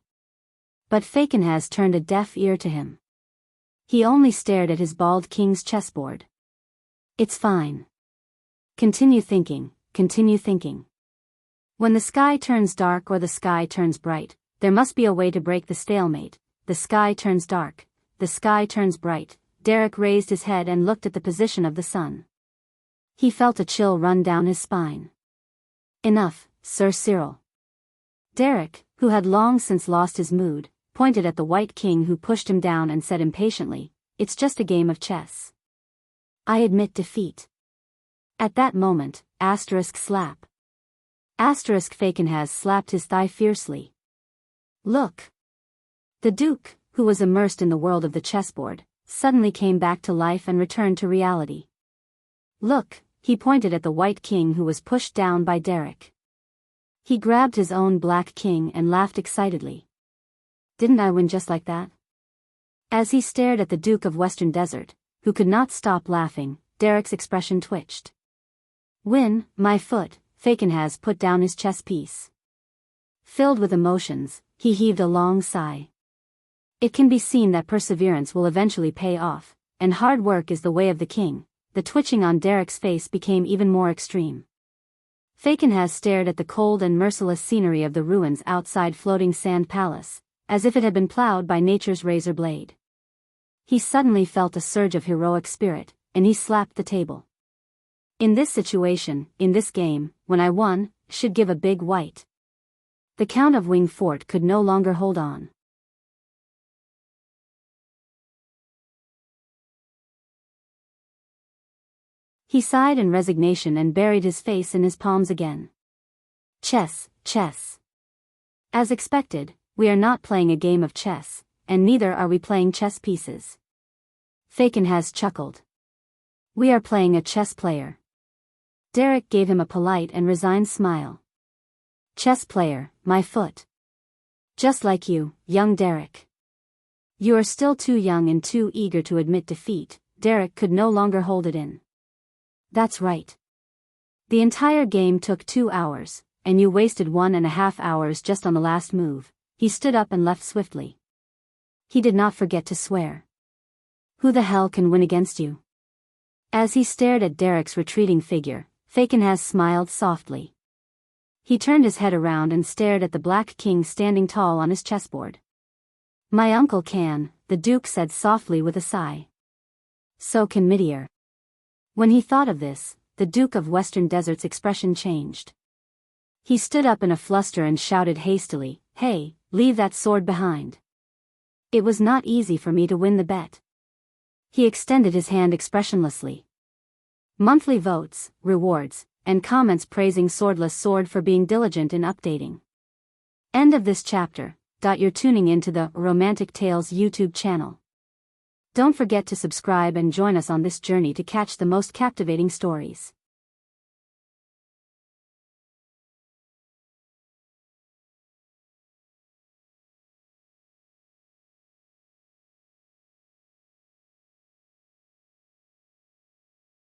But Fakenhas turned a deaf ear to him. He only stared at his bald king's chessboard. It's fine. Continue thinking, continue thinking. When the sky turns dark or the sky turns bright, there must be a way to break the stalemate. The sky turns dark, the sky turns bright. Derek raised his head and looked at the position of the sun. He felt a chill run down his spine. Enough, Sir Cyril. Derek, who had long since lost his mood, pointed at the White King who pushed him down and said impatiently, it's just a game of chess. I admit defeat. At that moment, *slap. Fagin has slapped his thigh fiercely. Look! The Duke, who was immersed in the world of the chessboard, suddenly came back to life and returned to reality. Look, he pointed at the white king who was pushed down by Derek. He grabbed his own black king and laughed excitedly. Didn't I win just like that? As he stared at the Duke of Western Desert, who could not stop laughing, Derek's expression twitched. Win, my foot, Fagin has put down his chess piece. Filled with emotions, he heaved a long sigh. It can be seen that perseverance will eventually pay off, and hard work is the way of the king. The twitching on Derek's face became even more extreme. Fagin has stared at the cold and merciless scenery of the ruins outside Floating Sand Palace, as if it had been plowed by nature's razor blade. He suddenly felt a surge of heroic spirit, and he slapped the table. In this situation, in this game, when I won, should give a big white. The Count of Wingfort could no longer hold on. He sighed in resignation and buried his face in his palms again. Chess, chess. As expected, we are not playing a game of chess, and neither are we playing chess pieces. Fagin has chuckled. We are playing a chess player. Derek gave him a polite and resigned smile. Chess player, my foot. Just like you, young Derek. You are still too young and too eager to admit defeat. Derek could no longer hold it in. That's right. The entire game took 2 hours, and you wasted 1.5 hours just on the last move. He stood up and left swiftly. He did not forget to swear. Who the hell can win against you? As he stared at Derek's retreating figure, Fagin has smiled softly. He turned his head around and stared at the Black King standing tall on his chessboard. My uncle can, the Duke said softly with a sigh. So can Midier. When he thought of this, the Duke of Western Desert's expression changed. He stood up in a fluster and shouted hastily, Hey, leave that sword behind. It was not easy for me to win the bet. He extended his hand expressionlessly. Monthly votes, rewards, and comments praising Swordless Sword for being diligent in updating. End of this chapter. You're tuning into the Romantic Tales YouTube channel. Don't forget to subscribe and join us on this journey to catch the most captivating stories.